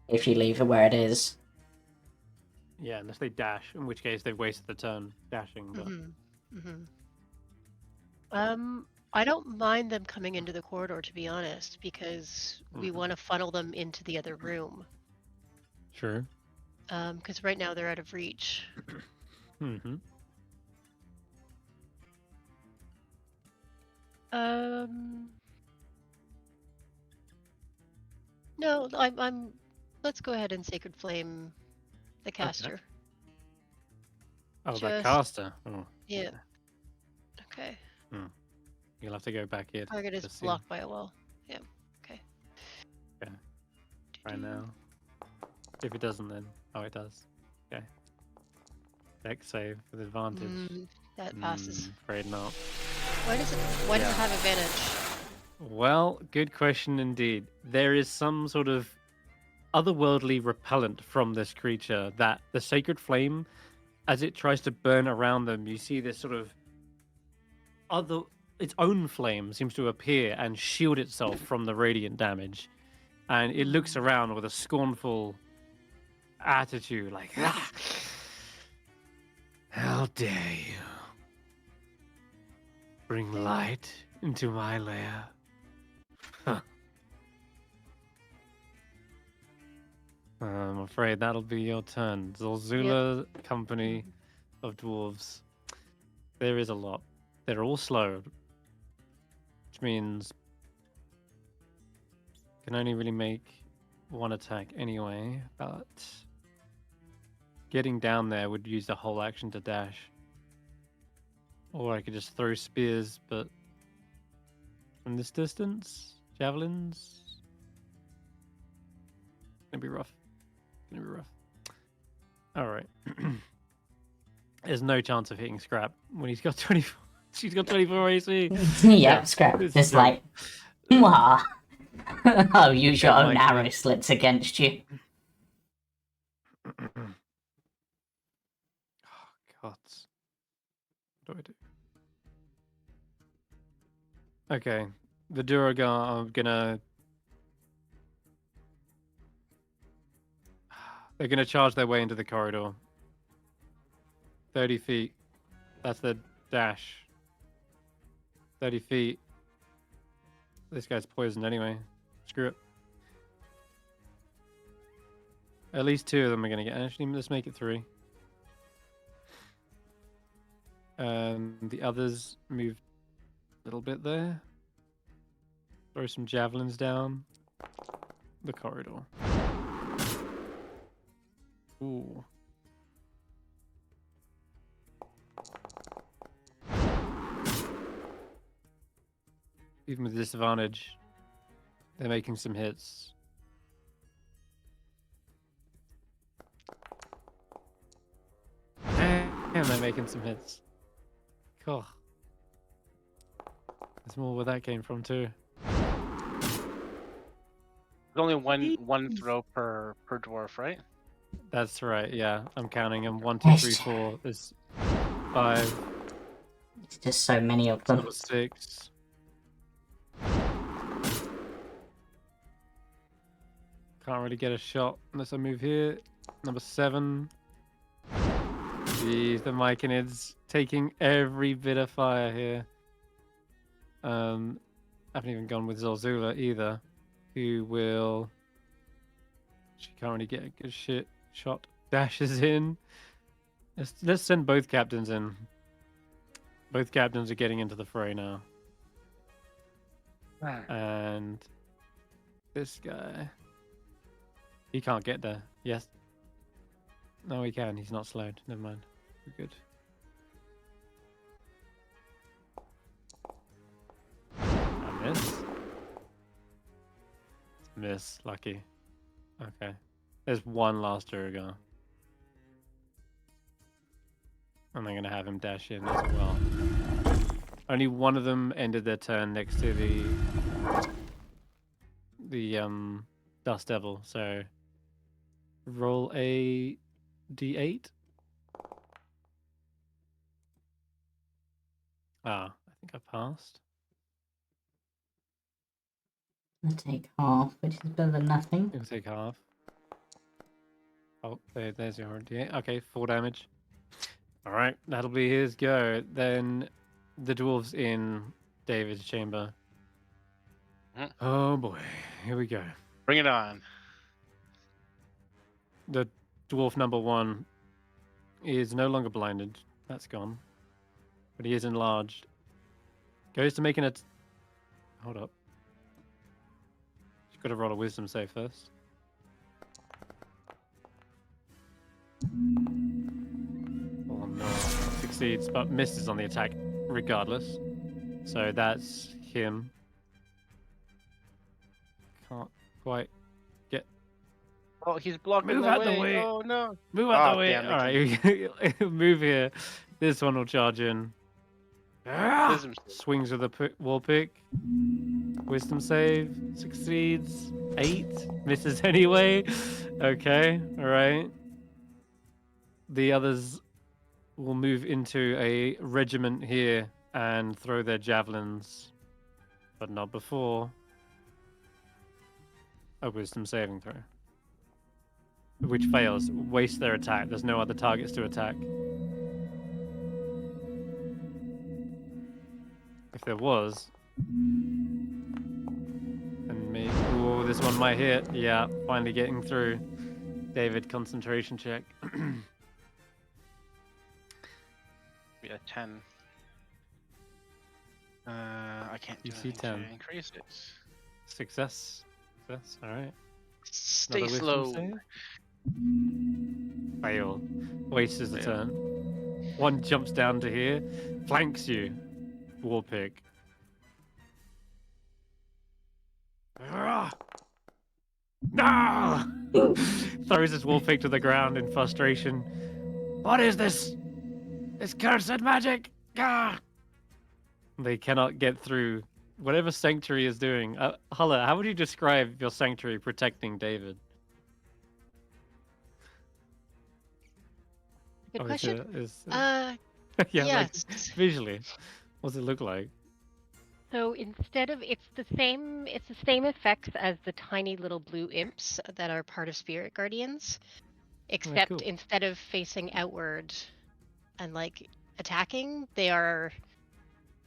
if you leave it where it is. Yeah, unless they dash, in which case they've wasted the turn dashing. But I don't mind them coming into the corridor, to be honest, because we want to funnel them into the other room. Sure. Because right now they're out of reach. Mm-hmm. No, I'm. Let's go ahead and Sacred Flame the caster. Oh, that Just- caster. Oh, Yeah. Okay. you'll have to go back here. Target is to see. blocked by a wall. Yeah. Okay. Okay. Right now. If it doesn't, then it does. Okay. Dex save with advantage. That passes. Afraid not. Why does it have advantage? Well, good question indeed. There is some sort of otherworldly repellent from this creature that the Sacred Flame, as it tries to burn around them, you see this sort of its own flame seems to appear and shield itself from the radiant damage. And it looks around with a scornful attitude like, how dare you? Bring light into my lair. Huh. I'm afraid that'll be your turn. Zolzula company of dwarves. There is a lot. They're all slow, which means can only really make one attack anyway, but getting down there would use the whole action to dash. Or I could just throw spears, but from this distance, javelins, gonna be rough. Gonna be rough. All right. There's no chance of hitting Skrapp when he's got 24. She's got 24 AC. Yeah, Skrapp. it's Just so- like, mwah. I'll use your Yeah, own Mike, arrow slits against you. Oh, God. What do I do? Okay. The Duragar are gonna... They're gonna charge their way into the corridor. 30 feet. That's the dash. 30 feet. This guy's poisoned anyway. Screw it. At least 2 of them are gonna get... Actually, let's make it 3. The others move a little bit there. Throw some javelins down the corridor. Ooh. Even with disadvantage, they're making some hits. And they're making some hits. Cool. There's more where that came from too. There's only one throw per dwarf, right? That's right, yeah. I'm counting them. 1, 2, 3, 4. There's 5. It's just so many of them. Number 6. Can't really get a shot unless I move here. Number 7. Jeez, the Myconids taking every bit of fire here. I haven't even gone with Zolzula either. Who will... She can't really get a good shot. Dashes in. Let's send both captains in. Both captains are getting into the fray now. And this guy... He can't get there. Yes. No, he can. He's not slowed. Never mind. We're good. I miss. Miss. Lucky. Okay. There's one last Duragar. And I'm going to have him dash in as well. Only one of them ended their turn next to the Dust Devil, so roll a d8. I think I passed. I'll take half, which is better than nothing. You'll take half. Oh, there's your d8. Okay, 4 damage. Alright, that'll be his go. Then the dwarves in David's chamber. Oh boy, here we go. Bring it on. The dwarf number 1 is no longer blinded. That's gone. But he is enlarged. Goes to making it. Hold up. You've got to roll a wisdom save first. Oh no. Succeeds, but misses on the attack regardless. So that's him. Can't quite get. Oh, he's blocking Move the out way. the way. Oh no. Move out Oh, the way. damn, they Alright, move here. This one will charge in. Wisdom save. Swings with a wall pick. Wisdom save. Succeeds. 8. Misses anyway. Okay, alright. The others will move into a regiment here and throw their javelins. But not before a wisdom saving throw. Which fails. Waste their attack. There's no other targets to attack. If there was. And maybe... Ooh, this one might hit. Yeah, finally getting through. David, concentration check. Be a 10. I can't do DC anything 10. to increase it. Success. Success, alright. Stay Another wisdom slow. save. Fail. Wastes a Fail. turn. One jumps down to here, flanks you. Warpig. No! Throws his Warpig to the ground in frustration. What is this? This cursed magic! Ah! They cannot get through whatever Sanctuary is doing. Hulla, how would you describe your Sanctuary protecting David? Good Oh, question. yeah, Yes. like visually, what does it look like? So instead of it's the same effects as the tiny little blue imps that are part of Spirit Guardians, except cool. instead of facing outward and like attacking, they are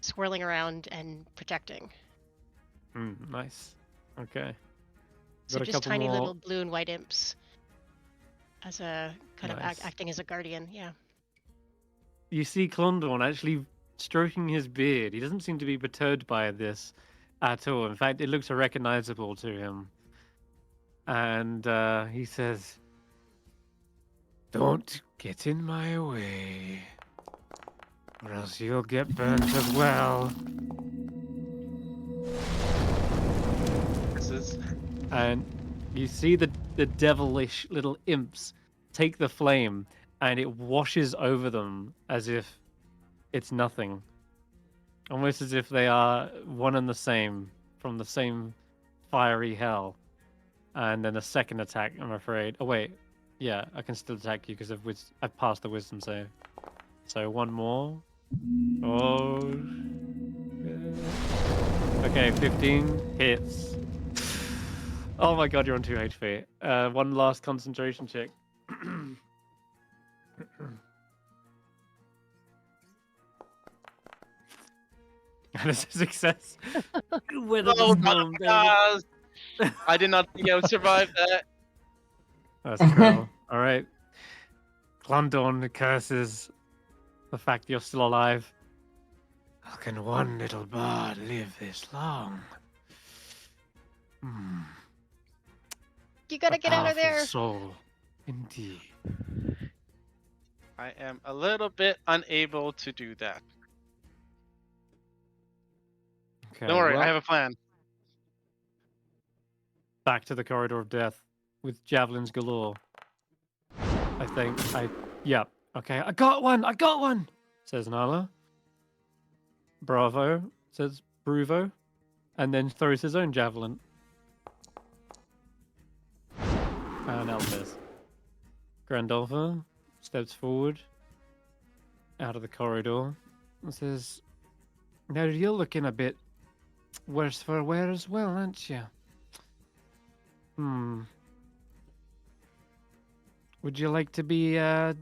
swirling around and protecting. Nice. Okay. So Got a just couple tiny more. little blue and white imps as a kind Nice. of acting as a guardian. Yeah. You see Clondorn actually stroking his beard. He doesn't seem to be perturbed by this at all. In fact, it looks recognizable to him. And he says, "Don't get in my way, or else you'll get burnt as well." This is And you see the devilish little imps take the flame, and it washes over them as if it's nothing. Almost as if they are one and the same, from the same fiery hell. And then a second attack, I'm afraid. Oh, wait. Yeah, I can still attack you because I've passed the wisdom save. So one more. Oh. Okay, 15 hits. Oh my god, you're on 2 HP. One last concentration check. And it's a success. Weather the storm, David. I did not think I would survive that. That's incredible. All right. Clondorn curses the fact you're still alive. How can one little bard live this long? You gotta get out of Powerful there. soul, indeed. I am a little bit unable to do that. Okay, Don't worry, well, I have a plan. back to the corridor of death with javelins galore. I think yeah. Okay, I got one, says Nala. Bravo, says Bruvo, and then throws his own javelin. And Elvis. Grandolpha steps forward out of the corridor and says, "Now you're looking a bit worse for wear as well, aren't you? Would you like to be a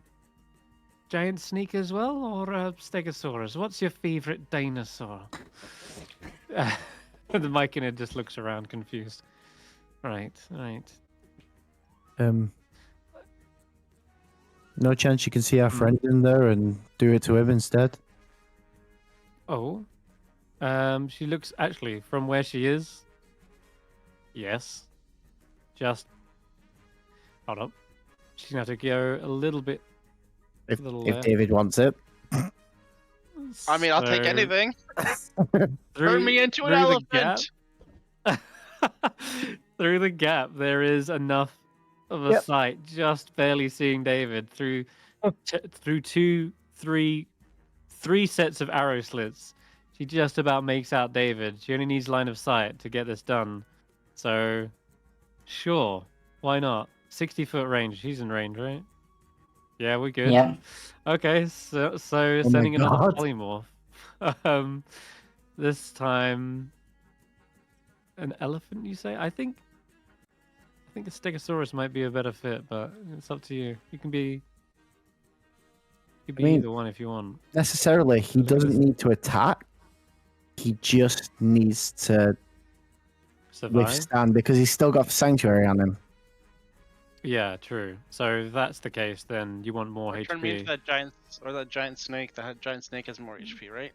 giant snake as well, or a stegosaurus? What's your favorite dinosaur?" The Myconid just looks around confused. Right. No chance you can see our friend in there and do it to him instead? Oh. She looks, actually, from where she is. Yes. Just. Hold up. She's going to go a little bit. If left. David wants it. I mean, I'll take So, anything. Turn me into an through the elephant. gap- through the gap, there is enough of a sight, just barely seeing David through three sets of arrow slits. She just about makes out David. She only needs line of sight to get this done. So, sure, why not? 60-foot range. She's in range, right? Yeah, we're good. Yeah. Okay, so sending another polymorph. This time, an elephant. You say? I think a Stegosaurus might be a better fit, but it's up to you. You can be. Either one if you want. Necessarily, he doesn't need to attack. He just needs to Survive? withstand because he's still got Sanctuary on him. Yeah, true. So if that's the case, then you want more Or turn me into HP. that giant snake. That giant snake has more HP, right?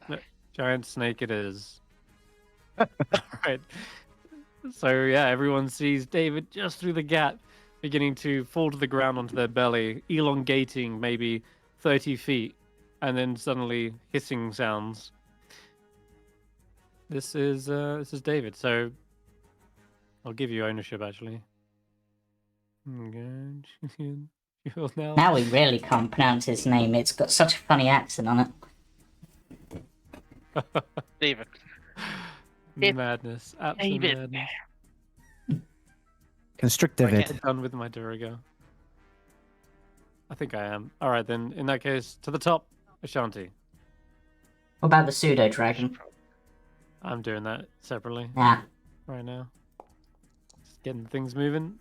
Giant snake it is. Alright. So yeah, everyone sees David just through the gap, beginning to fall to the ground onto their belly, elongating maybe 30 feet, and then suddenly hissing sounds. This is David, so I'll give you ownership actually. Okay. now. Now we really can't pronounce his name. It's got such a funny accent on it. David. It's Madness. Absolute David. madness. Constrict I David. get done with my Durigo. I think I am. Alright then, in that case, to the top, Ashanti. What about the pseudo dragon? I'm doing that separately Nah. right now. Just getting things moving.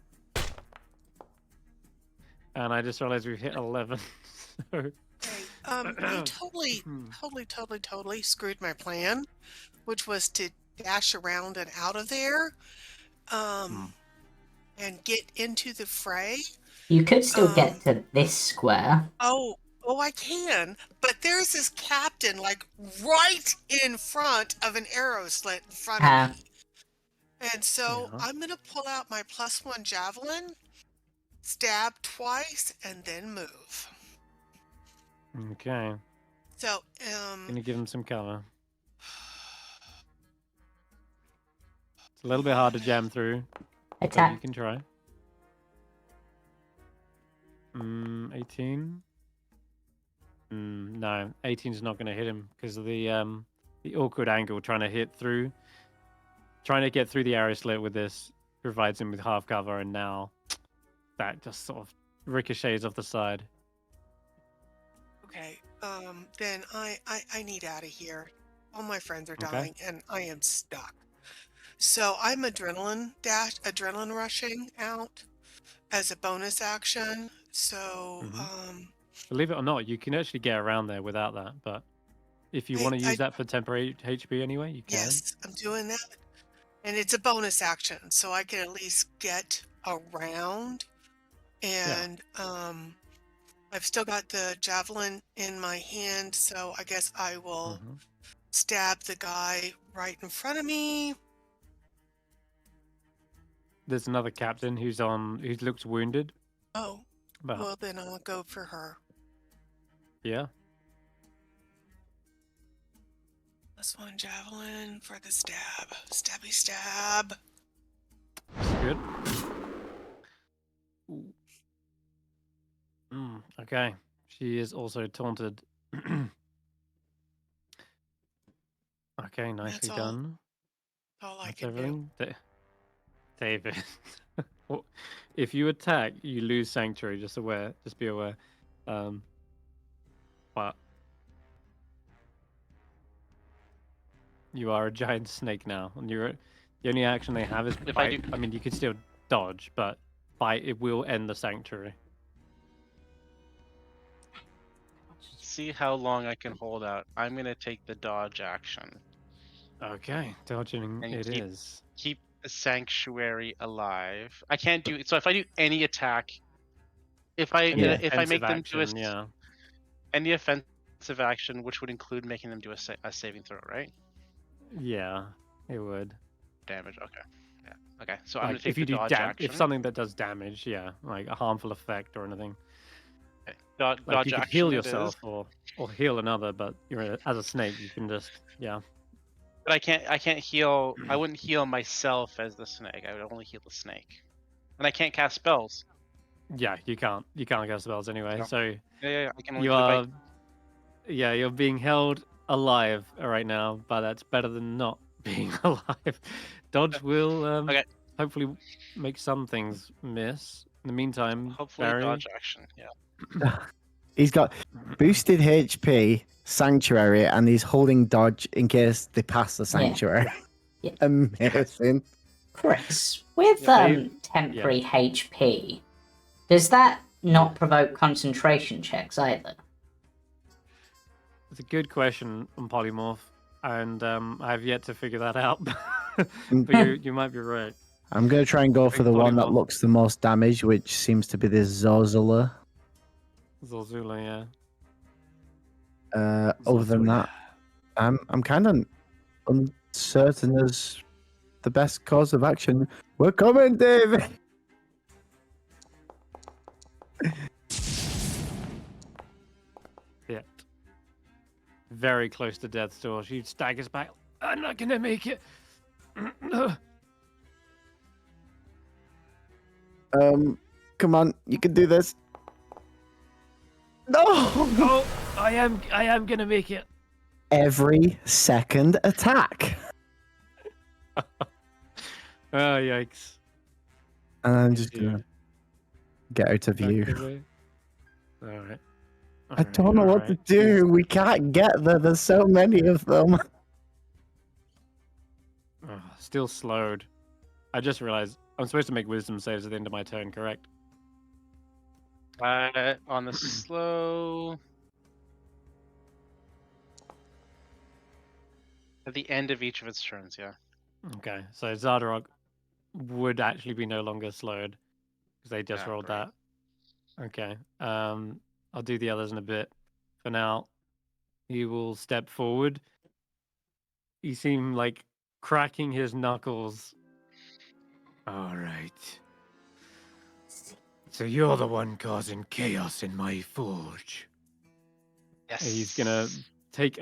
And I just realized we've hit 11. So... Okay, I totally screwed my plan, which was to dash around and out of there, and get into the fray. You could still get to this square. Oh, I can, but there's this captain like right in front of an arrow slit in front of me. And so I'm gonna pull out my +1 javelin, stab twice, and then move. Okay. So, Gonna give him some cover. It's a little bit hard to jam through. But Attack. you can try. 18. No, 18's not going to hit him because of the awkward angle trying to get through the arrow slit with this provides him with half cover, and now that just sort of ricochets off the side. Okay, then I need out of here. All my friends are dying, and I am stuck. So I'm adrenaline rushing out as a bonus action. So, Believe it or not, you can actually get around there without that. But if you want to use that for temporary HP anyway, you can. Yes, I'm doing that, and it's a bonus action, so I can at least get around. And I've still got the javelin in my hand, so I guess I will stab the guy right in front of me. There's another captain who looks wounded. Oh, but... well then I'll go for her. Yeah. +1 javelin for the stab. Stabby stab. That's good. Okay. She is also taunted. Okay, nicely done. All I That's can everything. David. If you attack, you lose Sanctuary, just be aware. But you are a giant snake now, and the only action they have is bite. I mean, you could still dodge, but bite, it will end the Sanctuary. See how long I can hold out. I'm gonna take the dodge action. Okay, dodging and is. Keep the Sanctuary alive. I can't do so if I do any attack. If I make them do any offensive action, which would include making them do a saving throw, right? Yeah, it would. Damage. Okay. Yeah. Okay. So like I'm gonna take if you the do dodge action. If something that does damage, yeah, like a harmful effect or anything. Okay. Dodge you action. Could heal yourself or heal another, but as a snake, you can just But I can't heal. I wouldn't heal myself as the snake. I would only heal the snake, and I can't cast spells. Yeah, you can't cast spells anyway. No. So yeah, I can only you're being held alive right now, but that's better than not being alive. Dodge will hopefully make some things miss. In the meantime, hopefully Barry... dodge action. Yeah. He's got boosted HP, Sanctuary, and he's holding dodge in case they pass the Sanctuary. Yeah. Amazing. Chris, with temporary HP, does that not provoke concentration checks either? It's a good question on Polymorph. and I've yet to figure that out. But you might be right. I'm going to try and go for Big the one that polymorph. looks the most damaged, which seems to be the Zozula. Zolzula, yeah. Other than that, I'm kind of uncertain as the best course of action. We're coming, David! Yeah. Very close to death still. She staggers back. I'm not gonna make it. Come on, you can do this. No! Oh, I am gonna make it. Every second attack. Oh, yikes. And I'm just going to get out of view. Alright. I don't know what to do. We can't get there. There's so many of them. Oh, still slowed. I just realized I'm supposed to make wisdom saves at the end of my turn, correct? On the slow. At the end of each of its turns, yeah. Okay, so Zardarok would actually be no longer slowed because they just Yeah, rolled right. that. Okay, I'll do the others in a bit. For now, he will step forward. You seem like cracking his knuckles. All right. So you're the one causing chaos in my forge. Yes. He's gonna take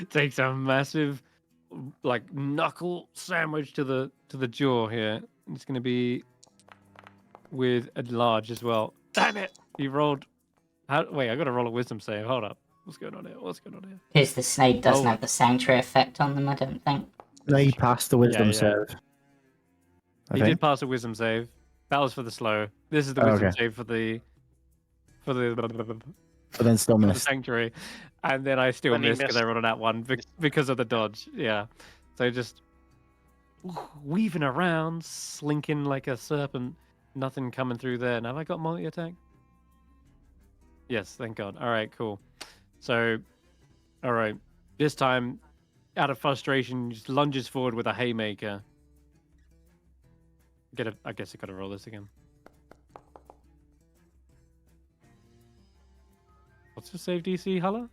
takes a massive like knuckle sandwich to the jaw here. It's gonna be with a large as well. Damn it! He rolled. Wait, I gotta roll a wisdom save. Hold up. What's going on here? Because the snake doesn't Oh. have the sanctuary effect on them, I don't think. No, he passed the wisdom Yeah. save. He did pass a wisdom save. That was for the slow. This is the wisdom save for the But then still for the missed. sanctuary, and then I still Then he missed because I missed. rolled on that one because of the dodge. Yeah, so just weaving around, slinking like a serpent. Nothing coming through there. And have I got multi attack? Yes, thank God. All right, cool. So, all right, this time, out of frustration, just lunges forward with a haymaker. I guess I gotta roll this again. What's the save DC, Hulla?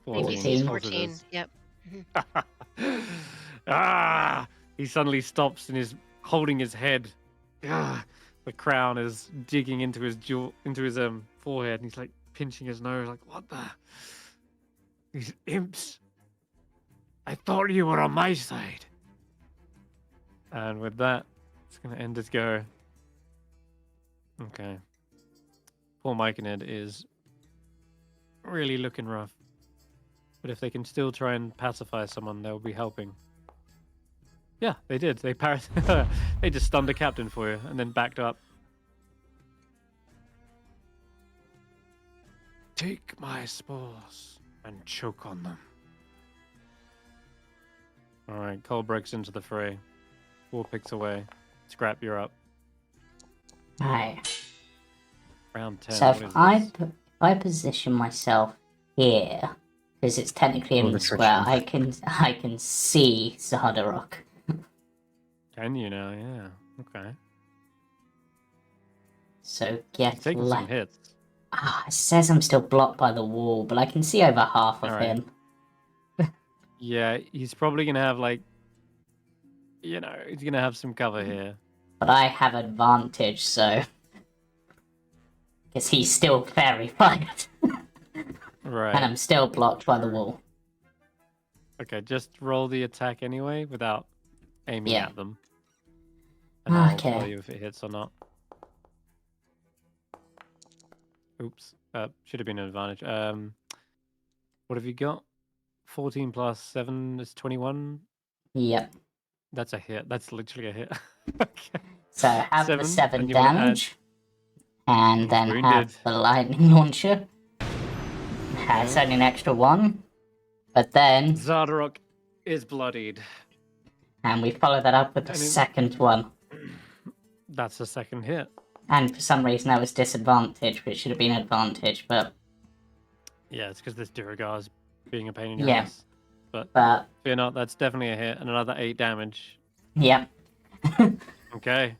14. 14. Yep. He suddenly stops and is holding his head. The crown is digging into his forehead, and he's like pinching his nose, like, what the? These imps. I thought you were on my side. And with that, it's gonna end his go. Okay. Poor Myconid is really looking rough. But if they can still try and pacify someone, they'll be helping. Yeah, they did. They they just stunned a captain for you and then backed up. Take my spores and choke on them. Alright, Cole breaks into the fray. 4 picks away. Skrapp, you're up. Right. Round 10. So What if is I, this? I position myself here, because it's technically in the square, I can see Zardarok. Can you now? Yeah. Okay. So He's get taking some left. hits. It says I'm still blocked by the wall, but I can see over half of Alright. him. Yeah, he's probably gonna have like, he's gonna have some cover here. But I have advantage, so... Because he's still very fired. Right. And I'm still blocked by the wall. Okay, just roll the attack anyway without aiming Yeah. at them. And I'll Okay. tell you if it hits or not. Oops. Should have been an advantage. What have you got? 14 plus 7 is 21. Yep. That's a hit. That's literally a hit. Okay. So have the 7 and you wanna add- damage. And then Wounded. have the lightning launcher. It's only an extra 1. But then... Zardarok is bloodied. And we follow that up with the And it- second one. That's the second hit. And for some reason that was disadvantage, which should have been advantage, but... Yeah, it's because this Duragar's being a pain in your Yeah. ass. But But fear not, that's definitely a hit, and another 8 damage. yeah, Okay.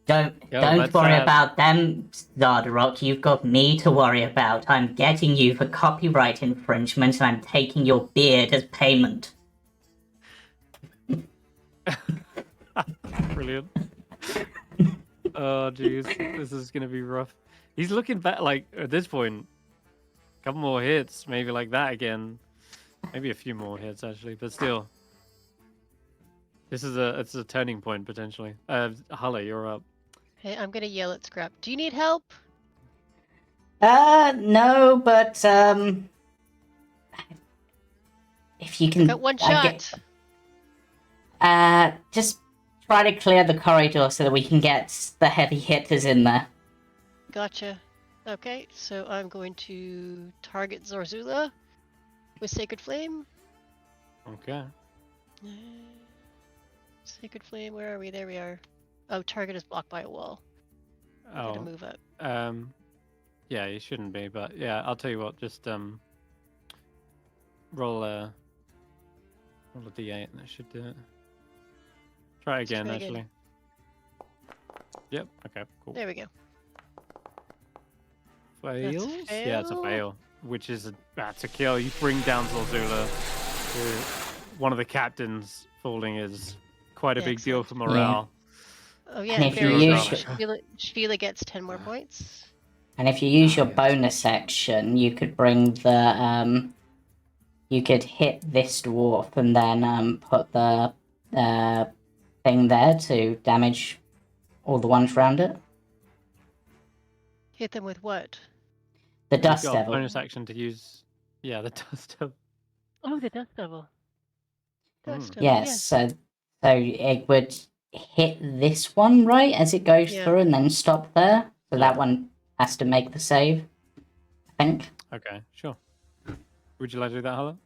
don't Yo, don't worry let's, about them, Zardarok. You've got me to worry about. I'm getting you for copyright infringement, and I'm taking your beard as payment. Brilliant. Oh, jeez. This is going to be rough. He's looking back, like, at this point, a couple more hits, maybe like that again. Maybe a few more hits, actually, but still. It's a turning point, potentially. Hulla, you're up. Hey, I'm gonna yell at Skrapp. Do you need help? No, but if you can, Got one I shot. just try to clear the corridor so that we can get the heavy hitters in there. Gotcha. Okay, so I'm going to target Zorzula with Sacred Flame. Okay. Sacred Flame, where are we? There we are. Oh, target is blocked by a wall. I gotta move up. Yeah, you shouldn't be, but yeah, I'll tell you what, just roll a d8 and that should do it. Try Let's again, try actually. again. Yep, okay, cool. There we go. Fails? That's a Yeah, it's a fail. fail, which is that's a kill. You bring down Zorzula, who one of the captains falling is quite a big deal for Excellent. morale. Oh yeah, And and if you Barry, use Sheila gets 10 more points. And if you use your yes. bonus action, you could bring the you could hit this dwarf and then put the thing there to damage all the ones around it. Hit them with what? The You've dust got a devil. bonus action to use. Yeah, the dust devil. Oh, the Dust Devil. Dust Devil, Yes, so it would hit this one right as it goes Yeah. through and then stop there. So Yeah. that one has to make the save, I think. Okay, sure. Would you like to do that, Hulla?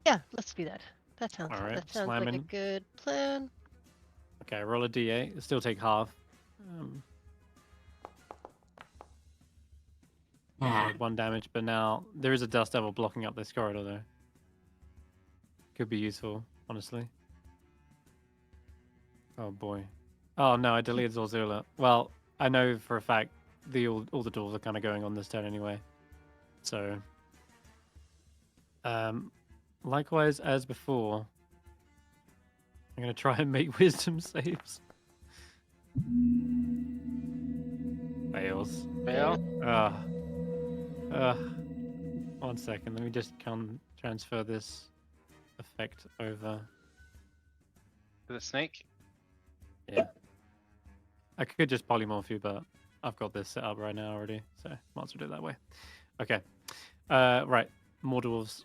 Yeah, let's do that. That sounds Alright, like a slamming. good plan. Okay, roll a d8. Still take half. Ah, 1 damage, but now there is a dust devil blocking up this corridor, though. Could be useful, honestly. Oh boy. Oh no, I deleted Zorzula. Well, I know for a fact all the doors are kind of going on this turn anyway. So, likewise as before, I'm gonna try and make wisdom saves. Fails. Fail. 1 second. Let me just transfer this effect over. To the snake. Yeah. I could just polymorph you, but I've got this set up right now already, so might as well do it that way. Okay. Right. More dwarves.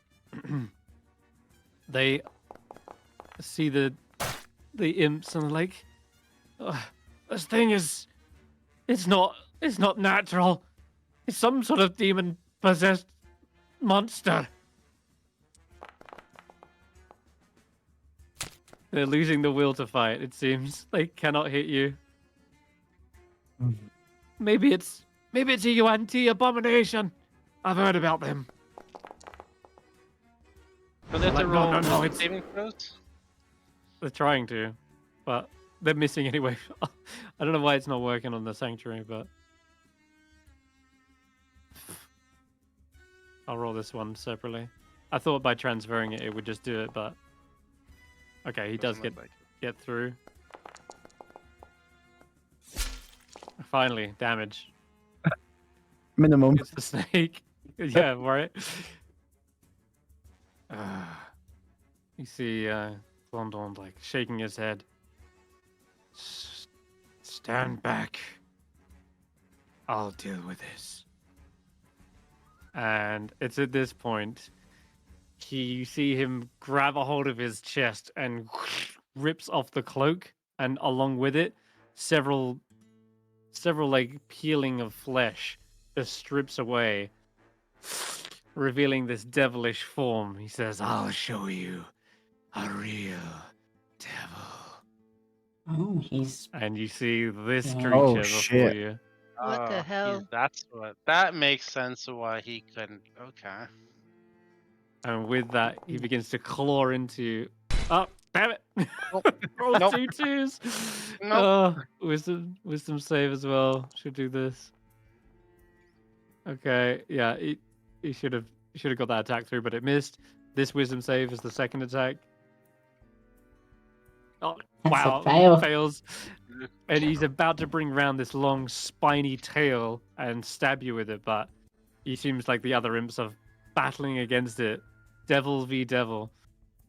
They see the imps and they're like, this thing it's not natural. It's some sort of demon possessed monster. They're losing the will to fight, it seems. They cannot hit you. Maybe it's a UNT abomination. I've heard about them. But they have to Like, roll no, it's- saving throws. They're trying to, but they're missing anyway. I don't know why it's not working on the sanctuary, but I'll roll this one separately. I thought by transferring it would just do it, but okay, he does Doesn't look like it. get through. Finally, damage. Minimum. It's the snake. Yeah, right. You see Blondon like shaking his head. Stand back. I'll deal with this. And it's at this point you see him grab a hold of his chest and rips off the cloak, and along with it, several like peeling of flesh just strips away, revealing this devilish form. He says, I'll show you a real devil. oh, he's And you see this Oh, creature before shit. you. What the hell? That makes sense why he couldn't. Okay. And with that, he begins to claw into. Oh, damn it! Roll Nope. 2 twos. Nope. Wisdom save as well. Should do this. Okay, yeah, he should have got that attack through, but it missed. This wisdom save is the second attack. Oh, That's a wow, fail. fails. And he's about to bring round this long, spiny tail and stab you with it, but he seems like the other imps are battling against it. Devil v devil.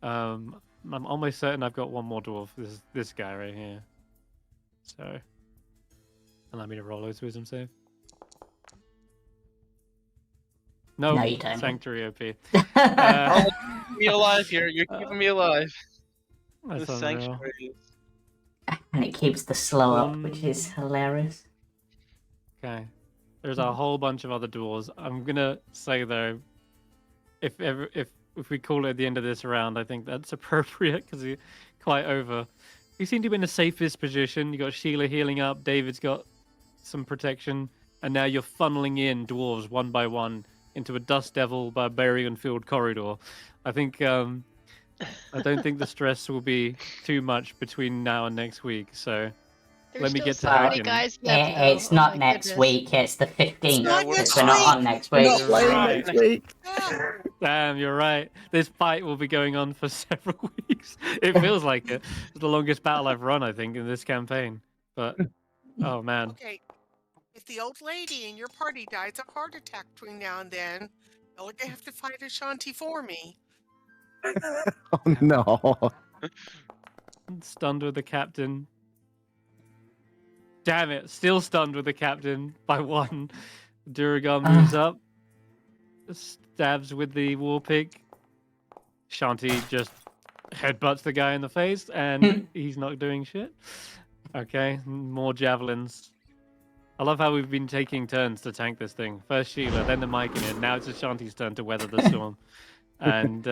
I'm almost certain I've got one more dwarf. This guy right here. So, allow me to roll his wisdom save. No, No, you don't. Sanctuary OP. Keeping me alive here. You're keeping me alive. That's The unreal. sanctuary. And it keeps the slow up, One- which is hilarious. Okay. There's a whole bunch of other duels. I'm gonna say though, if we call it at the end of this round, I think that's appropriate because you're quite over. You seem to be in the safest position. You got Sheila healing up. David's got some protection, and now you're funneling in dwarves one by one into a Dust Devil barbarian filled corridor. I think I don't think the stress will be too much between now and next week. So There's let me still get to so many hacking. guys left. though. It's Oh not my next goodness. week, it's the 15th. not Because next we're not week. on next week. Not playing right. next week. Yeah. Damn, you're right. This fight will be going on for several weeks. It feels like it. It's the longest battle I've run, I think, in this campaign. But oh man, Okay. If the old lady in your party dies of heart attack between now and then, you'll have to fight Ashanti for me. Oh no. stunned with the captain. Damn it, still stunned with the captain by one. Duragar moves up, stabs with the war pick. Shanti just headbutts the guy in the face, and he's not doing shit. Okay, more javelins. I love how we've been taking turns to tank this thing. First Sheila, then the Mike in it. Now it's Ashanti's turn to weather the storm. And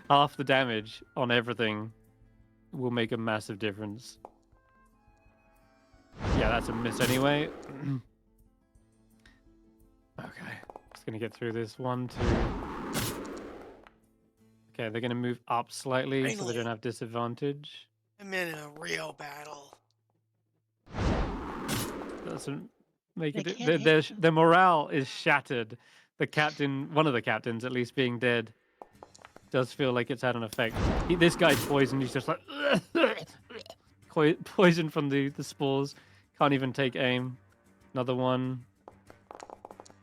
half the damage on everything will make a massive difference. Yeah, that's a miss anyway. Okay, just gonna get through this. 1, 2. Okay, they're gonna move up slightly so they Finally. don't have disadvantage. I'm in a real battle. Doesn't make They it. can't hit Their morale is shattered. The captain, one of the captains at least, being dead, does feel like it's had an effect. This guy's poisoned. He's just like poisoned from the spores. Can't even take aim. Another one.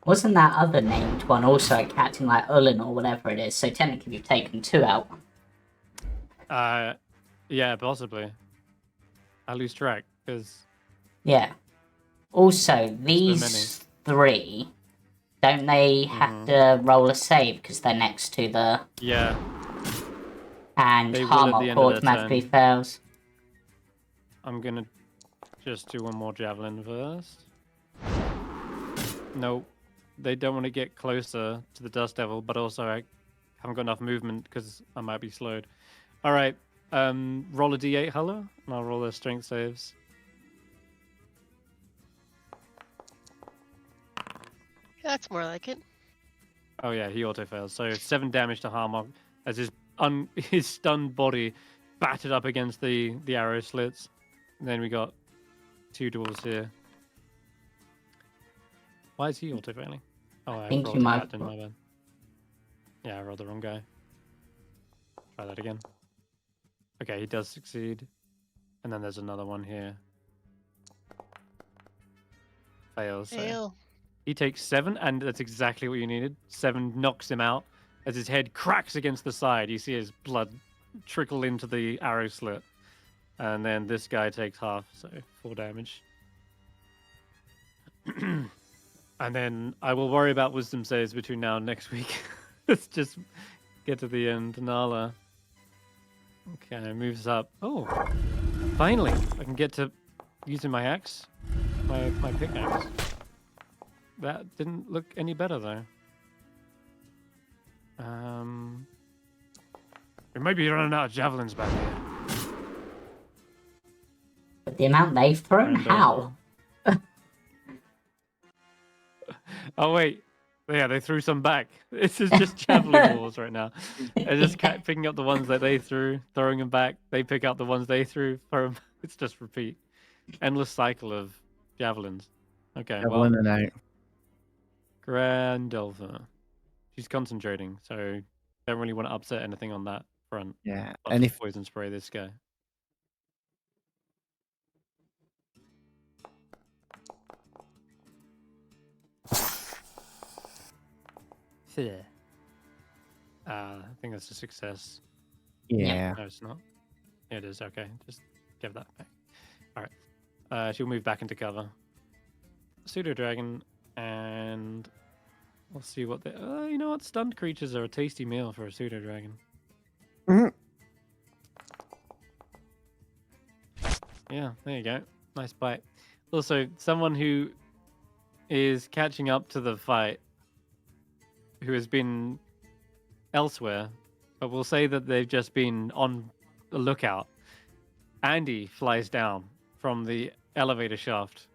Wasn't that other named one also a captain like Ullin or whatever it is? So technically you've taken 2 out. Yeah, possibly. I lose track because Yeah. Also, these 3, don't they have to roll a save because they're next to the... yeah. And They will at the Harmok end of their automatically turn. fails. I'm gonna just do one more javelin first. Nope. They don't want to get closer to the Dust Devil, but also I haven't got enough movement because I might be slowed. All right. Roll a d8, Hulla, and I'll roll their strength saves. That's more like it. Oh yeah, he auto fails. So 7 damage to Harmok as his stunned body battered up against the arrow slits. And then we got 2 dwarves here. Why is he auto failing? Oh, I think rolled you the might- captain, my bad. Yeah, I rolled the wrong guy. Try that again. Okay, he does succeed. And then there's another one here. Fails. So Fail. he takes 7, and that's exactly what you needed. 7 knocks him out as his head cracks against the side. You see his blood trickle into the arrow slit. And then this guy takes half, so 4 damage. And then I will worry about wisdom saves between now and next week. Let's just get to the end. Nala. Okay, moves up. Oh, finally, I can get to using my axe, my pickaxe. That didn't look any better though. We might be running out of javelins back here. But the amount they've thrown, And, how? Oh wait, yeah, they threw some back. This is just javelin wars right now. They're just picking up the ones that they threw, throwing them back. They pick up the ones they threw, throw them. It's just repeat, endless cycle of javelins. Okay, Javelin and out. Grandelva. She's concentrating, so don't really want to upset anything on that front. Yeah. Lots And of if poison spray this guy. I think that's a success. yeah. No, it's not. Yeah, it is. Okay, just give that back. All right. She'll move back into cover. Pseudo dragon, and we'll see what they. You know what? Stunned creatures are a tasty meal for a pseudo dragon. Mhm. Yeah, there you go. Nice bite. Also, someone who is catching up to the fight, who has been elsewhere, but we'll say that they've just been on the lookout. Andy flies down from the elevator shaft,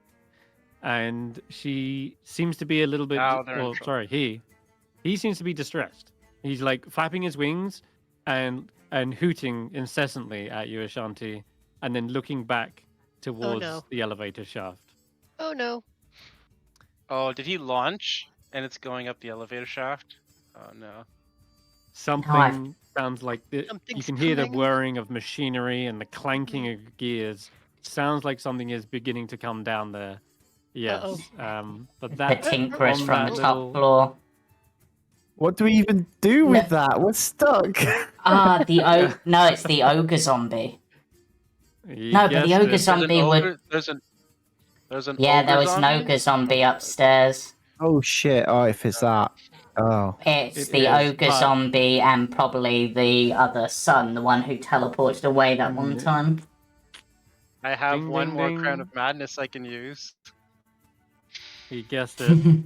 and she seems to be a little bit. Now they're in Or trouble. sorry, he seems to be distressed. He's like flapping his wings and hooting incessantly at you, Ashanti, and then looking back towards no. the elevator shaft. Oh no. Oh, did he launch and it's going up the elevator shaft? Oh no. Something sounds like you Something's can hear the coming. whirring of machinery and the clanking of gears. Sounds like something is beginning to come down there. Yes. But The that tinkerers on from that the top little- floor. What do we even do with that? We're stuck. Ah, no, it's the ogre zombie. You No, but the guessed ogre it. zombie would. There's an Yeah, ogre there was zombie? an ogre zombie upstairs. Oh shit! Oh, if it's that. Oh. It's It the is, ogre but- zombie and probably the other son, the one who teleported away that one Yeah. time. I have Ding, one ding, more ding. crown of madness I can use. He guessed it.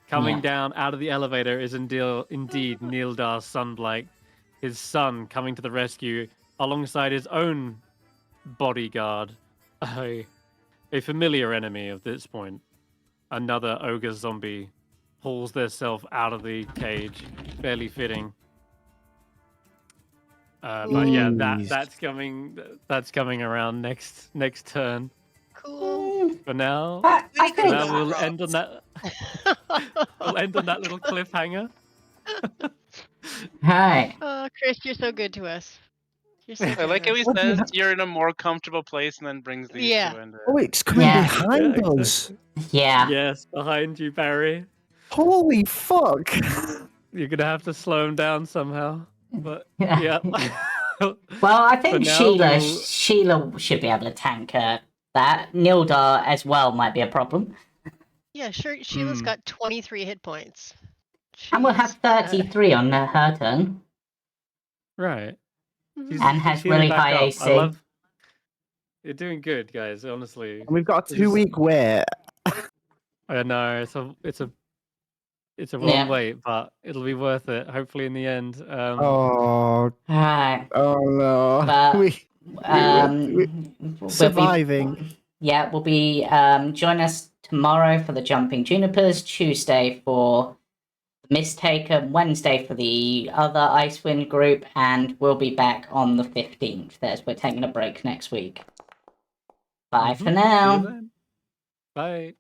Coming Yeah. down out of the elevator is indeed Neildar's Sunblight, his son coming to the rescue alongside his own bodyguard, a familiar enemy of this point. Another ogre zombie pulls theirself out of the cage, barely fitting. But yeah, Jeez. that's coming around next turn. Cool. For now, I Which think. now we'll Rob? end on that. We'll end on that little cliffhanger. Hi. Oh, Chris, you're so good to us. You're so I like how he generous. What do you says ha- you're in a more comfortable place and then brings these Yeah. two into Oh, it's coming Yeah. behind Yeah, us. Yeah. Yes, behind you, Barry. Holy fuck! You're gonna have to slow him down somehow. But yeah. Well, I think now Sheila we'll- Sheila should be able to tank that. Nildar as well might be a problem. Yeah, sure. Sheila's Hmm. got 23 hit points. And we'll have She's, 33 on her turn. Right. mhm. And has healing really back high up. I AC. love. You're doing good, guys. Honestly, And we've got a This is- 2-week wait. I know it's a long Yeah. wait, but it'll be worth it. Hopefully, in the end. Oh, Alright. oh no. But, We're we'll surviving. we'll be join us tomorrow for the Jumping Junipers, Tuesday for the Mistaker, Wednesday for the other Icewind group, and we'll be back on the 15th as we're taking a break next week. Bye for See you now. then. Bye.